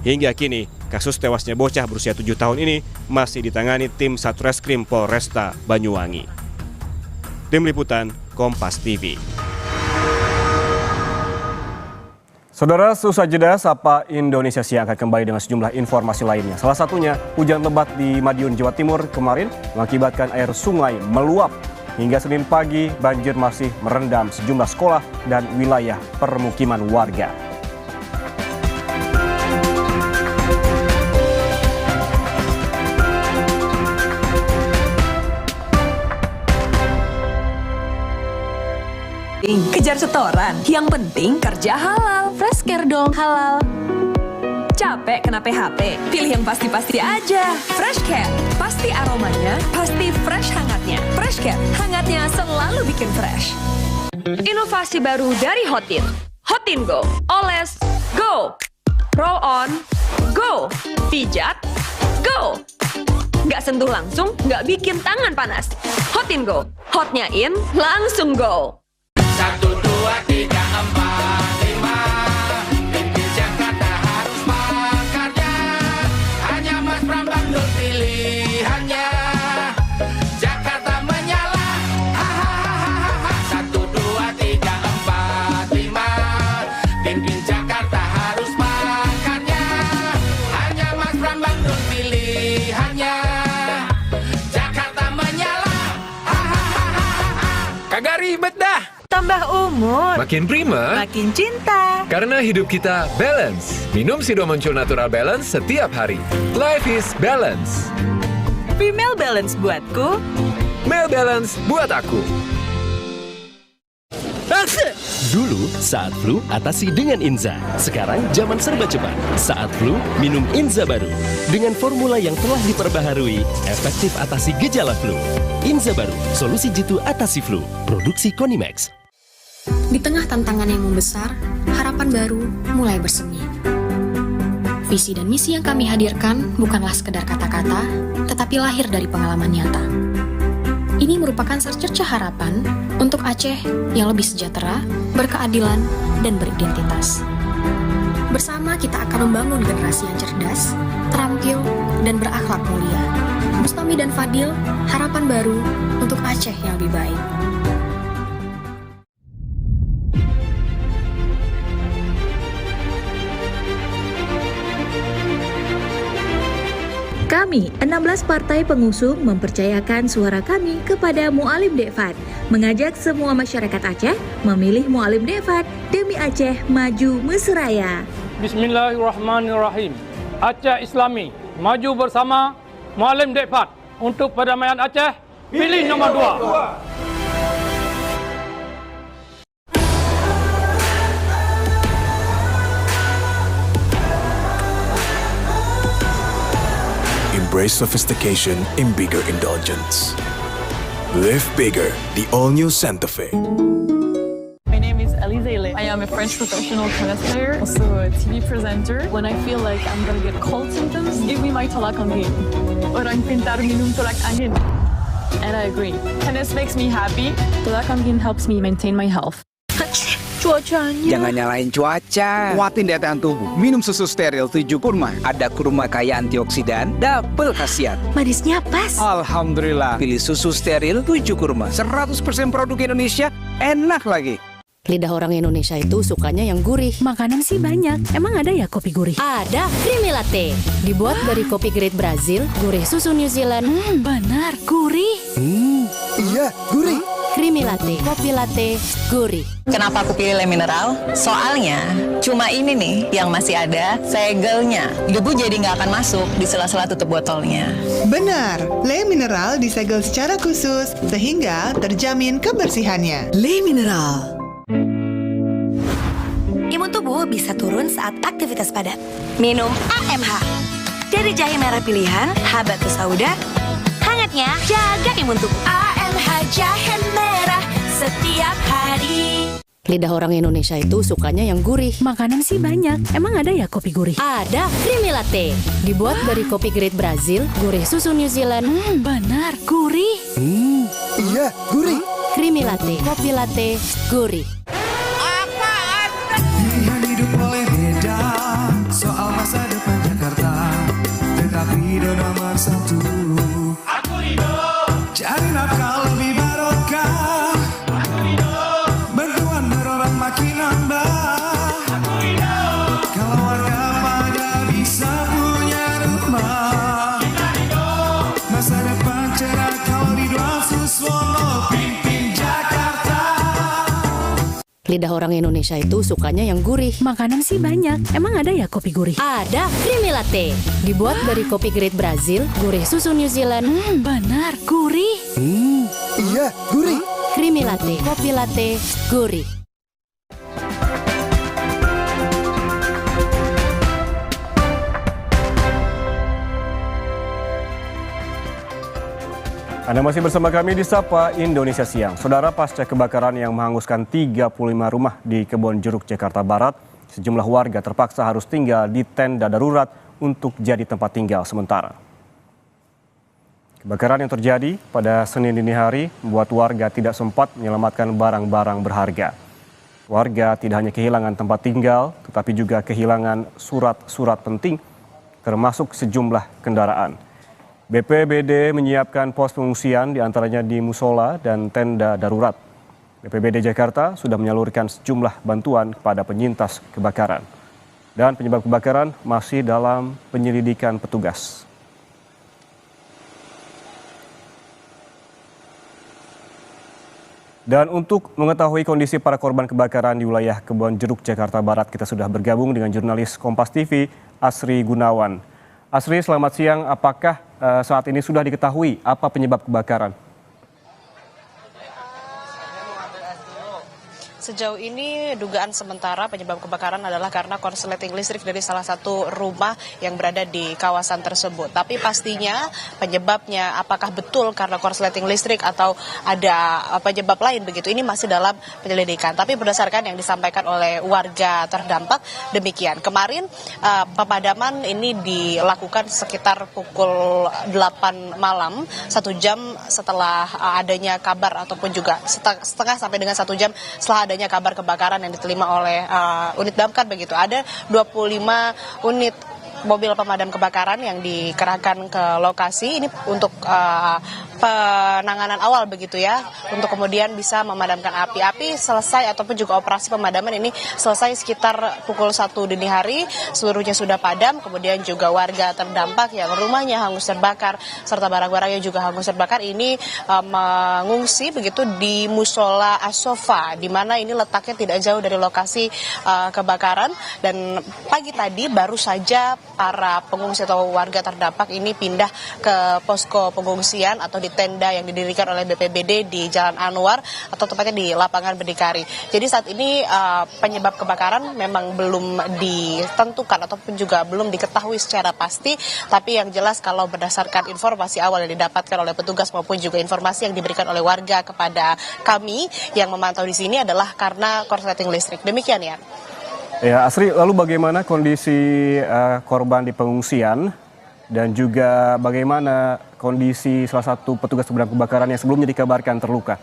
Hingga kini, kasus tewasnya bocah berusia 7 tahun ini masih ditangani tim Satreskrim Polresta Banyuwangi. Tim Liputan, Kompas TV. Saudara, seusai jeda Sapa Indonesia Siang akan kembali dengan sejumlah informasi lainnya. Salah satunya, hujan lebat di Madiun, Jawa Timur kemarin mengakibatkan air sungai meluap. Hingga Senin pagi, banjir masih merendam sejumlah sekolah dan wilayah permukiman warga. Kejar setoran, yang penting kerja halal. Freshcare dong, halal. Capek kena PHP? Pilih yang pasti-pasti aja. Freshcare, pasti aromanya, pasti fresh hangatnya. Freshcare, hangatnya selalu bikin fresh. Inovasi baru dari Hotin. Hotin Go, oles, go. Roll on, go. Pijat, go. Nggak sentuh langsung, nggak bikin tangan panas. Hotin Go, hotnya in, langsung go. 1, 2, 3, 4, 5 Pimpin Jakarta harus makarnya. Hanya Mas Prambang Nur pilihannya. Jakarta menyala. 1, 2, 3, 4, 5 Pimpin Jakarta harus makarnya. Hanya Mas Prambang Nur pilihannya. Jakarta menyala. Kagak ribet dah. Tambah umur, Makin prima, makin cinta. karena hidup kita balance. Minum Sido Muncul Natural Balance setiap hari. Life is balance. Female Balance buatku, Male Balance buat aku. Dulu, saat flu, atasi dengan Inza. Sekarang, zaman serba cepat. Saat flu, minum Inza baru. Dengan formula yang telah diperbaharui, efektif atasi gejala flu. Inza baru, solusi jitu atasi flu. Produksi Konimax. Di tengah tantangan yang membesar, harapan baru mulai bersemi. Visi dan misi yang kami hadirkan bukanlah sekedar kata-kata, tetapi lahir dari pengalaman nyata. Ini merupakan secercah harapan untuk Aceh yang lebih sejahtera, berkeadilan, dan beridentitas. Bersama kita akan membangun generasi yang cerdas, terampil, dan berakhlak mulia. Bustami dan Fadil, harapan baru untuk Aceh yang lebih baik. Kami, 16 partai pengusung mempercayakan suara kami kepada Mu'alim Dekfat, mengajak semua masyarakat Aceh memilih Mu'alim Dekfat demi Aceh maju meseraya. Bismillahirrahmanirrahim. Aceh Islami, maju bersama Mu'alim Dekfat. Untuk perdamaian Aceh, pilih nomor 2. Embrace sophistication in bigger indulgence. Live bigger, the all-new Santa Fe. My name is Alize Ele. I am a French professional tennis player, also a TV presenter. When I feel like I'm gonna get cold symptoms, give me my tolak angin. Orang pintar minum tolak angin. And I agree. Tennis makes me happy. Tolak angin helps me maintain my health. Cuacanya. Jangan nyalain cuaca. Kuatin daya tahan tubuh. Minum susu steril 7 kurma. Ada kurma kaya antioksidan, double khasiat. Manisnya pas. Alhamdulillah. Pilih susu steril 7 kurma. 100% produk Indonesia, enak lagi. Lidah orang Indonesia itu sukanya yang gurih. Makanan sih banyak. Emang ada ya kopi gurih? Ada, Creamy Latte. Dibuat dari kopi grade Brazil, gurih susu New Zealand. Benar, gurih. Iya, gurih. Creamy Latte, kopi latte, gurih. Kenapa aku pilih Le Mineral? Soalnya cuma ini nih yang masih ada segelnya. Debu jadi nggak akan masuk di sela-sela tutup botolnya. Benar, Le Mineral disegel secara khusus sehingga terjamin kebersihannya. Le Mineral. Imun tubuh bisa turun saat aktivitas padat. Minum AMH. Dari jahe merah pilihan, Habatus Sauda. Hangatnya jaga imun tubuh. AMH jahe merah setiap hari. Lidah orang Indonesia itu sukanya yang gurih. Makanan sih banyak. Emang ada ya kopi gurih? Ada, Creamy Latte. Dibuat dari kopi grade Brazil, gurih susu New Zealand. Benar, gurih. Iya, gurih. Creamy Latte, kopi latte, gurih. Pilihan hidup boleh beda soal masa depan Jakarta, tetapi nomor satu aku Ridho. Cari nafkah lebih barokah, aku Ridho. Bantuan berorang makin nambah, aku Ridho. Kalau warga pada bisa punya rumah, kita Ridho. Masa depan cerah kalau Ridho Suswono pimpin Jakarta. Lidah orang Indonesia itu sukanya yang gurih. Makanan sih banyak. Emang ada ya kopi gurih? Ada, Creamy Latte. Dibuat dari kopi grade Brazil, gurih susu New Zealand. Benar, gurih. Iya, gurih. Creamy Latte, kopi latte, gurih. Anda masih bersama kami di Sapa Indonesia Siang. Saudara, pasca kebakaran yang menghanguskan 35 rumah di Kebon Jeruk, Jakarta Barat, sejumlah warga terpaksa harus tinggal di tenda darurat untuk jadi tempat tinggal sementara. Kebakaran yang terjadi pada Senin dini hari membuat warga tidak sempat menyelamatkan barang-barang berharga. Warga tidak hanya kehilangan tempat tinggal, tetapi juga kehilangan surat-surat penting, termasuk sejumlah kendaraan. BPBD menyiapkan pos pengungsian diantaranya di musola dan tenda darurat. BPBD Jakarta sudah menyalurkan sejumlah bantuan kepada penyintas kebakaran. Dan penyebab kebakaran masih dalam penyelidikan petugas. Dan untuk mengetahui kondisi para korban kebakaran di wilayah Kebon Jeruk, Jakarta Barat, kita sudah bergabung dengan jurnalis Kompas TV, Asri Gunawan. Asri, selamat siang. Apakah saat ini sudah diketahui apa penyebab kebakaran? Sejauh ini dugaan sementara penyebab kebakaran adalah karena korsleting listrik dari salah satu rumah yang berada di kawasan tersebut. Tapi pastinya penyebabnya apakah betul karena korsleting listrik atau ada penyebab lain begitu, ini masih dalam penyelidikan. Tapi berdasarkan yang disampaikan oleh warga terdampak demikian. Kemarin pemadaman ini dilakukan sekitar pukul 8 malam, 1 jam setelah adanya kabar ataupun juga setengah sampai dengan 1 jam setelah adanya kabar kebakaran yang diterima oleh unit damkar begitu. Ada 25 unit mobil pemadam kebakaran yang dikerahkan ke lokasi ini untuk penanganan awal begitu ya, untuk kemudian bisa memadamkan api. Api selesai ataupun juga operasi pemadaman ini selesai sekitar pukul 1 dini hari, seluruhnya sudah padam. Kemudian juga warga terdampak yang rumahnya hangus terbakar serta barang-barangnya juga hangus terbakar ini mengungsi begitu di Musola Asofa, di mana ini letaknya tidak jauh dari lokasi kebakaran. Dan pagi tadi baru saja para pengungsi atau warga terdampak ini pindah ke posko pengungsian atau di tenda yang didirikan oleh BPBD di Jalan Anwar atau tepatnya di lapangan Berdikari. Jadi saat ini penyebab kebakaran memang belum ditentukan ataupun juga belum diketahui secara pasti, tapi yang jelas kalau berdasarkan informasi awal yang didapatkan oleh petugas maupun juga informasi yang diberikan oleh warga kepada kami yang memantau di sini adalah karena korsleting listrik. Demikian ya. Ya, Asri, lalu bagaimana kondisi korban di pengungsian dan juga bagaimana kondisi salah satu petugas pemadam kebakaran yang sebelumnya dikabarkan terluka?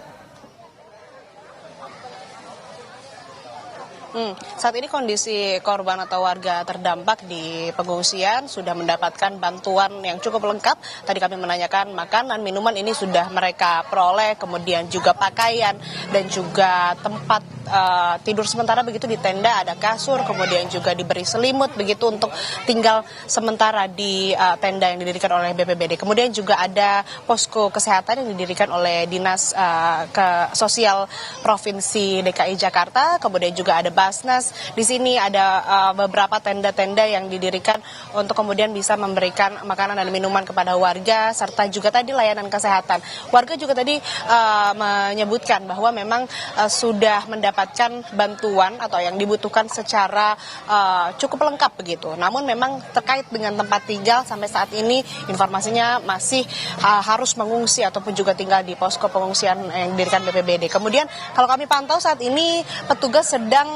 Saat ini kondisi korban atau warga terdampak di pengungsian sudah mendapatkan bantuan yang cukup lengkap. Tadi kami menanyakan makanan, minuman ini sudah mereka peroleh, kemudian juga pakaian dan juga tempat tidur sementara begitu di tenda, ada kasur, kemudian juga diberi selimut begitu untuk tinggal sementara di tenda yang didirikan oleh BPBD. Kemudian juga ada posko kesehatan yang didirikan oleh Dinas Sosial Provinsi DKI Jakarta, kemudian juga ada Basnas. Di sini ada beberapa tenda-tenda yang didirikan untuk kemudian bisa memberikan makanan dan minuman kepada warga serta juga tadi layanan kesehatan. Warga juga tadi menyebutkan bahwa memang sudah mendapatkan bantuan atau yang dibutuhkan secara cukup lengkap begitu. Namun memang terkait dengan tempat tinggal sampai saat ini informasinya masih harus mengungsi ataupun juga tinggal di posko pengungsian yang didirikan BPBD. Kemudian kalau kami pantau saat ini petugas sedang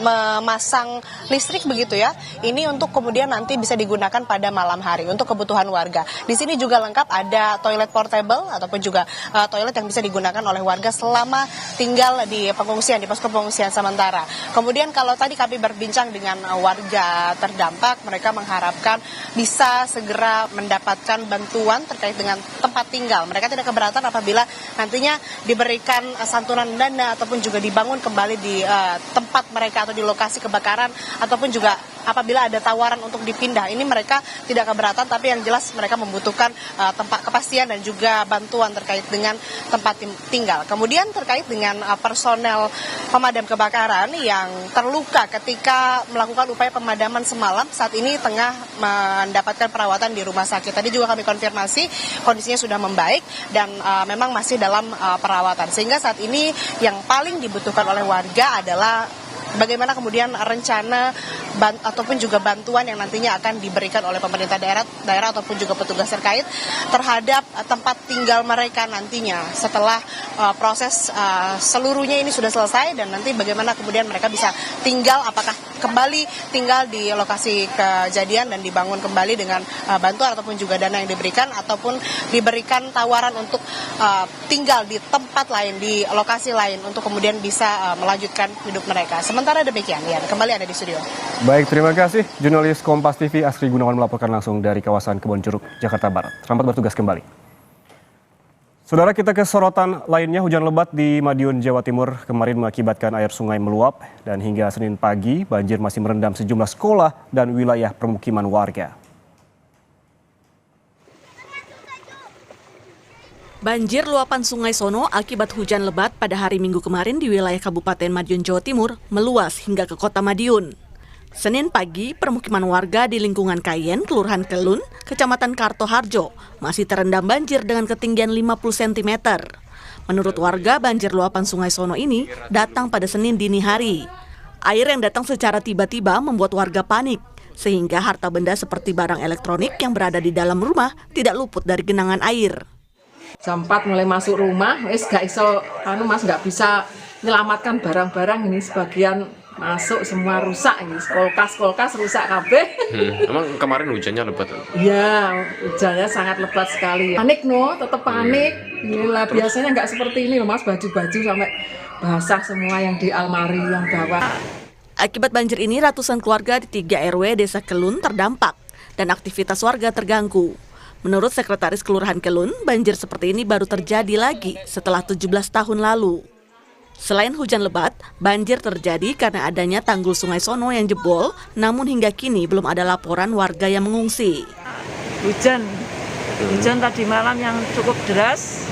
memasang listrik begitu ya. Ini untuk kemudian nanti bisa digunakan pada malam hari untuk kebutuhan warga. Di sini juga lengkap ada toilet portable ataupun juga toilet yang bisa digunakan oleh warga selama tinggal di pengungsian, di posko pengungsian sementara. Kemudian kalau tadi kami berbincang dengan warga terdampak, mereka mengharapkan bisa segera mendapatkan bantuan terkait dengan tempat tinggal. Mereka tidak keberatan apabila nantinya diberikan santunan dana ataupun juga dibangun kembali di tempat mereka atau di lokasi kebakaran ataupun juga apabila ada tawaran untuk dipindah. Ini mereka tidak keberatan, tapi yang jelas mereka membutuhkan tempat kepastian dan juga bantuan terkait dengan tempat tinggal. Kemudian terkait dengan personel pemadam kebakaran yang terluka ketika melakukan upaya pemadaman semalam, saat ini tengah mendapatkan perawatan di rumah sakit. Tadi juga kami konfirmasi kondisinya sudah membaik dan memang masih dalam perawatan. Sehingga saat ini yang paling dibutuhkan oleh warga adalah bagaimana kemudian rencana ataupun juga bantuan yang nantinya akan diberikan oleh pemerintah daerah ataupun juga petugas terkait terhadap tempat tinggal mereka nantinya setelah proses seluruhnya ini sudah selesai, dan nanti bagaimana kemudian mereka bisa tinggal, apakah kembali tinggal di lokasi kejadian dan dibangun kembali dengan bantuan ataupun juga dana yang diberikan, ataupun diberikan tawaran untuk tinggal di tempat lain, di lokasi lain untuk kemudian bisa melanjutkan hidup mereka. Sementara demikian, ya, kembali ada di studio. Baik, terima kasih. Jurnalis Kompas TV Asri Gunawan melaporkan langsung dari kawasan Kebonjeruk, Jakarta Barat. Selamat bertugas kembali. Saudara, kita ke sorotan lainnya. Hujan lebat di Madiun, Jawa Timur kemarin mengakibatkan air sungai meluap dan hingga Senin pagi banjir masih merendam sejumlah sekolah dan wilayah permukiman warga. Banjir luapan Sungai Sono akibat hujan lebat pada hari Minggu kemarin di wilayah Kabupaten Madiun, Jawa Timur meluas hingga ke kota Madiun. Senin pagi, permukiman warga di lingkungan Kayen, Kelurahan Kelun, Kecamatan Kartoharjo, masih terendam banjir dengan ketinggian 50 cm. Menurut warga, banjir luapan Sungai Sono ini datang pada Senin dini hari. Air yang datang secara tiba-tiba membuat warga panik, sehingga harta benda seperti barang elektronik yang berada di dalam rumah tidak luput dari genangan air. Jam 4 mulai masuk rumah, gak iso, Mas nggak bisa menyelamatkan barang-barang ini, sebagian masuk semua rusak ini, kulkas rusak kabeh. Emang kemarin hujannya lebat? Iya, hujannya sangat lebat sekali. Panik tetap panik. Inilah biasanya nggak seperti ini loh Mas, baju-baju sampai basah semua yang di almari yang bawah. Akibat banjir ini ratusan keluarga di 3 RW Desa Kelun terdampak dan aktivitas warga terganggu. Menurut Sekretaris Kelurahan Kelun, banjir seperti ini baru terjadi lagi setelah 17 tahun lalu. Selain hujan lebat, banjir terjadi karena adanya tanggul Sungai Sono yang jebol, namun hingga kini belum ada laporan warga yang mengungsi. Hujan tadi malam yang cukup deras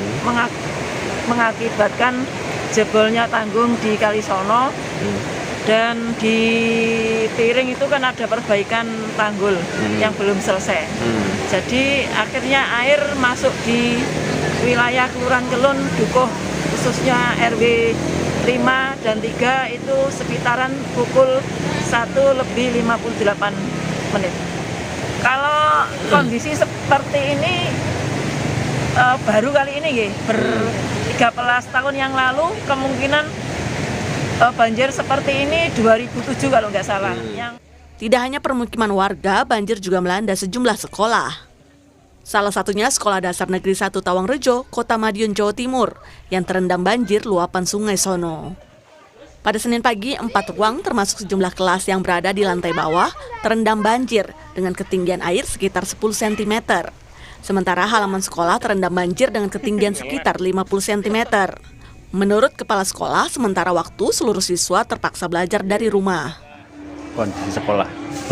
mengakibatkan jebolnya tanggul di Kali Sono, dan di Piring itu kan ada perbaikan tanggul yang belum selesai. Jadi akhirnya air masuk di wilayah Kelurahan Kelun, Dukuh, khususnya RW 5 dan 3 itu sekitaran pukul 1:58. Kalau kondisi seperti ini baru kali ini 13 tahun yang lalu kemungkinan banjir seperti ini 2007 kalau nggak salah. Tidak hanya permukiman warga, banjir juga melanda sejumlah sekolah. Salah satunya Sekolah Dasar Negeri 1 Tawangrejo, Kota Madiun, Jawa Timur, yang terendam banjir luapan Sungai Sono. Pada Senin pagi, 4 ruang termasuk sejumlah kelas yang berada di lantai bawah terendam banjir dengan ketinggian air sekitar 10 cm. Sementara halaman sekolah terendam banjir dengan ketinggian sekitar 50 cm. Menurut Kepala Sekolah, sementara waktu seluruh siswa terpaksa belajar dari rumah. Kondisi sekolah